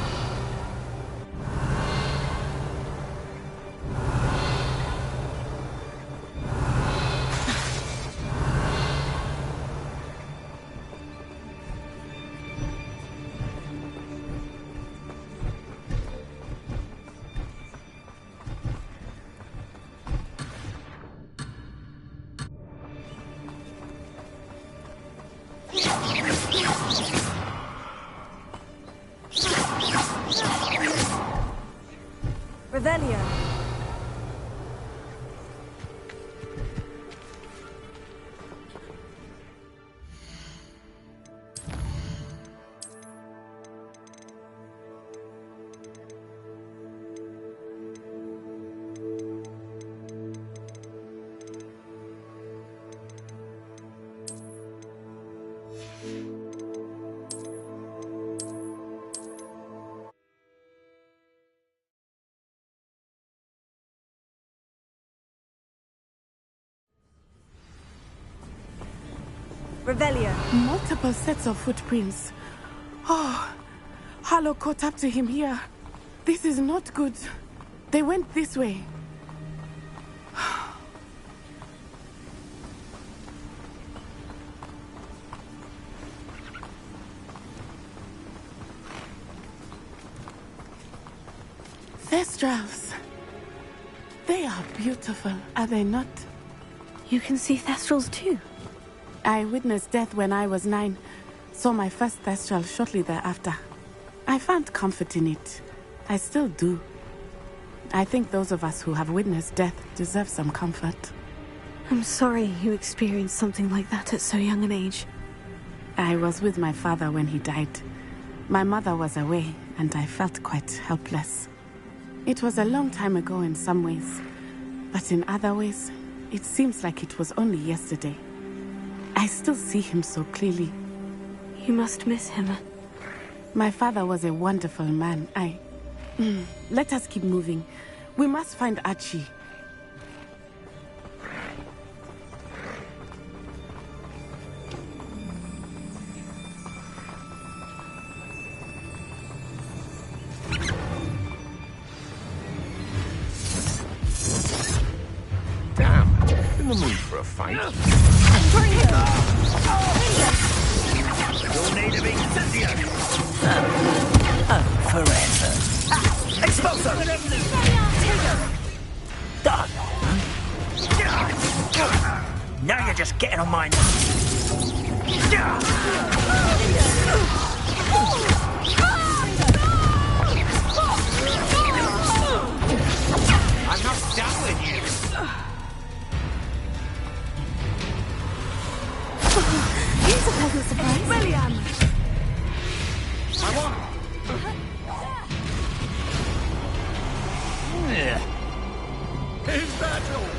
Revelio. Revelio. Multiple sets of footprints. Oh, Harlow caught up to him here. This is not good. They went this way. Thestrals. They are beautiful, are they not? You can see Thestrals too. I witnessed death when I was 9. Saw my first Thestral shortly thereafter. I found comfort in it. I still do. I think those of us who have witnessed death deserve some comfort. I'm sorry you experienced something like that at so young an age. I was with my father when he died. My mother was away, and I felt quite helpless. It was a long time ago in some ways, but in other ways, it seems like it was only yesterday. I still see him so clearly. You must miss him. My father was a wonderful man. Let us keep moving. We must find Archie. Damn, in the mood for a fight. You'll need to be incendiary. Oh, forever. Expulso! Now you're just getting on my I'm not done with you. Here's a pleasant surprise. William! I want. Is that all?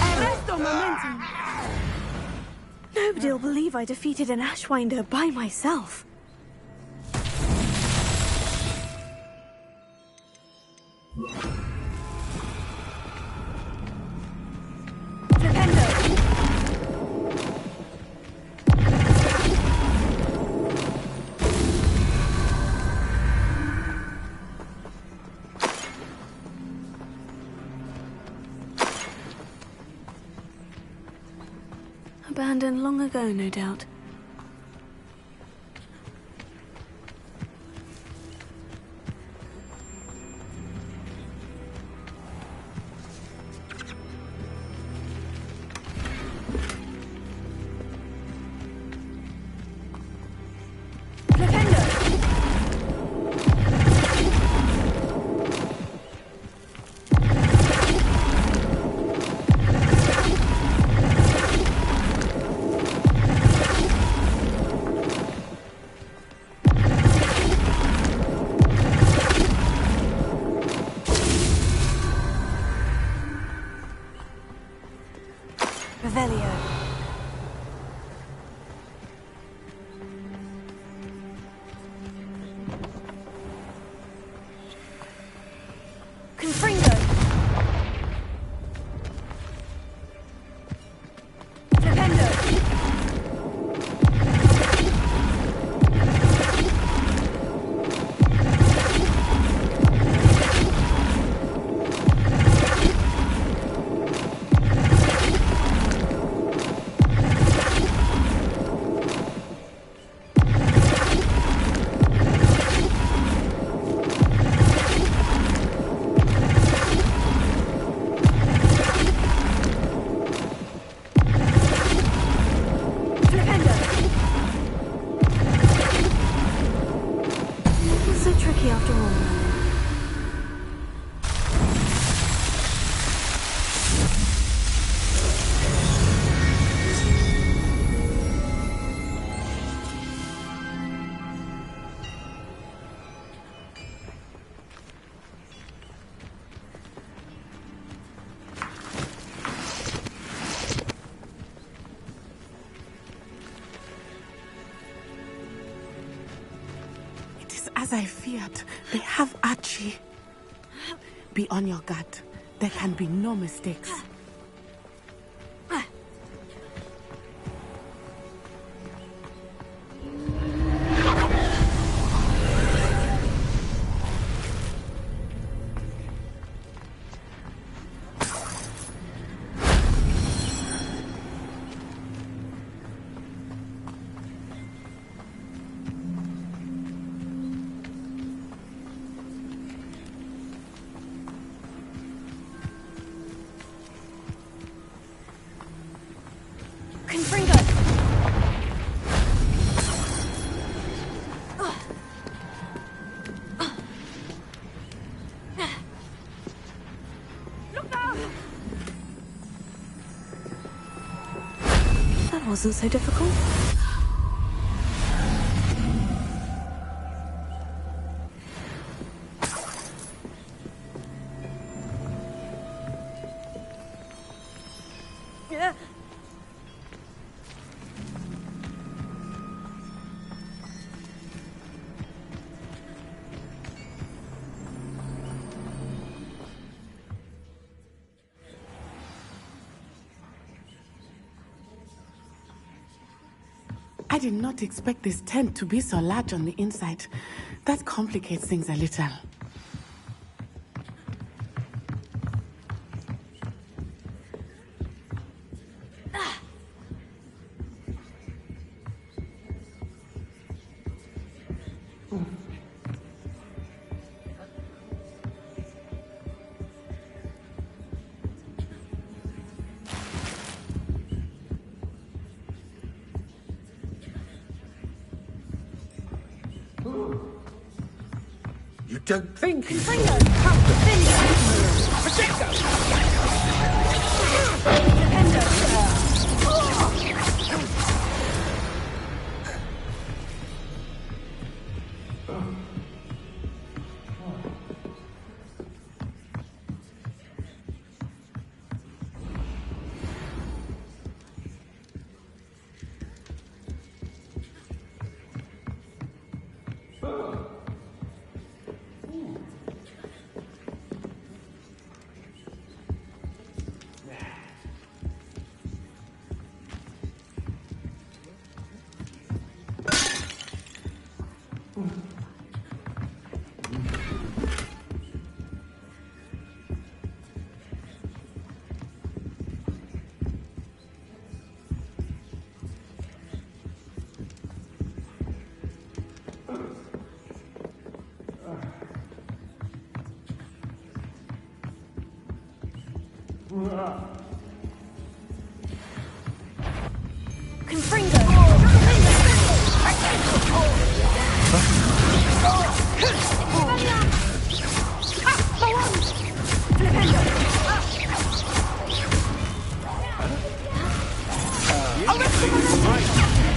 Arresto momentum! Nobody'll believe I defeated an Ashwinder by myself. Abandoned long ago, no doubt. As I feared, they have Archie. Be on your guard. There can be no mistakes. Wasn't so difficult. I did not expect this tent to be so large on the inside. That complicates things a little. You don't think he's...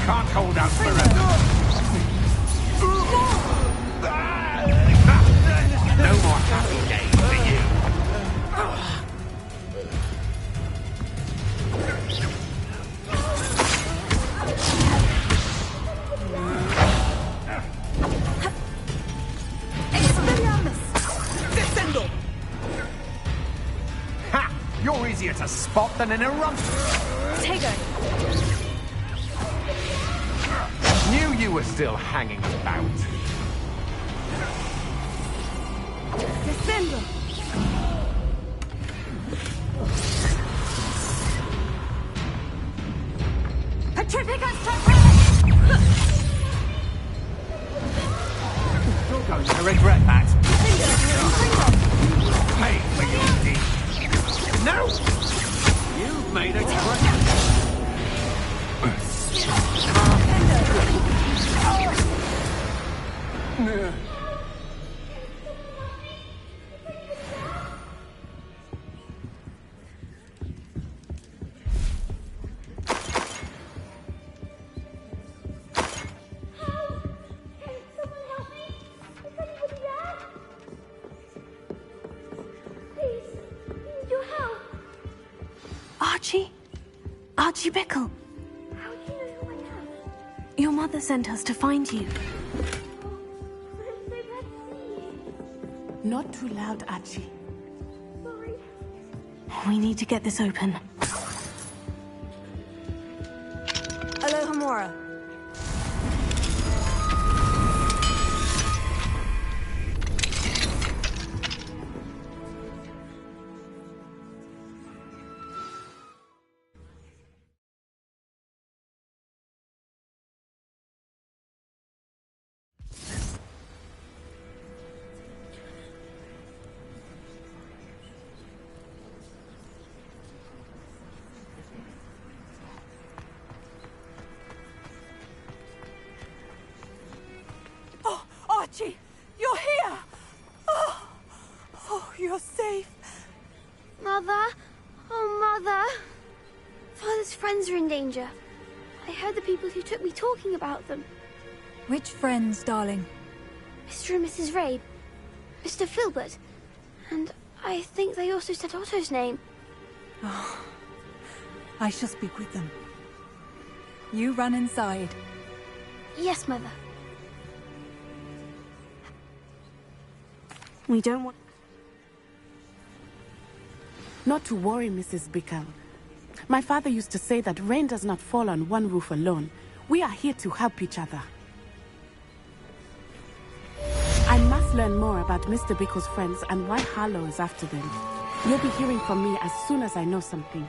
Can't hold out forever. No more happy days for you. Ha! You're easier to spot than an eruptor. Tego. Knew you were still hanging about. Descendo. You're going to regret that. Pay for your deed. No! You've made a Archie Bickle. How do you know who I am? Your mother sent us to find you. Not too loud, Archie. Sorry. We need to get this open. Aloha Mora. Archie, you're here! Oh, you're safe. Mother? Oh, Mother. Father's friends are in danger. I heard the people who took me talking about them. Which friends, darling? Mr. and Mrs. Rabe. Mr. Filbert. And I think they also said Otto's name. Oh, I shall speak with them. You run inside. Yes, Mother. We don't want... Not to worry, Mrs. Bickle. My father used to say that rain does not fall on one roof alone. We are here to help each other. I must learn more about Mr. Bickle's friends and why Harlow is after them. You'll be hearing from me as soon as I know something.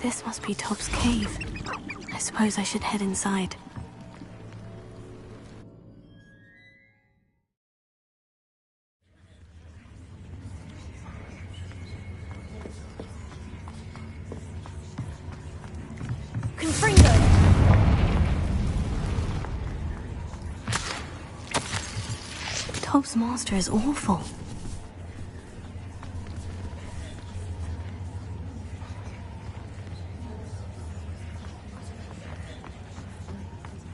This must be Tob's cave. I suppose I should head inside. Tob's master is awful.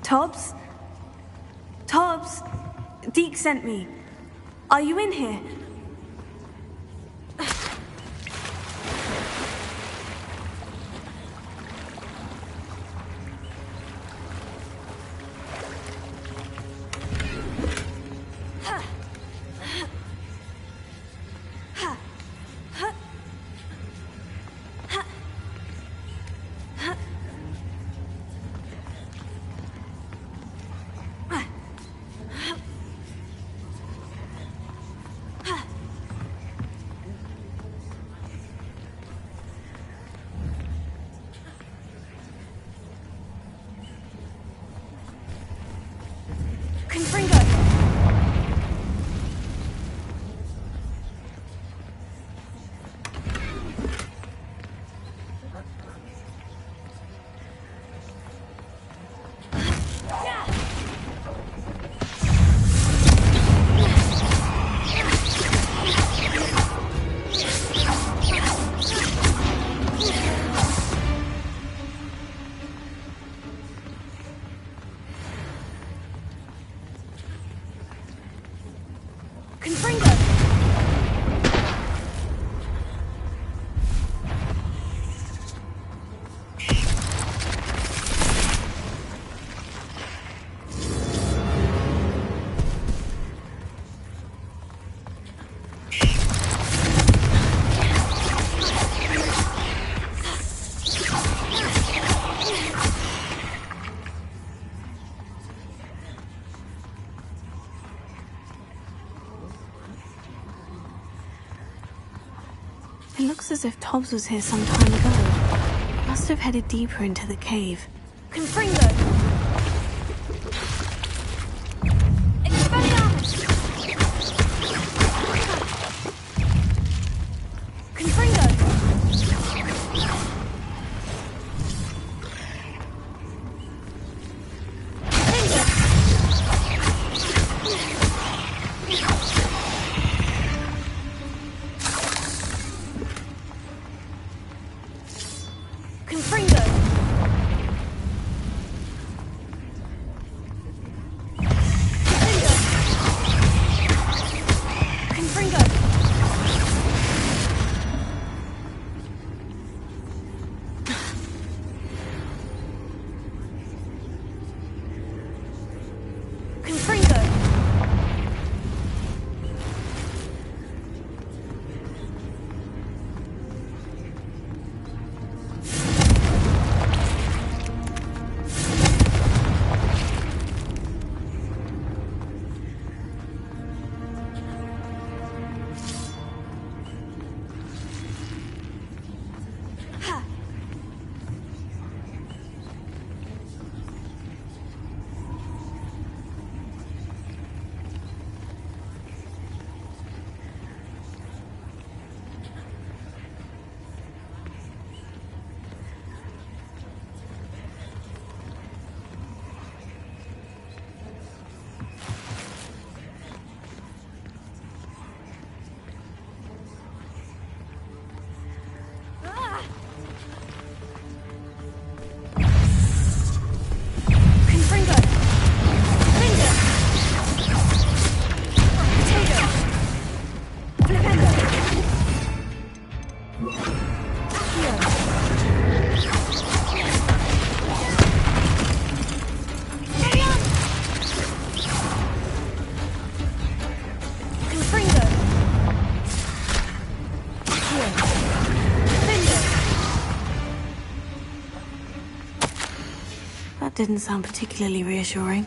Tobbs? Tobbs? Deke sent me. Are you in here? It looks as if Tobbs was here some time ago. Must have headed deeper into the cave. Confringo! Expelliarmus! Confringo! That didn't sound particularly reassuring.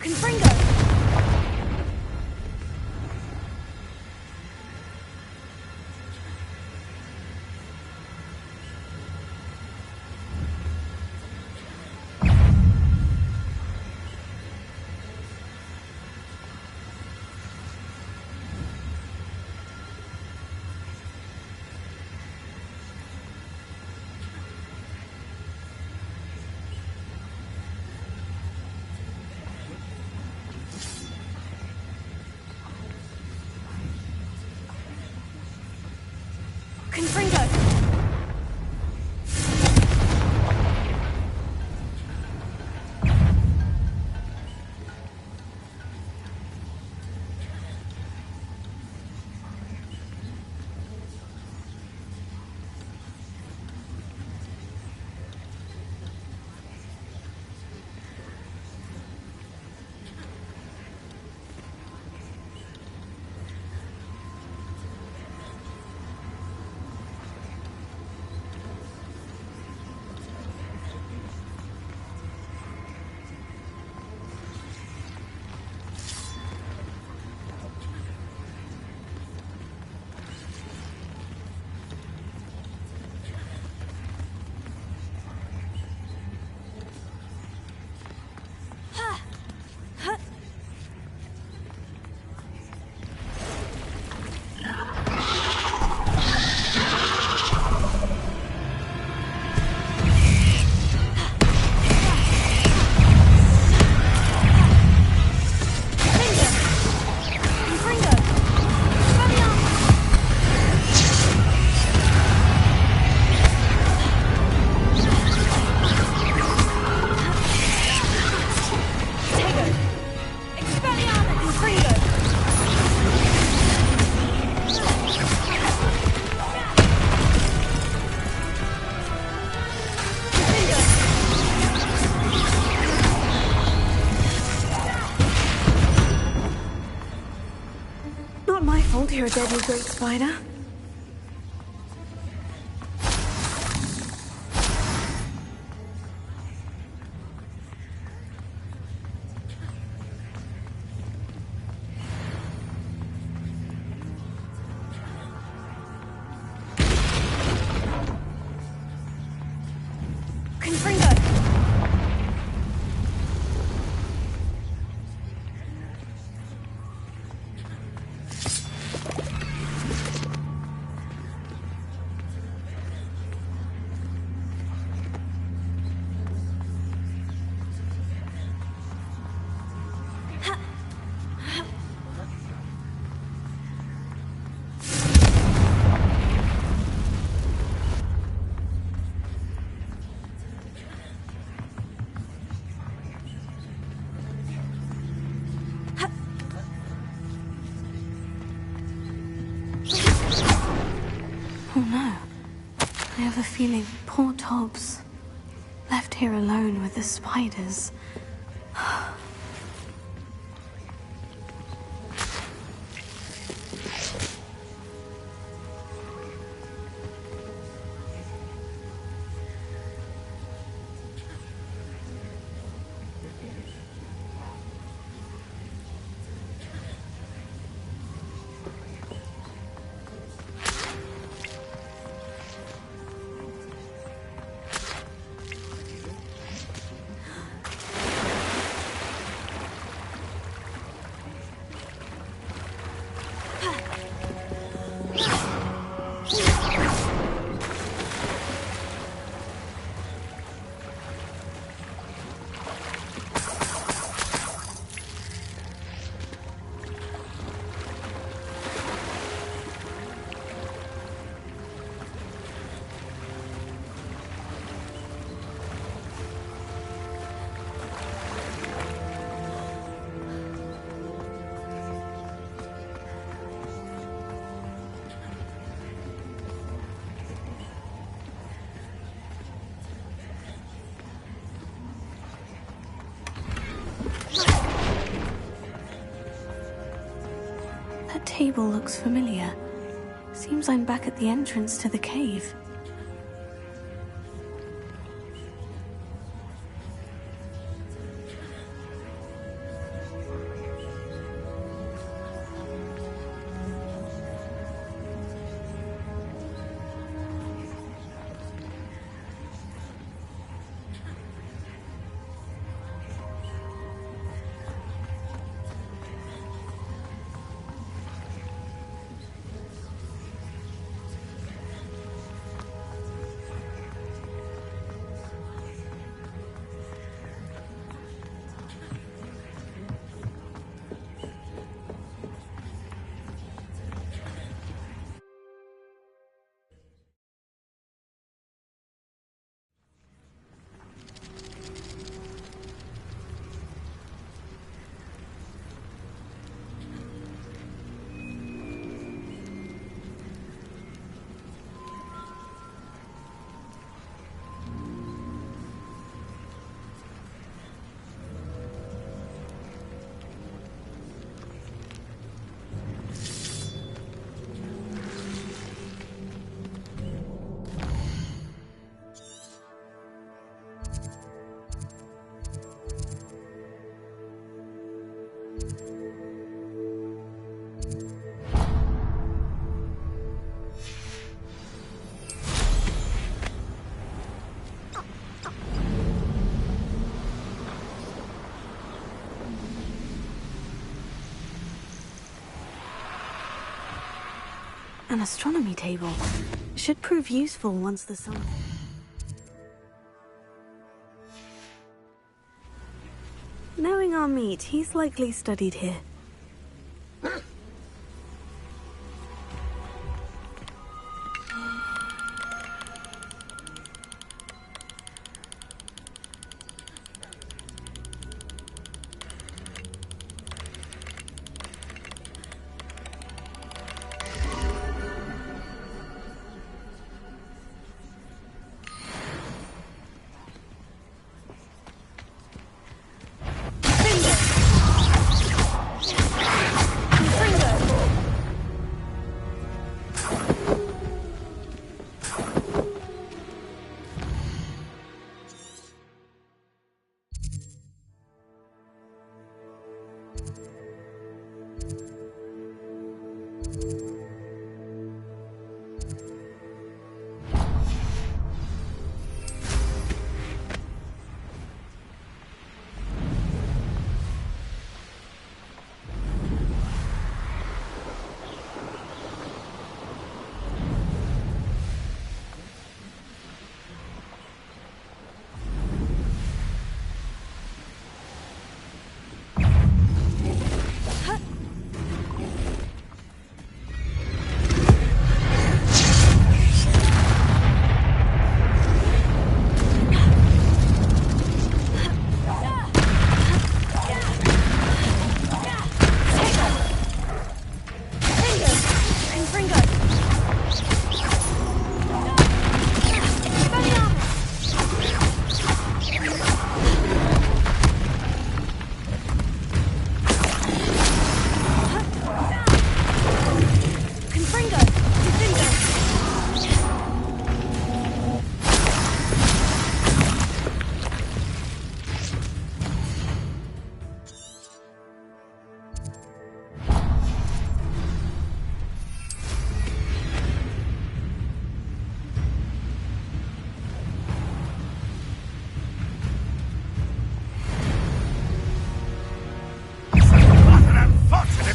Confringo! Confringo! Not my fault you're a deadly great spider. Oh no. I have a feeling poor Tobbs, left here alone with the spiders. That table looks familiar. Seems I'm back at the entrance to the cave. An astronomy table. Should prove useful once the sun... Knowing our meat, he's likely studied here.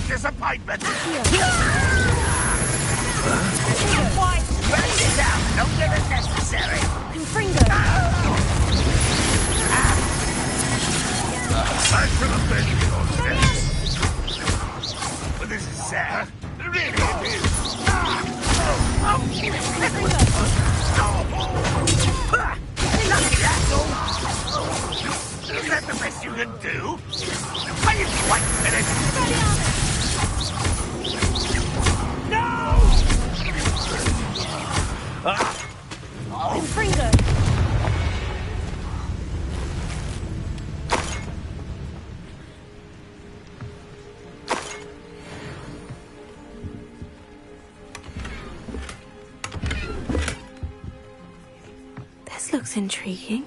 Disappointment! Why? Rest it down! Longer than necessary! Confringo! I should have been your steps. But this is sad. Really it is. Lucky asshole! Is that the best you can do? Are you quite finished? No! Confringo! This looks intriguing.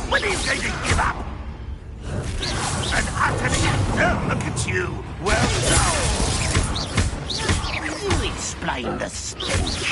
When are you going to give up? And utterly, look at you. Well done. You explain the stench.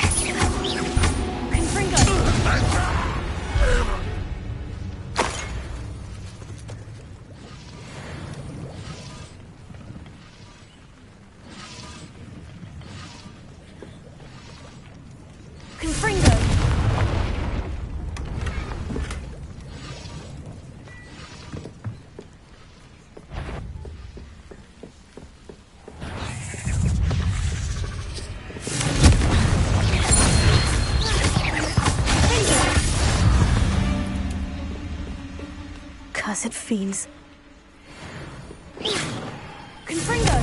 Cursed fiends. Confringo!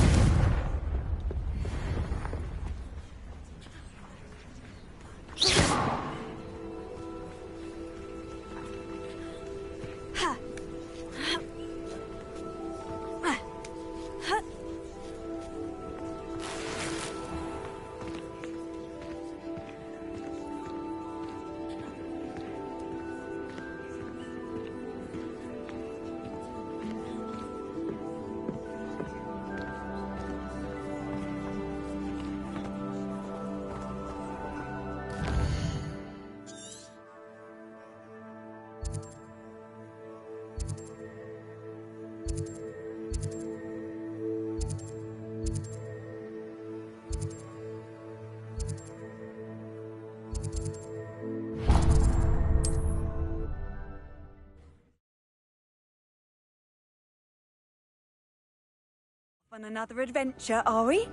On another adventure, are we?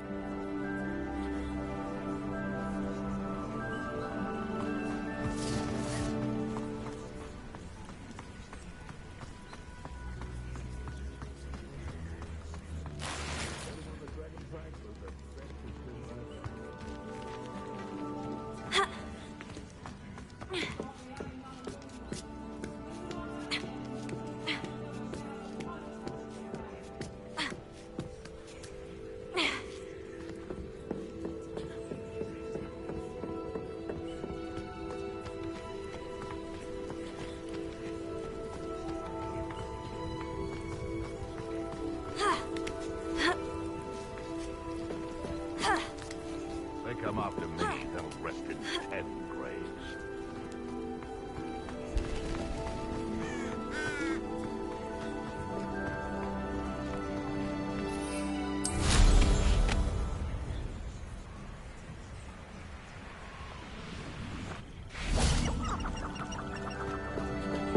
They come after me, they'll rest in 10 graves.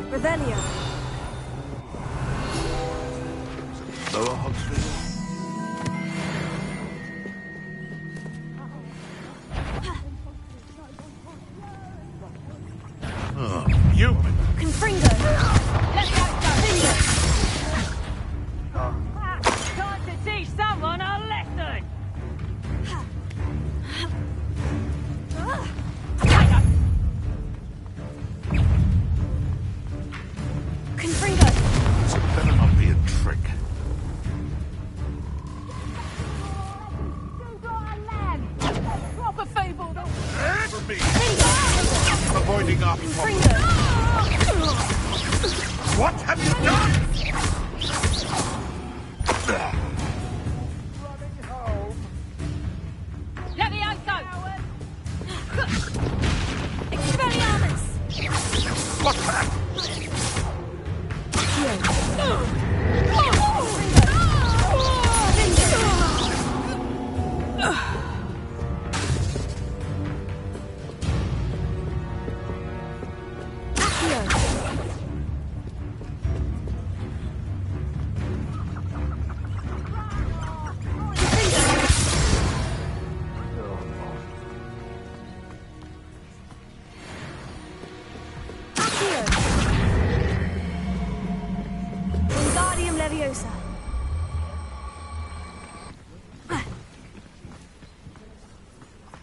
Revelio. Lower Hogsfield? Oh, you! Confringo! Let me out, time to teach someone a lesson! Confringo! This better not be a trick. Proper fable! For me! Avoiding our problem. What have you done? Let me out, go! Expelliarmus! What's that? Wingardium Leviosa.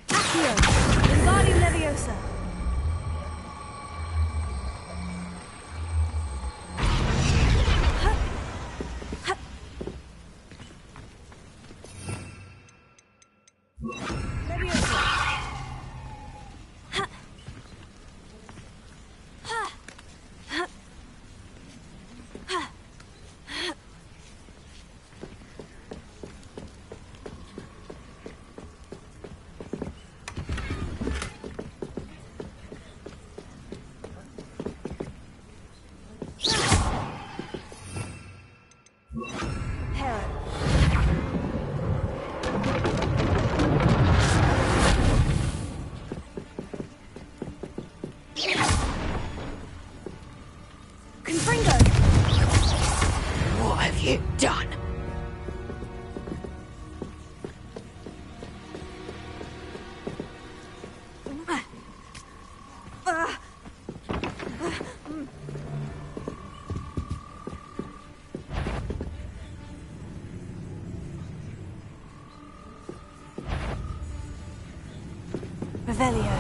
Accio. Wingardium Leviosa. Confringo! What have you done? Revelio.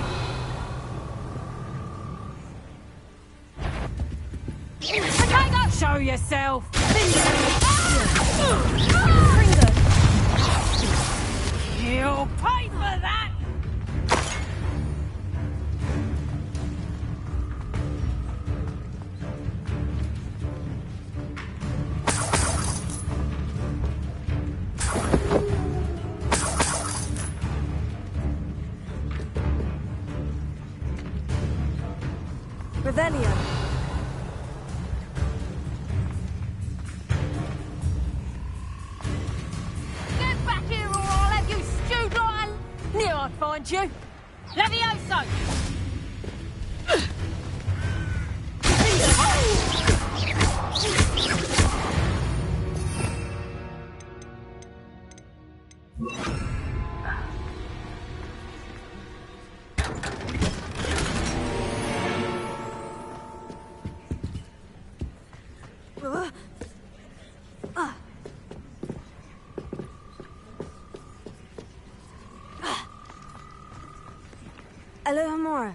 Show yourself! You'll pay for that! Revelio. Get back here or I'll have you stewed like a... Knew I'd find you! Levioso! Alohomora.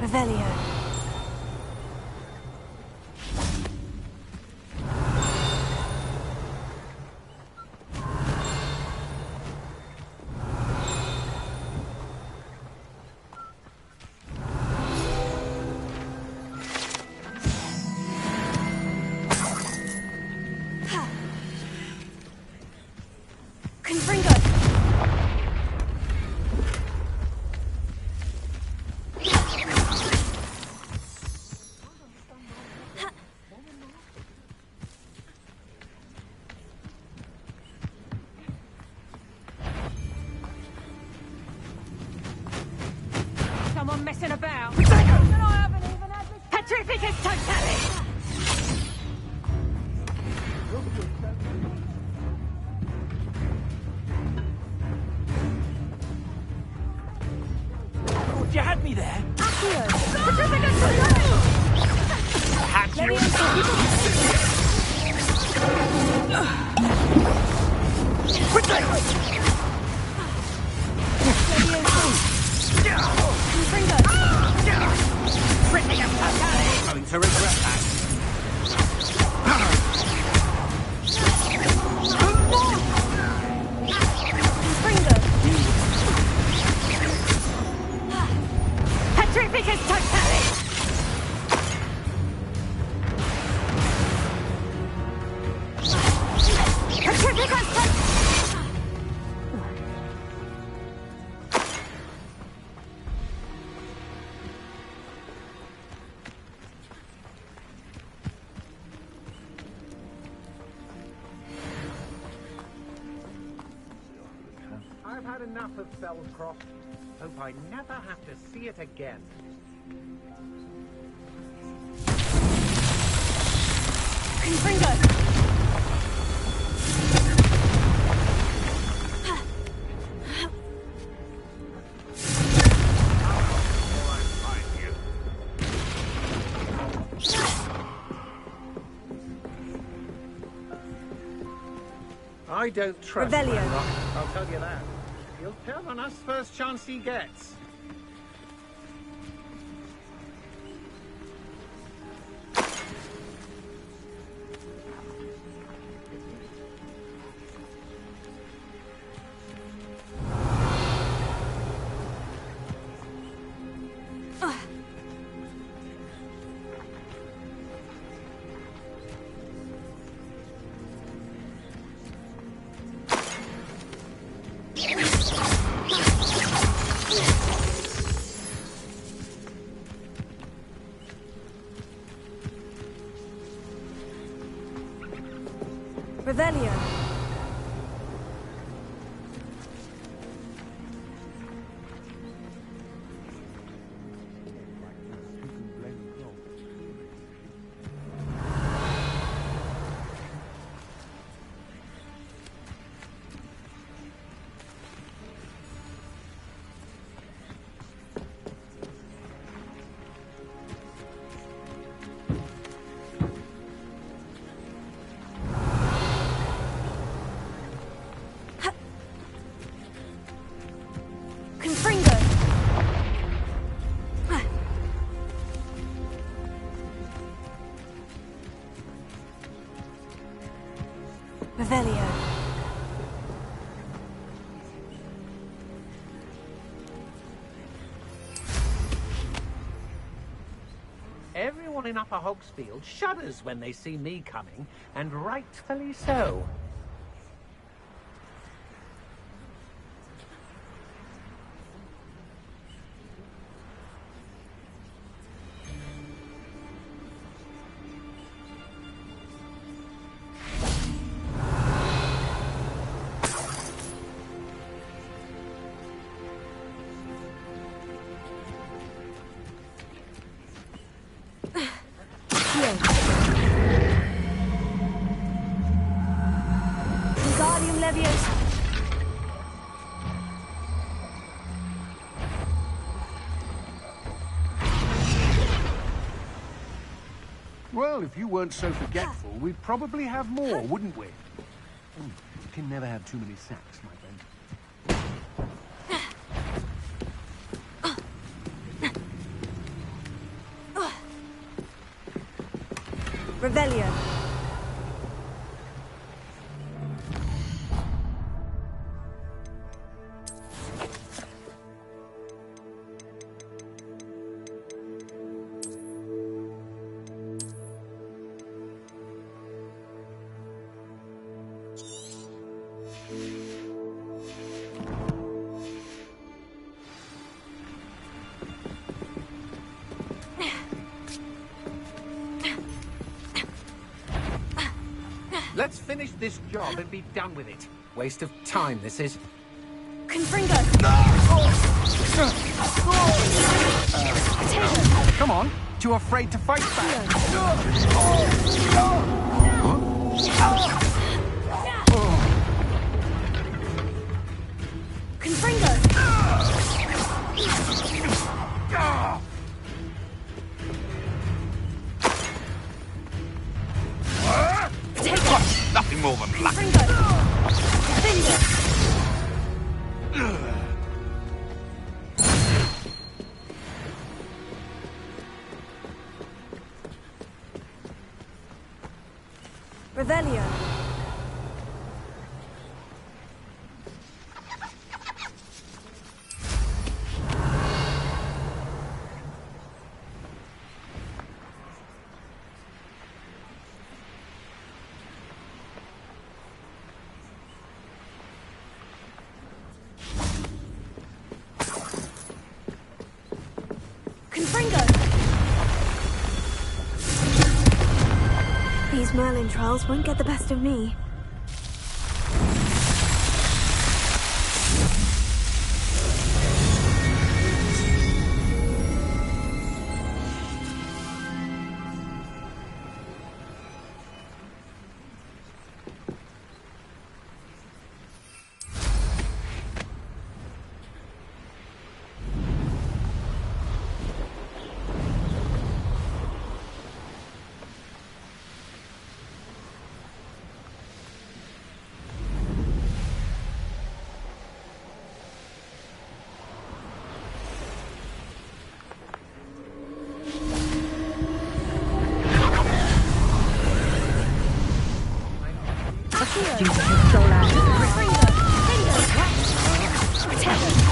Revelio. Someone messing about. I haven't even had this Petrificus Totalis! You had me there. Accio! Petrificus Totalis! Had you? Going to regret that. Petrificus Totalis! Petrificus Totalis! I've had enough of Fellcroft. Hope I never have to see it again. Confringo! I don't trust Revelio. Rock, I'll tell you that. He'll turn on us first chance he gets. Revelio. Revelio. Everyone in Upper Hogsfield shudders when they see me coming, and rightfully so. Well, if you weren't so forgetful, we'd probably have more, wouldn't we? You can never have too many sacks, my friend. Revelio. Let's finish this job and be done with it. Waste of time, this is. Confringo! Come on, too afraid to fight back. Confringo! Nothing more than luck. Revelio. These Merlin trials won't get the best of me.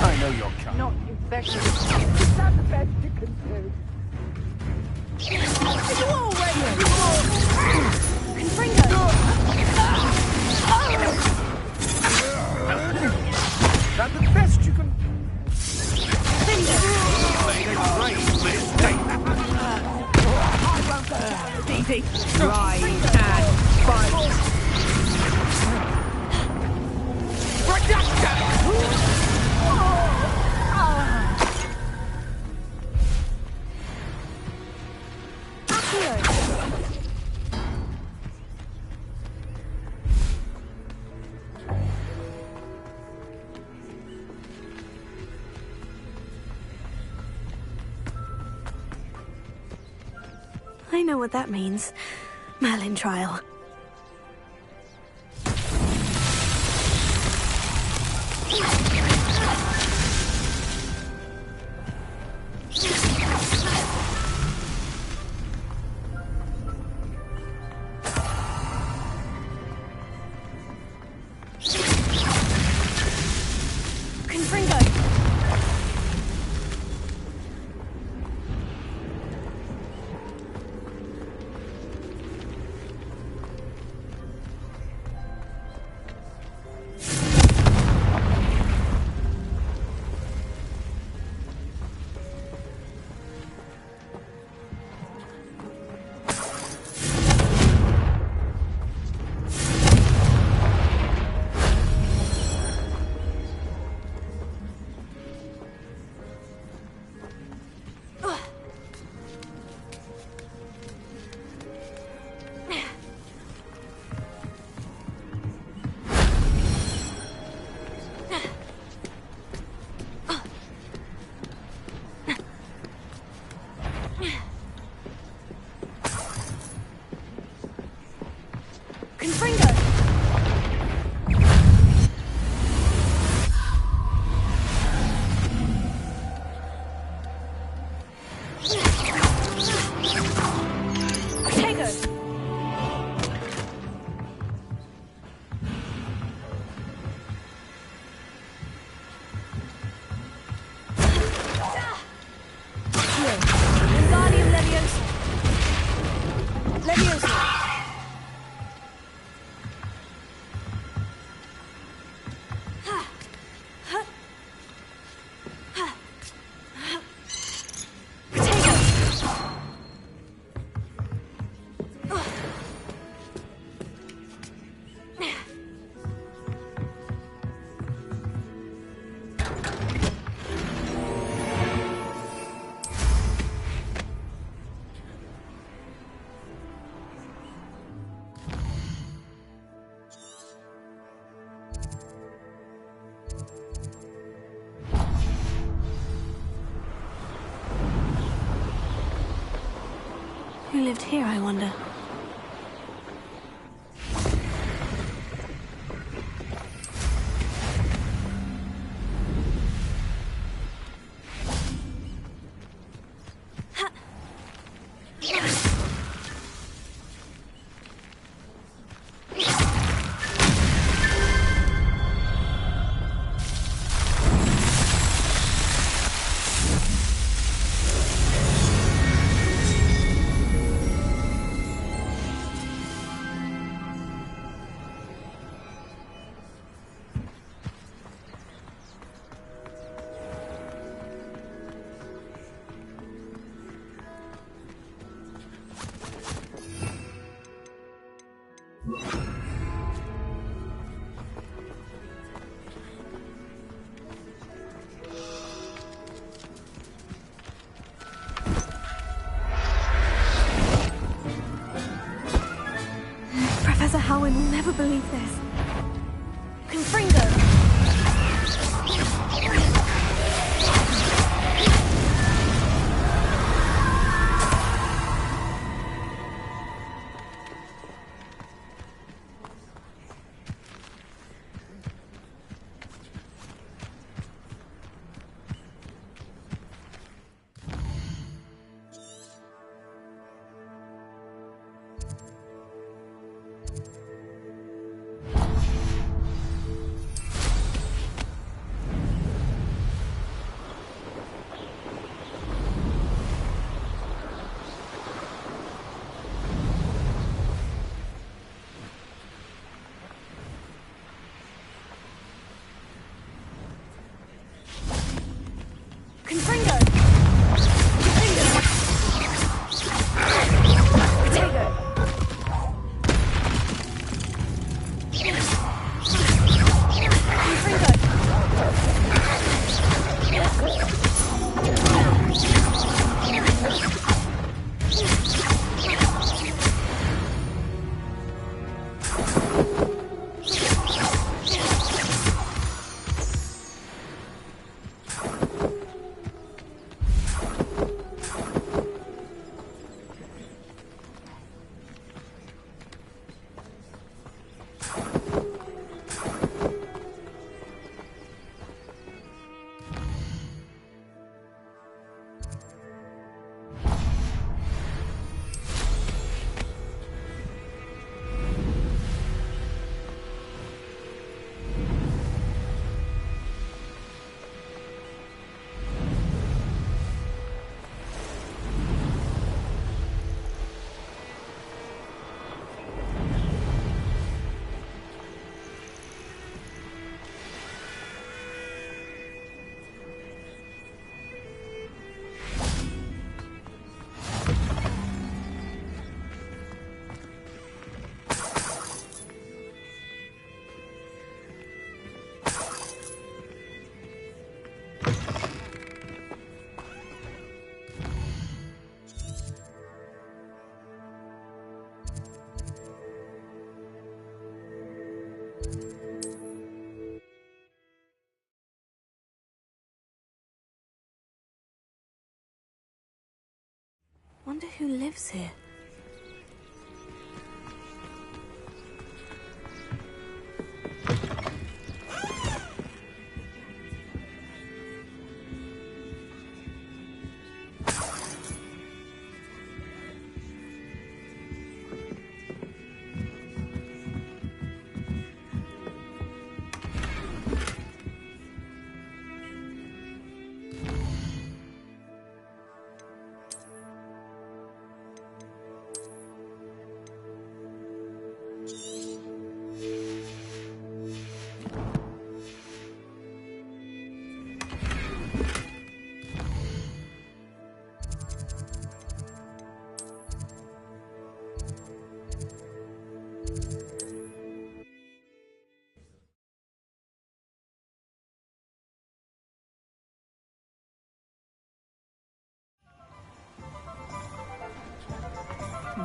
I know you're coming. Not infected. Is that the best you can do? Is that the best you can... Rise and fight. I know what that means. Merlin trial. Who lived here, I wonder? Professor Howin will never believe this. Confringo! Wonder who lives here.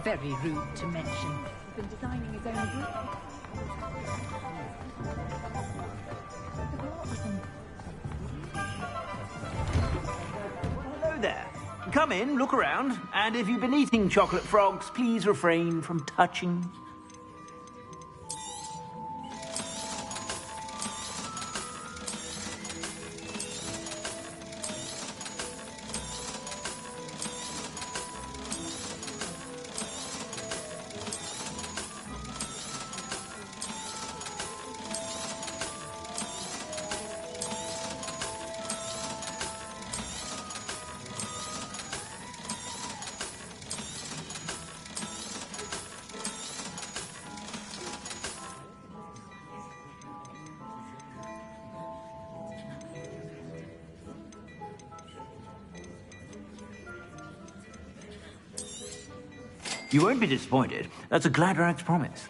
Very rude to mention. He's been designing his own group. Hello there. Come in, look around, and if you've been eating chocolate frogs, please refrain from touching. You won't be disappointed. That's a Gladrag's promise.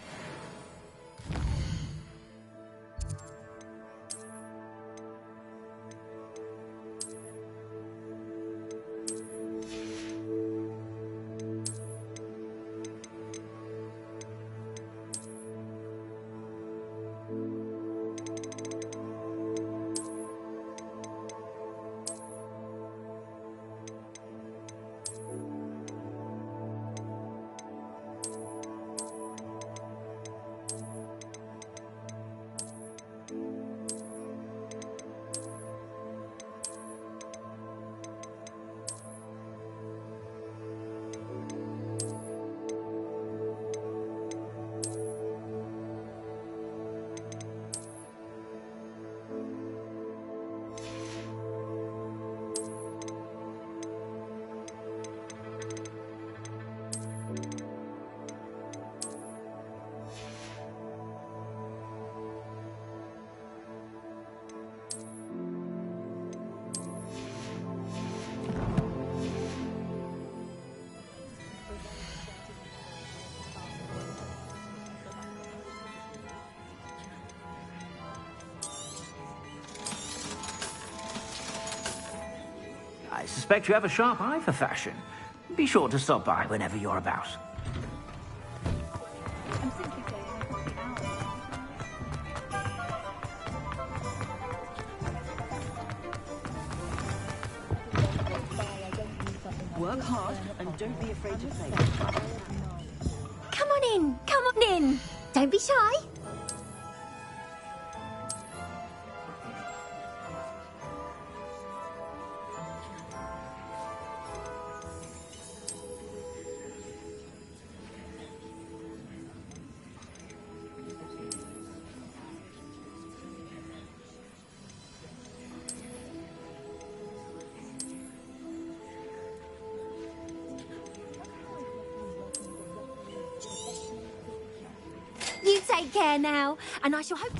I suspect you have a sharp eye for fashion. Be sure to stop by whenever you're about. Work hard and don't be afraid to fail. Come on in, come on in. Don't be shy. You take care now, and I shall hope...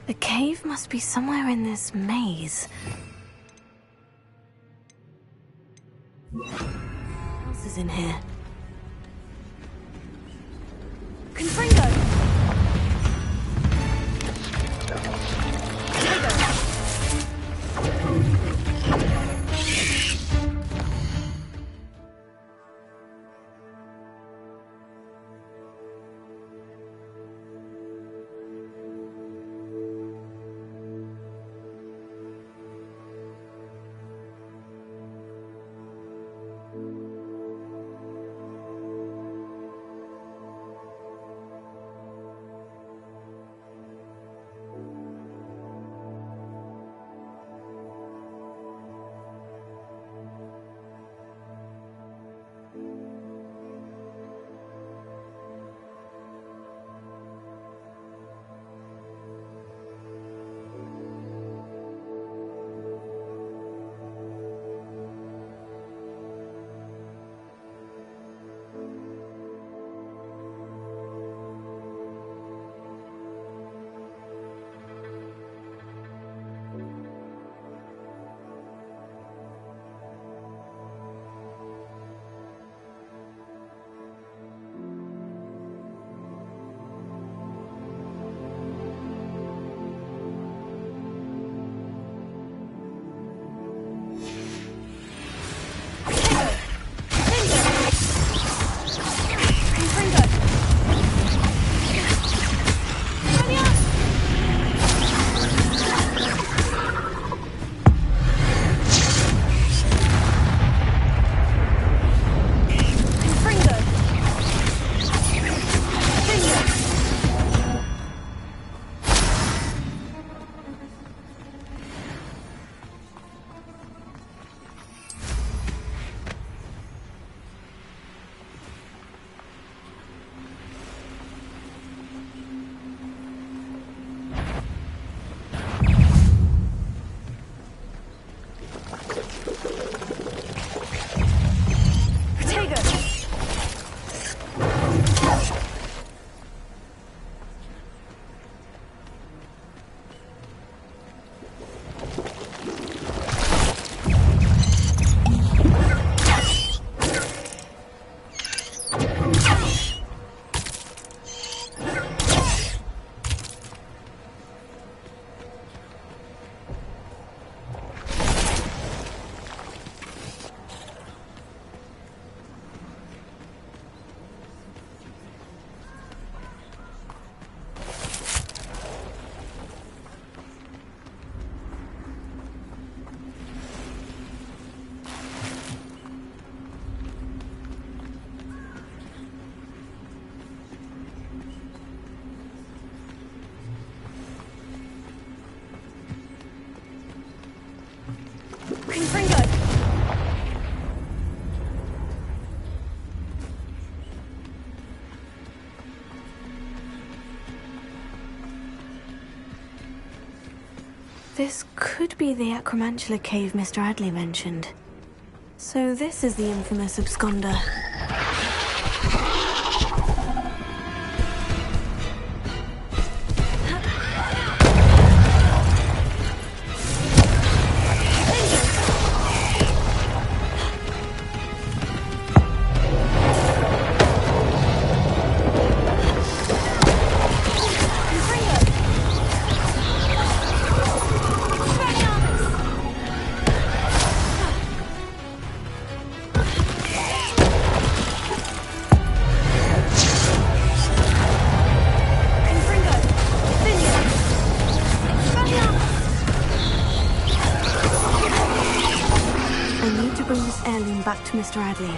The cave must be somewhere in this maze. What else is in here? Confringo! This could be the Acromantula cave Mr. Adley mentioned. So this is the infamous absconder. Back to Mr. Adley.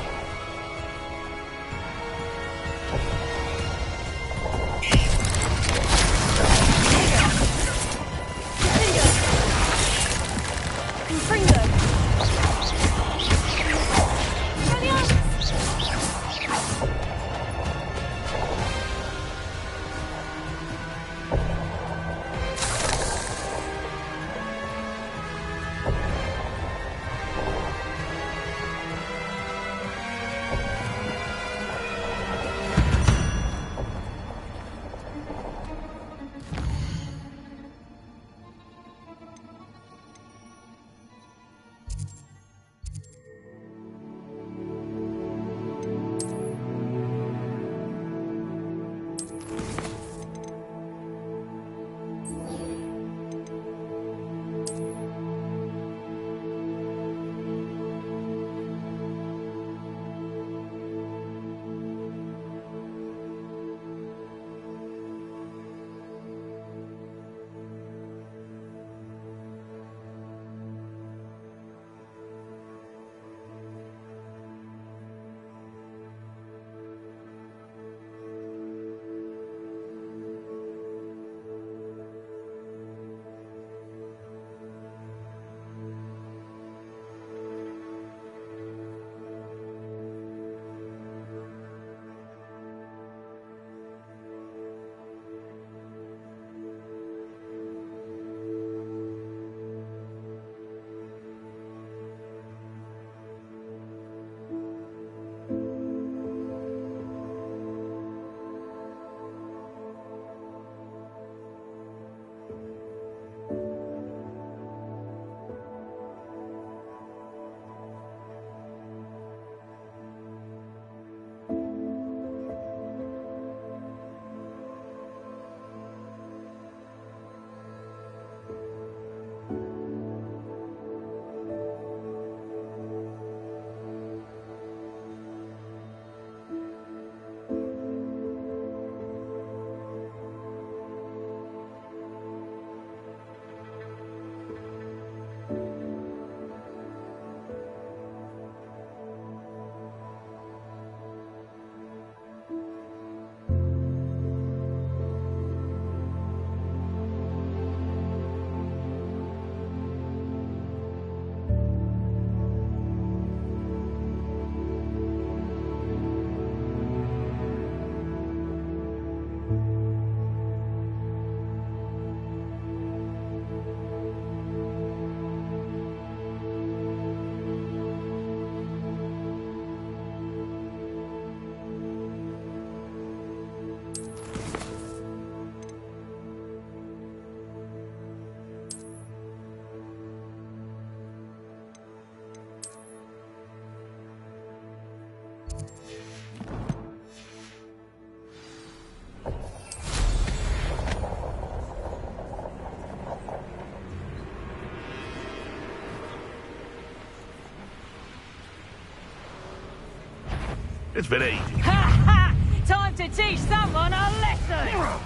It's been ages. Ha ha! Time to teach someone a lesson!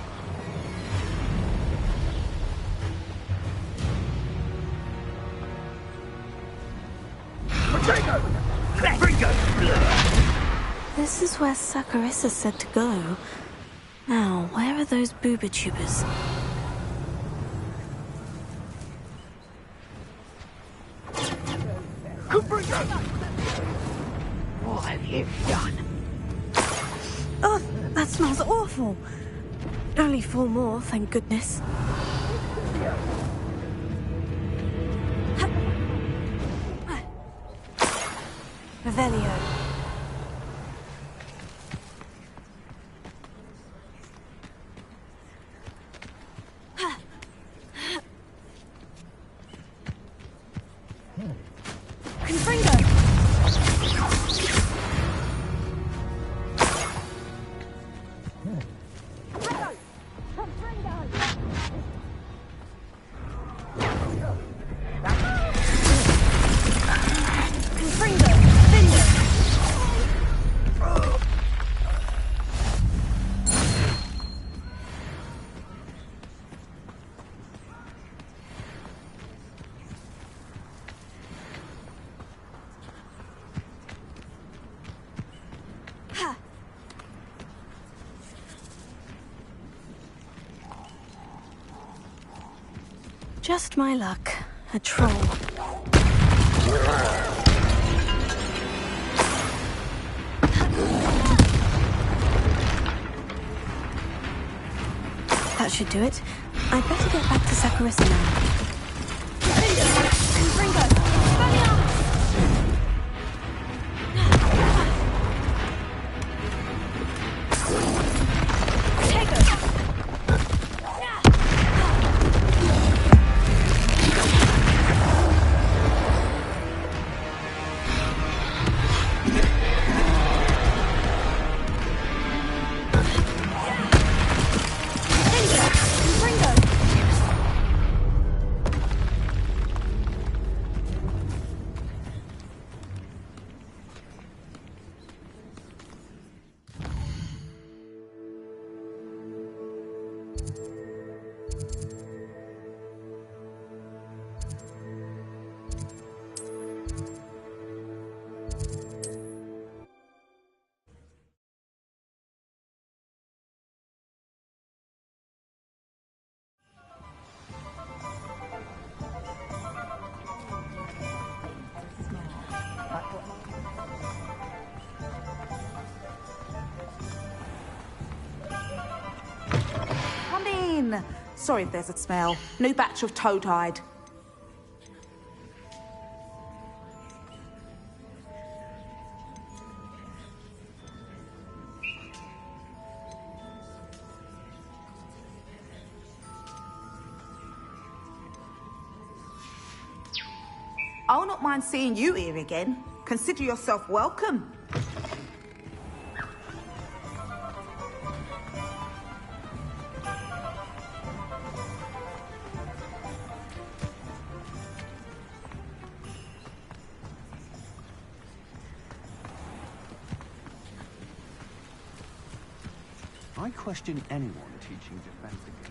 This is where Saccharissa said to go. Now, where are those booba tubers? What have you done? Oh, that smells awful. Only 4 more, thank goodness. Revelio. Just my luck. A troll. That should do it. I'd better get back to Saccharissa now. Come in. Sorry if there's a smell. New batch of toad-hide. I'll not mind seeing you here again. Consider yourself welcome. I question anyone teaching defense against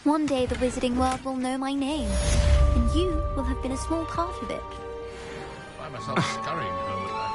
One day the wizarding world will know my name, and you will have been a small part of it. I find myself scurrying home at that.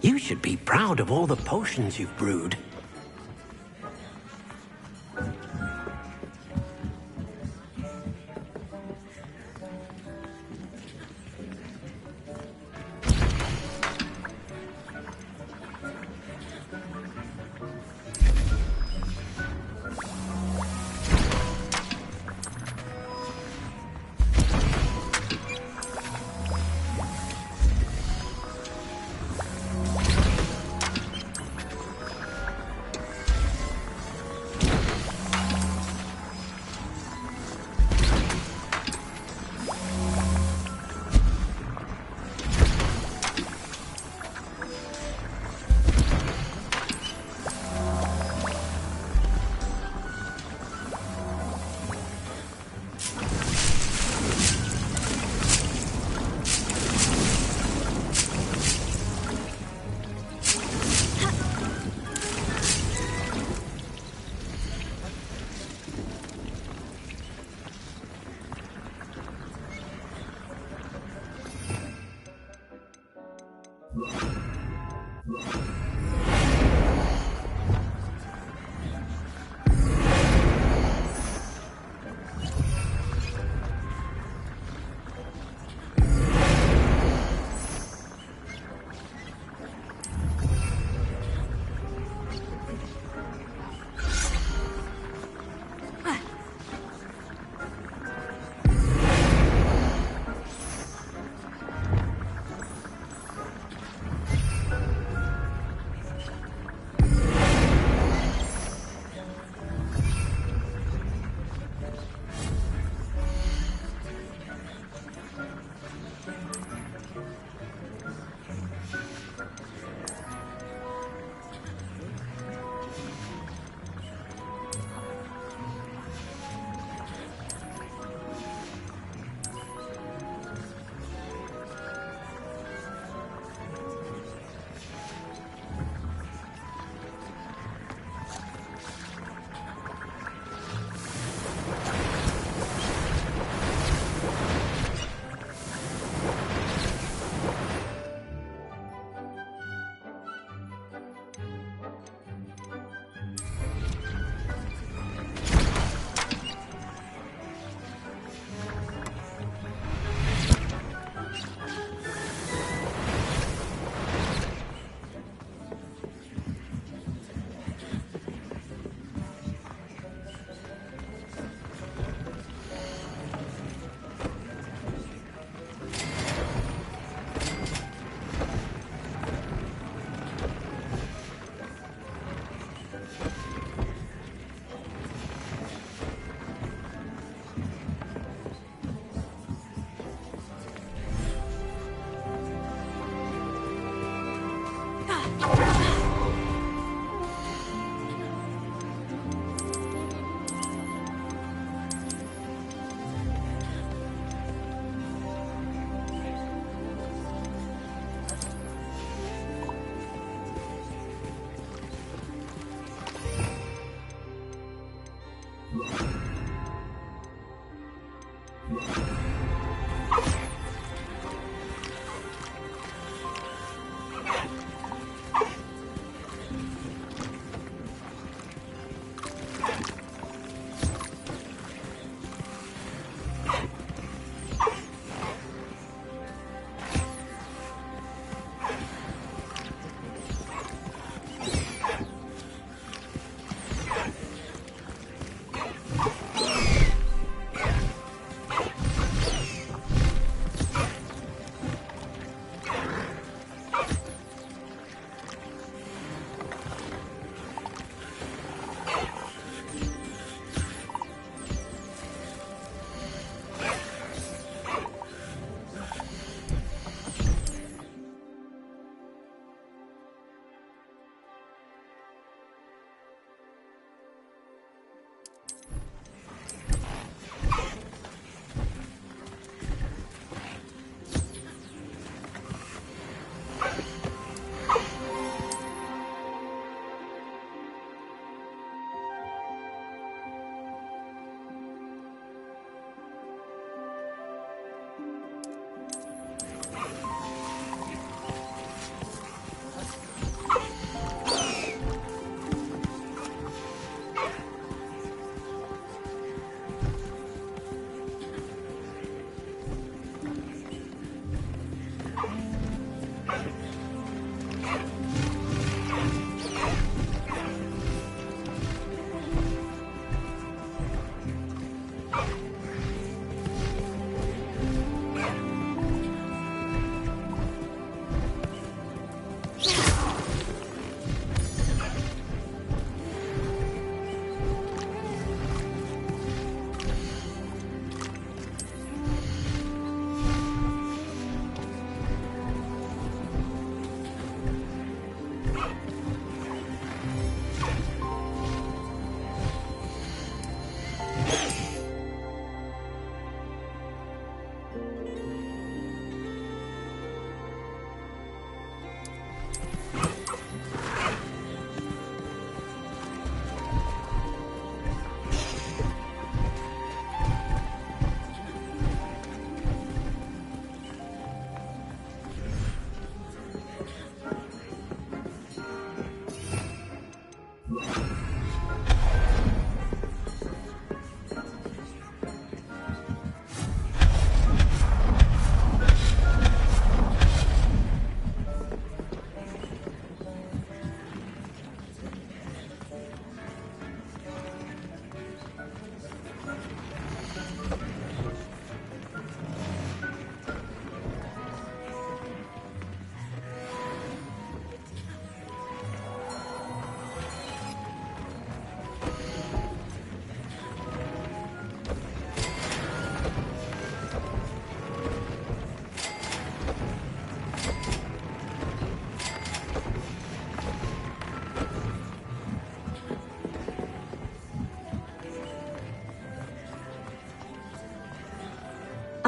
You should be proud of all the potions you've brewed.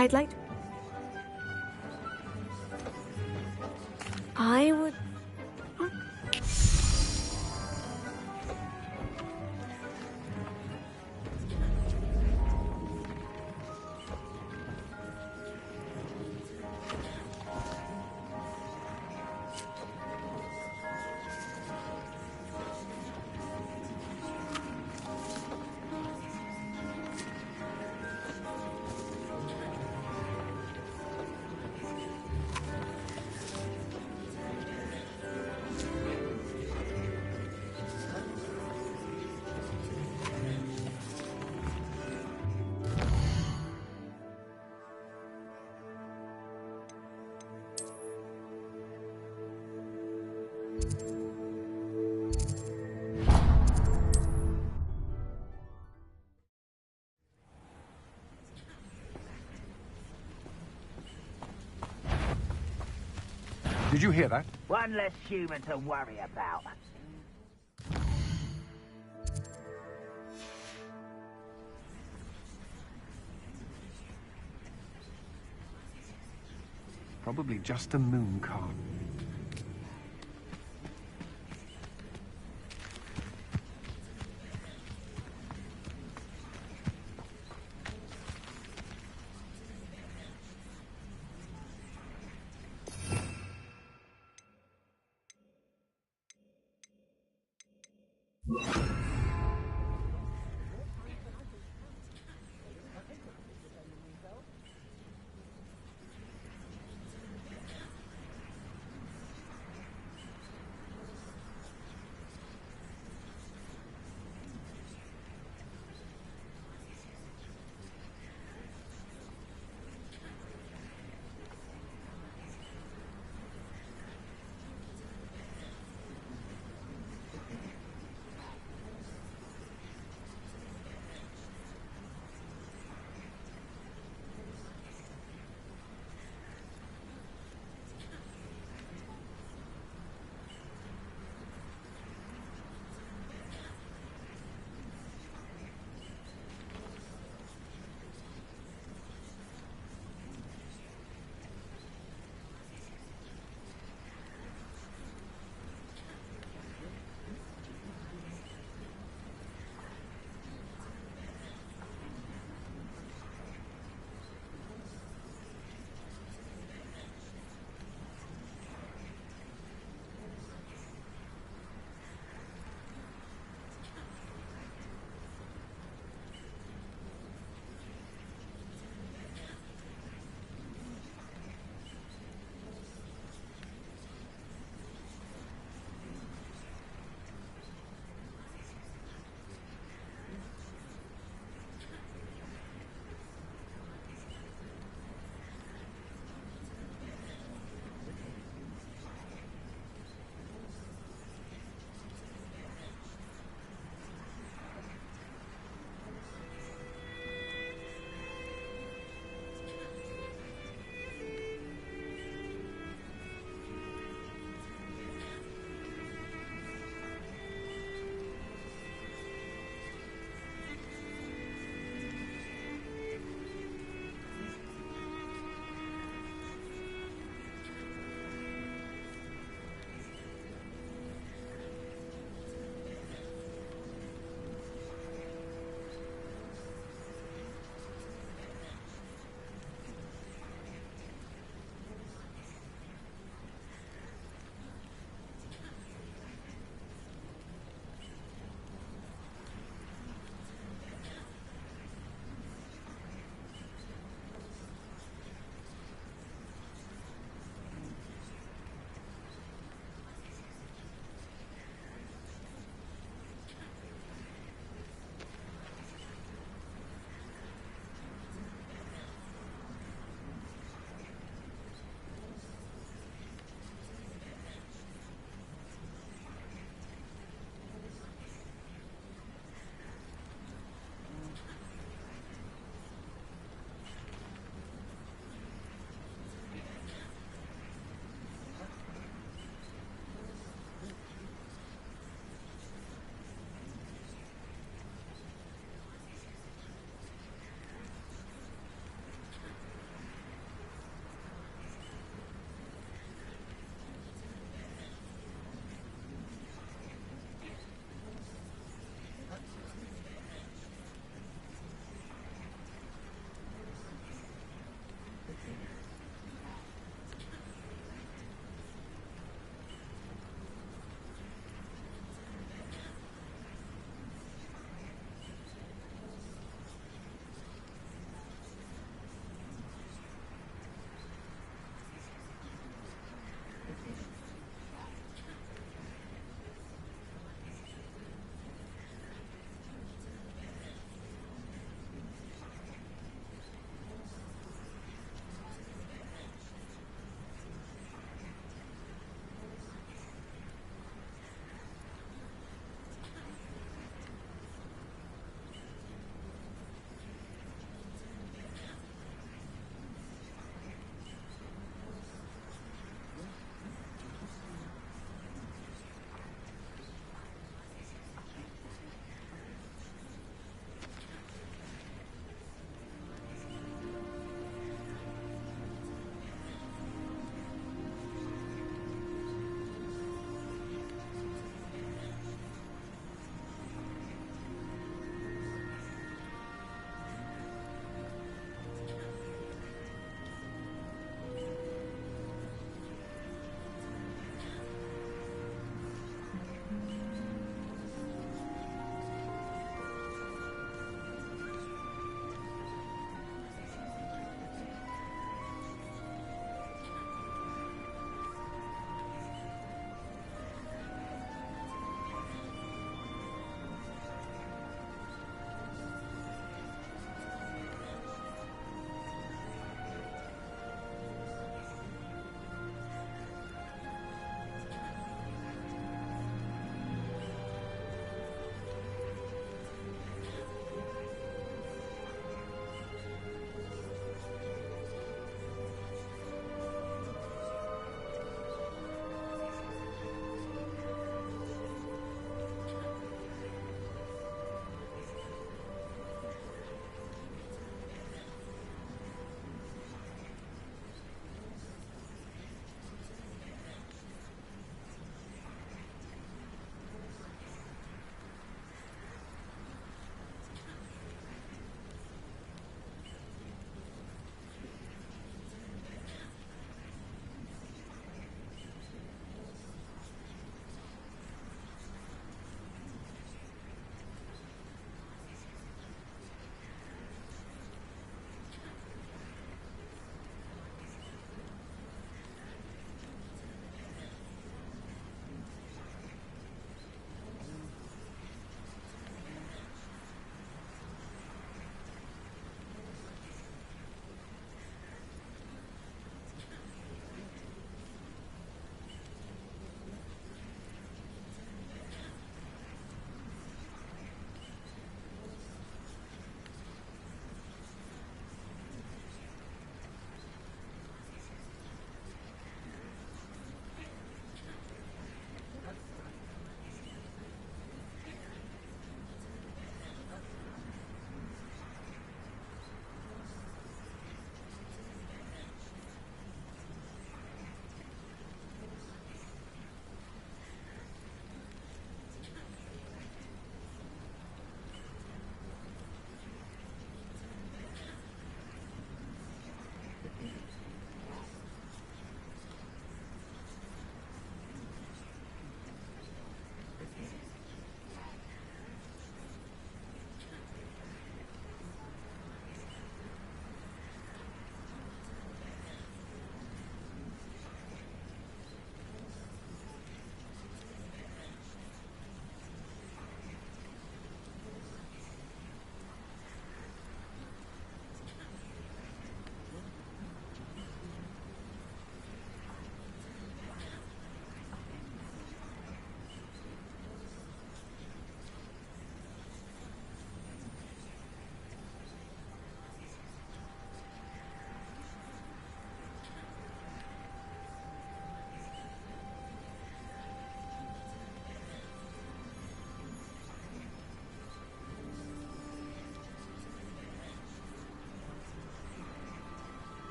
I'd like... I would... Did you hear that? One less human to worry about. Probably just a moon car.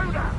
shoulder!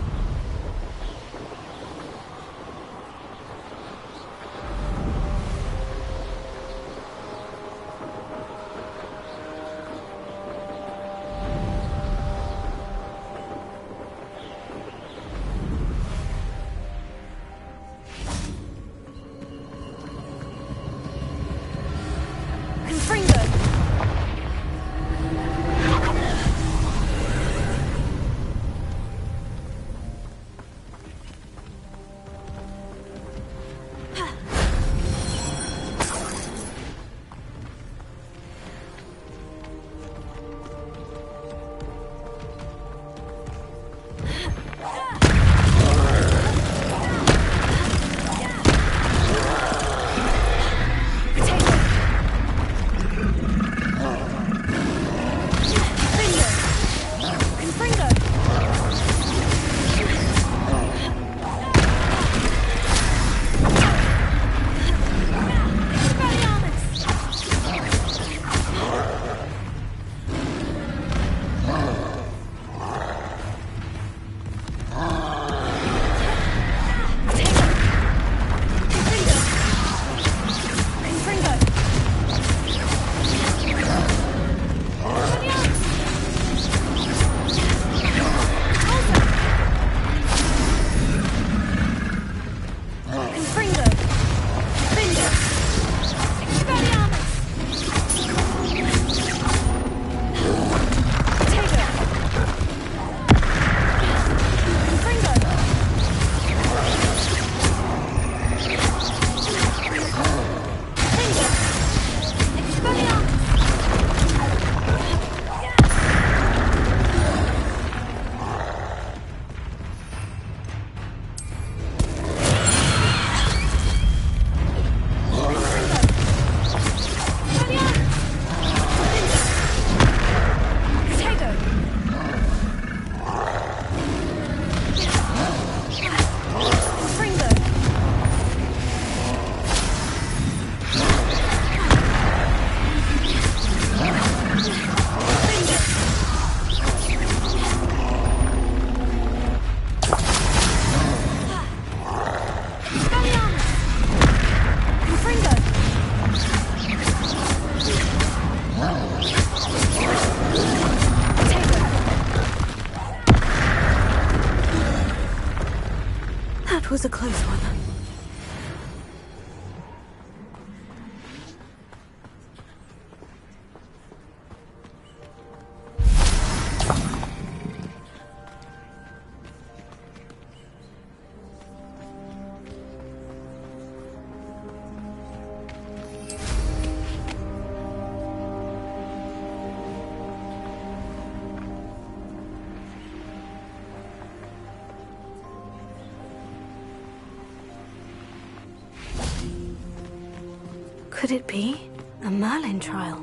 That was a close one. Could it be a Merlin trial?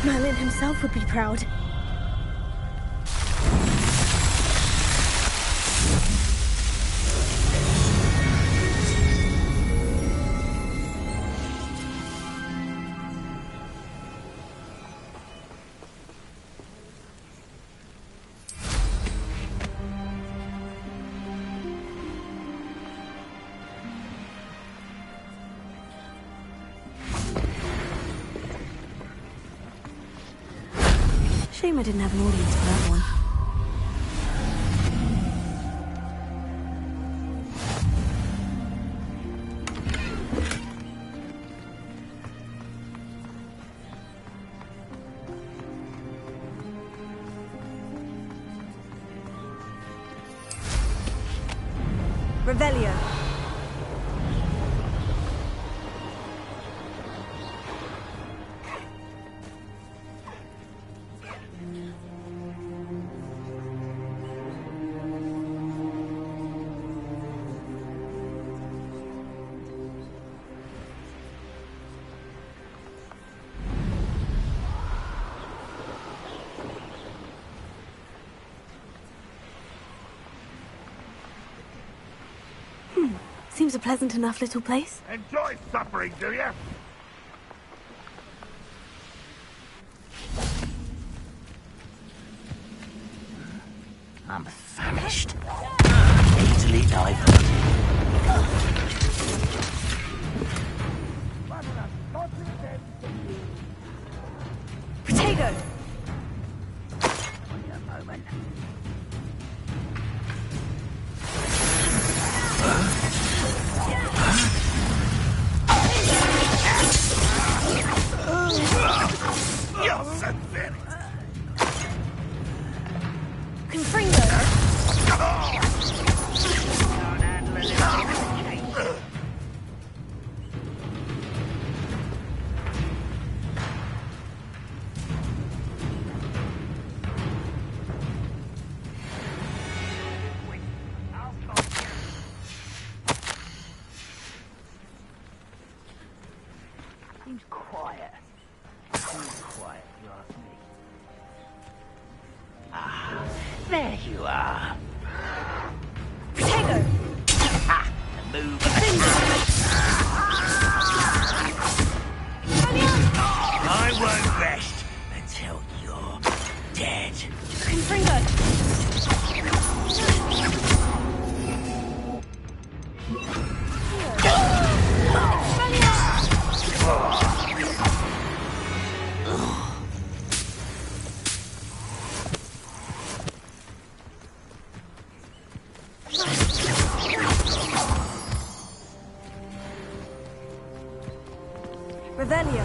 Merlin himself would be proud. Shame I didn't have an audience for that one. Revelio. seems a pleasant enough little place. Enjoy suffering, do you? I'm famished. Easily diverted. Potato! Wait a moment. You're so thin. Confringo! Seems quiet. Seems quiet, you ask me. Ah, there you are. Potato! Ha! The move. I won't rest until you're dead. Confringo! Revelio.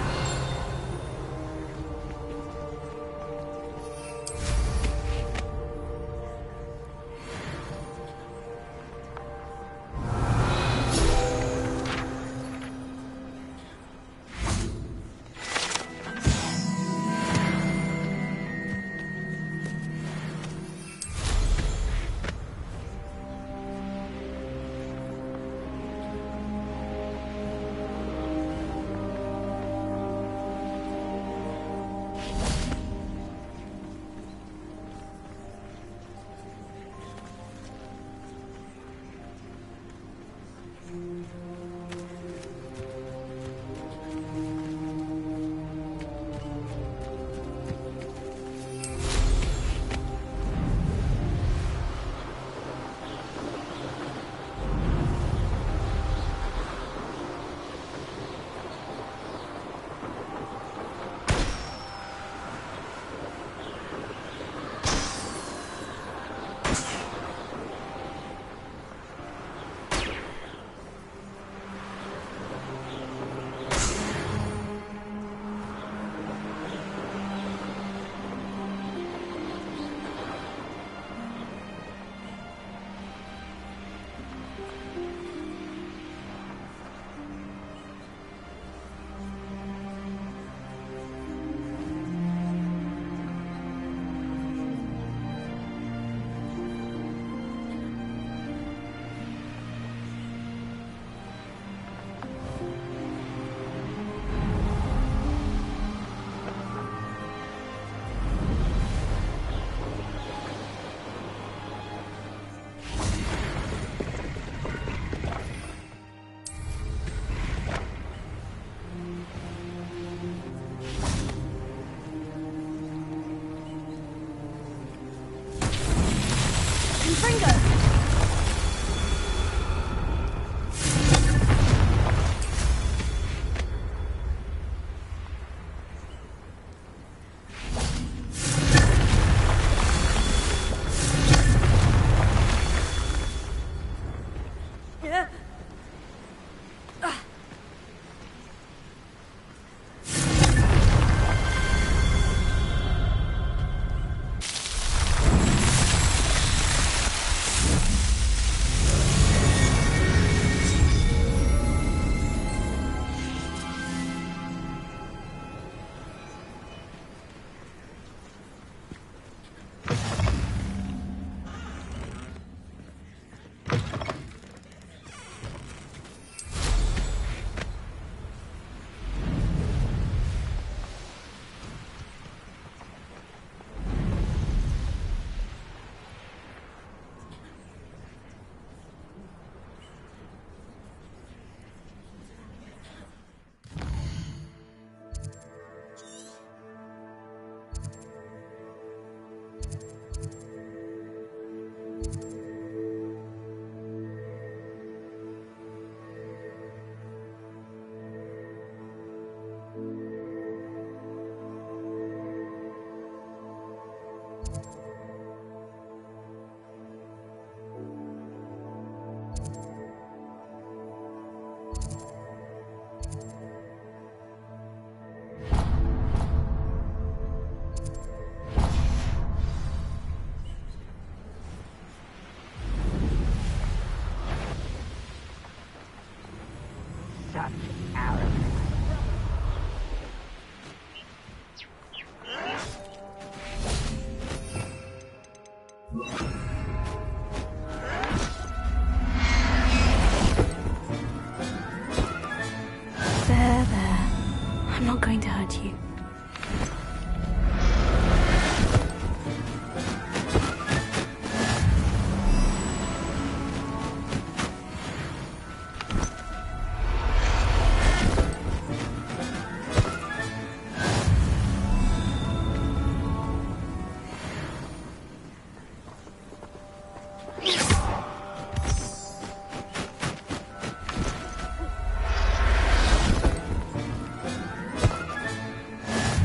I'm not going to hurt you.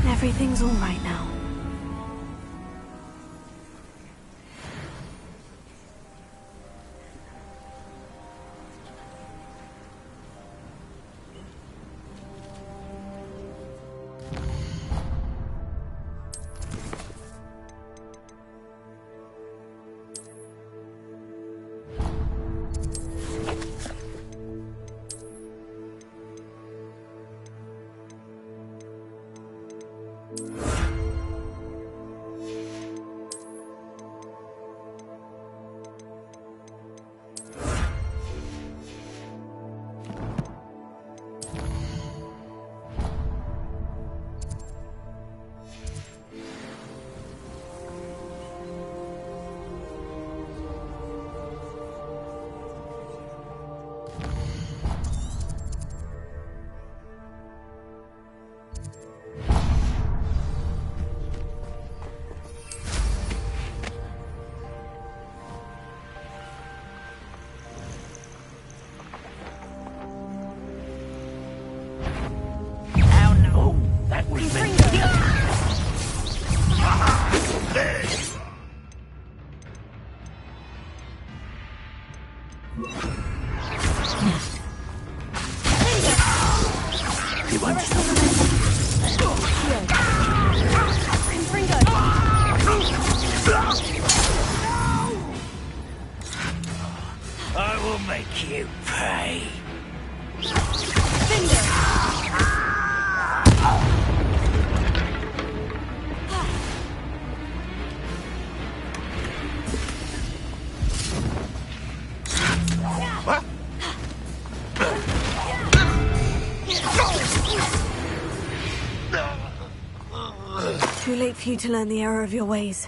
Everything's all right now. I will make you pay. Too late for you to learn the error of your ways.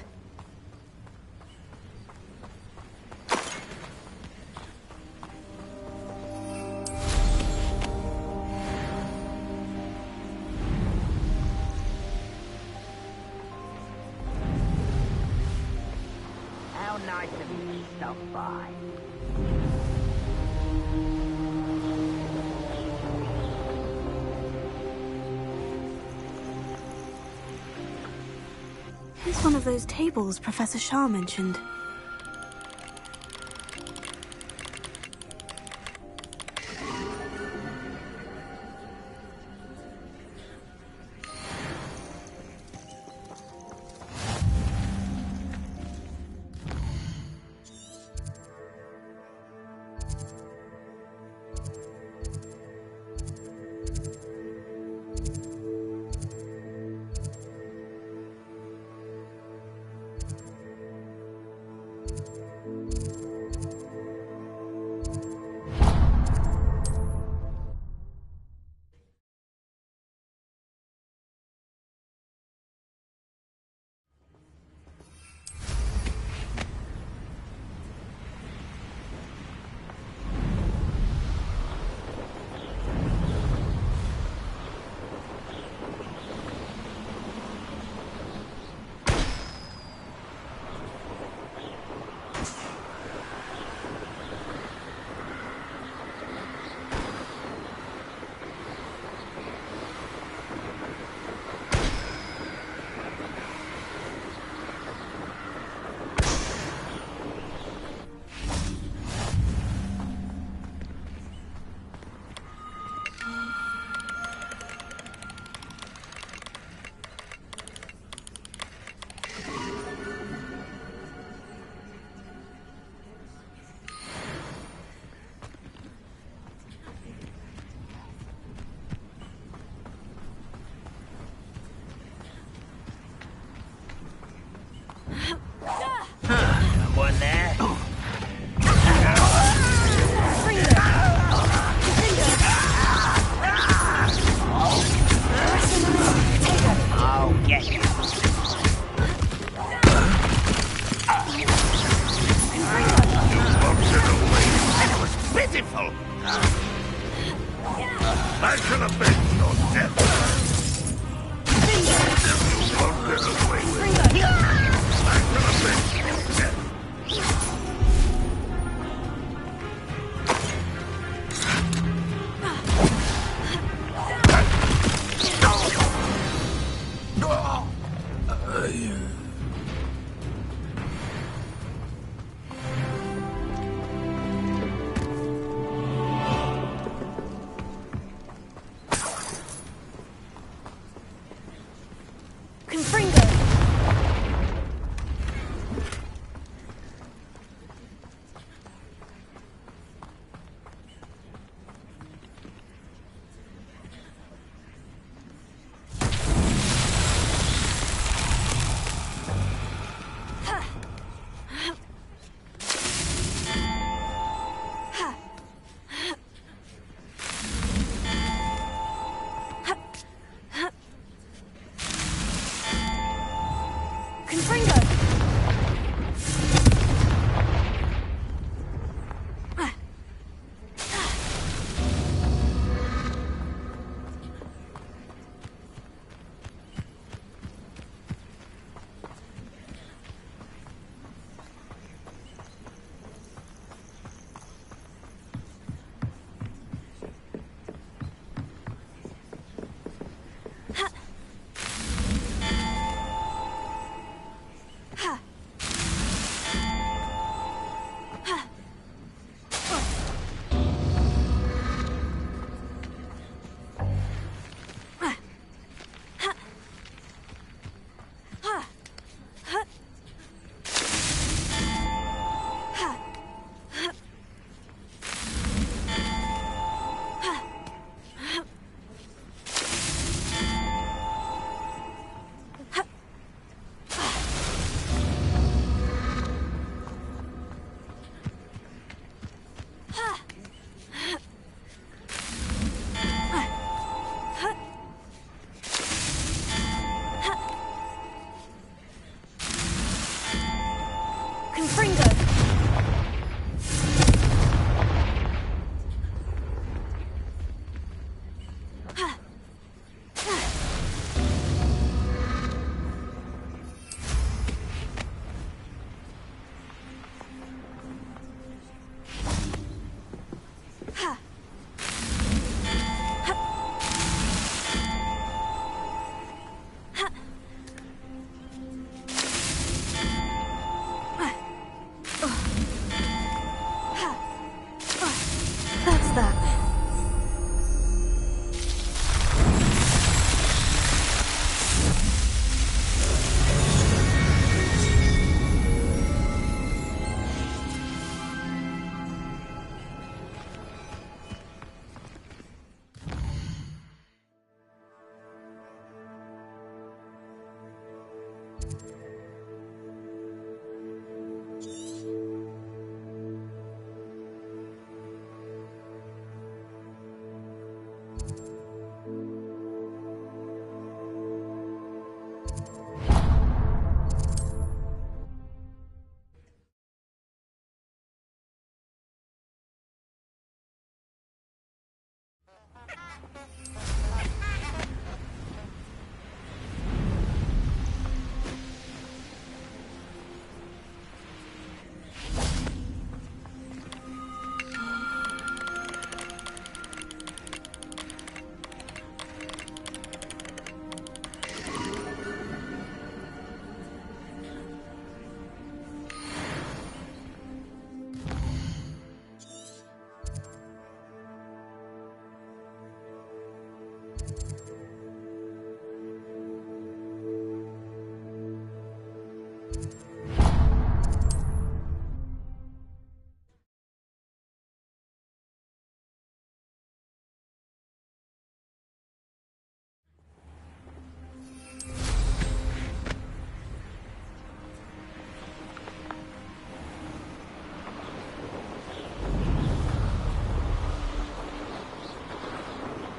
How nice of you to stop by. Here's one of those tables Professor Shah mentioned. Your death. Won't get away with it. I'm gonna avenge your death.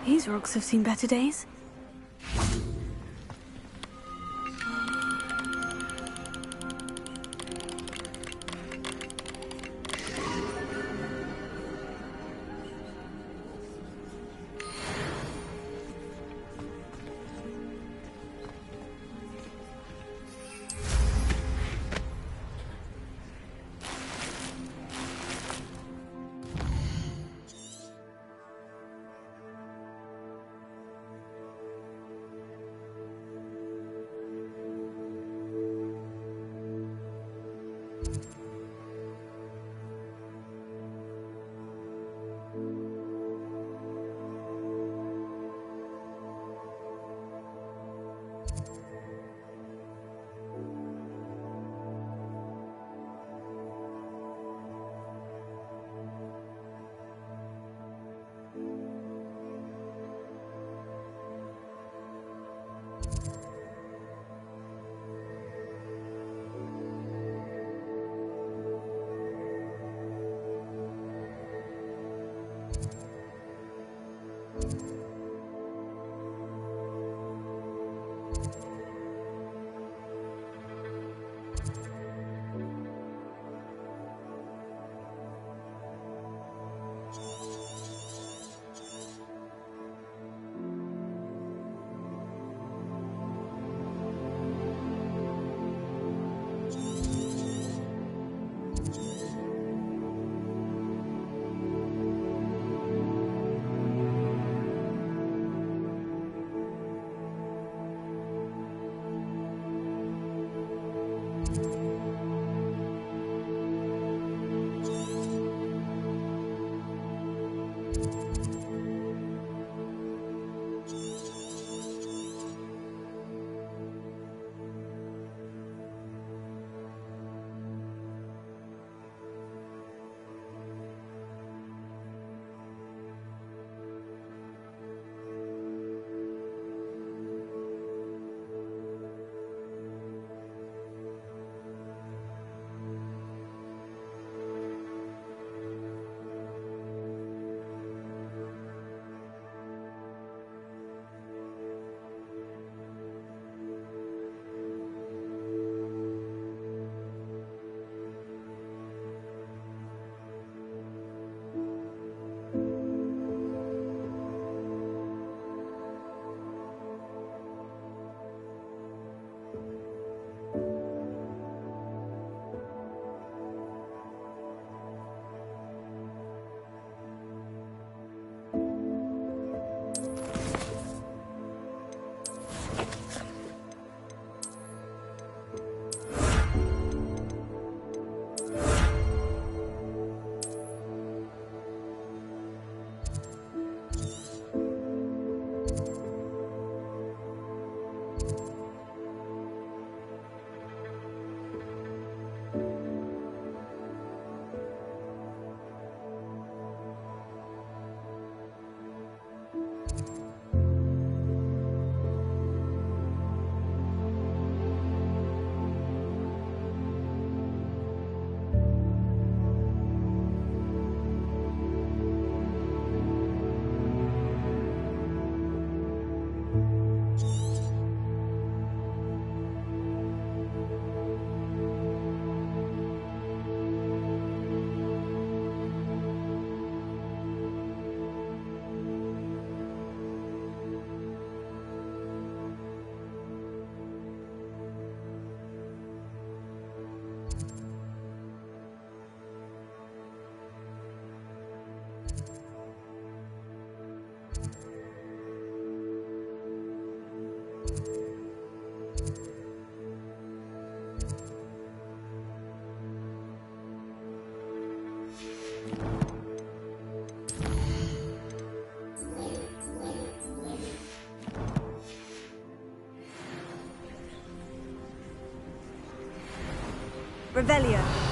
These rocks have seen better days. Revelio.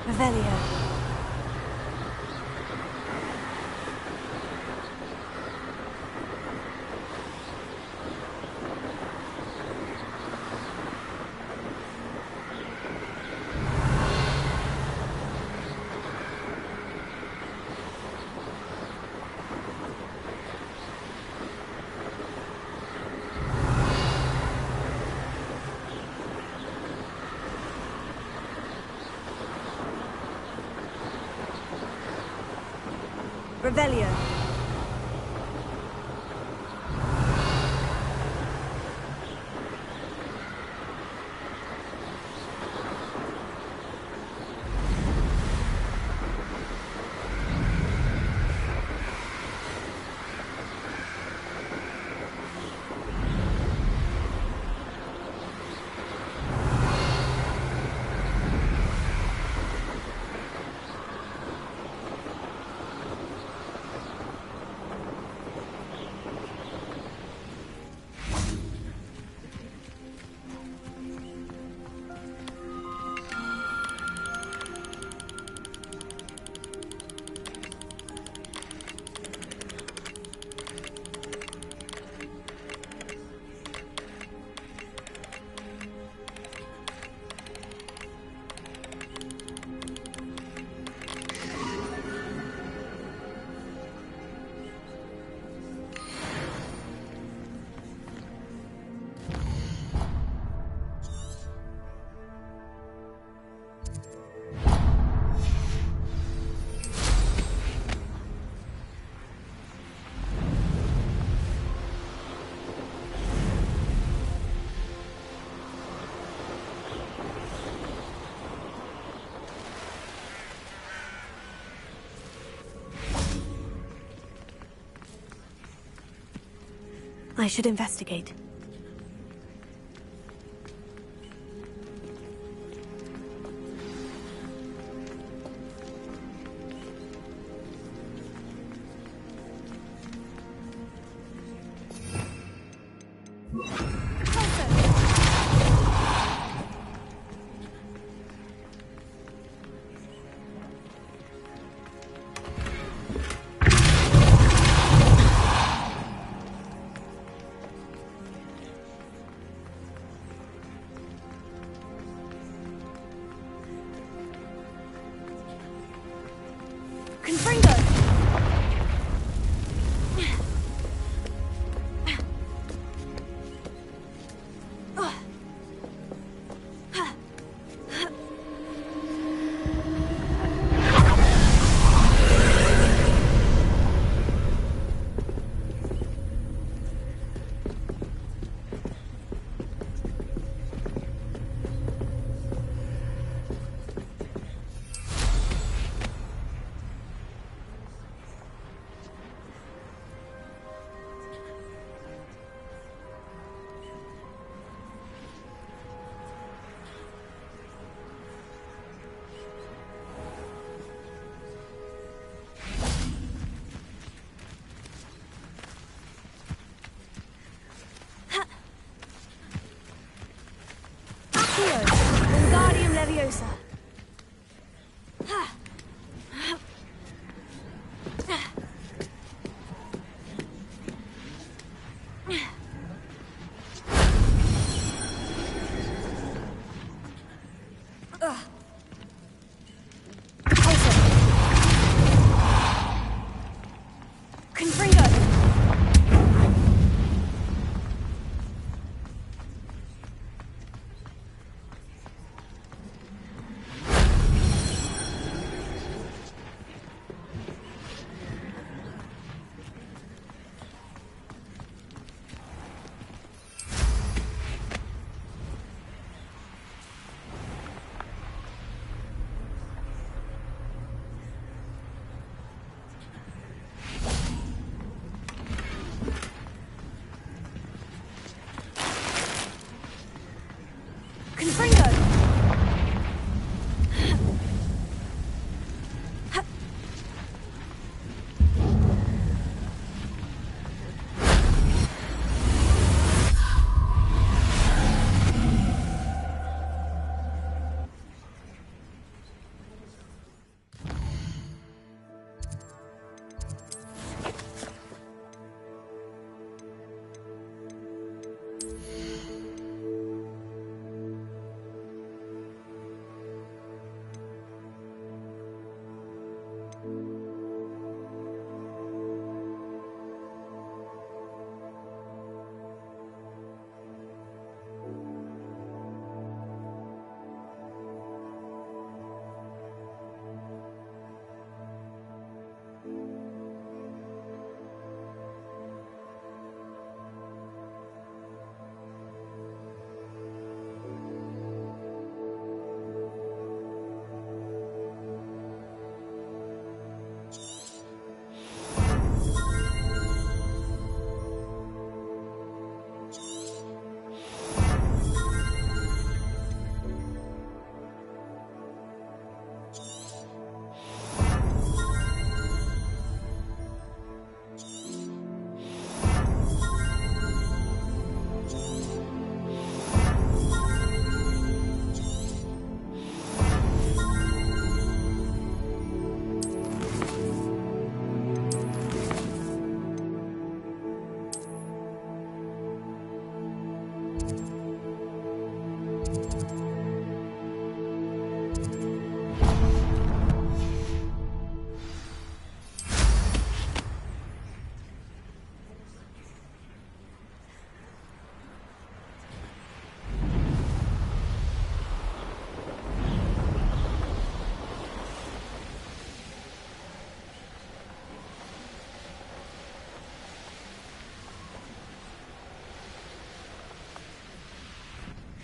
Revelio. Revelio. I should investigate.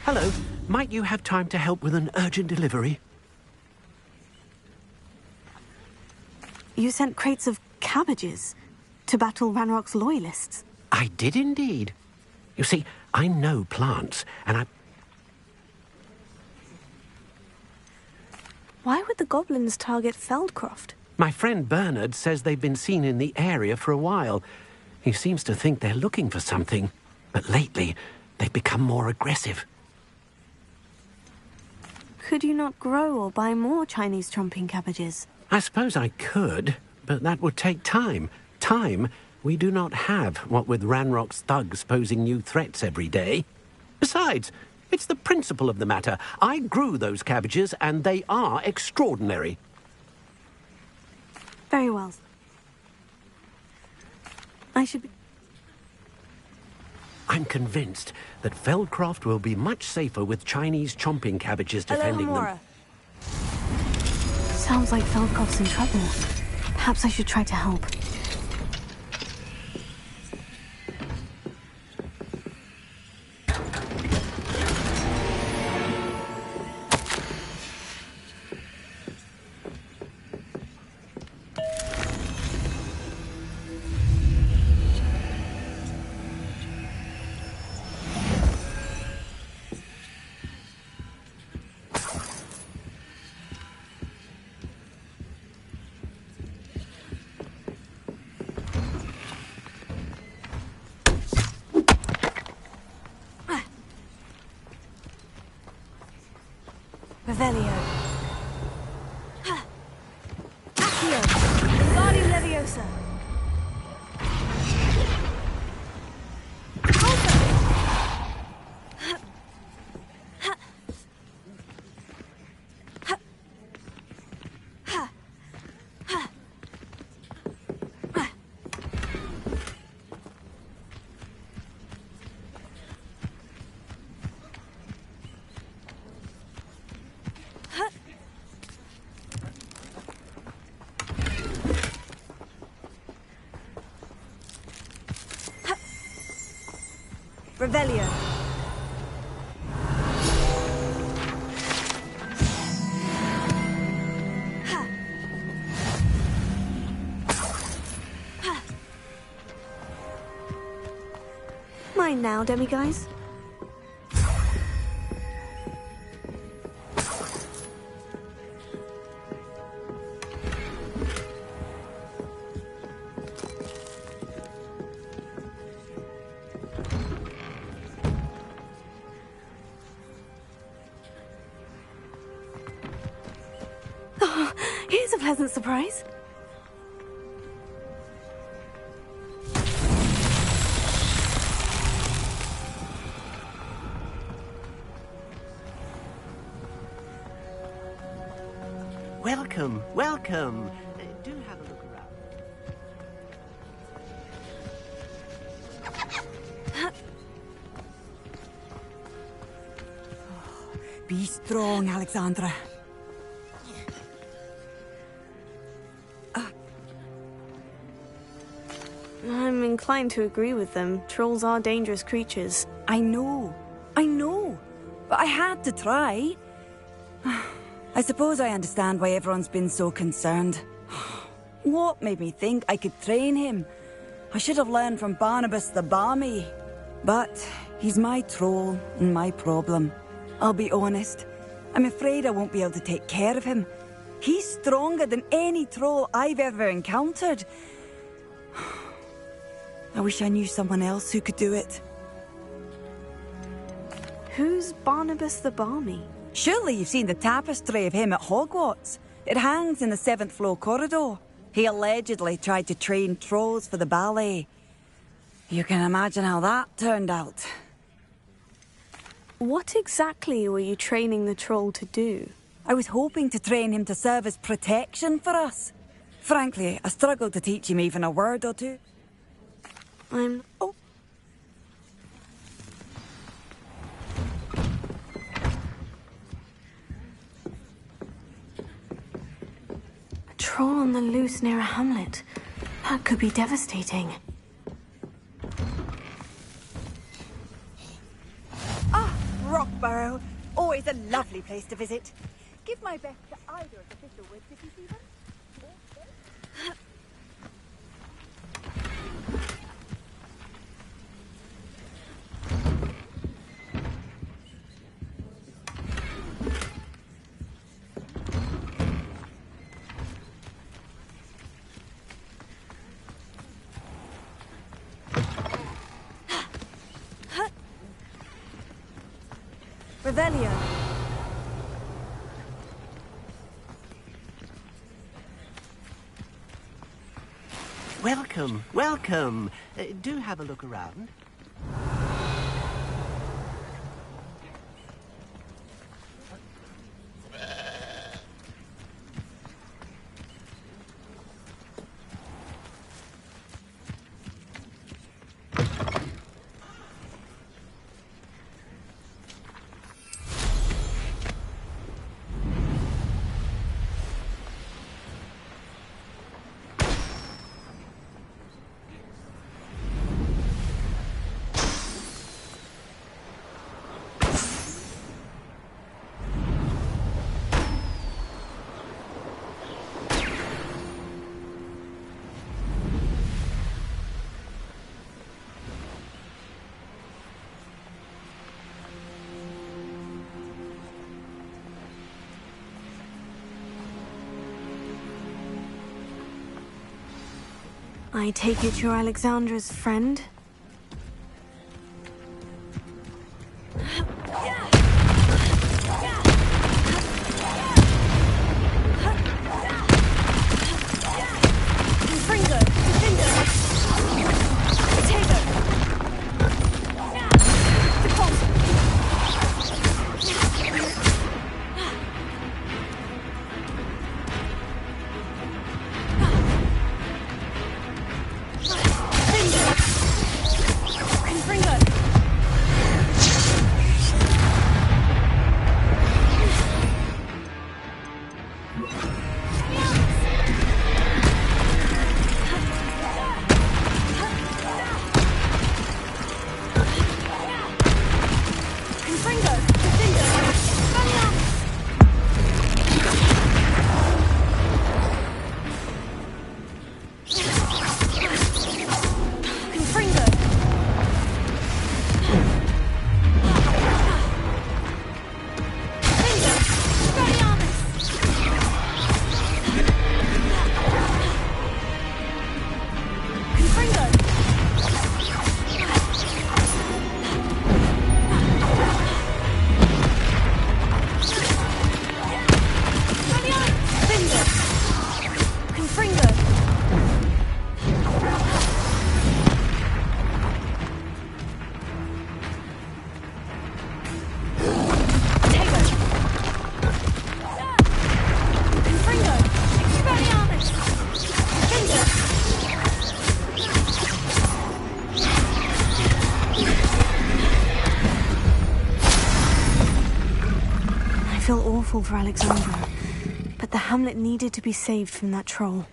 Hello. Might you have time to help with an urgent delivery? You sent crates of cabbages to battle Ranrock's loyalists. I did indeed. You see, I know plants, and I... Why would the goblins target Feldcroft? My friend Bernard says they've been seen in the area for a while. He seems to think they're looking for something, but lately they've become more aggressive. Could you not grow or buy more Chinese chomping cabbages? I suppose I could, but that would take time. Time we do not have, what with Ranrock's thugs posing new threats every day. Besides, it's the principle of the matter. I grew those cabbages, and they are extraordinary. Very well. I should be... I'm convinced that Feldcroft will be much safer with Chinese chomping cabbages defending them. Sounds like Feldcroft's in trouble. Perhaps I should try to help. Revelio. Accio. Guardian Leviosa. Revelio. Mine now, demiguys. Oh, here's a pleasant surprise. Welcome, welcome. Do have a look around. Be strong, Alexandra. I'm inclined to agree with them. Trolls are dangerous creatures. I know. But I had to try. I suppose I understand why everyone's been so concerned. What made me think I could train him? I should have learned from Barnabas the Barmy. But he's my troll and my problem. I'll be honest. I'm afraid I won't be able to take care of him. He's stronger than any troll I've ever encountered. I wish I knew someone else who could do it. Who's Barnabas the Barmy? Surely you've seen the tapestry of him at Hogwarts. It hangs in the 7th floor corridor. He allegedly tried to train trolls for the ballet. You can imagine how that turned out. What exactly were you training the troll to do? I was hoping to train him to serve as protection for us. Frankly, I struggled to teach him even a word or two. Oh. A troll on the loose near a hamlet. That could be devastating. Rockborough. Always a lovely place to visit. Give my best to either of the Thistlewoods if you see them. Revelio. Welcome, welcome. Do have a look around. I take it you're Alexandra's friend? for Alexandra, but the hamlet needed to be saved from that troll.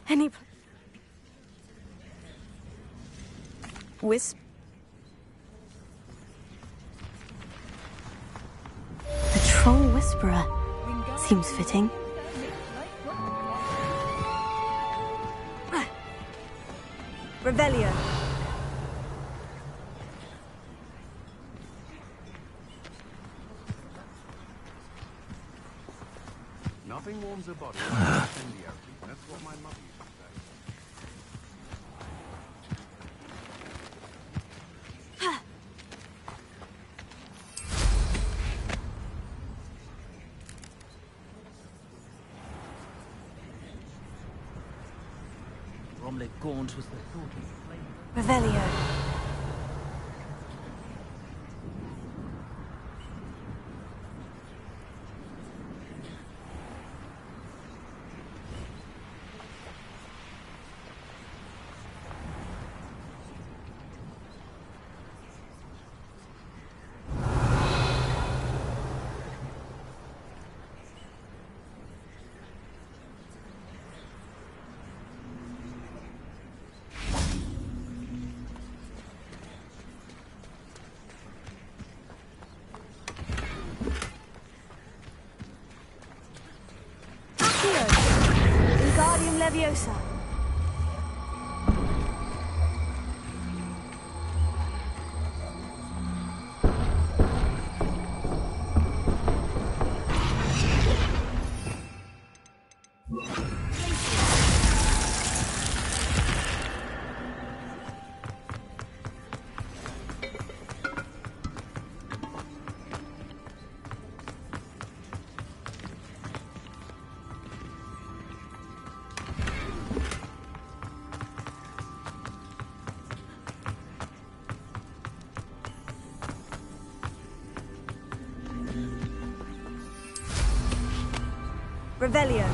Any... Wisp? The Troll Whisperer. Seems fitting. Revelio. Nothing warms a body. That's what my mother used to say. Bromley Gaunt was the thought of flame. Revelio. Wingardium Leviosa. Revelio.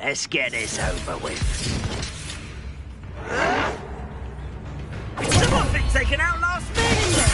Let's get this over with. Someone's been taken out last minute!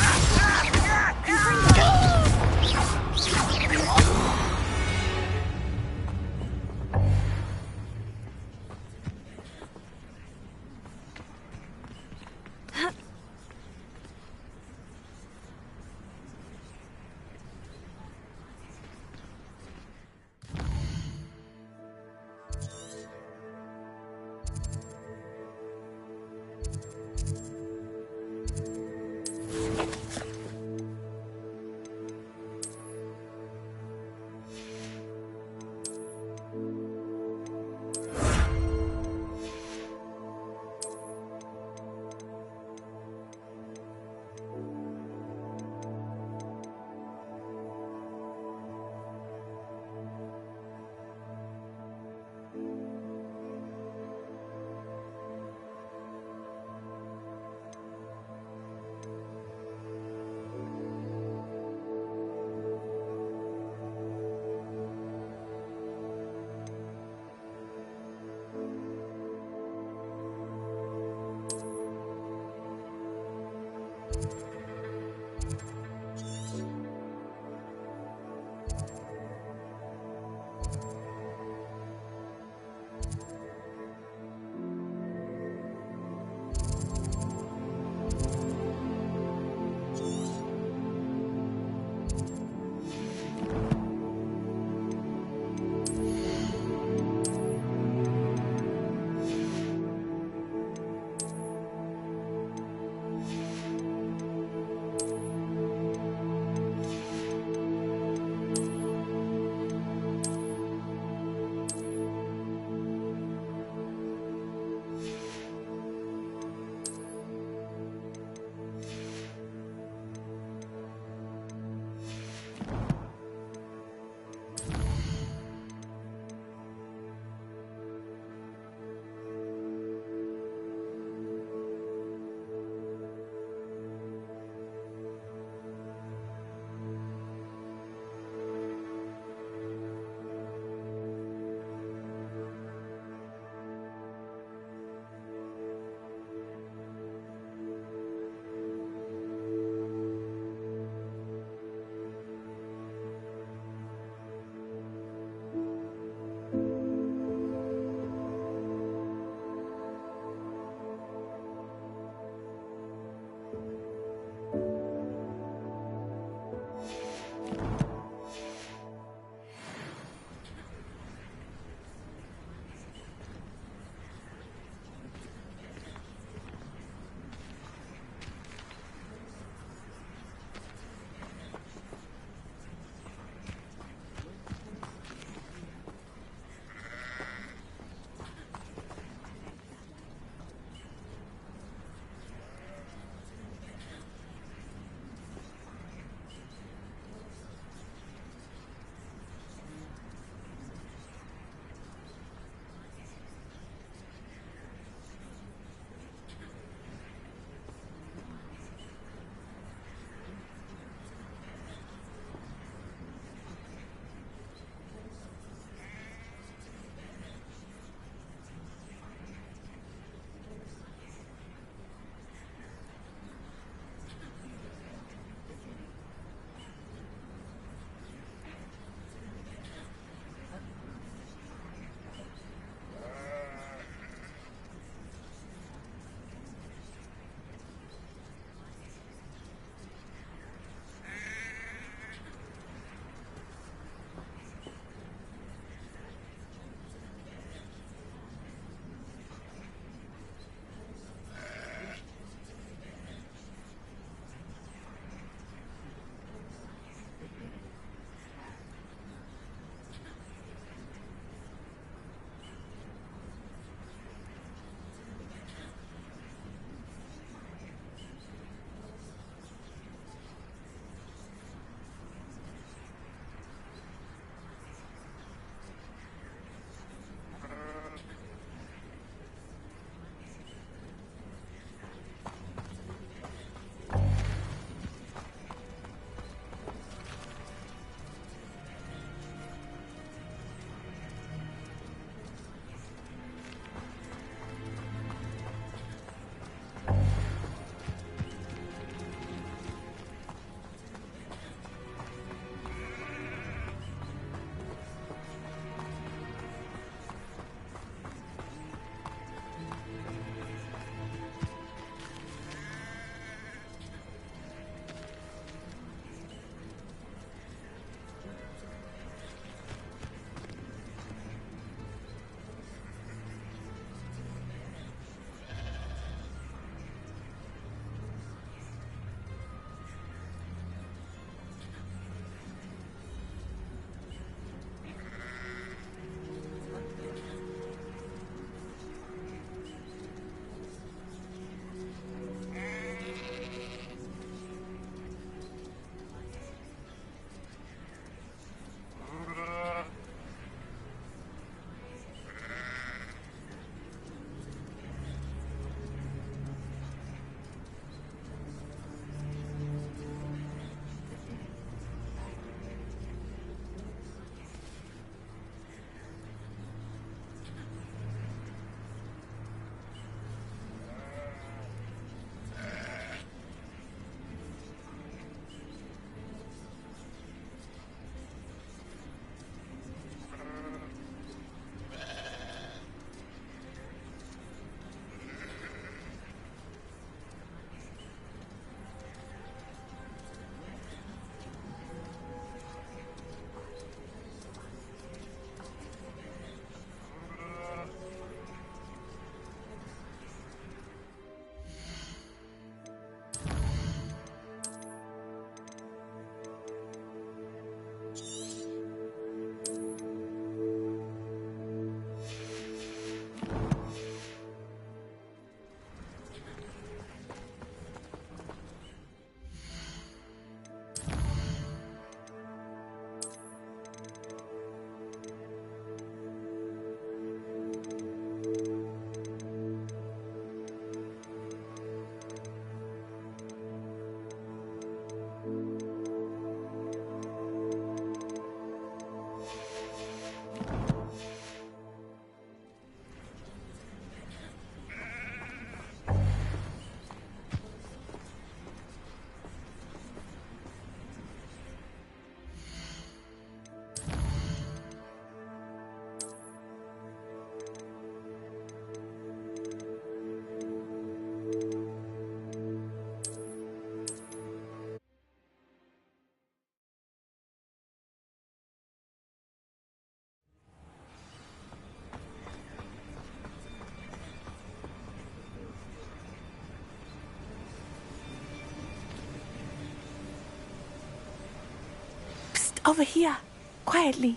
Over here, quietly.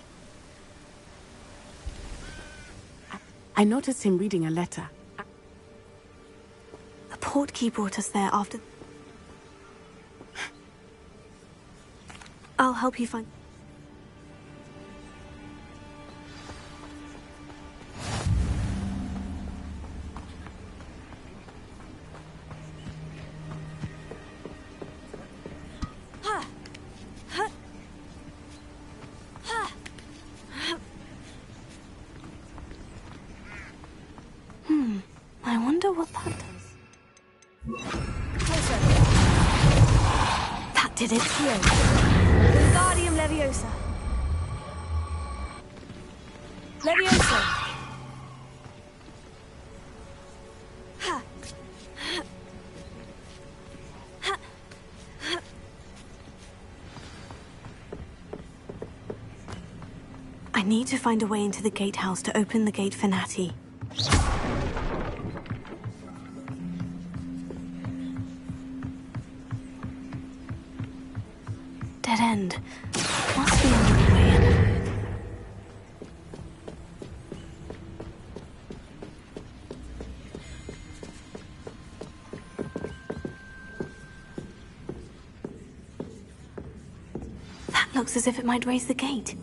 I noticed him reading a letter. The portkey brought us there after... I'll help you find... I wonder what that does. That did it. Wingardium Leviosa. Leviosa. I need to find a way into the gatehouse to open the gate for Natty. Dead end. Must be another way in. That looks as if it might raise the gate.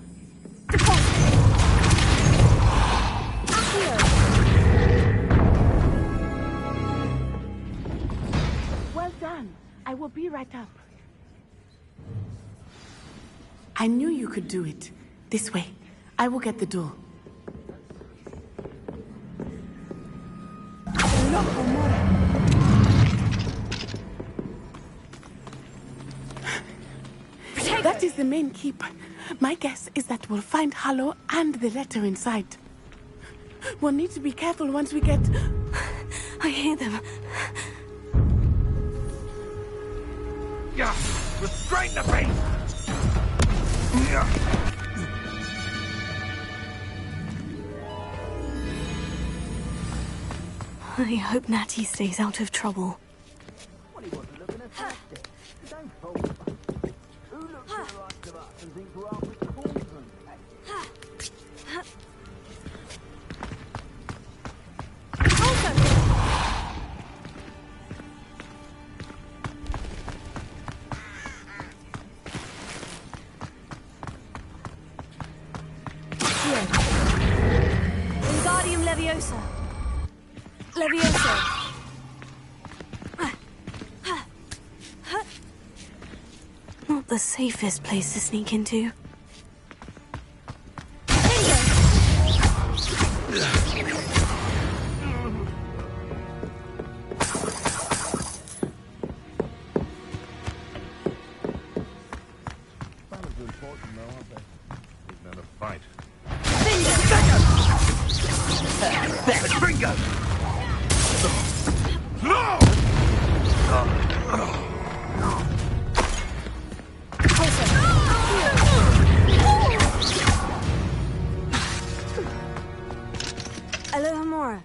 Well done. I will be right up. I knew you could do it. This way. I will get the door. That is the main keep. My guess is that we'll find Harlow and the letter inside. We'll need to be careful once we get... I hear them. Yeah, restrain the beast! I hope Natty stays out of trouble. Wingardium Leviosa. Leviosa. Not the safest place to sneak into. Fight. Bingo! No! Hello, Hamora.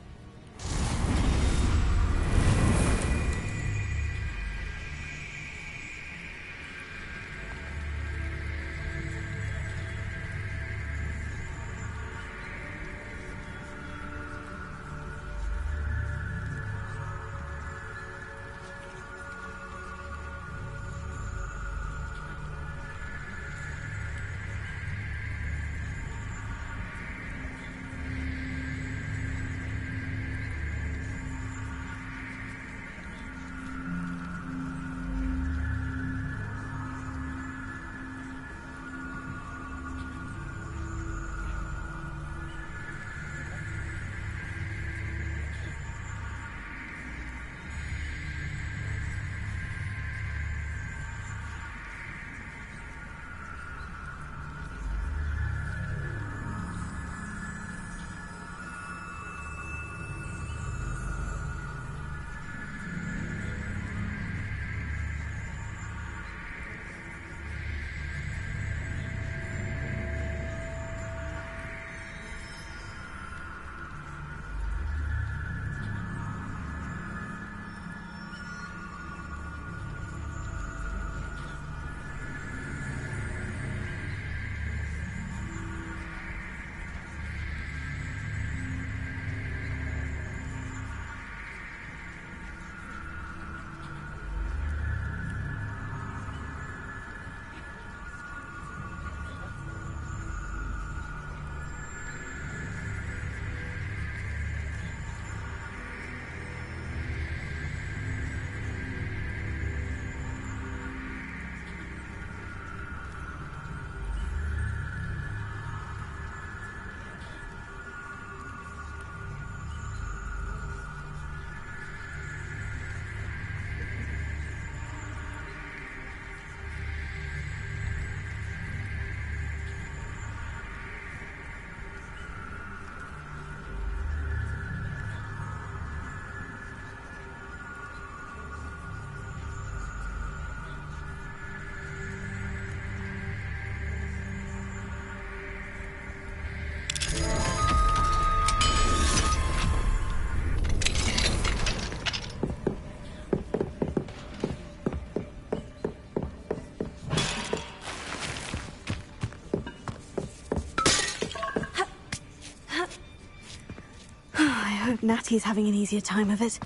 Natty's having an easier time of it.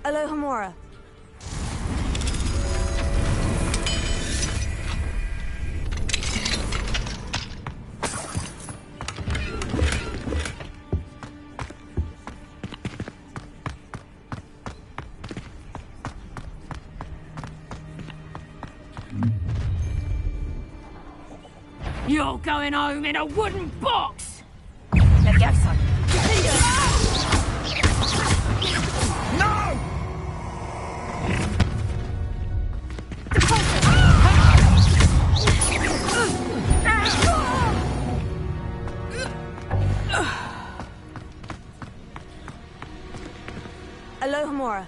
Alohomora. You're going home in a wooden box! Let go, son. No! Alohomora.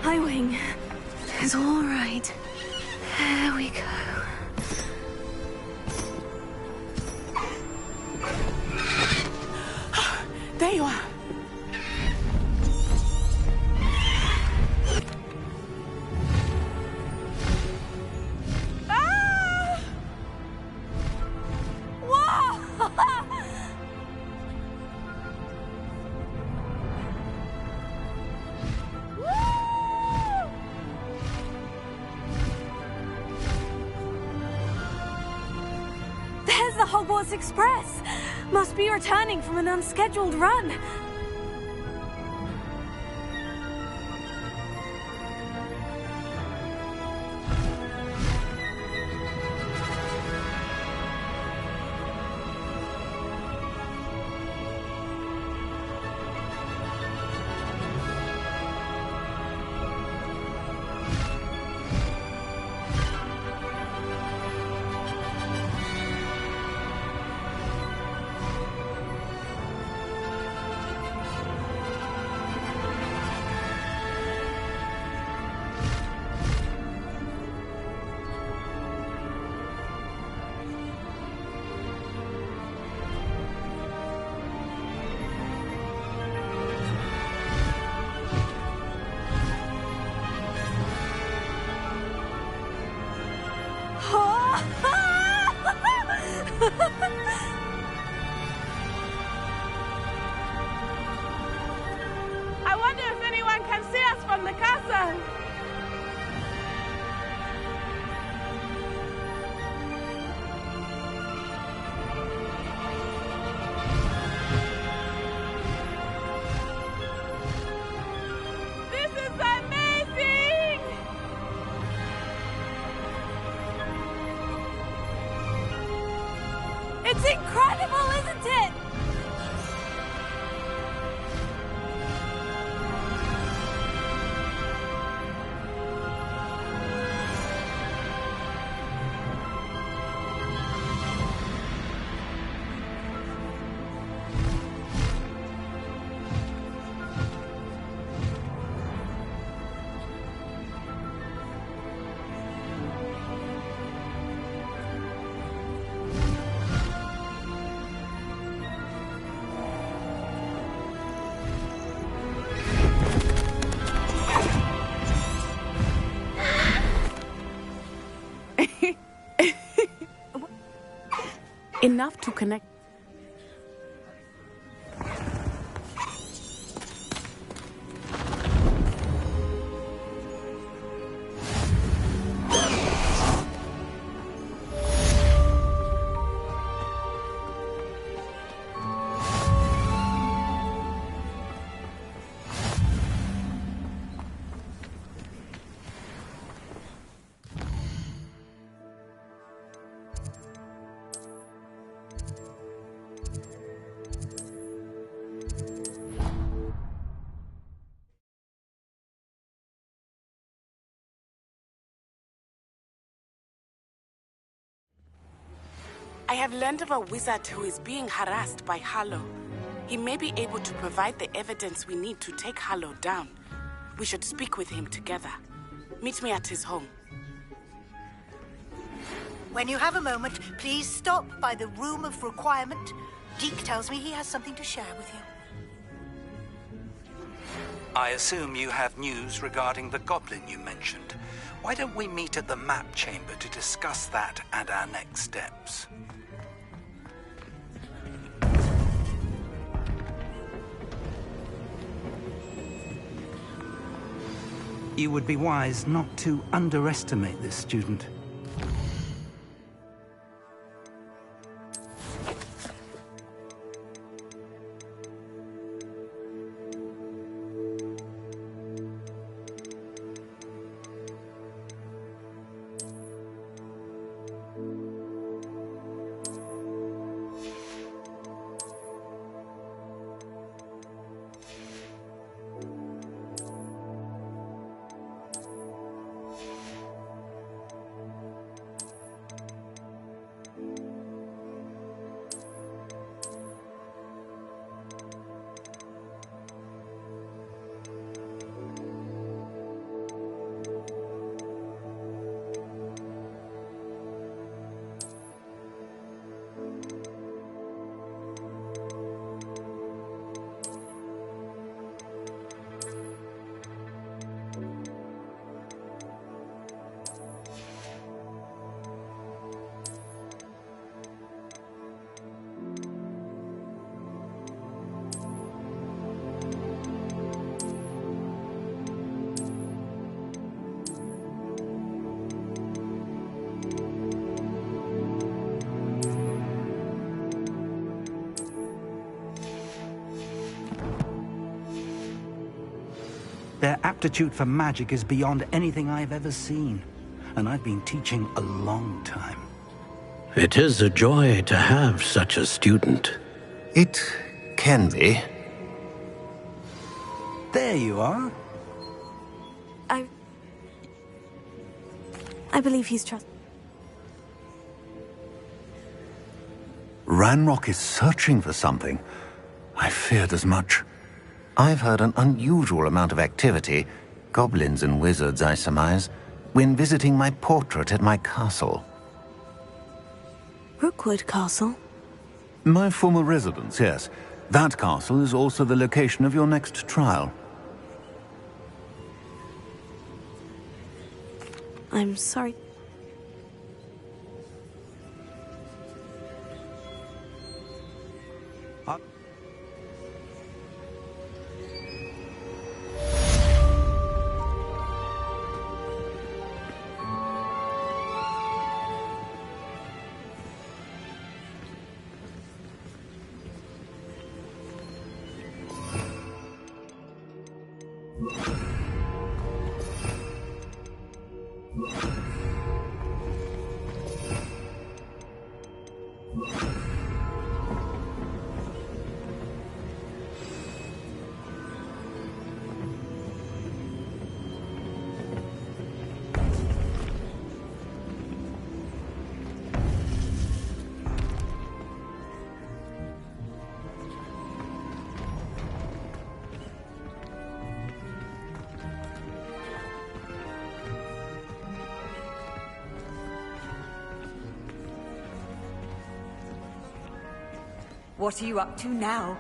Highwing. It's all right. There we go. There you are. Ah! Whoa! There's the Hogwarts Express! Must be returning from an unscheduled run. I wonder if anyone can see us from the castle. This is amazing! enough to connect. I have learned of a wizard who is being harassed by Harlow. He may be able to provide the evidence we need to take Harlow down. We should speak with him together. Meet me at his home. When you have a moment, please stop by the Room of Requirement. Deke tells me he has something to share with you. I assume you have news regarding the goblin you mentioned. Why don't we meet at the map chamber to discuss that and our next steps? You would be wise not to underestimate this student. Their aptitude for magic is beyond anything I've ever seen, and I've been teaching a long time. It is a joy to have such a student. It can be. There you are. I believe he's Ranrock is searching for something. I feared as much. I've heard an unusual amount of activity, goblins and wizards, I surmise, when visiting my portrait at my castle. Rookwood Castle? My former residence, yes. That castle is also the location of your next trial. I'm sorry. What are you up to now?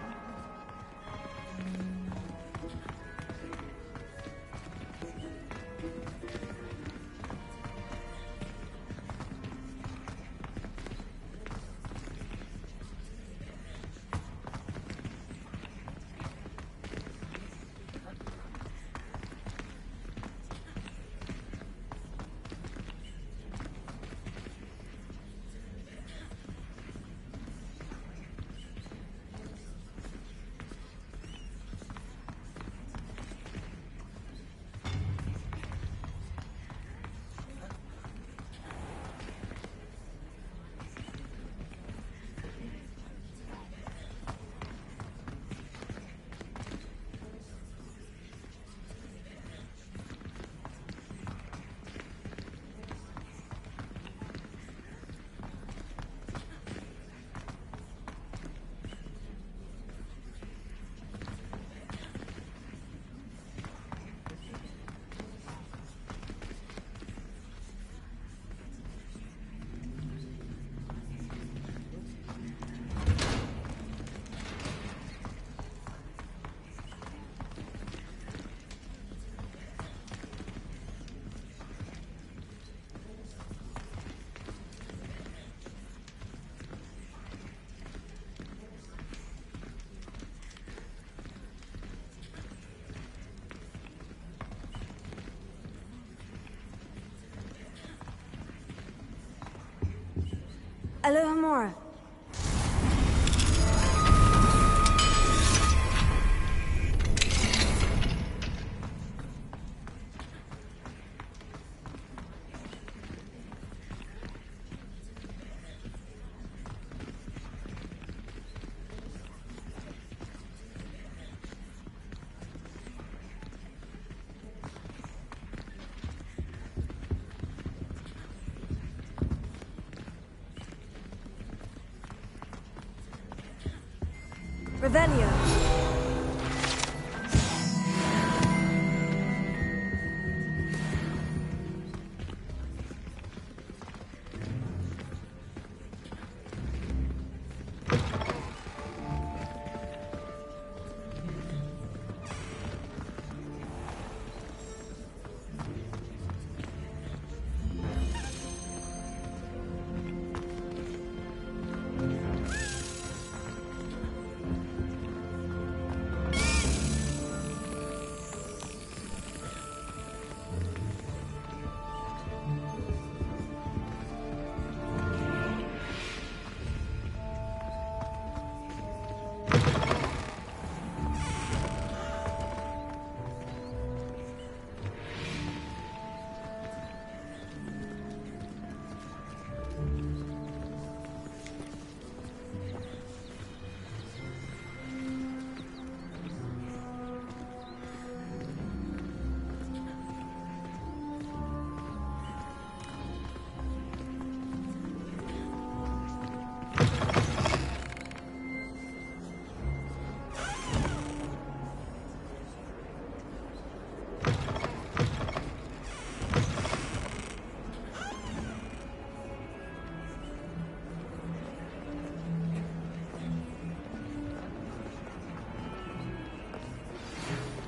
Alohomora. Revelio.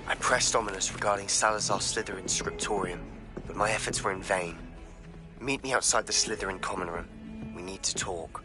I pressed Ominous regarding Salazar Slytherin's scriptorium, but my efforts were in vain. Meet me outside the Slytherin common room. We need to talk.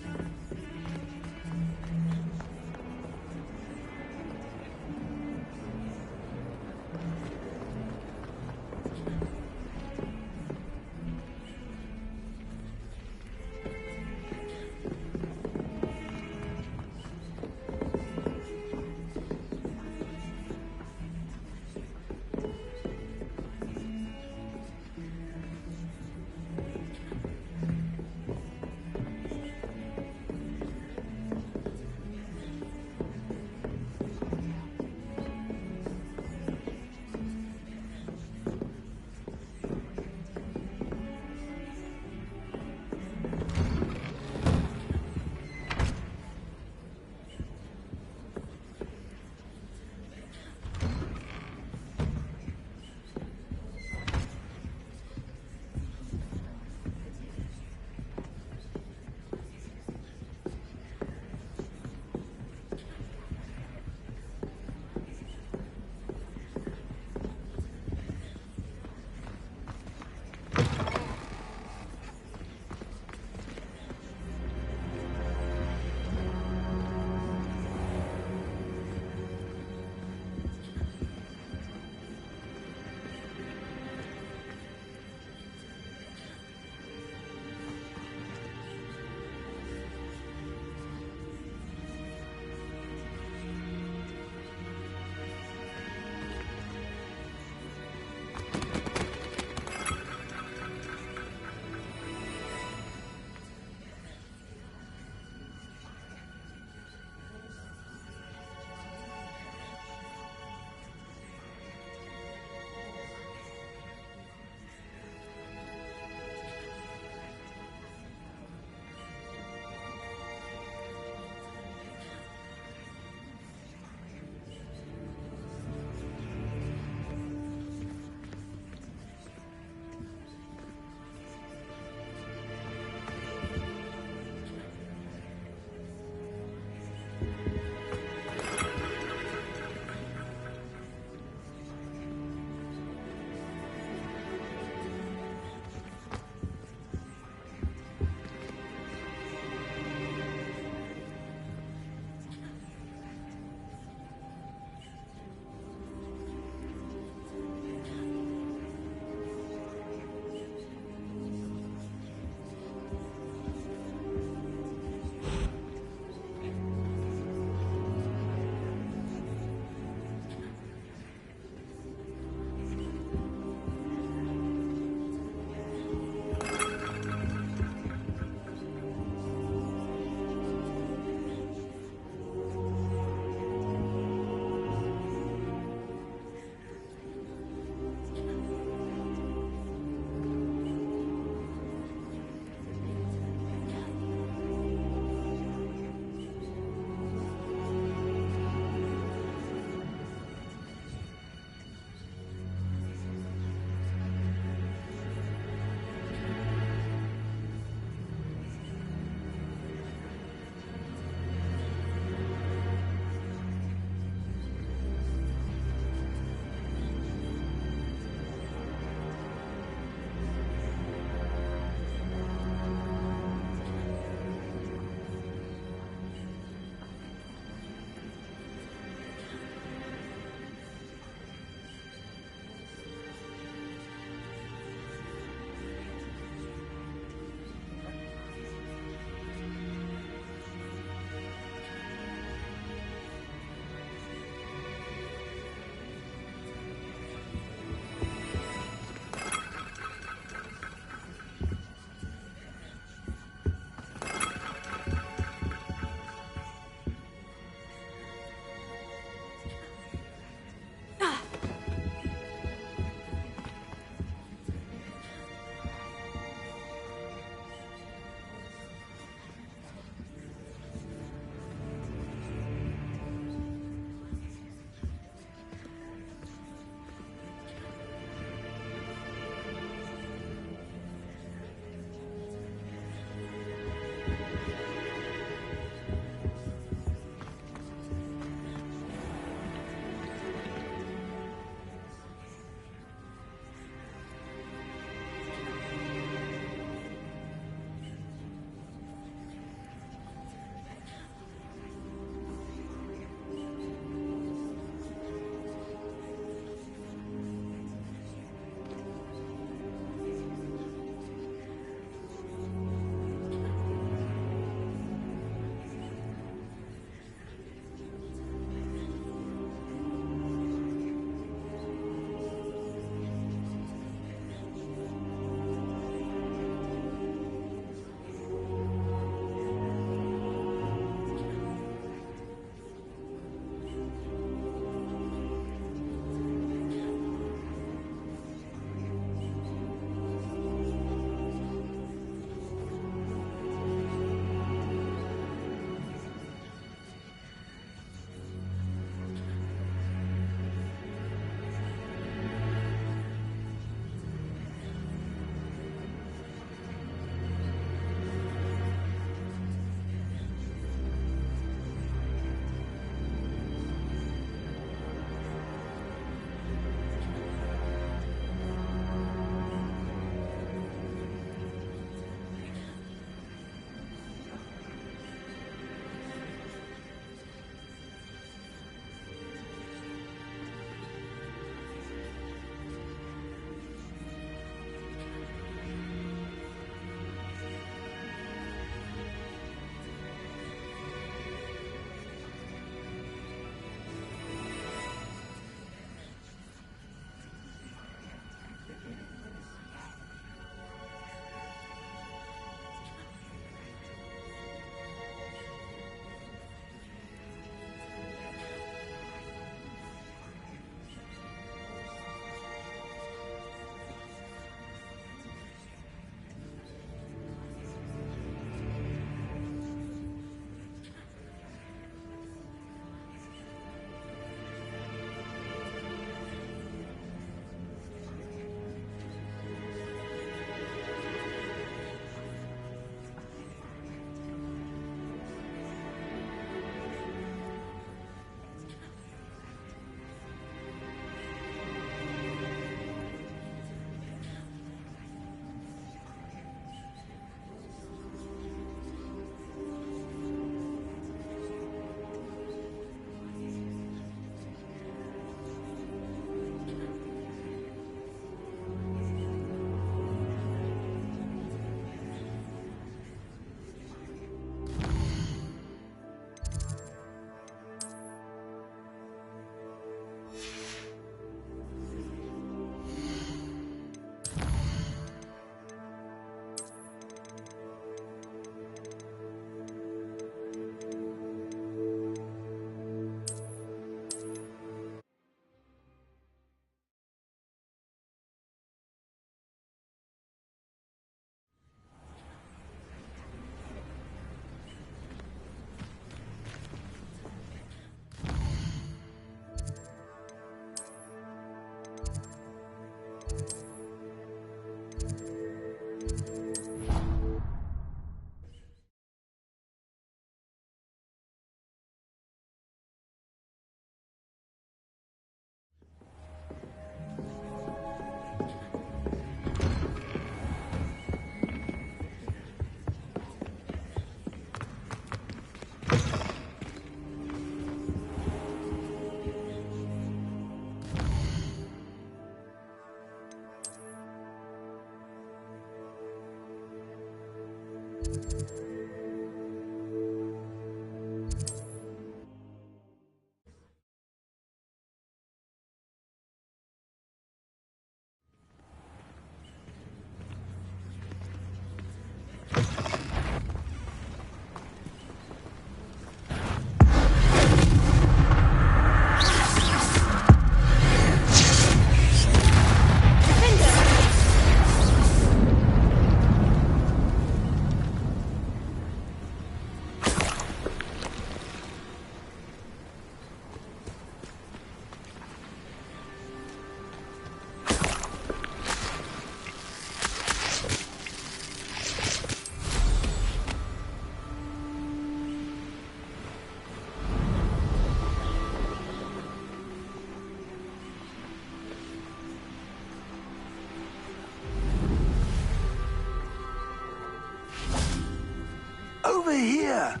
Over here!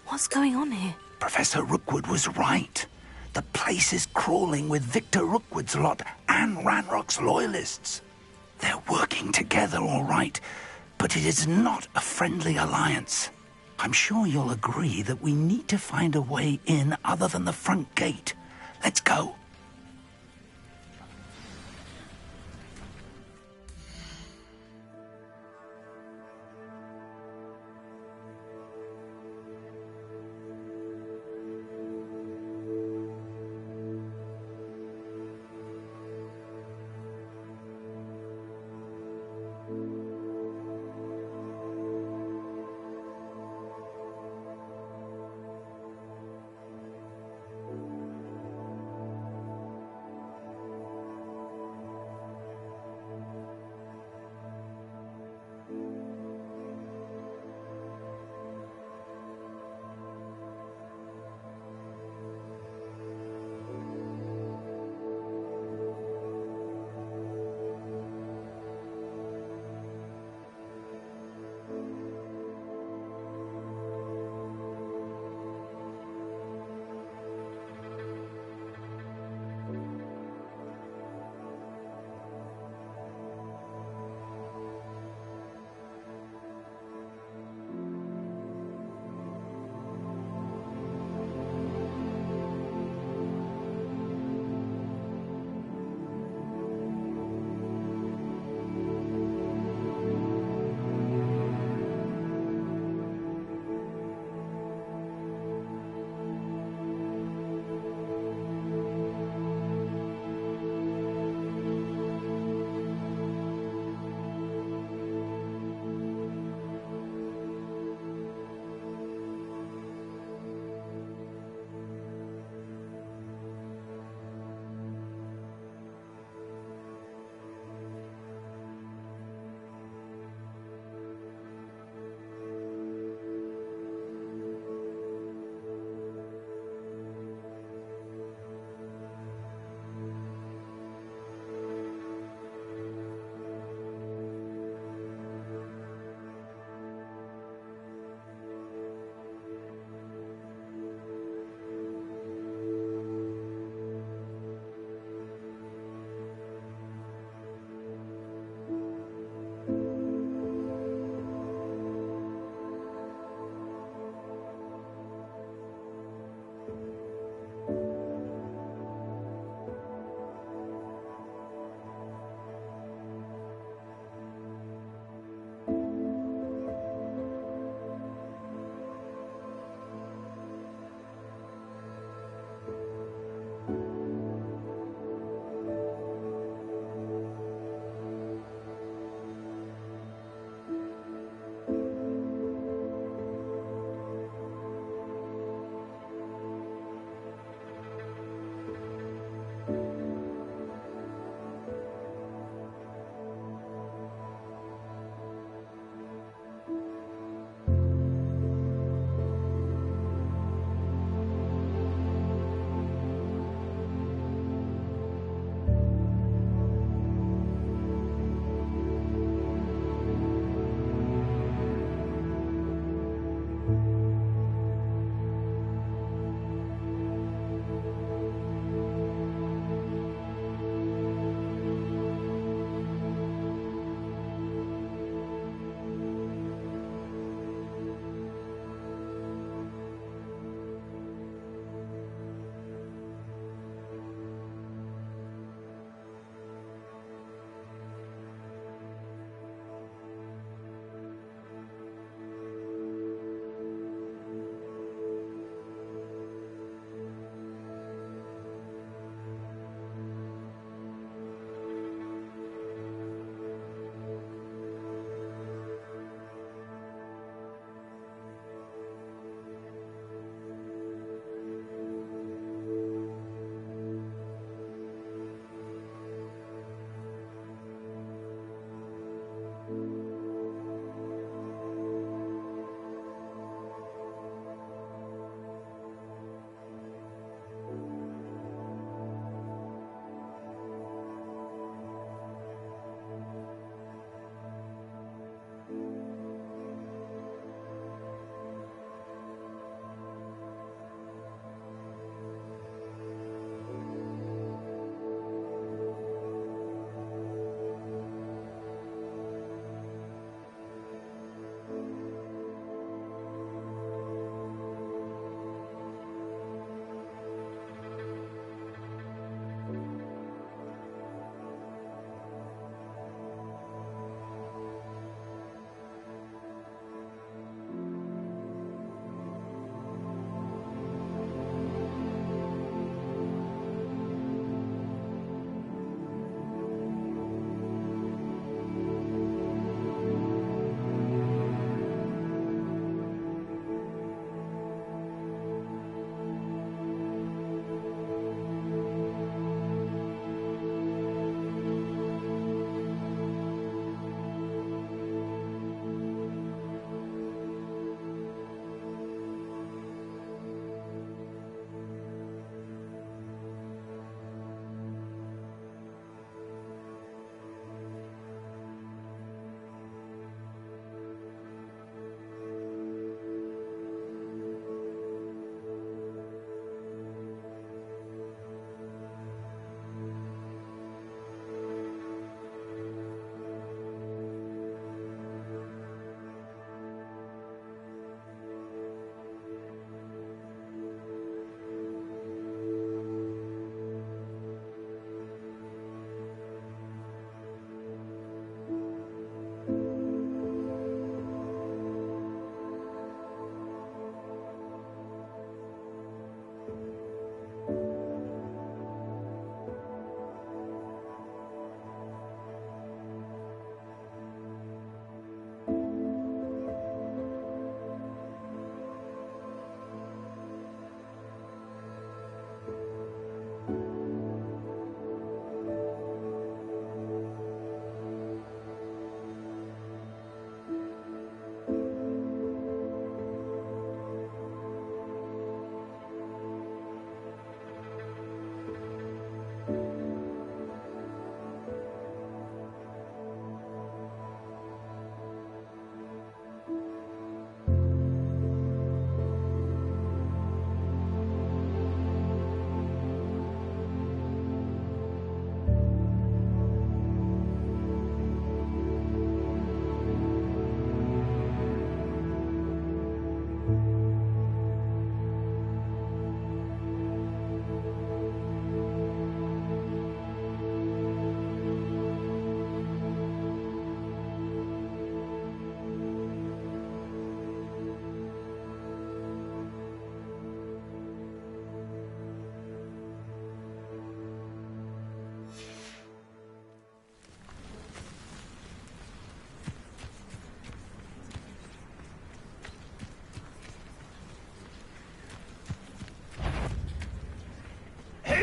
What's going on here? Professor Rookwood was right. The place is crawling with Victor Rookwood's lot and Ranrock's loyalists. They're working together, all right, but it is not a friendly alliance. I'm sure you'll agree that we need to find a way in other than the front gate. Let's go.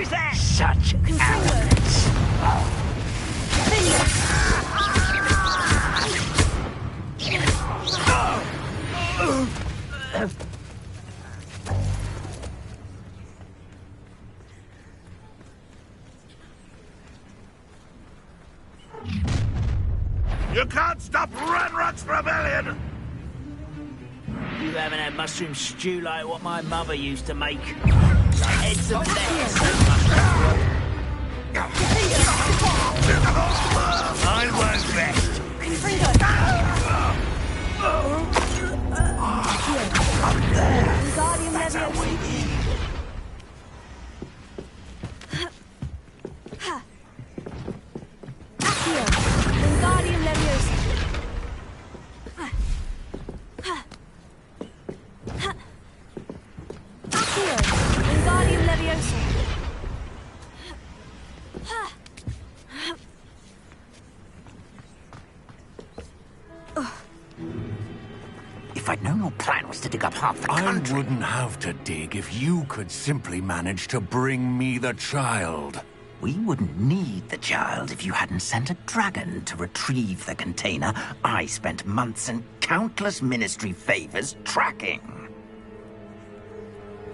is that? Such arrogance. You can't stop Ranrock's rebellion! You haven't had mushroom stew like what my mother used to make. Like heads of lettuce and mushroom. I won't rest. That's how we need. If I'd known your plan was to dig up half the country... I wouldn't have to dig if you could simply manage to bring me the child. We wouldn't need the child if you hadn't sent a dragon to retrieve the container I spent months and countless ministry favors tracking.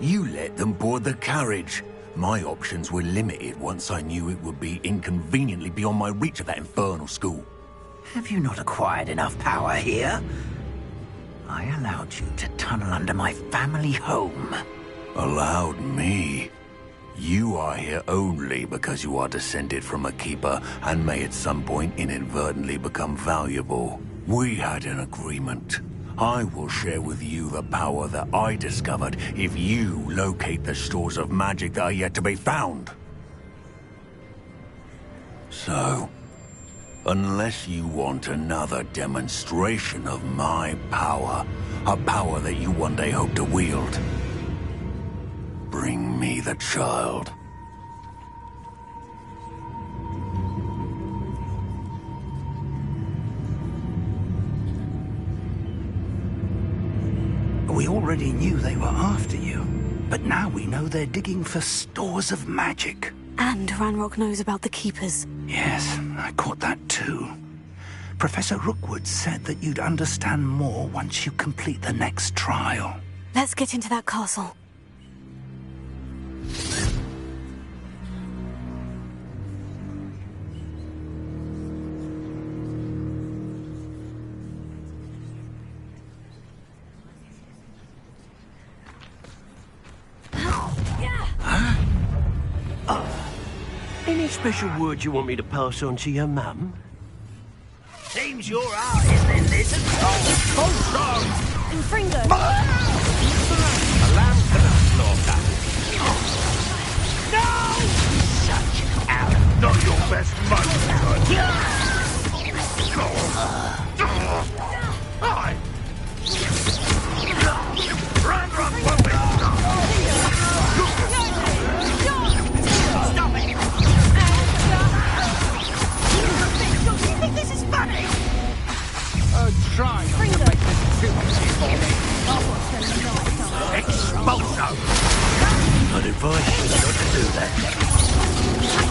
You let them board the carriage. My options were limited once I knew it would be inconveniently beyond my reach of that infernal school. Have you not acquired enough power here? I allowed you to tunnel under my family home. Allowed me? You are here only because you are descended from a keeper and may at some point inadvertently become valuable. We had an agreement. I will share with you the power that I discovered if you locate the stores of magic that are yet to be found. So, unless you want another demonstration of my power, a power that you one day hope to wield, bring me the child. We already knew they were after you, but now we know they're digging for stores of magic. And Ranrock knows about the Keepers. Yes, I caught that too. Professor Rookwood said that you'd understand more once you complete the next trial. Let's get into that castle. Any special word you want me to pass on to your mum? Seems your art isn't in this at all. Hold on! Infringo! A lamb cannot slaughter. No! Such arrogance. Not your best monster. Hi! Ranrock puppet! Stop it! You think this is funny? Try not to make this too easy for me. Expulso! I'd advise you not to do that.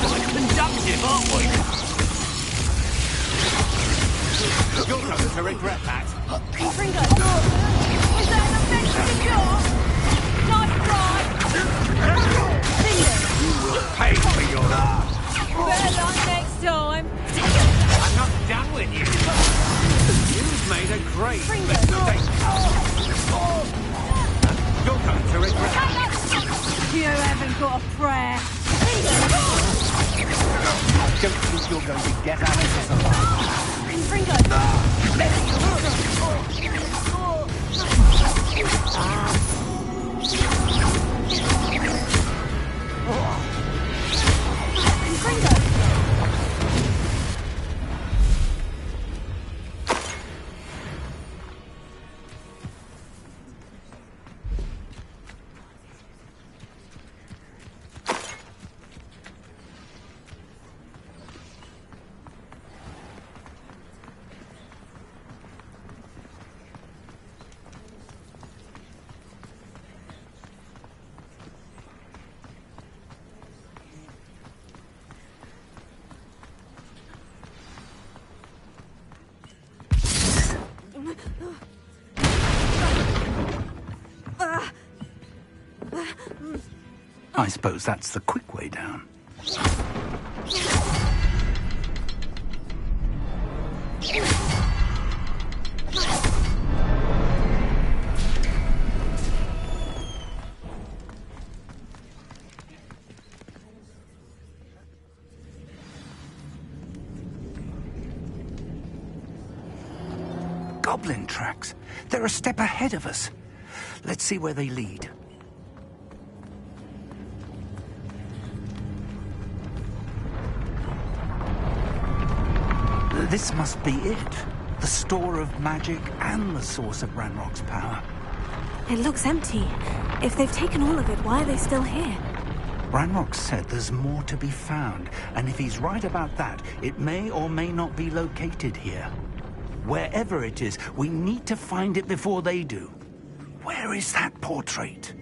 Quite conductive, aren't we? You're going to regret that. Infringo! Is that an offensive door? Nice try! You will pay for your art. Better luck next time! I'm not done with you. You've made a great mistake. You're going to regret it. You haven't got a prayer! Don't think you're going to get out of this alive. Infringo! I suppose that's the quick way down. Goblin tracks. They're a step ahead of us. Let's see where they lead. This must be it. The store of magic and the source of Ranrock's power. It looks empty. If they've taken all of it, why are they still here? Ranrock said there's more to be found, and if he's right about that, it may or may not be located here. Wherever it is, we need to find it before they do. Where is that portrait?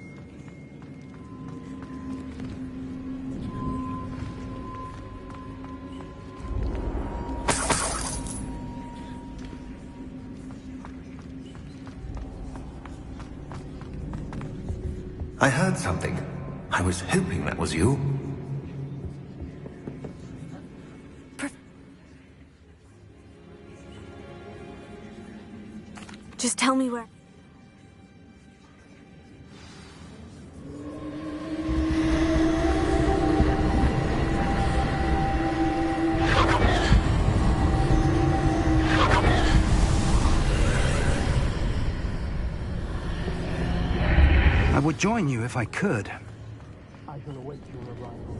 I heard something. I was hoping that was you. Just tell me where... I would join you if I could. I shall await your arrival.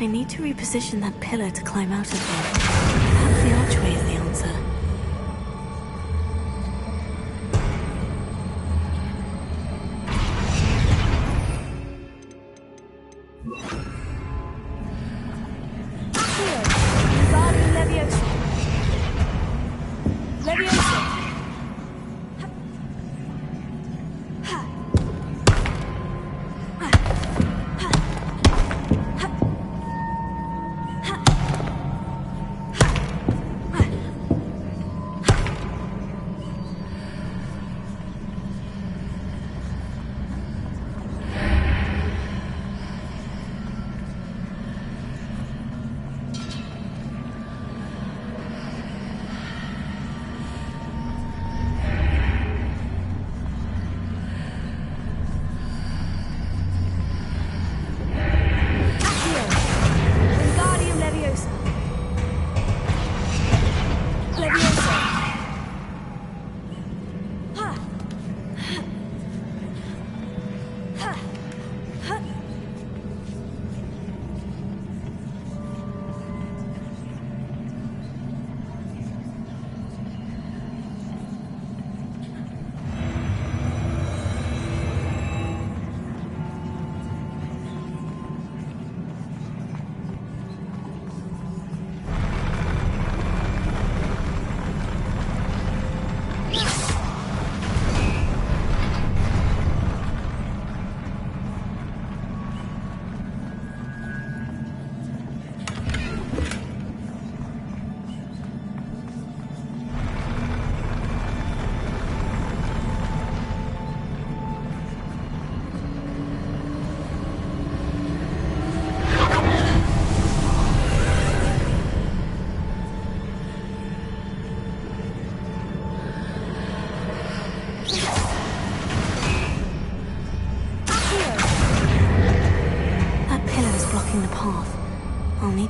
I need to reposition that pillar to climb out of here. Perhaps the archway is the answer.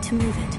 To move it.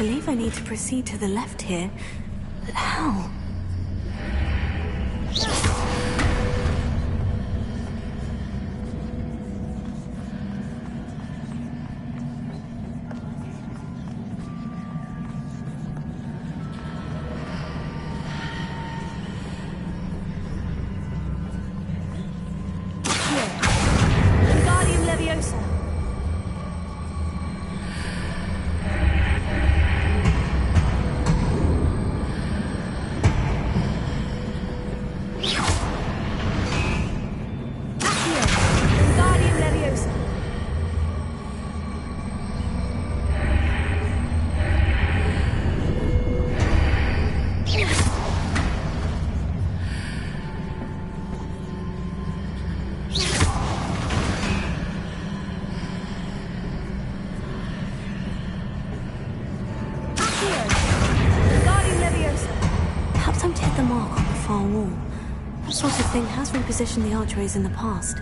believe I need to proceed to the left here. But how? Wingardium Leviosa. Wingardium Leviosa. Wingardium Leviosa. Perhaps I'm to hit the mark on the far wall. That sort of thing has repositioned the archways in the past.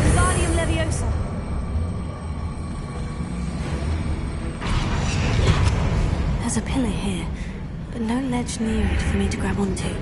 Wingardium Leviosa. There's a pillar here, but no ledge near it for me to grab onto.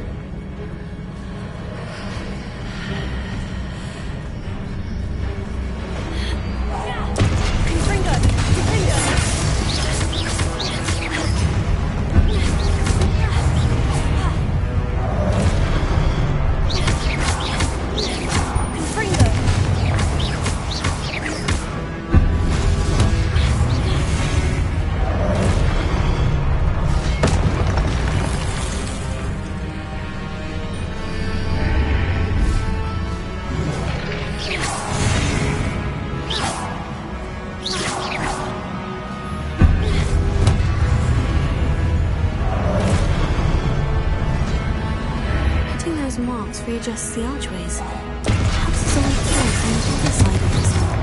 Hitting those marks readjusts the archways. Perhaps it's a way through from the other side of this one.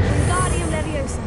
Wingardium Leviosa.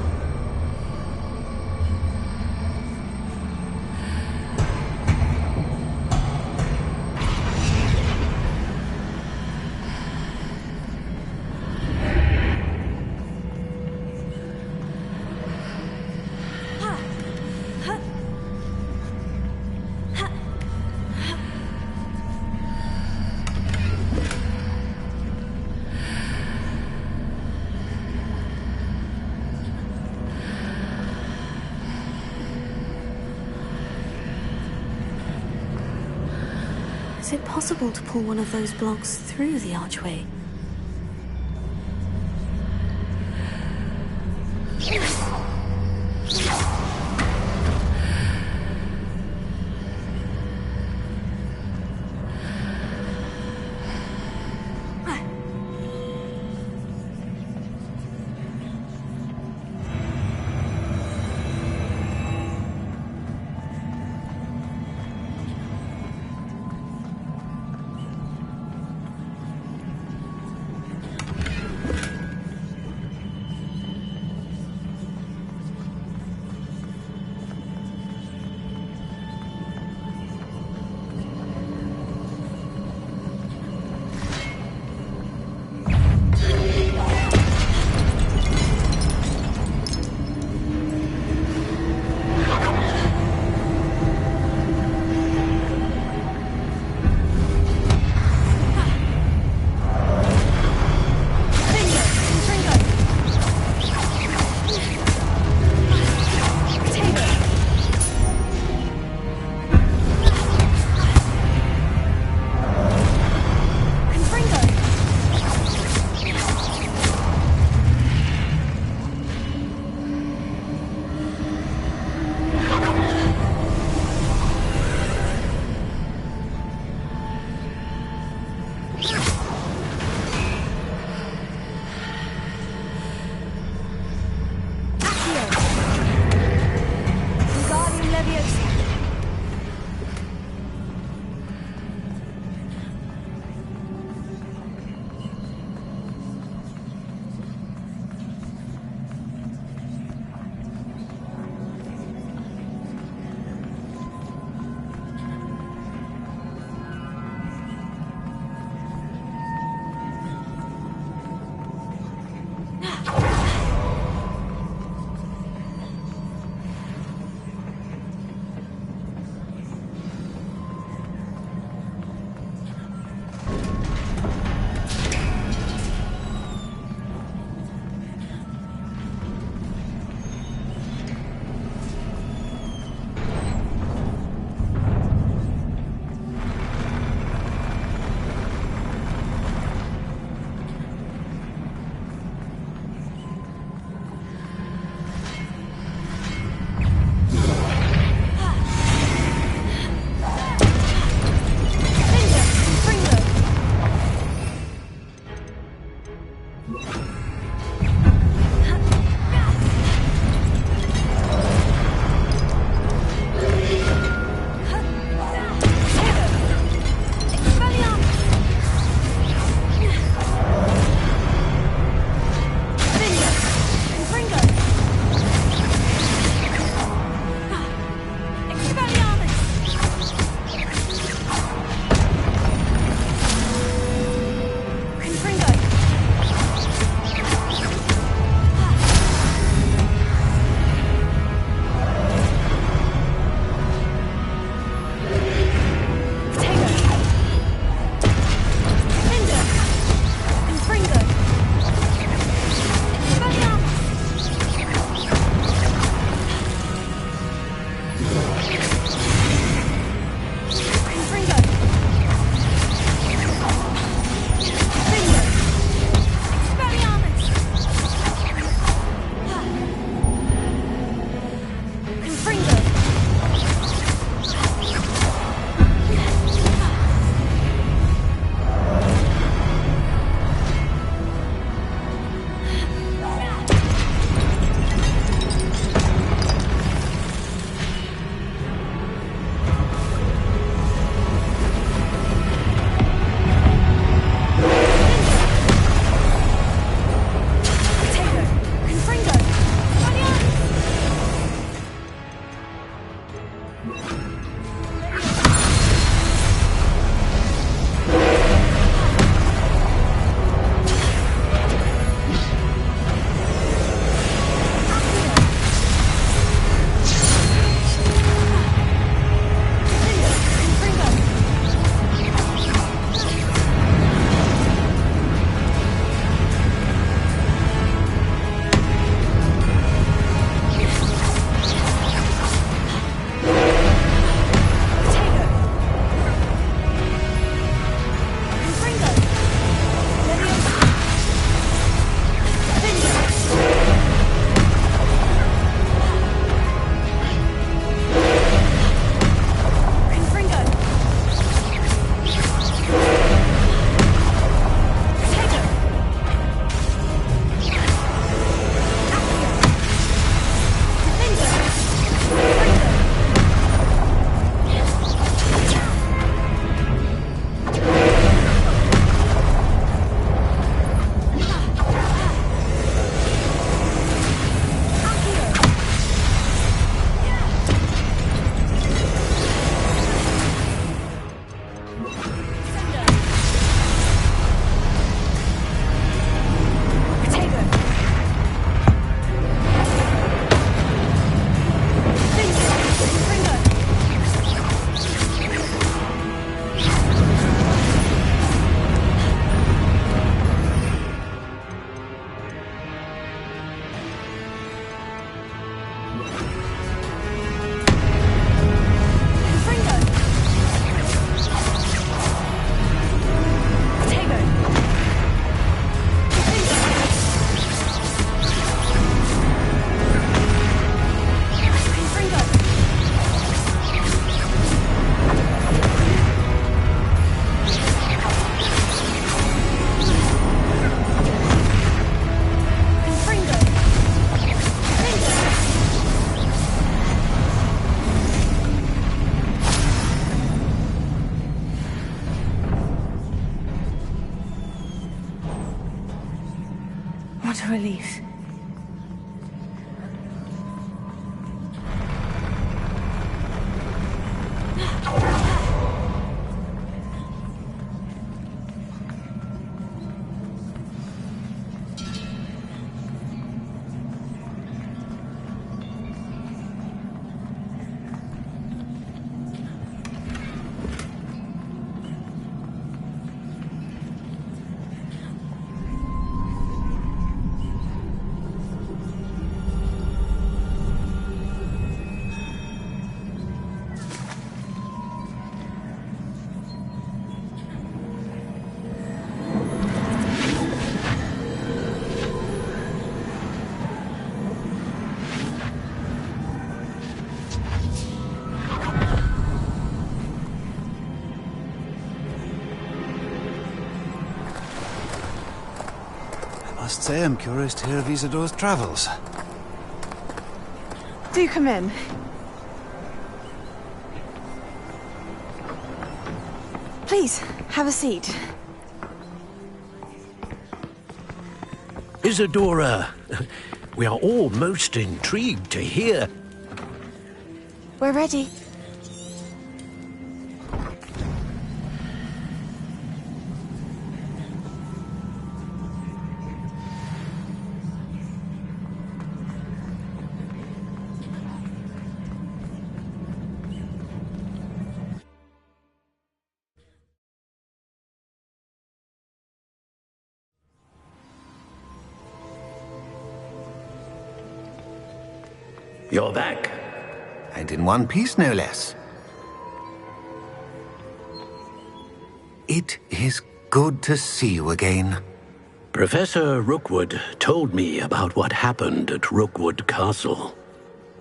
Is it possible to pull one of those blocks through the archway? What a relief. I must say I'm curious to hear of Isidore's travels. Do come in. Please, have a seat. Isidora, we are all most intrigued to hear. We're ready. You're back. And in one piece, no less. It is good to see you again. Professor Rookwood told me about what happened at Rookwood Castle.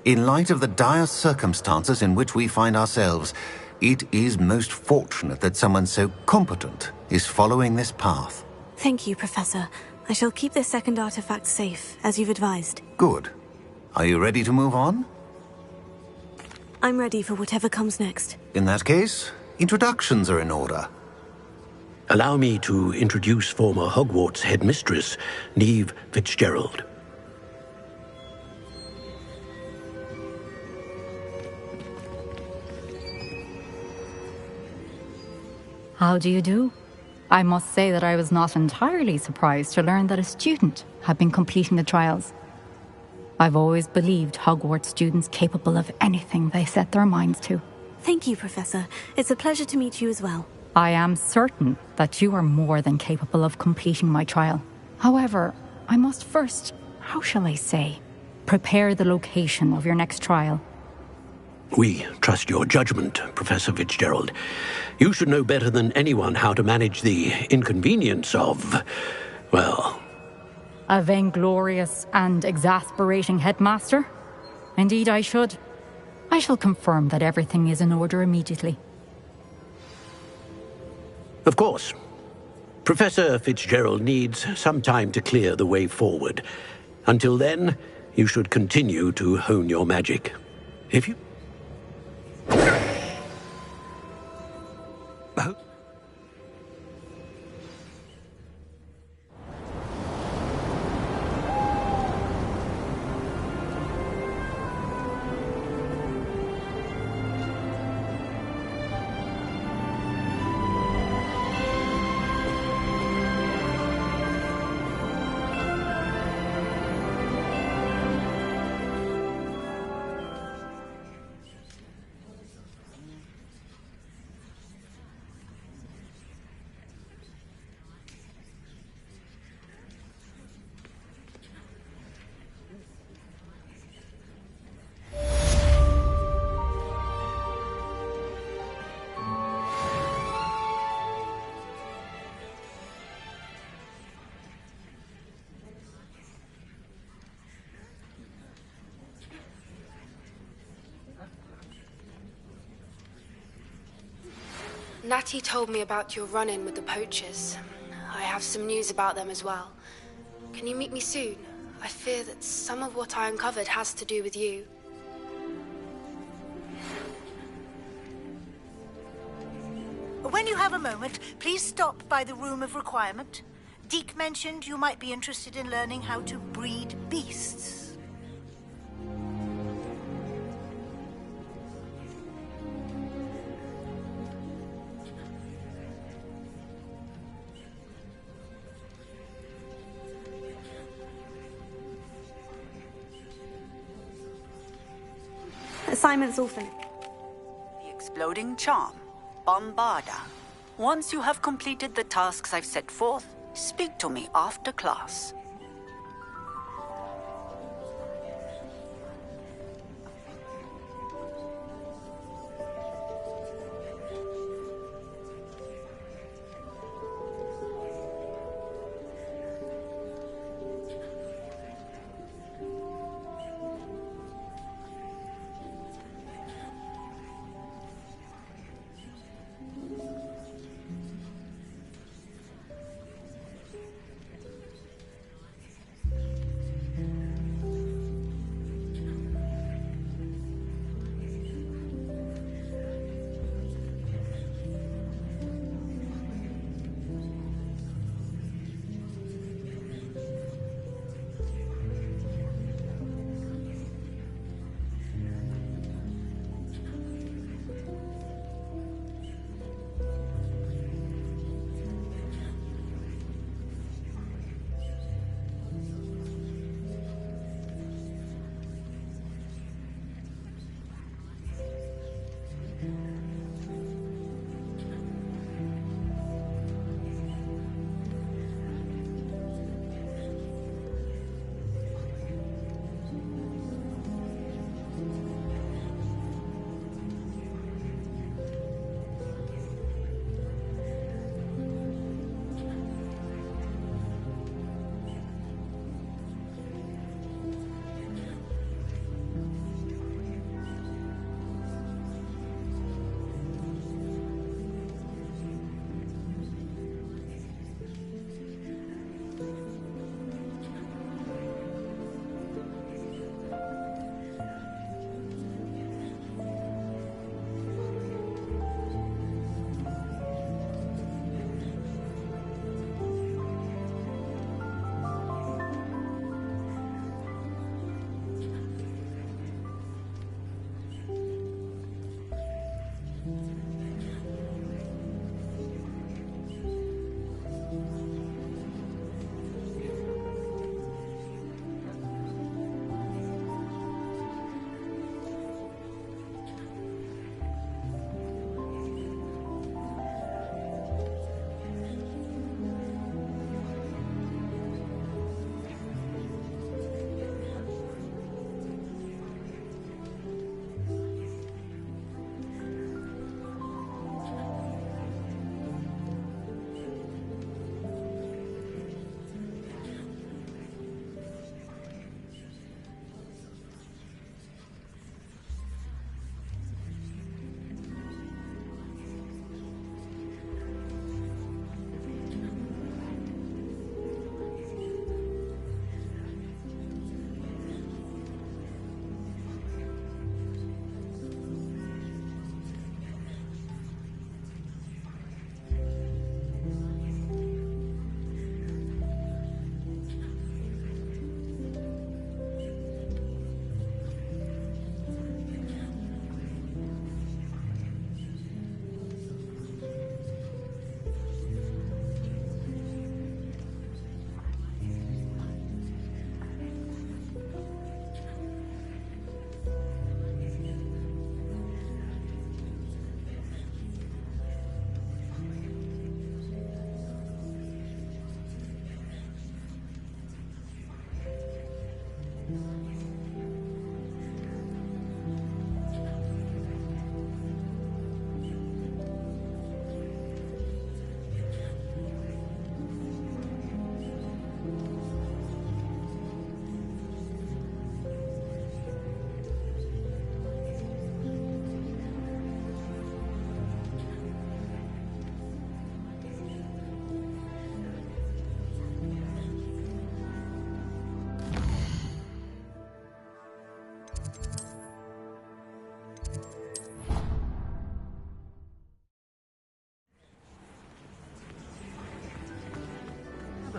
In light of the dire circumstances in which we find ourselves, it is most fortunate that someone so competent is following this path. Thank you, Professor. I shall keep this second artifact safe, as you've advised. Good. Are you ready to move on? I'm ready for whatever comes next. In that case, introductions are in order. Allow me to introduce former Hogwarts headmistress, Neve Fitzgerald. How do you do? I must say that I was not entirely surprised to learn that a student had been completing the trials. I've always believed Hogwarts students capable of anything they set their minds to. Thank you, Professor. It's a pleasure to meet you as well. I am certain that you are more than capable of completing my trial. However, I must first, how shall I say, prepare the location of your next trial. We trust your judgment, Professor Fitzgerald. You should know better than anyone how to manage the inconvenience of, well... A vainglorious and exasperating headmaster? Indeed I should. I shall confirm that everything is in order immediately. Of course. Professor Fitzgerald needs some time to clear the way forward. Until then, you should continue to hone your magic. If you... Natty told me about your run-in with the poachers. I have some news about them as well. Can you meet me soon? I fear that some of what I uncovered has to do with you. When you have a moment, please stop by the Room of Requirement. Deke mentioned you might be interested in learning how to breed beasts. Assignment's all finished. The exploding charm, Bombarda. Once you have completed the tasks I've set forth, speak to me after class.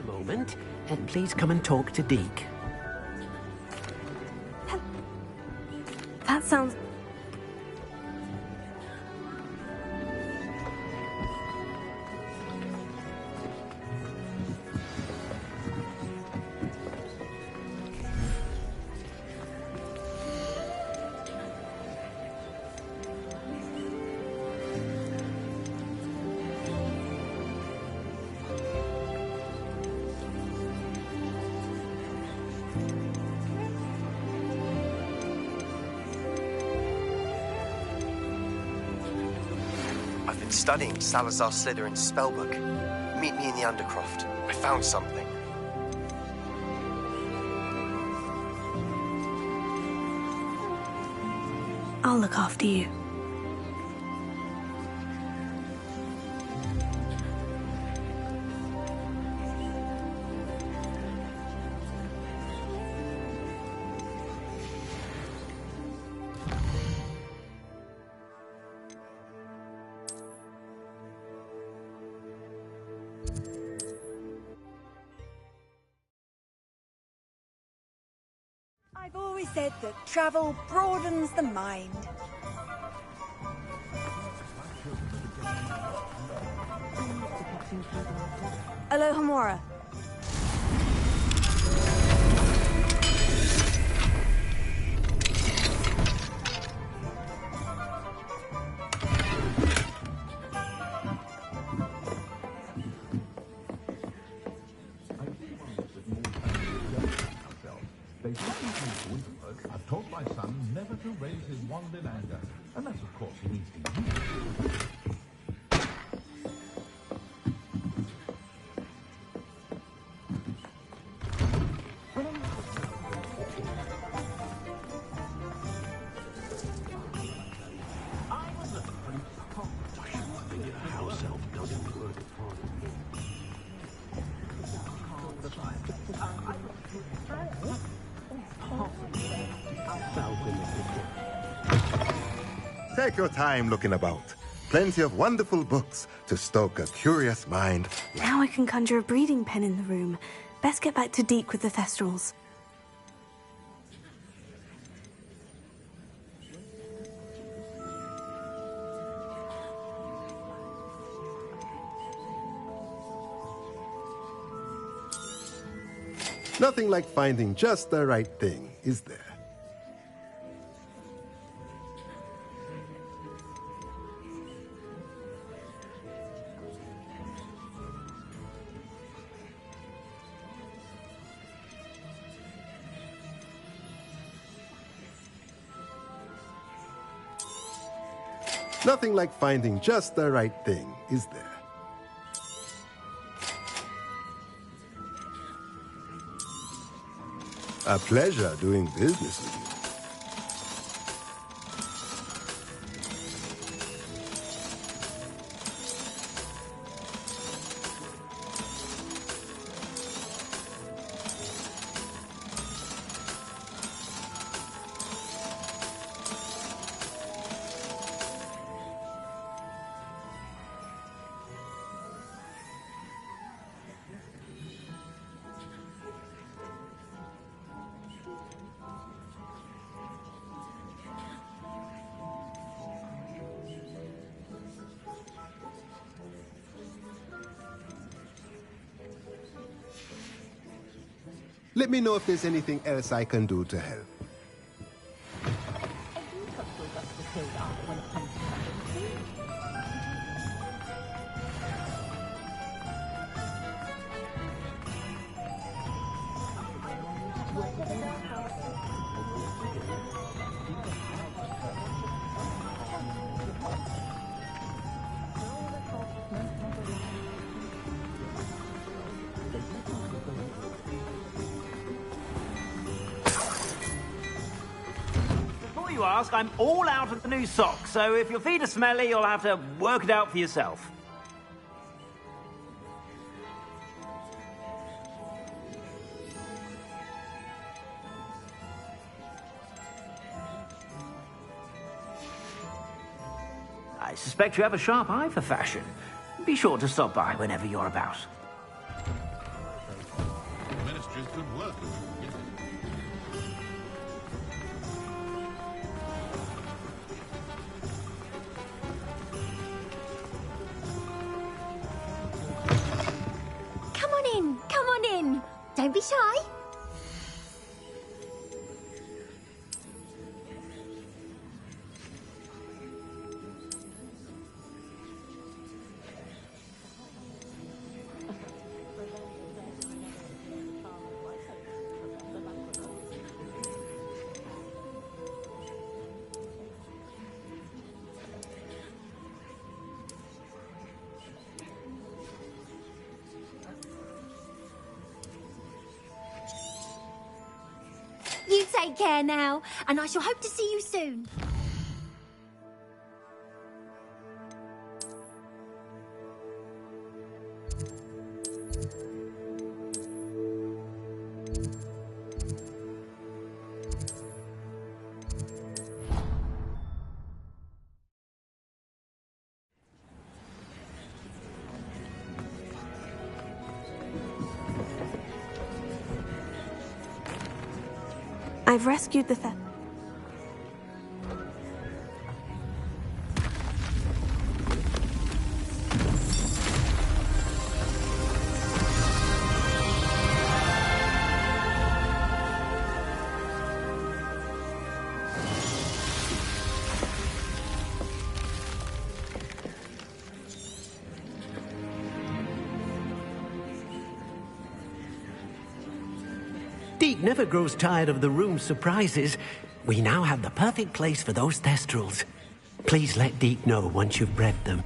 moment, and please come and talk to Deke. That sounds... I've been studying Salazar Slytherin's spellbook. Meet me in the Undercroft. I found something. I'll look after you. I've always said that travel broadens the mind. Alohomora. I've taught my son never to raise his wand in anger, and that's of course an easy. Take your time looking about. Plenty of wonderful books to stoke a curious mind. Now I can conjure a breeding pen in the room. Best get back to Deke with the Thestrals. Nothing like finding just the right thing, is there? Nothing like finding just the right thing, is there? A pleasure doing business with you. Let me know if there's anything else I can do to help. You ask, I'm all out of the new socks, so if your feet are smelly, you'll have to work it out for yourself. I suspect you have a sharp eye for fashion. Be sure to stop by whenever you're about. Mistress good work. Come on in, come on in. Don't be shy. You take care now, and I shall hope to see you soon. I've rescued the Deke never grows tired of the room's surprises. We now have the perfect place for those thestrals. Please let Deke know once you've bred them.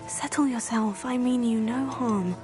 Settle yourself. I mean you no harm.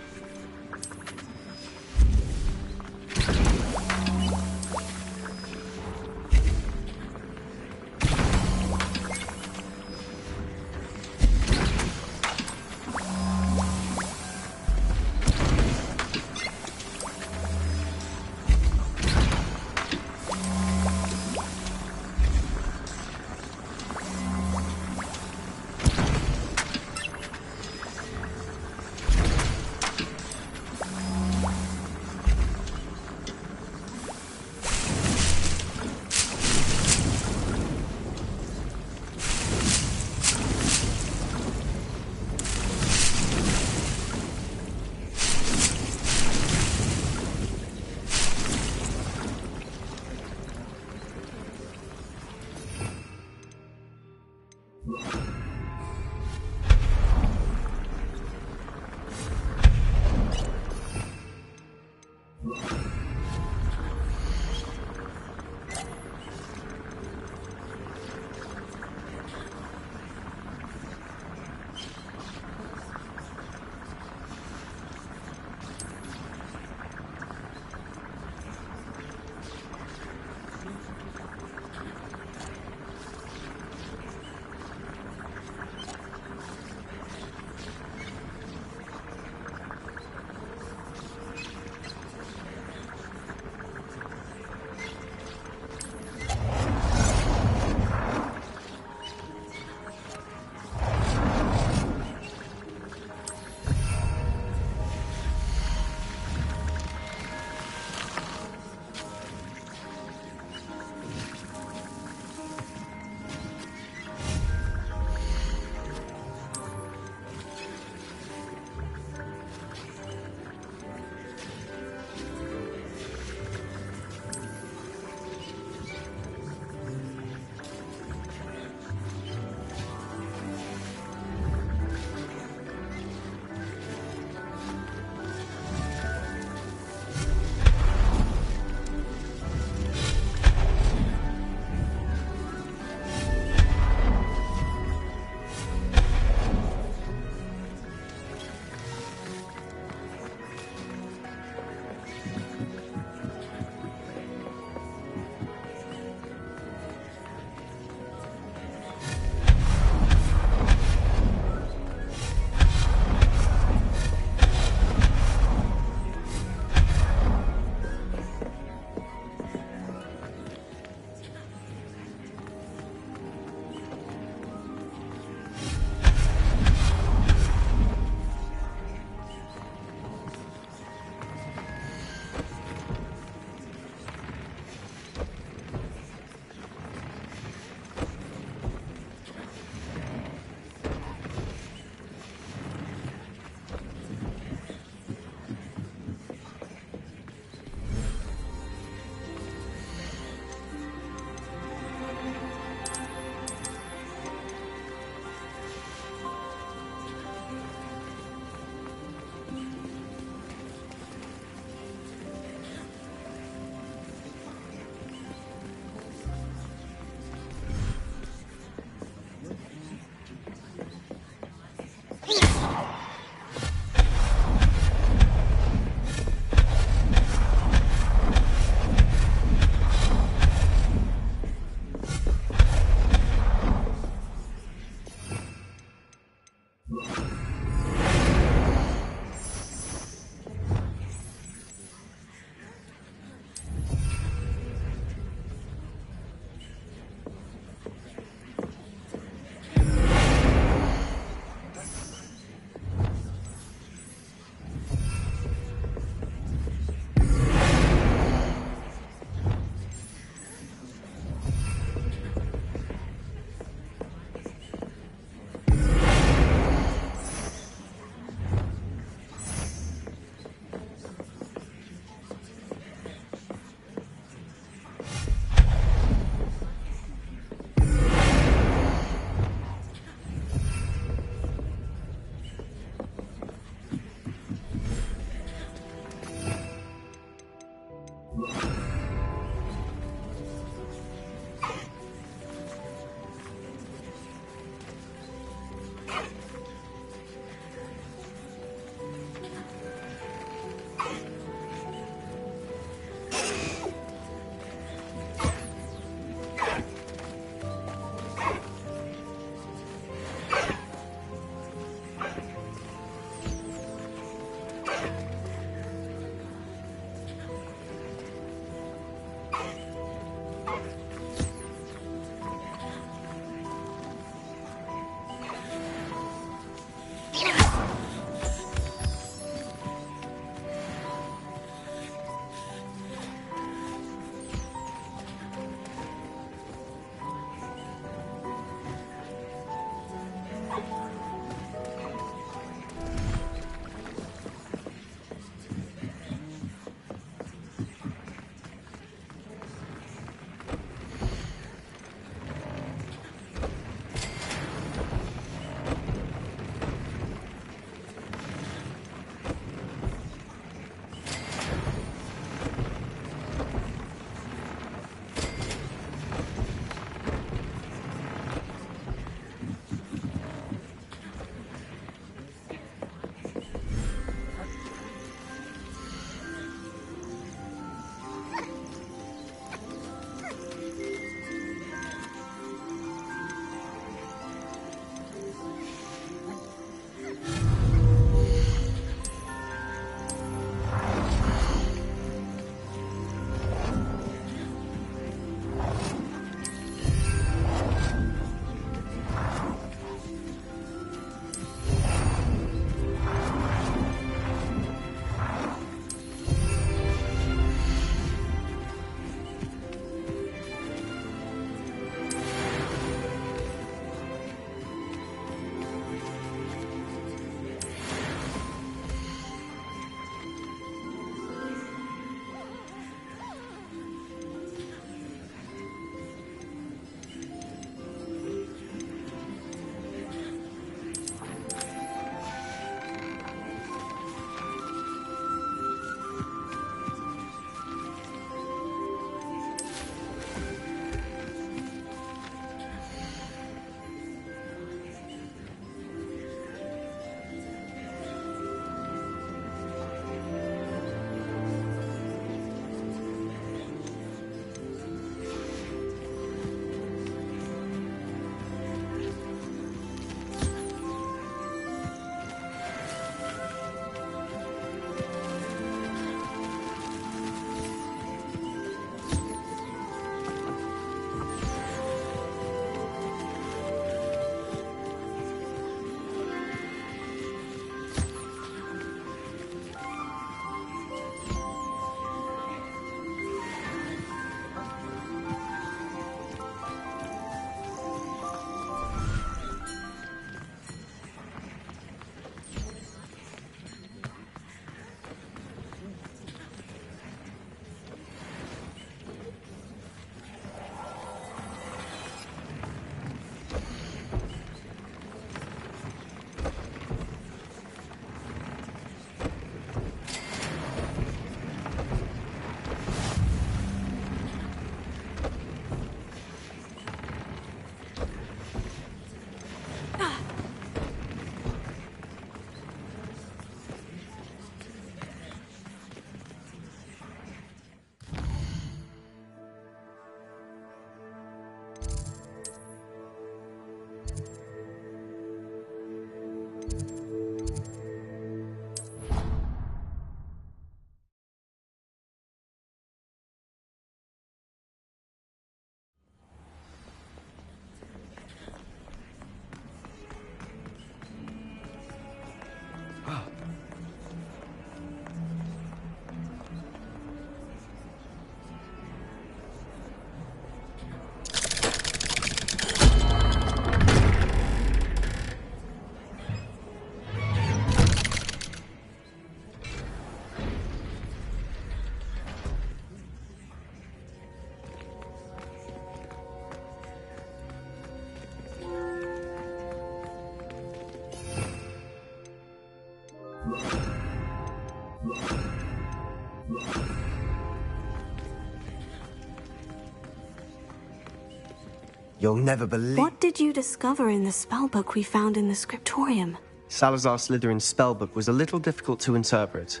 You'll never believe... What did you discover in the spellbook we found in the scriptorium? Salazar Slytherin's spellbook was a little difficult to interpret,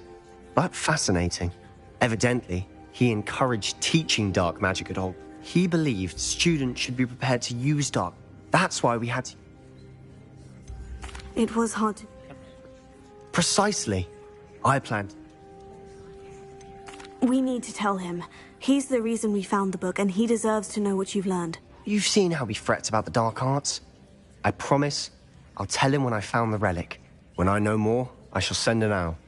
but fascinating. Evidently, he encouraged teaching dark magic at all. He believed students should be prepared to use dark. That's why we had to... It was hard to... Precisely. I planned... We need to tell him. He's the reason we found the book, and he deserves to know what you've learned. You've seen how he frets about the dark arts. I promise I'll tell him when I found the relic. When I know more, I shall send an owl.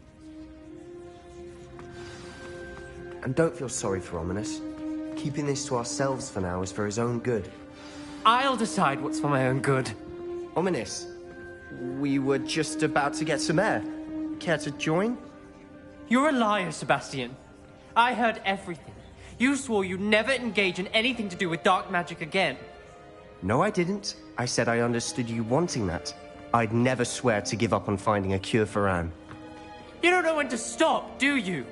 And don't feel sorry for Ominous. Keeping this to ourselves for now is for his own good. I'll decide what's for my own good. Ominous, we were just about to get some air. Care to join? You're a liar, Sebastian. I heard everything. You swore you'd never engage in anything to do with dark magic again. No, I didn't. I said I understood you wanting that. I'd never swear to give up on finding a cure for Anne. You don't know when to stop, do you?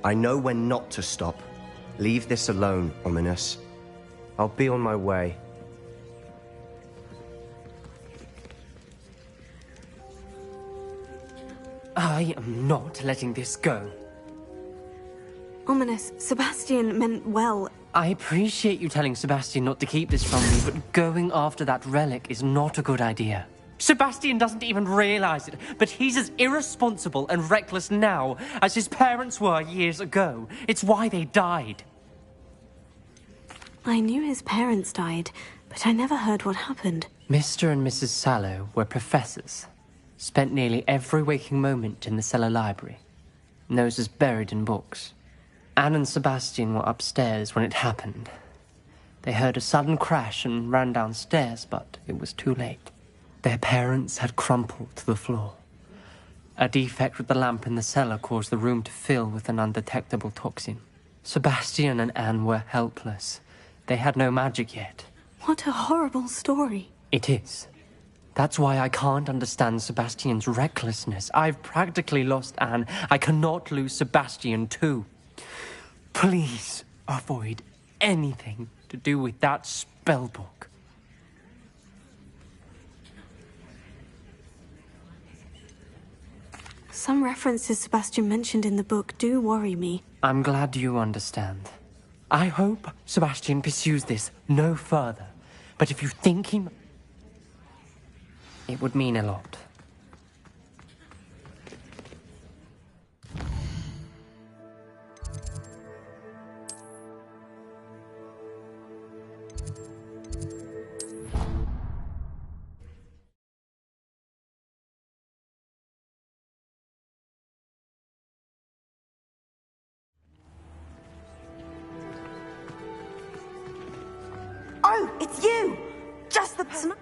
I know when not to stop. Leave this alone, Ominous. I'll be on my way. I am not letting this go. Ominous, Sebastian meant well. I appreciate you telling Sebastian not to keep this from me, but going after that relic is not a good idea. Sebastian doesn't even realize it, but he's as irresponsible and reckless now as his parents were years ago. It's why they died. I knew his parents died, but I never heard what happened. Mr. and Mrs. Sallow were professors. Spent nearly every waking moment in the cellar library. Noses buried in books. Anne and Sebastian were upstairs when it happened. They heard a sudden crash and ran downstairs, but it was too late. Their parents had crumpled to the floor. A defect with the lamp in the cellar caused the room to fill with an undetectable toxin. Sebastian and Anne were helpless. They had no magic yet. What a horrible story. It is. That's why I can't understand Sebastian's recklessness. I've practically lost Anne. I cannot lose Sebastian too. Please avoid anything to do with that spellbook. Some references Sebastian mentioned in the book do worry me. I'm glad you understand. I hope Sebastian pursues this no further. But if you think he... it would mean a lot. Oh, it's you! Just the person...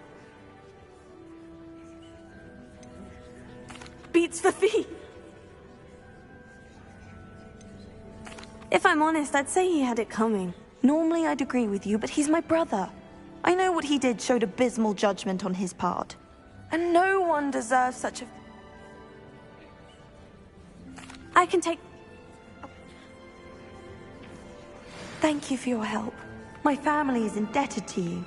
Beats for fee. If I'm honest, I'd say he had it coming. Normally I'd agree with you, but he's my brother. I know what he did showed abysmal judgment on his part. And no one deserves such a... I can take... Thank you for your help. My family is indebted to you.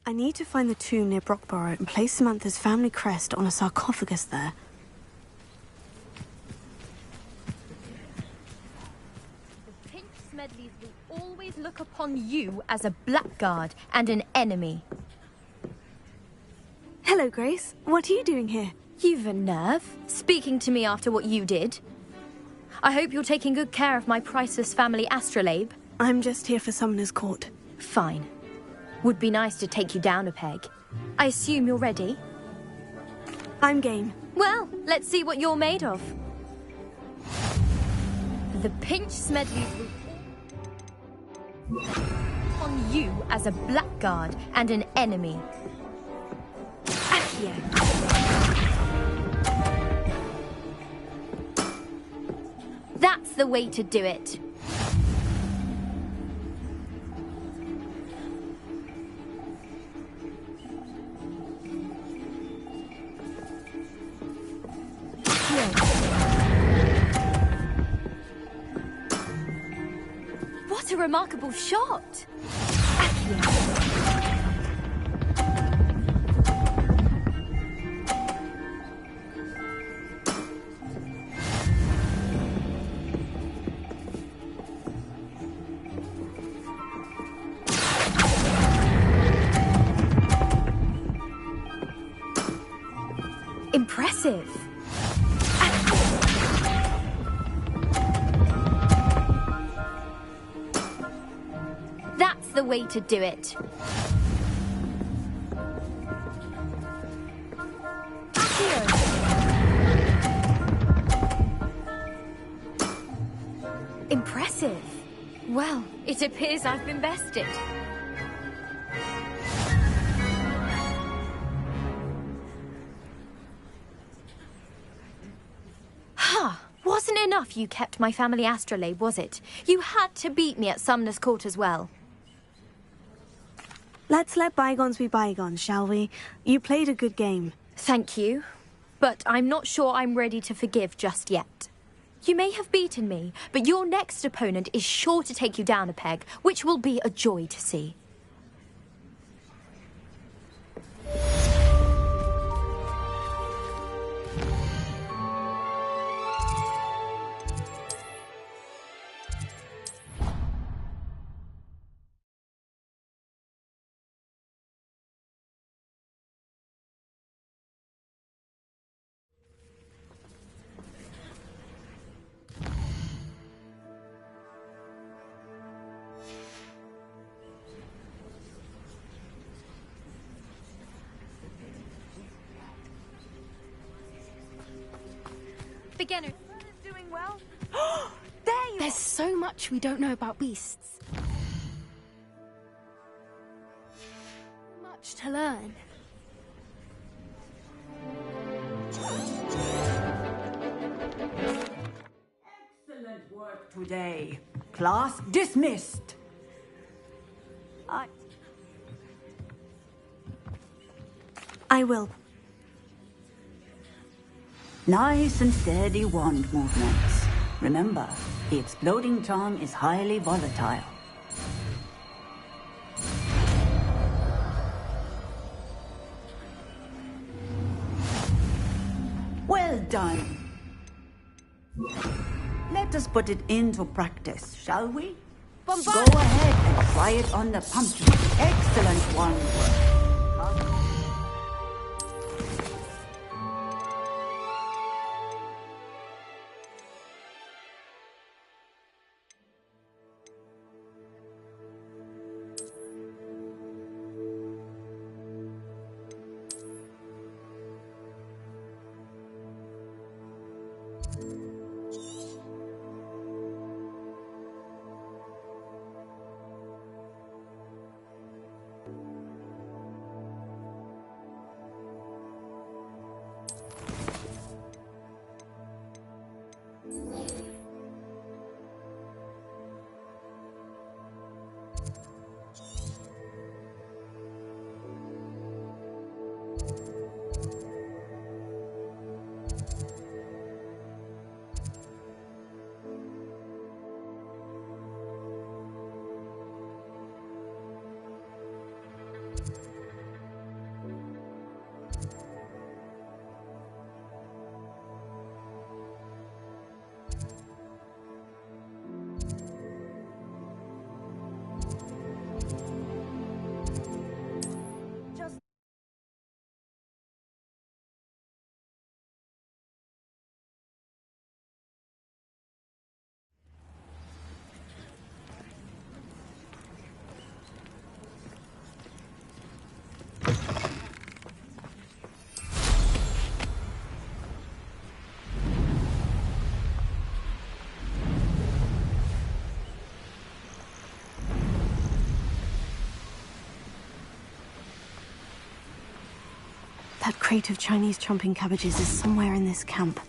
I need to find the tomb near Brockborough and place Samantha's family crest on a sarcophagus there. The Pinch Smedleys will always look upon you as a blackguard and an enemy. Hello, Grace. What are you doing here? You've a nerve, speaking to me after what you did. I hope you're taking good care of my priceless family astrolabe. I'm just here for Summoner's Court. Fine. Would be nice to take you down a peg. I assume you're ready? I'm game. Well, let's see what you're made of. The Pinch Smedleys will on you as a blackguard and an enemy. Accio. That's the way to do it. What a remarkable shot! Impressive. That's the way to do it. Impressive. Well, it appears I've been bested. Wasn't enough you kept my family astrolabe, was it? You had to beat me at Sumner's Court as well. Let's let bygones be bygones, shall we? You played a good game. Thank you. But I'm not sure I'm ready to forgive just yet. You may have beaten me, but your next opponent is sure to take you down a peg, which will be a joy to see. Beginner. Doing well? There's so much we don't know about beasts. Much to learn. Excellent work today. Class dismissed. I will. Nice and steady wand movements. Remember, the exploding charm is highly volatile. Well done. Let us put it into practice, shall we? Bombard! Go ahead and try it on the pumpkin. Excellent wand work. That crate of Chinese chomping cabbages is somewhere in this camp.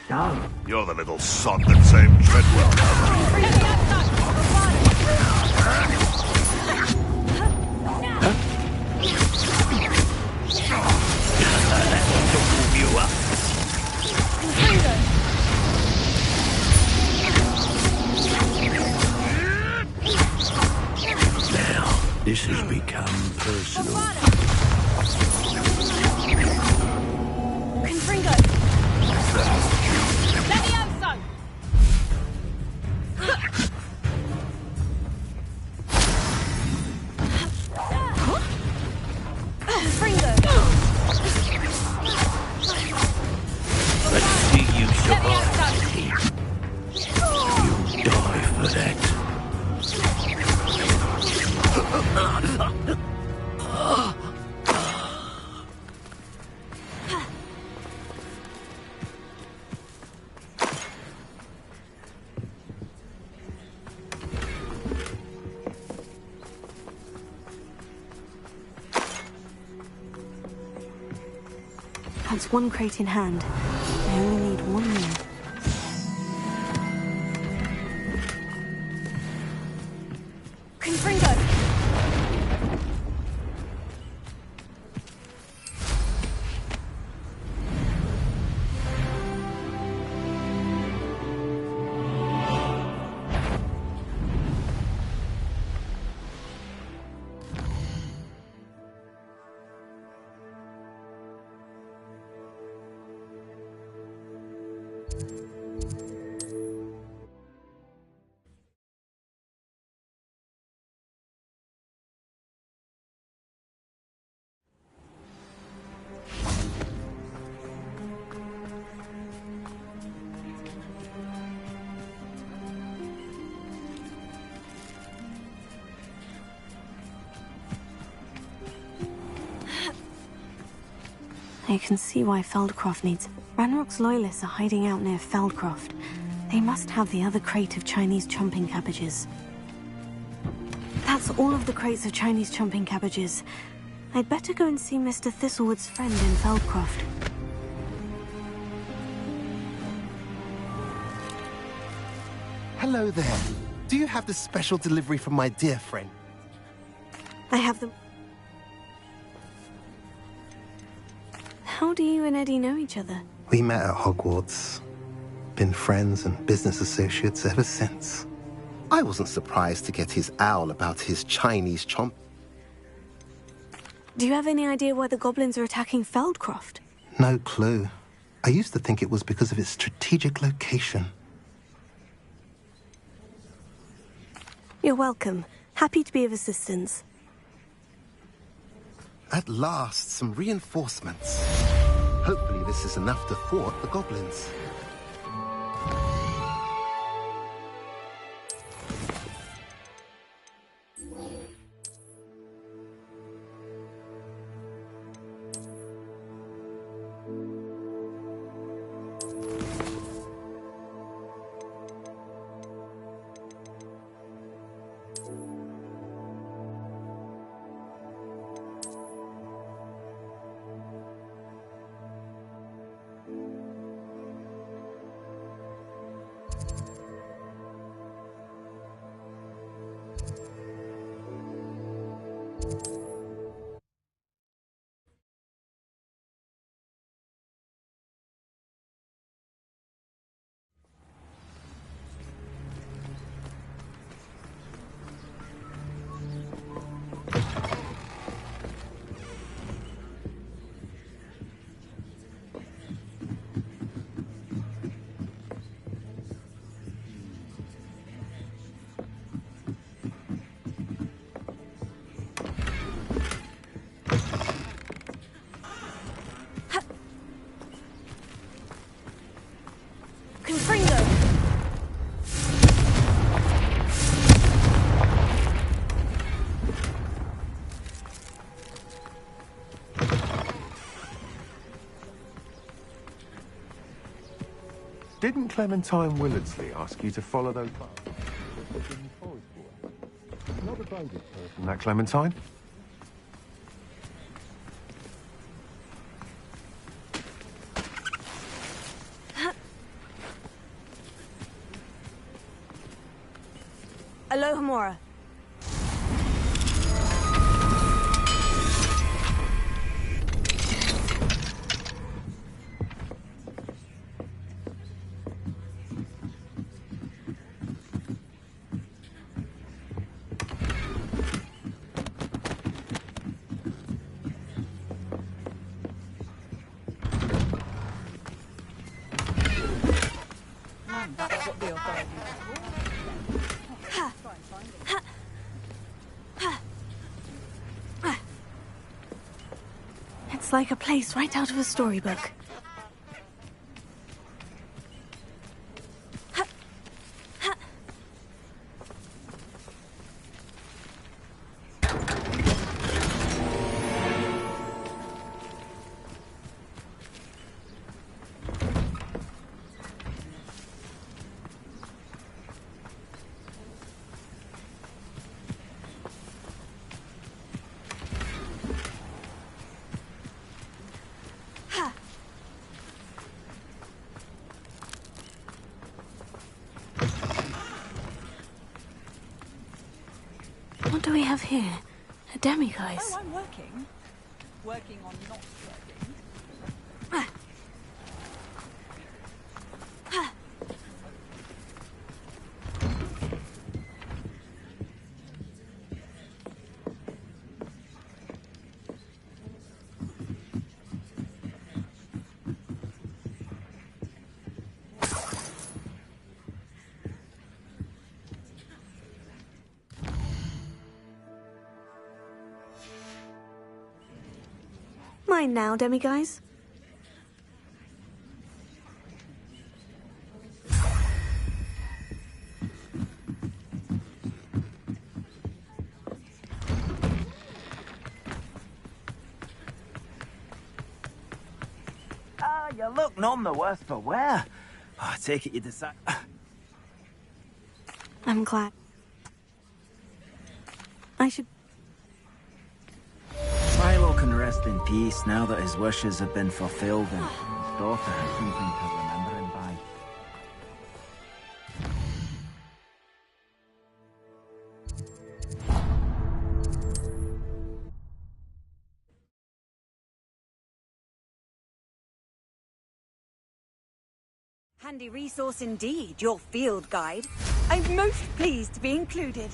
You're the little sod that saved Treadwell. This has become personal. Confringo! Levioso! Confringo! Let's see you survive. You die for that. That's one crate in hand. I only need one more. Confringo! I can see why Feldcroft needs... Ranrock's loyalists are hiding out near Feldcroft. They must have the other crate of Chinese chomping cabbages. That's all of the crates of Chinese chomping cabbages. I'd better go and see Mr. Thistlewood's friend in Feldcroft. Hello there. Do you have the special delivery from my dear friend? I have them... How do you and Eddie know each other? We met at Hogwarts. Been friends and business associates ever since. I wasn't surprised to get his owl about his Chinese chomp. Do you have any idea why the goblins are attacking Feldcroft? No clue. I used to think it was because of its strategic location. You're welcome. Happy to be of assistance. At last, some reinforcements. Hopefully this is enough to thwart the goblins. Didn't Clementine Willardsley ask you to follow those paths? Not the bravest person, that Clementine. Alohomora. That's what the authorities It's like a place right out of a storybook. What do we have here? A demiguise. Oh, I'm working. Working on not working. Mine now, demiguise. You look none the worse for wear. Oh, I take it you decide... I'm glad. I should... Milo can rest in peace now that his wishes have been fulfilled and his daughter has something to remember him by. Handy resource indeed, your field guide. I'm most pleased to be included.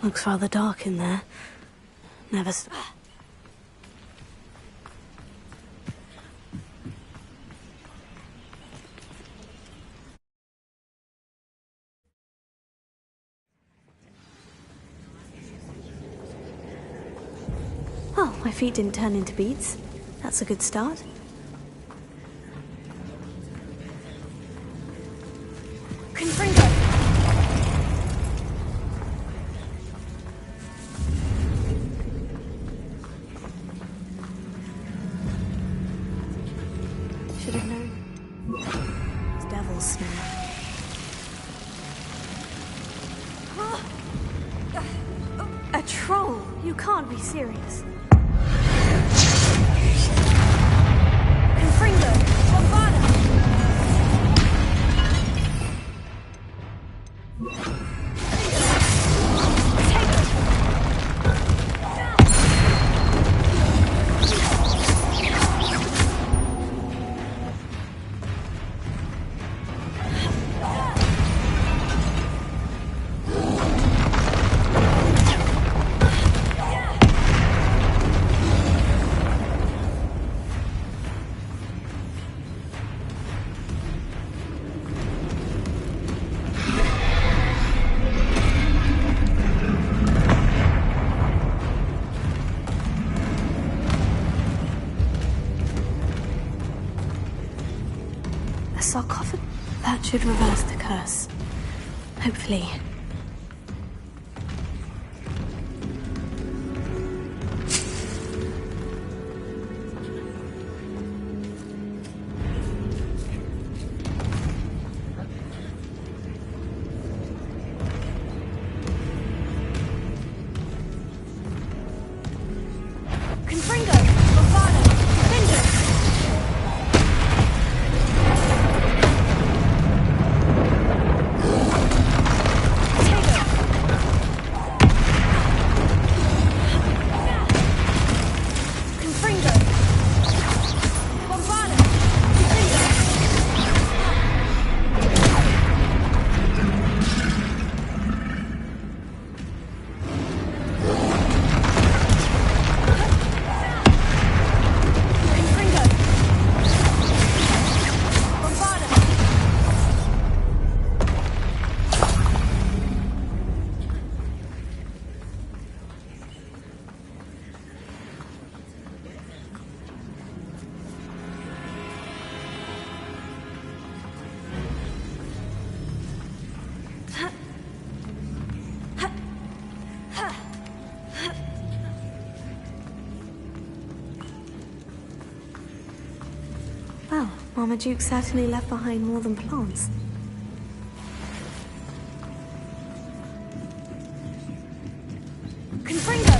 Looks rather dark in there. Never... Oh, my feet didn't turn into beads. That's a good start. Confringo! Should have known. It's devil's snare. A troll! You can't be serious. Confringo! Bombada! A sarcophagus? That should reverse the curse. Hopefully. Marmaduke certainly left behind more than plants. Confringo!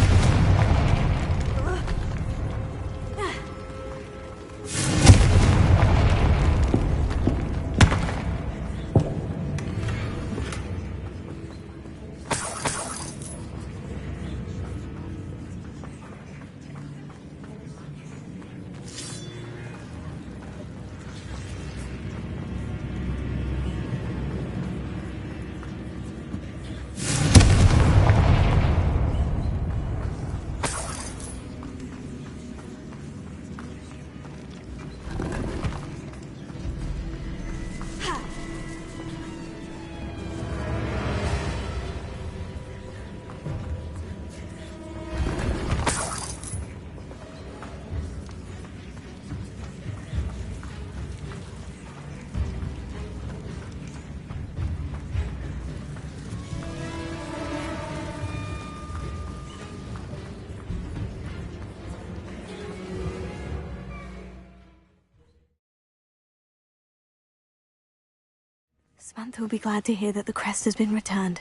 Samantha will be glad to hear that the crest has been returned.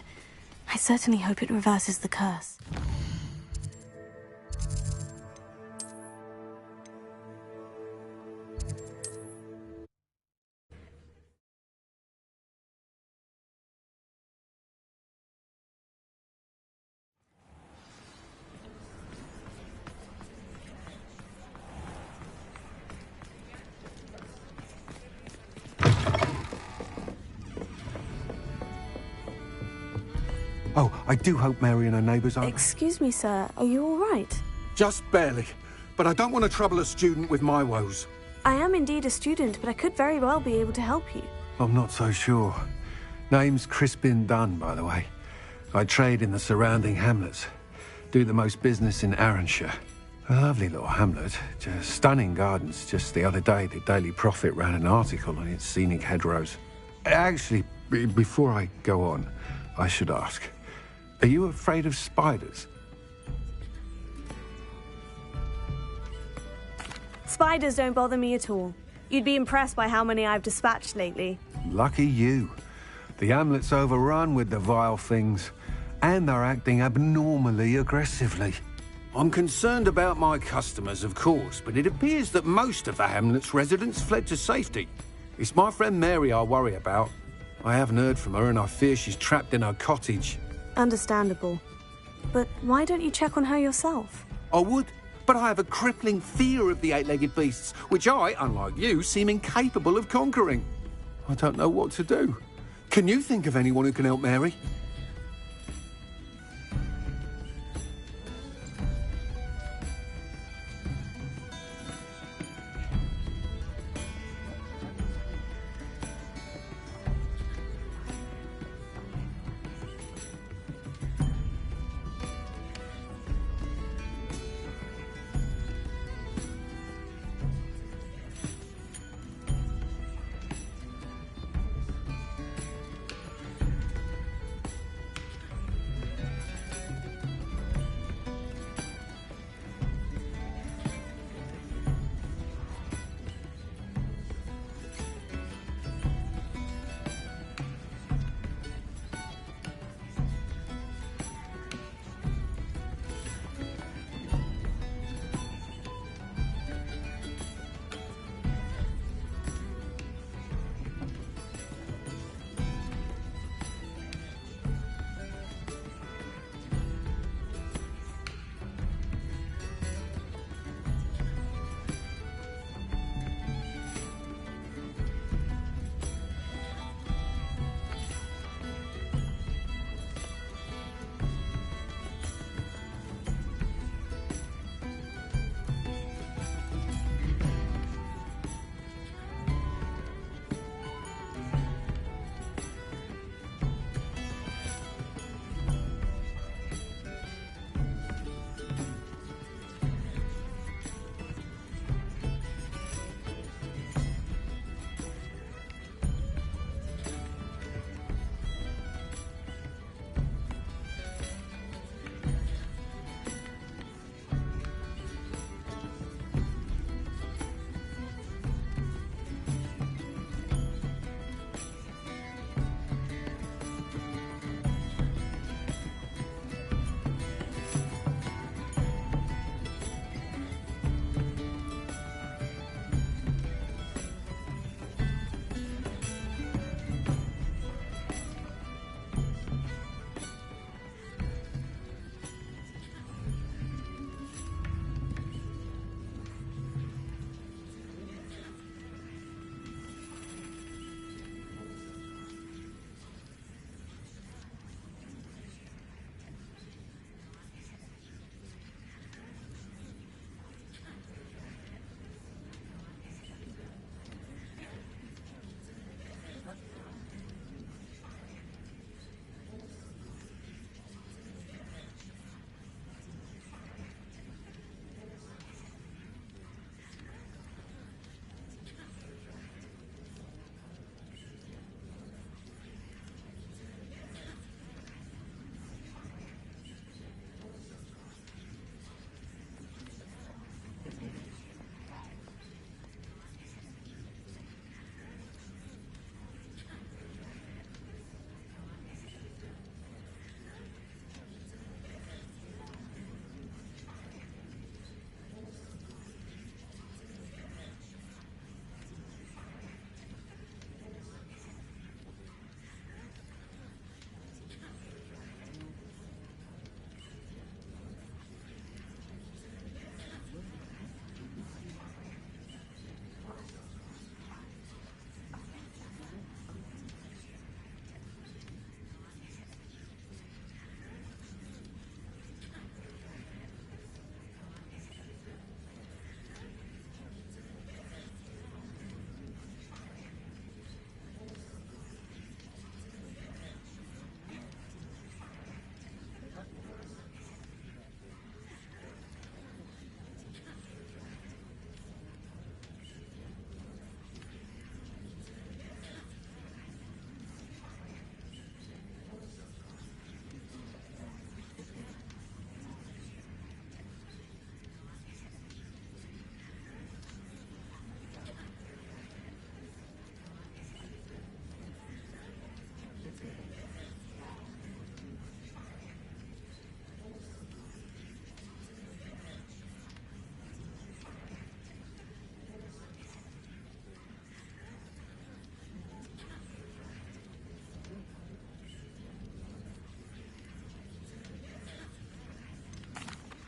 I certainly hope it reverses the curse. Oh, I do hope Mary and her neighbours aren't... Excuse me, sir. Are you all right? Just barely. But I don't want to trouble a student with my woes. I am indeed a student, but I could very well be able to help you. I'm not so sure. Name's Crispin Dunn, by the way. I trade in the surrounding hamlets. Do the most business in Arranshire. A lovely little hamlet. Just stunning gardens. Just the other day, the Daily Prophet ran an article on its scenic hedgerows. Actually, before I go on, I should ask. Are you afraid of spiders? Spiders don't bother me at all. You'd be impressed by how many I've dispatched lately. Lucky you. The hamlet's overrun with the vile things, and they're acting abnormally aggressively. I'm concerned about my customers, of course, but it appears that most of the hamlet's residents fled to safety. It's my friend Mary I worry about. I haven't heard from her, and I fear she's trapped in her cottage. Understandable. But why don't you check on her yourself? I would, but I have a crippling fear of the eight-legged beasts, which I, unlike you, seem incapable of conquering. I don't know what to do. Can you think of anyone who can help Mary?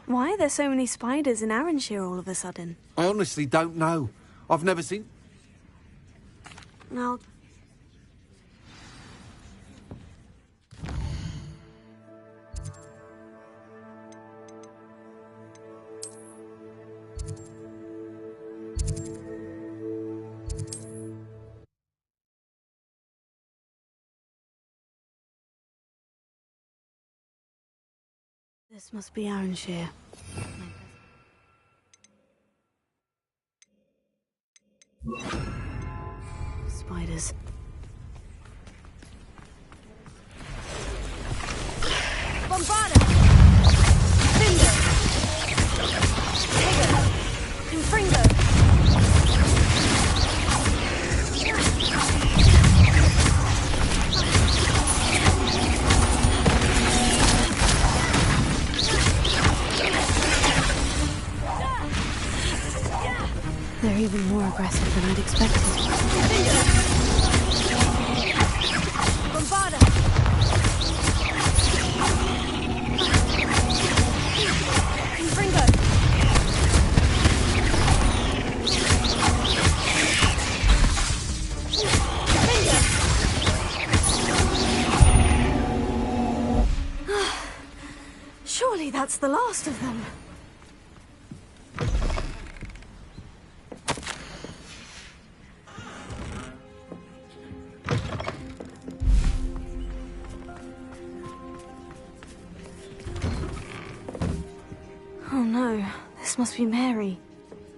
Why are there so many spiders in Arranshire all of a sudden? I honestly don't know. I've never seen... Well... This must be Arranshire. Spiders. Bombarda! Finger! Tigger! Confringo! They're even more aggressive than I'd expected. Bombarda! Confringo! Surely that's the last of them. Oh no, this must be Mary.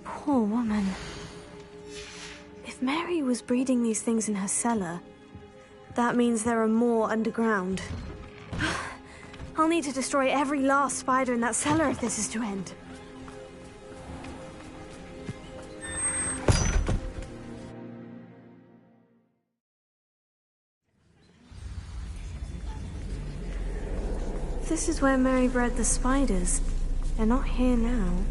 Poor woman. If Mary was breeding these things in her cellar, that means there are more underground. I'll need to destroy every last spider in that cellar if this is to end. This is where Mary bred the spiders. They're not here now.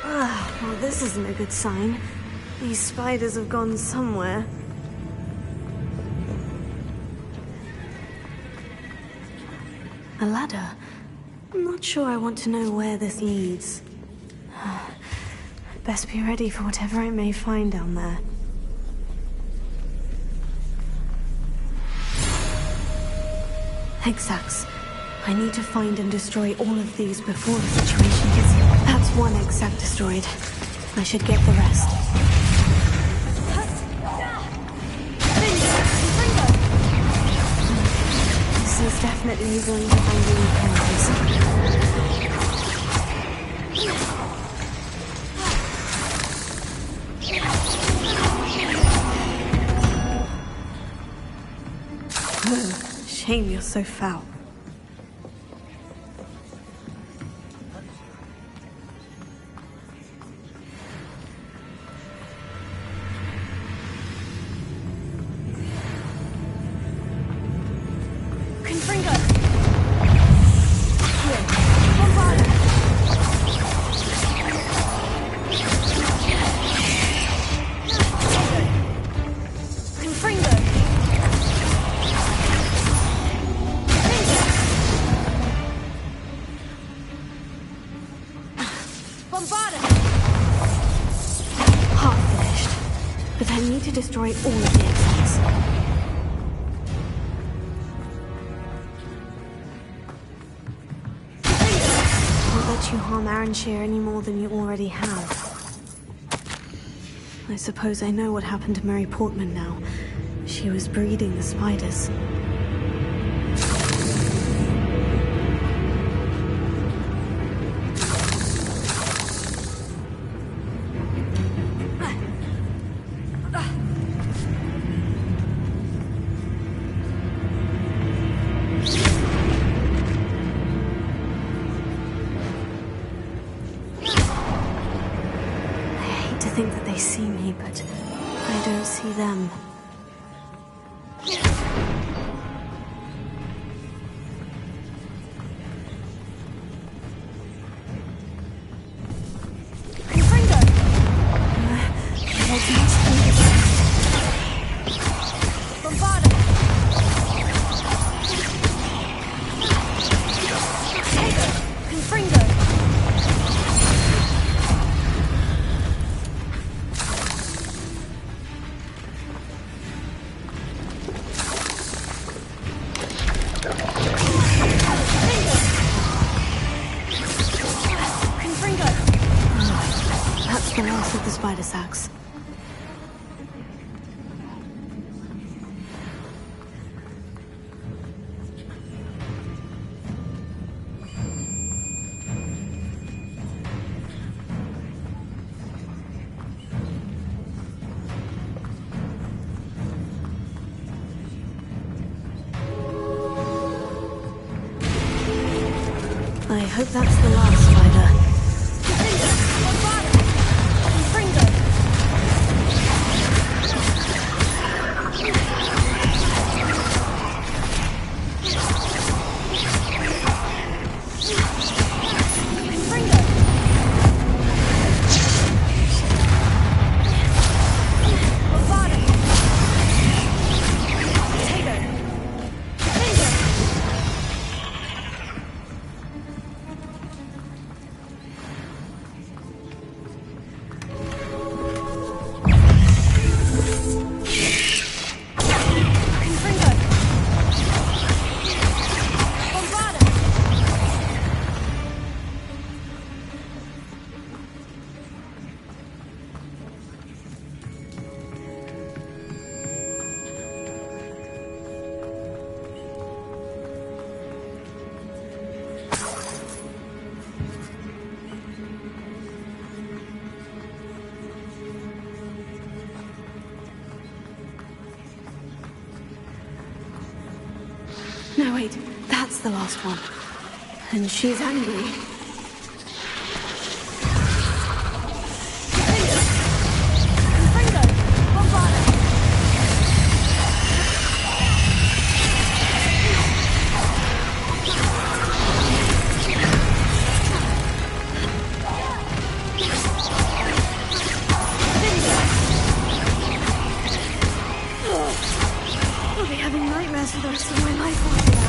Well, this isn't a good sign. These spiders have gone somewhere. A ladder. I'm not sure I want to know where this leads. Best be ready for whatever I may find down there. Exacts. I need to find and destroy all of these before the situation gets... That's one exact destroyed. I should get the rest. This is definitely going to find the weaknesses. Shame you're so foul. Destroy all of the exits. Won't let you harm Arranshire any more than you already have. I suppose I know what happened to Mary Portman now. She was breeding the spiders. See me, but I don't see them. That's the last of the spider sacks. I hope that's the last spider. No, wait, that's the last one. And she's angry. I'll be having nightmares for the rest of my life after that.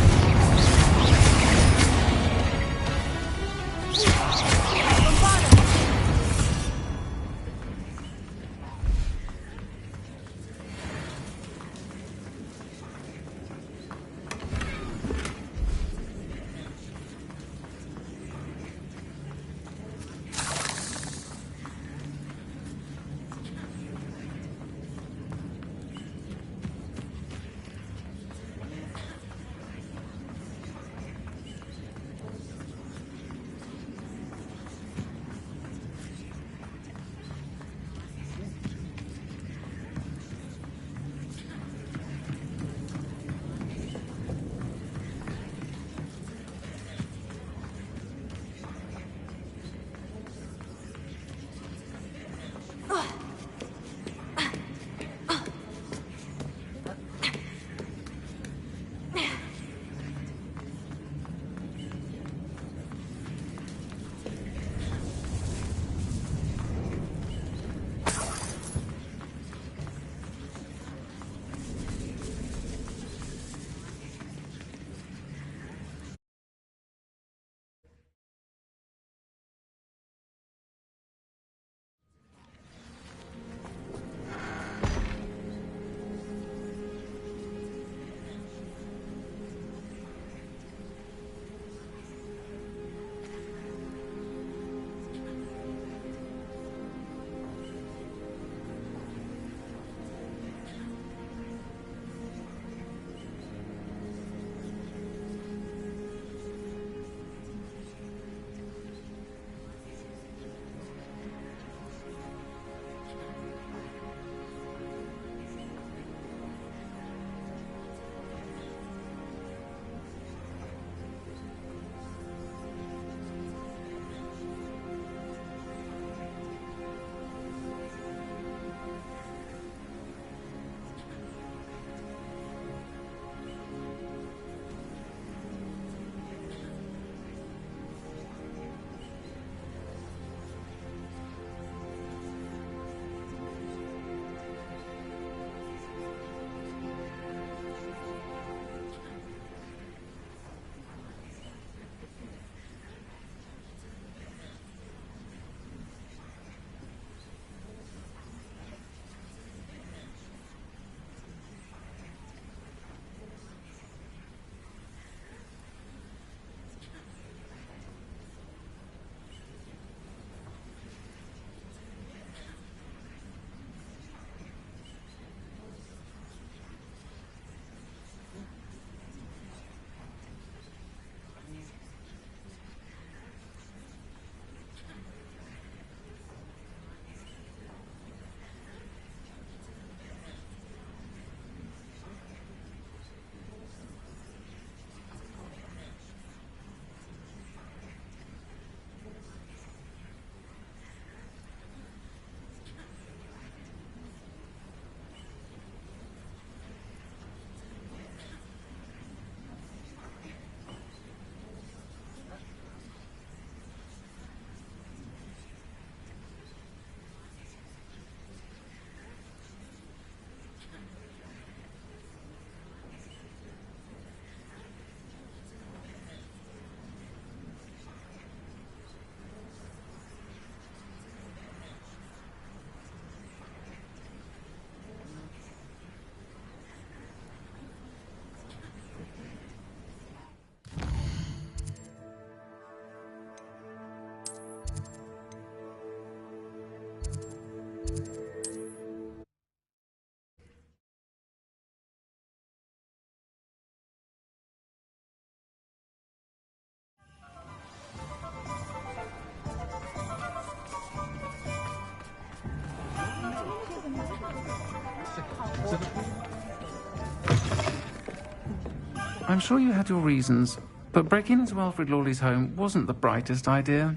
I'm sure you had your reasons, but breaking into Alfred Lawley's home wasn't the brightest idea.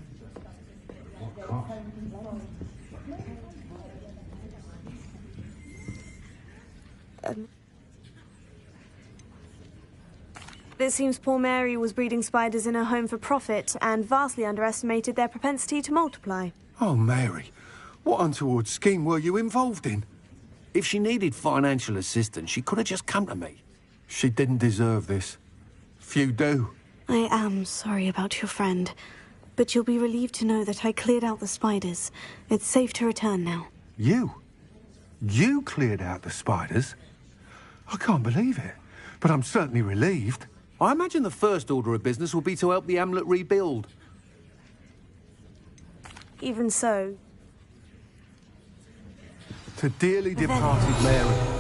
It seems poor Mary was breeding spiders in her home for profit and vastly underestimated their propensity to multiply. Oh, Mary, what untoward scheme were you involved in? If she needed financial assistance, she could have just come to me. She didn't deserve this. Few do. I am sorry about your friend, but you'll be relieved to know that I cleared out the spiders. It's safe to return now. You? You cleared out the spiders? I can't believe it, but I'm certainly relieved. I imagine the first order of business will be to help the amulet rebuild. Even so... To dearly departed Mary.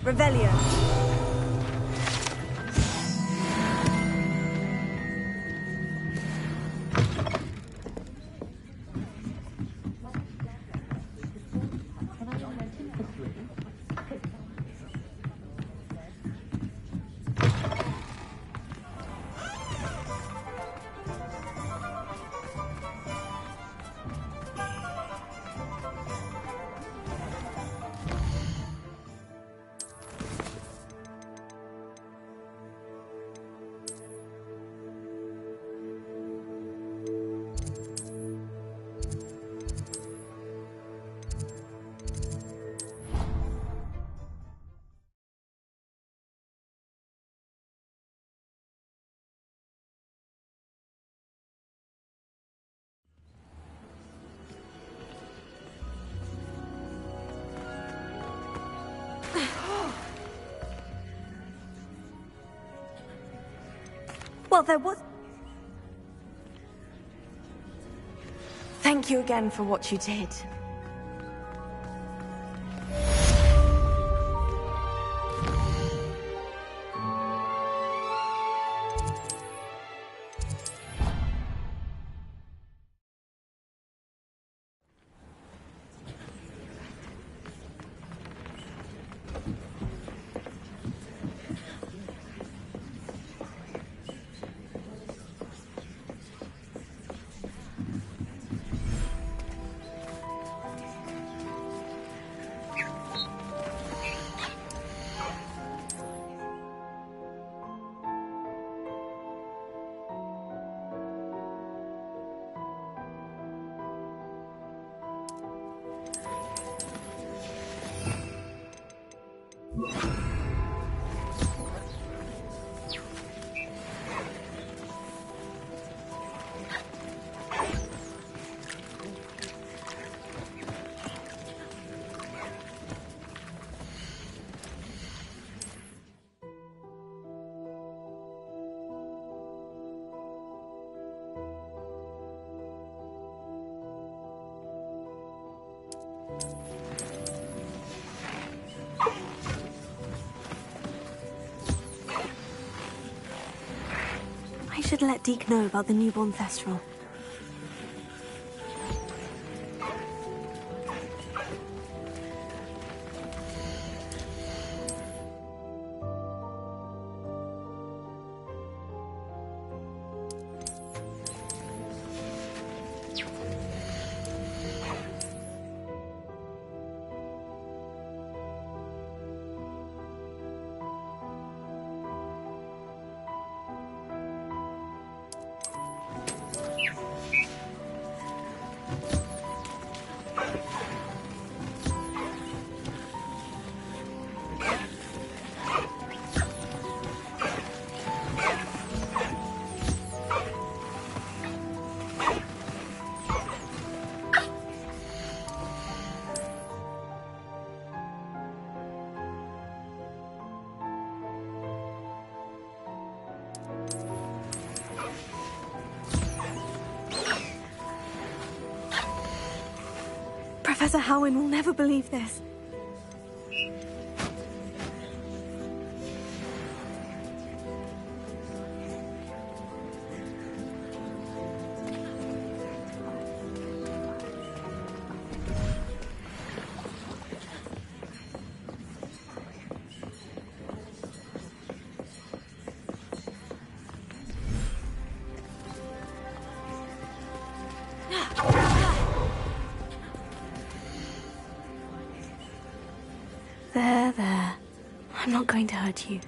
Revelio. Well, there was... Thank you again for what you did. I should let Deke know about the newborn Thestral. Professor Howin will never believe this. There. I'm not going to hurt you.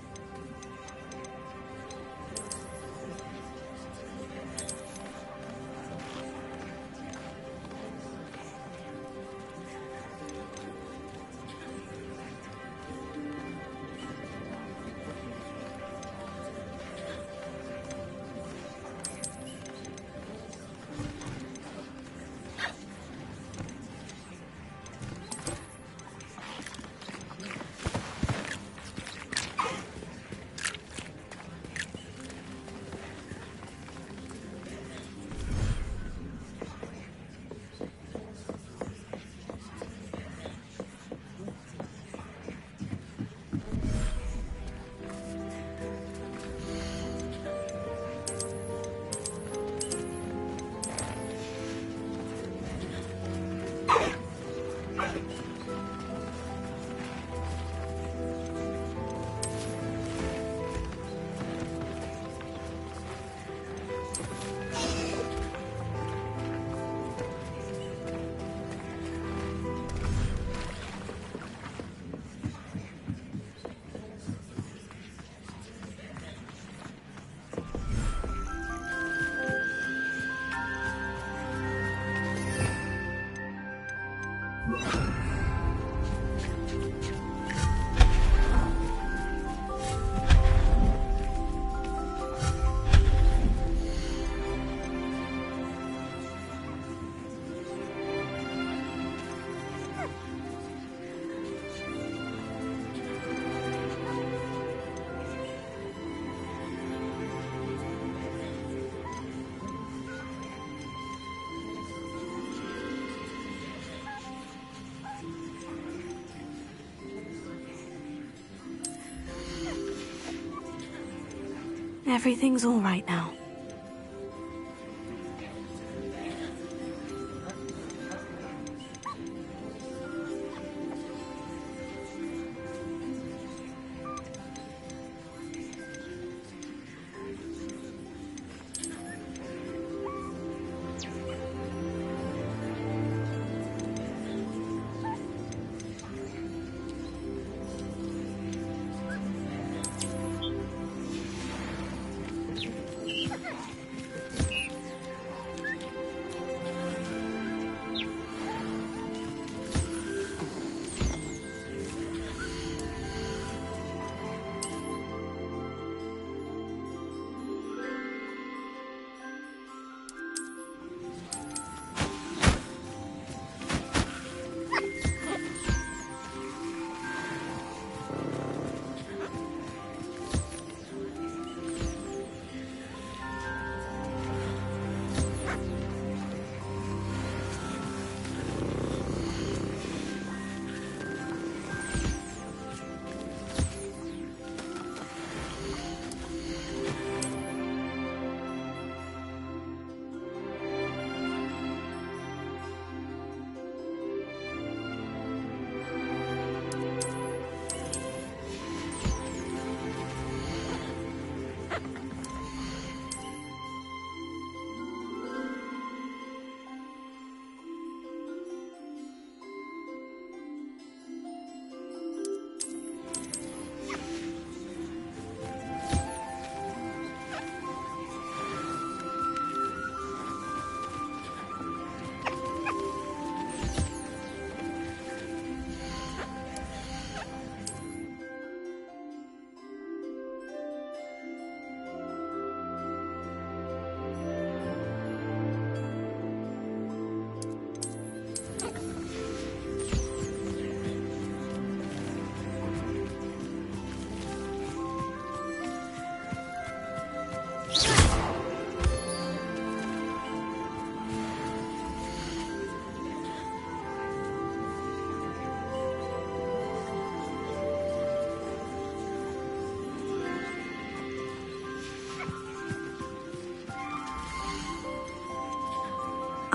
Everything's all right now.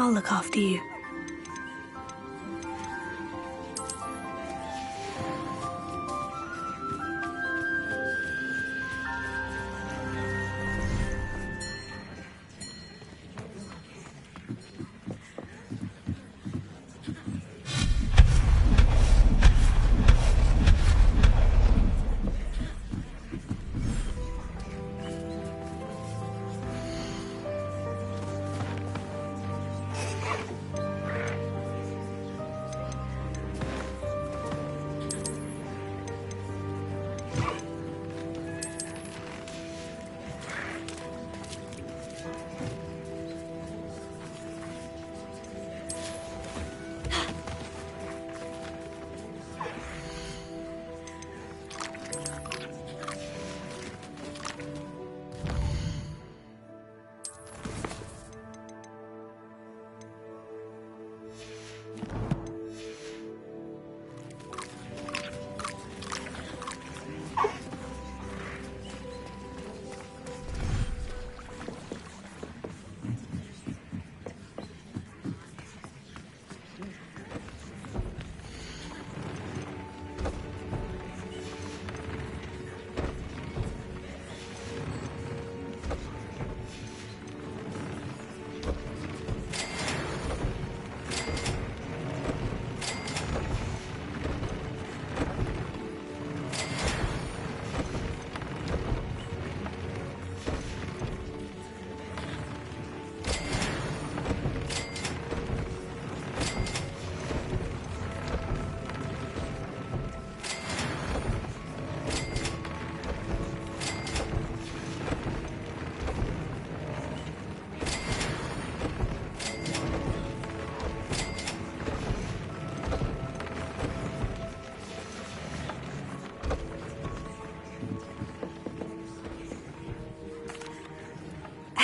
I'll look after you.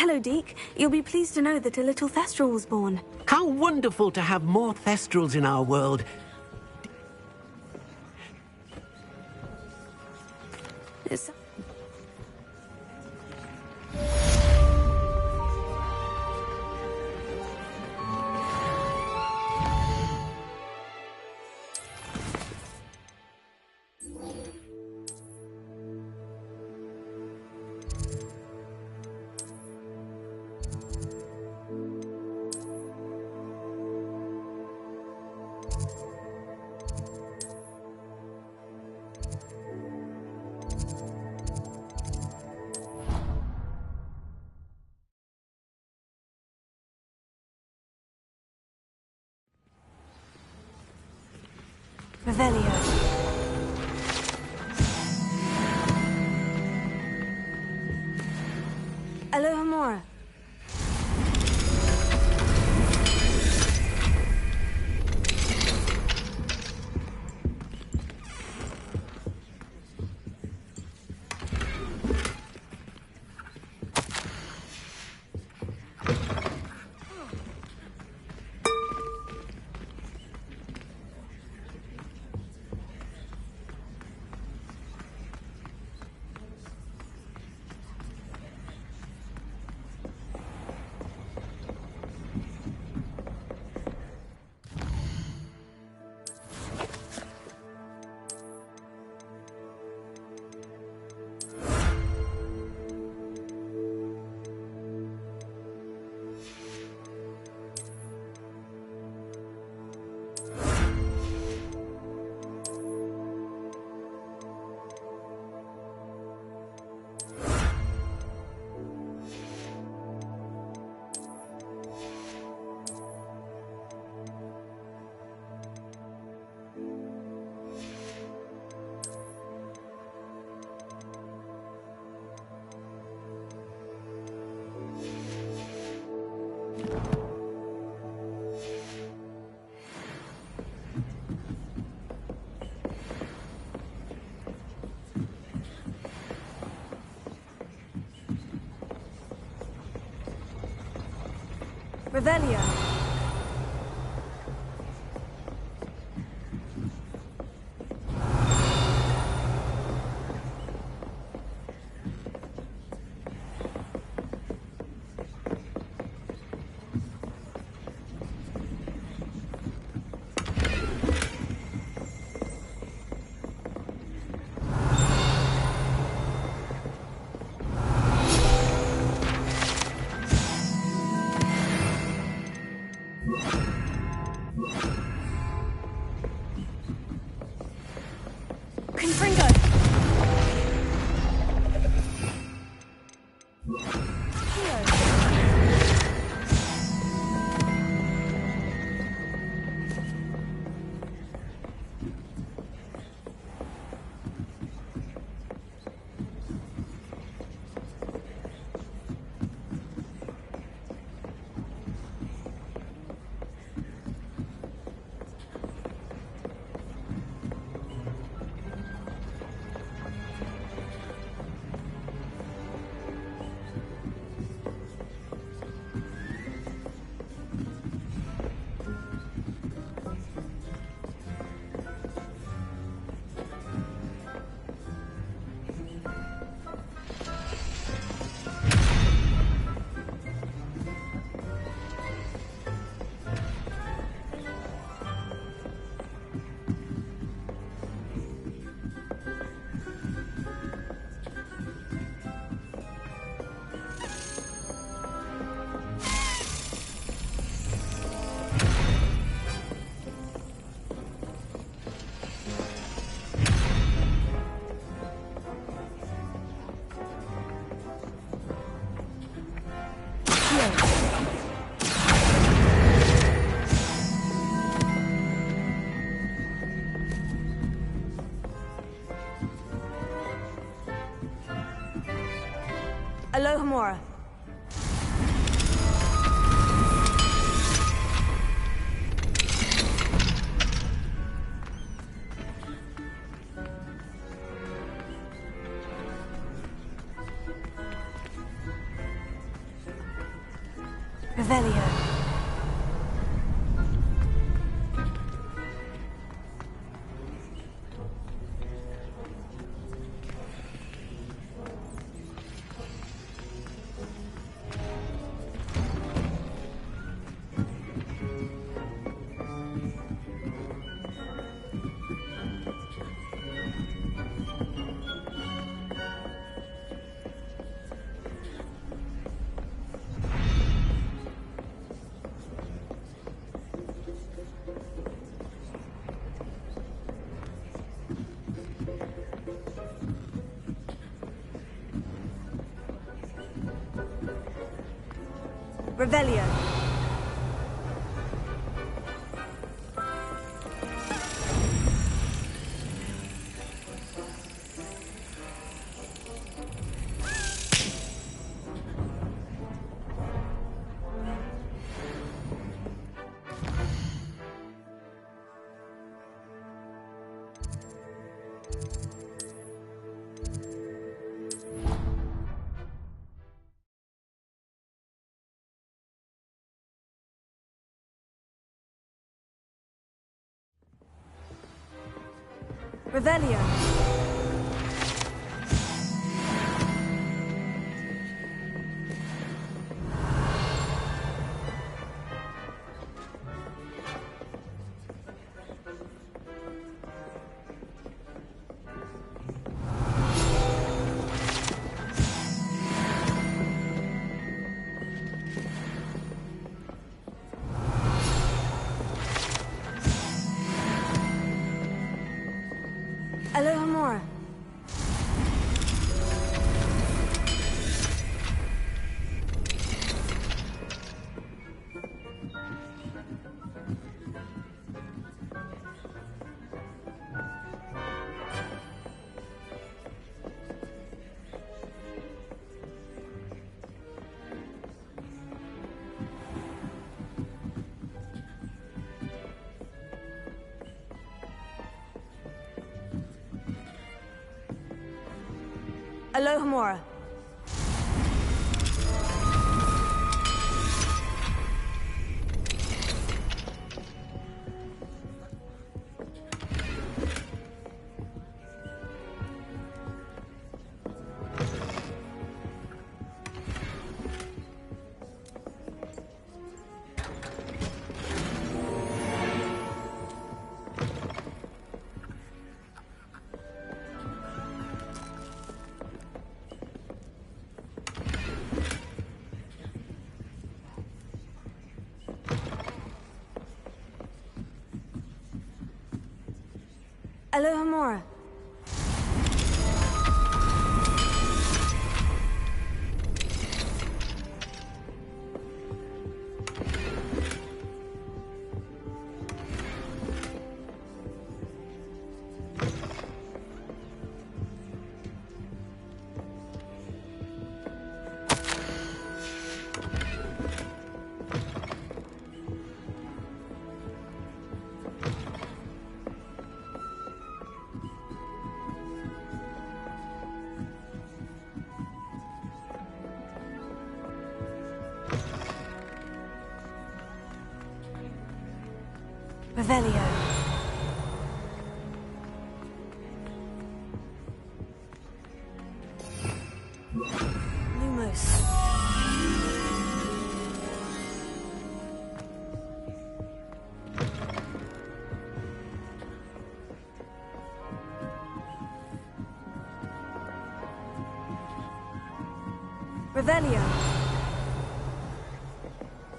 Hello, Deke. You'll be pleased to know that a little Thestral was born. How wonderful to have more Thestrals in our world. It's... Revelio. Alohomora. Revelio. Confringo! Alohomora. Revelio. Revelio. Revelio. Alohomora. Alohomora. Alohomora. Revelio. Lumos. Revelio.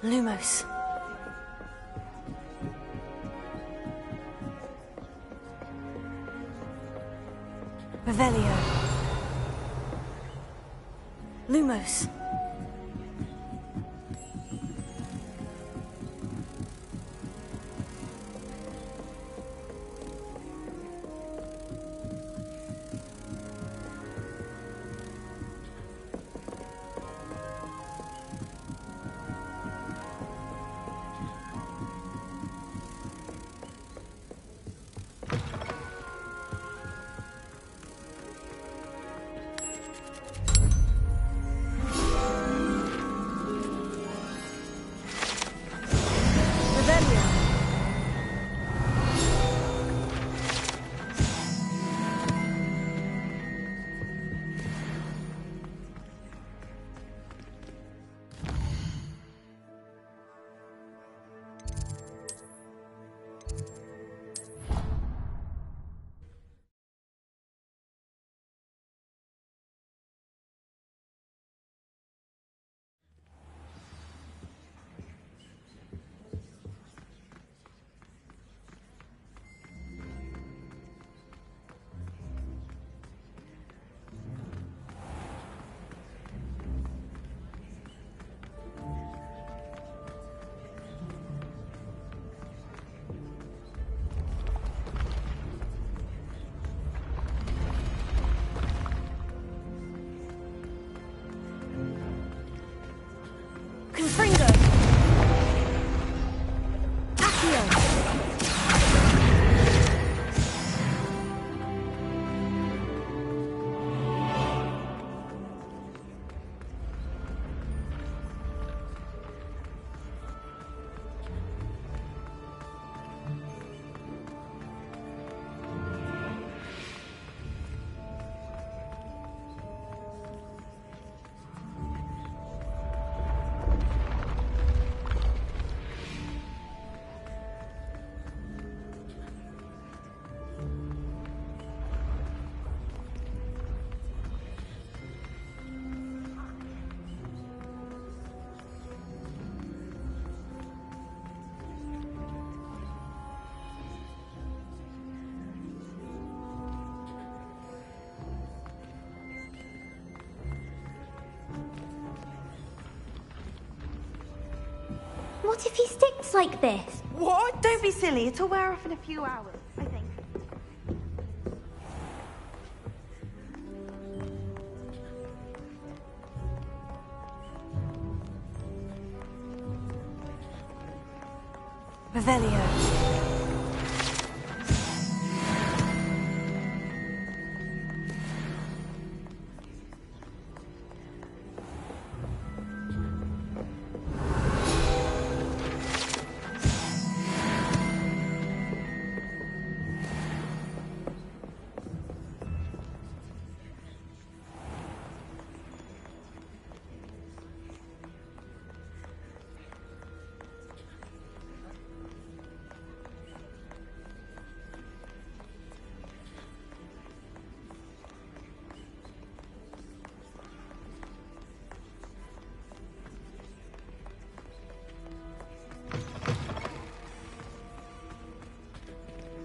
Lumos. Revelio. Lumos. Confringo! Accio! What if he sticks like this? What? Don't be silly. It'll wear off in a few hours, I think. Revelio.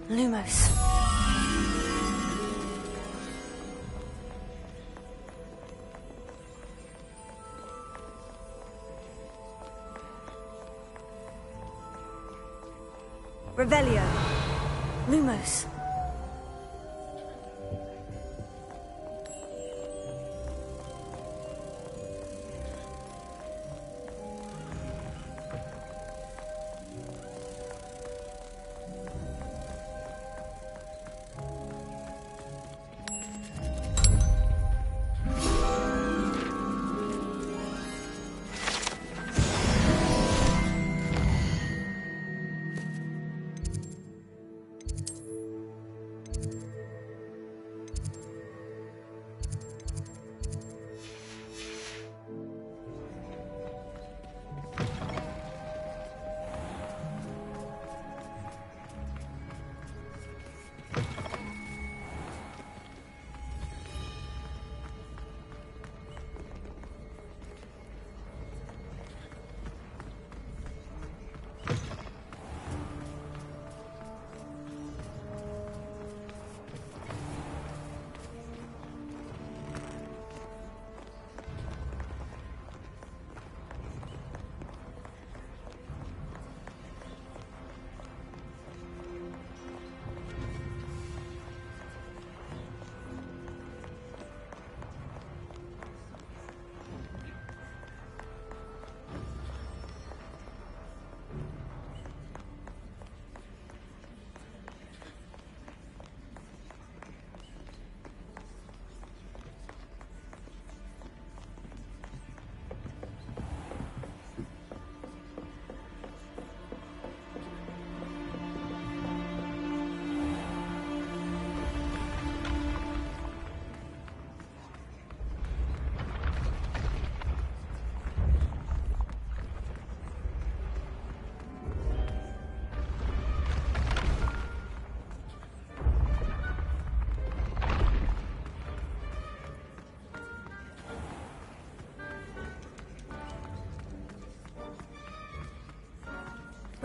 Lumos. Revelio. Lumos.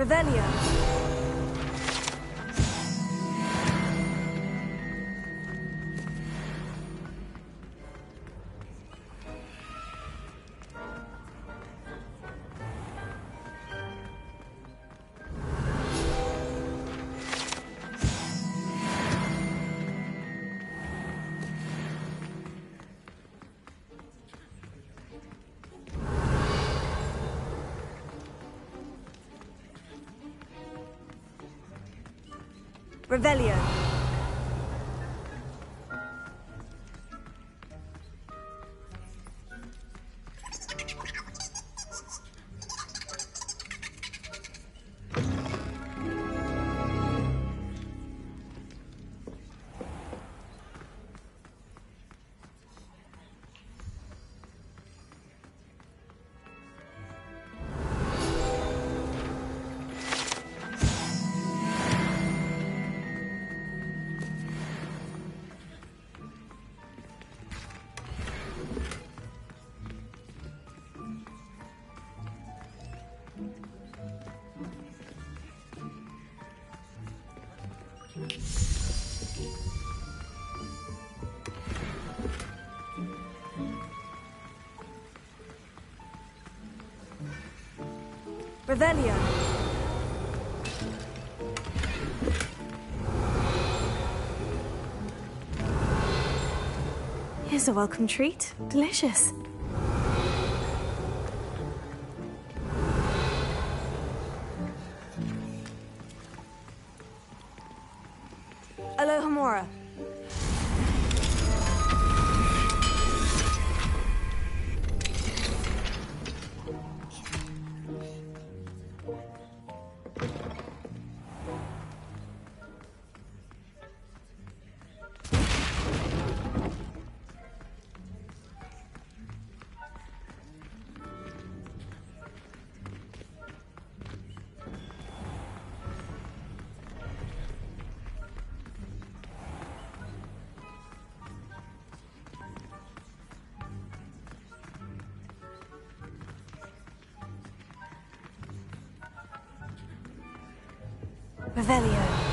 Revelio. Revelio. Revelio. Here's a welcome treat. Delicious. Alohomora. Revelio.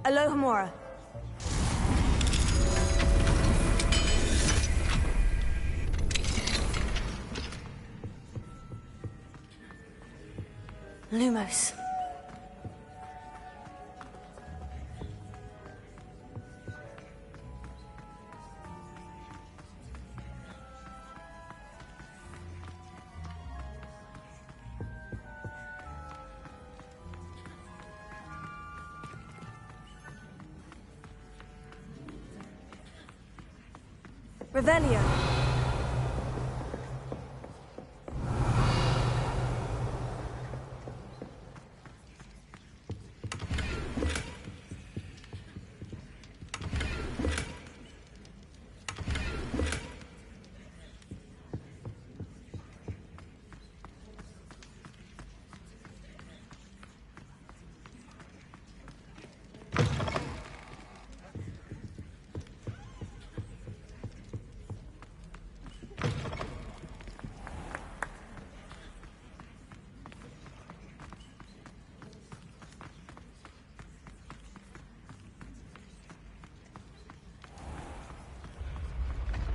Alohomora. Lumos. Revelio.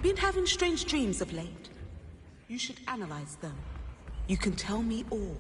Been having strange dreams of late. You should analyze them. You can tell me all.